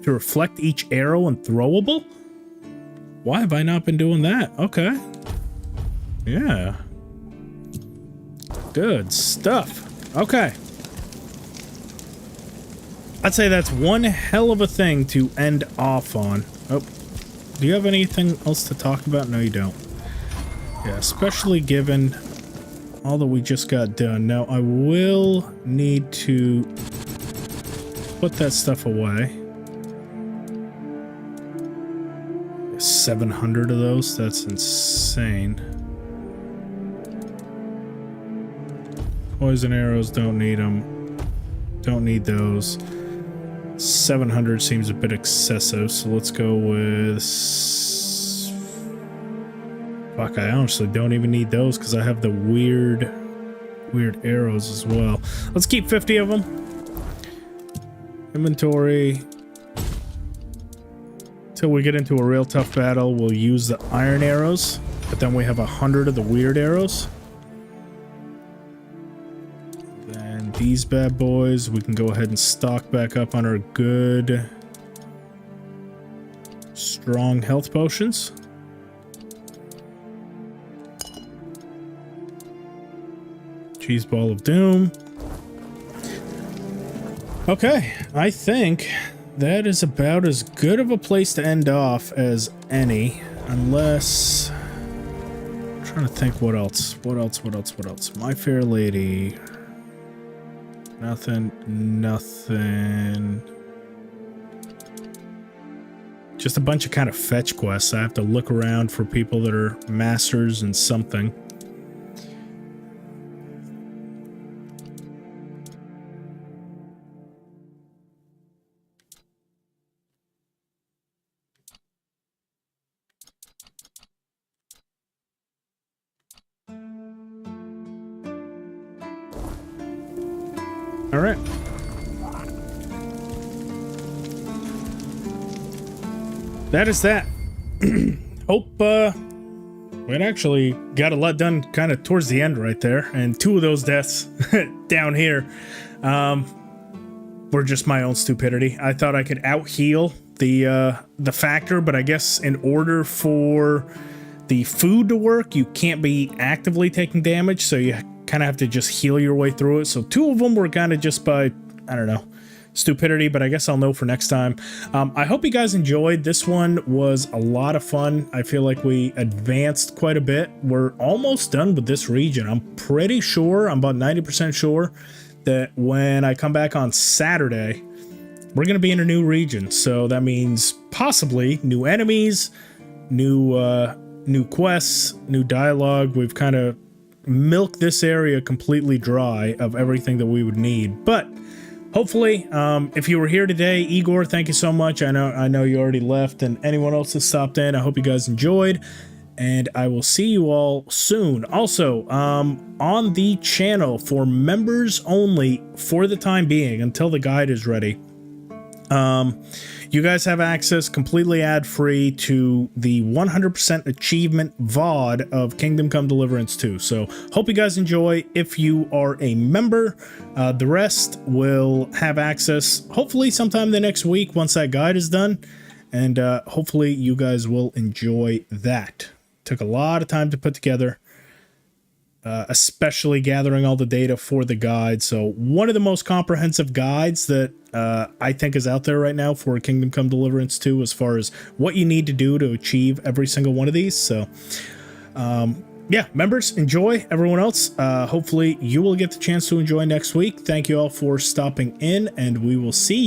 to reflect each arrow and throwable? Why have I not been doing that? Okay. Yeah. Good stuff. Okay. I'd say that's one hell of a thing to end off on. Oh, do you have anything else to talk about? No, you don't. Yeah, especially given all that we just got done. Now, I will need to put that stuff away. 700 of those? That's insane. Poison arrows, don't need them. Don't need those. 700 seems a bit excessive, so let's go with Fuck, I honestly don't even need those because I have the weird arrows as well. Let's keep 50 of them. Inventory. Till we get into a real tough battle, we'll use the iron arrows, but then we have 100 of the weird arrows. Then these bad boys, we can go ahead and stock back up on our good, strong health potions. Cheese ball of doom. Okay, I think that is about as good of a place to end off as any, unless I'm trying to think what else. My Fair Lady. Nothing. Just a bunch of kind of fetch quests. I have to look around for people that are masters in something. All right. That is that. Hope we actually got a lot done kind of towards the end right there, and 2 of those deaths down here were just my own stupidity. I thought I could out heal the factor, but I guess in order for the food to work, you can't be actively taking damage, so you kind of have to just heal your way through it. So 2 of them were kind of just by, I don't know, stupidity, but I guess I'll know for next time. I hope you guys enjoyed. This one was a lot of fun. I feel like we advanced quite a bit. We're almost done with this region. I'm pretty sure, I'm about 90% sure that when I come back on Saturday, we're going to be in a new region. So that means possibly new enemies, new quests, new dialogue. We've kind of milked this area completely dry of everything that we would need. But hopefully, if you were here today, Igor, thank you so much. I know you already left, and anyone else that stopped in, I hope you guys enjoyed, and I will see you all soon. Also, on the channel for members only for the time being until the guide is ready, you guys have access completely ad-free to the 100% achievement VOD of Kingdom Come Deliverance 2. So hope you guys enjoy. If you are a member, the rest will have access hopefully sometime the next week once that guide is done. And hopefully you guys will enjoy that. Took a lot of time to put together, especially gathering all the data for the guide. So one of the most comprehensive guides that I think is out there right now for Kingdom Come Deliverance 2 as far as what you need to do to achieve every single one of these. So yeah, members, enjoy. Everyone else, hopefully you will get the chance to enjoy next week. Thank you all for stopping in, and we will see you